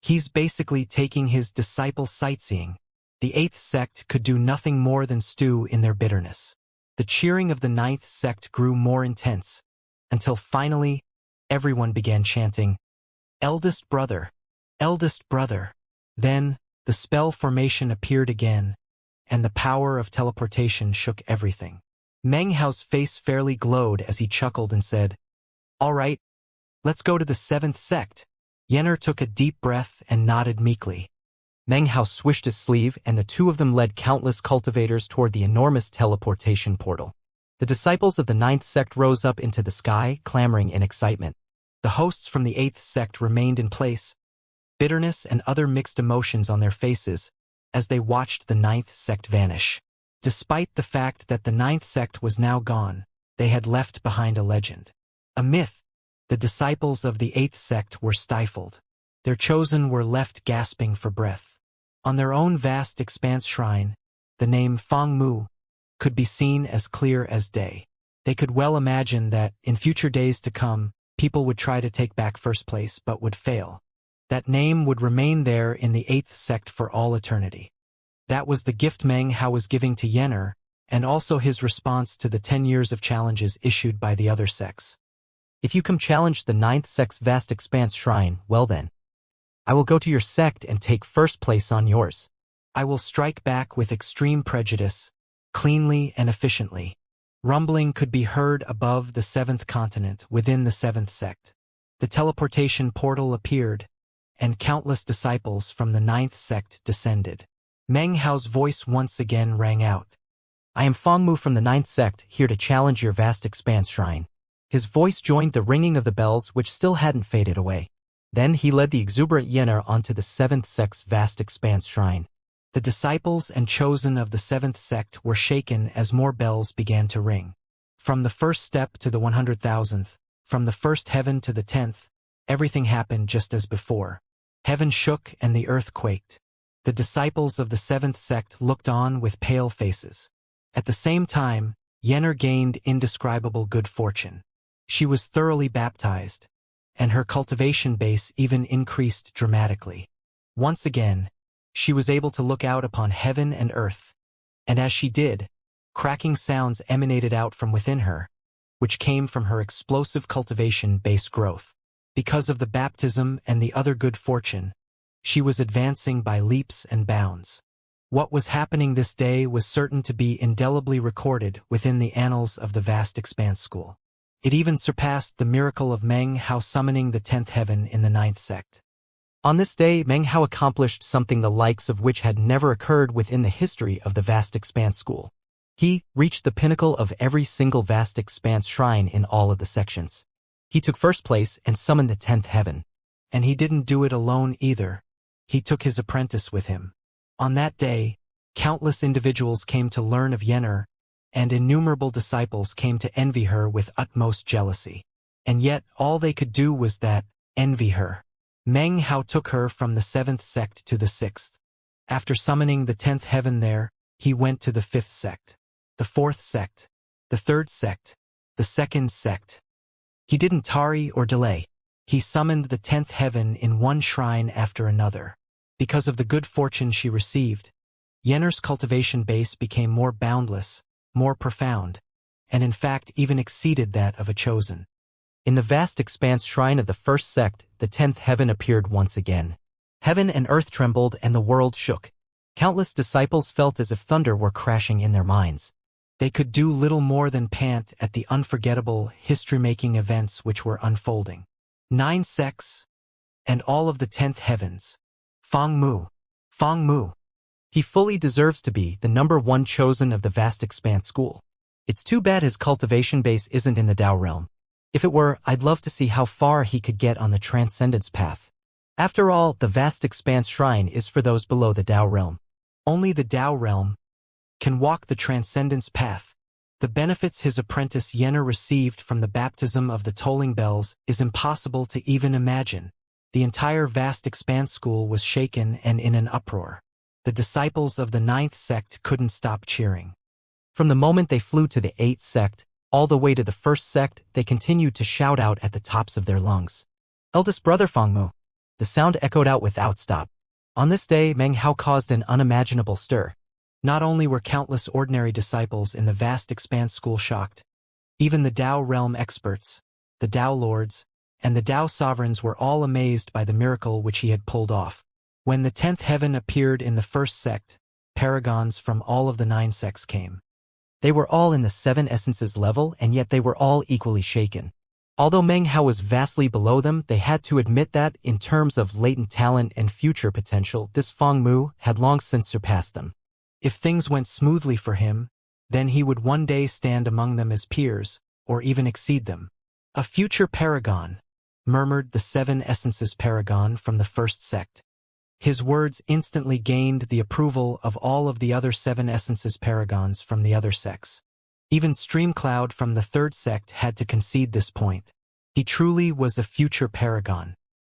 He's basically taking his disciples sightseeing. The eighth sect could do nothing more than stew in their bitterness. The cheering of the ninth sect grew more intense, until finally, everyone began chanting, "Eldest brother, eldest brother." Then, the spell formation appeared again, and the power of teleportation shook everything. Meng Hao's face fairly glowed as he chuckled and said, "All right, let's go to the seventh sect." Yenner took a deep breath and nodded meekly. Meng Hao swished his sleeve, and the two of them led countless cultivators toward the enormous teleportation portal. The disciples of the ninth sect rose up into the sky, clamoring in excitement. The hosts from the eighth sect remained in place, bitterness and other mixed emotions on their faces, as they watched the ninth sect vanish. Despite the fact that the ninth sect was now gone, they had left behind a legend, a myth. The disciples of the eighth sect were stifled. Their chosen were left gasping for breath. On their own vast expanse shrine, the name Feng Mu could be seen as clear as day. They could well imagine that, in future days to come, people would try to take back first place but would fail. That name would remain there in the eighth sect for all eternity. That was the gift Meng Hao was giving to Yenner, and also his response to the 10 years of challenges issued by the other sects. If you come challenge the ninth sect's vast expanse shrine, well then, I will go to your sect and take first place on yours. I will strike back with extreme prejudice, cleanly and efficiently. Rumbling could be heard above the seventh continent within the seventh sect. The teleportation portal appeared, and countless disciples from the ninth sect descended. Meng Hao's voice once again rang out. I am Feng Mu from the ninth sect, here to challenge your vast expanse shrine. His voice joined the ringing of the bells which still hadn't faded away. Then he led the exuberant Yener onto the seventh sect's vast expanse shrine. The disciples and chosen of the seventh sect were shaken as more bells began to ring. From the first step to the 100,000th, from the first heaven to the 10th, everything happened just as before. Heaven shook and the earth quaked. The disciples of the seventh sect looked on with pale faces. At the same time, Yener gained indescribable good fortune. She was thoroughly baptized, and her cultivation base even increased dramatically. Once again, she was able to look out upon heaven and earth, and as she did, cracking sounds emanated out from within her, which came from her explosive cultivation-based growth. Because of the baptism and the other good fortune, she was advancing by leaps and bounds. What was happening this day was certain to be indelibly recorded within the annals of the vast expanse school. It even surpassed the miracle of Meng Hao summoning the 10th heaven in the 9th sect. On this day, Meng Hao accomplished something the likes of which had never occurred within the history of the vast expanse school. He reached the pinnacle of every single vast expanse shrine in all of the sections. He took first place and summoned the 10th heaven. And he didn't do it alone either. He took his apprentice with him. On that day, countless individuals came to learn of Yener, and innumerable disciples came to envy her with utmost jealousy. And yet all they could do was envy her. Meng Hao took her from the 7th sect to the 6th. After summoning the 10th heaven there, he went to the 5th sect, the 4th sect, the 3rd sect, the 2nd sect. He didn't tarry or delay. He summoned the 10th heaven in one shrine after another. Because of the good fortune she received, Yener's cultivation base became more boundless, more profound, and in fact even exceeded that of a chosen. In the vast expanse shrine of the 1st sect, the 10th heaven appeared once again. Heaven and earth trembled and the world shook. Countless disciples felt as if thunder were crashing in their minds. They could do little more than pant at the unforgettable, history-making events which were unfolding. 9 sects, and all of the 10th heavens. Feng Mu. He fully deserves to be the #1 chosen of the vast expanse school. It's too bad his cultivation base isn't in the Tao realm. If it were, I'd love to see how far he could get on the transcendence path. After all, the vast expanse shrine is for those below the Tao realm. Only the Tao realm can walk the transcendence path. The benefits his apprentice Yener received from the baptism of the tolling bells is impossible to even imagine. The entire vast expanse school was shaken and in an uproar. The disciples of the 9th sect couldn't stop cheering. From the moment they flew to the 8th sect, all the way to the 1st sect, they continued to shout out at the tops of their lungs. Eldest brother Feng Mu. The sound echoed out without stop. On this day, Meng Hao caused an unimaginable stir. Not only were countless ordinary disciples in the vast expanse school shocked, even the Tao realm experts, the Tao lords, and the Tao sovereigns were all amazed by the miracle which he had pulled off. When the 10th heaven appeared in the 1st sect, paragons from all of the 9 sects came. They were all in the 7 essences level, and yet they were all equally shaken. Although Meng Hao was vastly below them, they had to admit that, in terms of latent talent and future potential, this Feng Mu had long since surpassed them. If things went smoothly for him, then he would one day stand among them as peers, or even exceed them. A future paragon, murmured the 7 essences paragon from the 1st sect. His words instantly gained the approval of all of the other 7 essences paragons from the other sects. Even Streamcloud from the 3rd sect had to concede this point. He truly was a future paragon.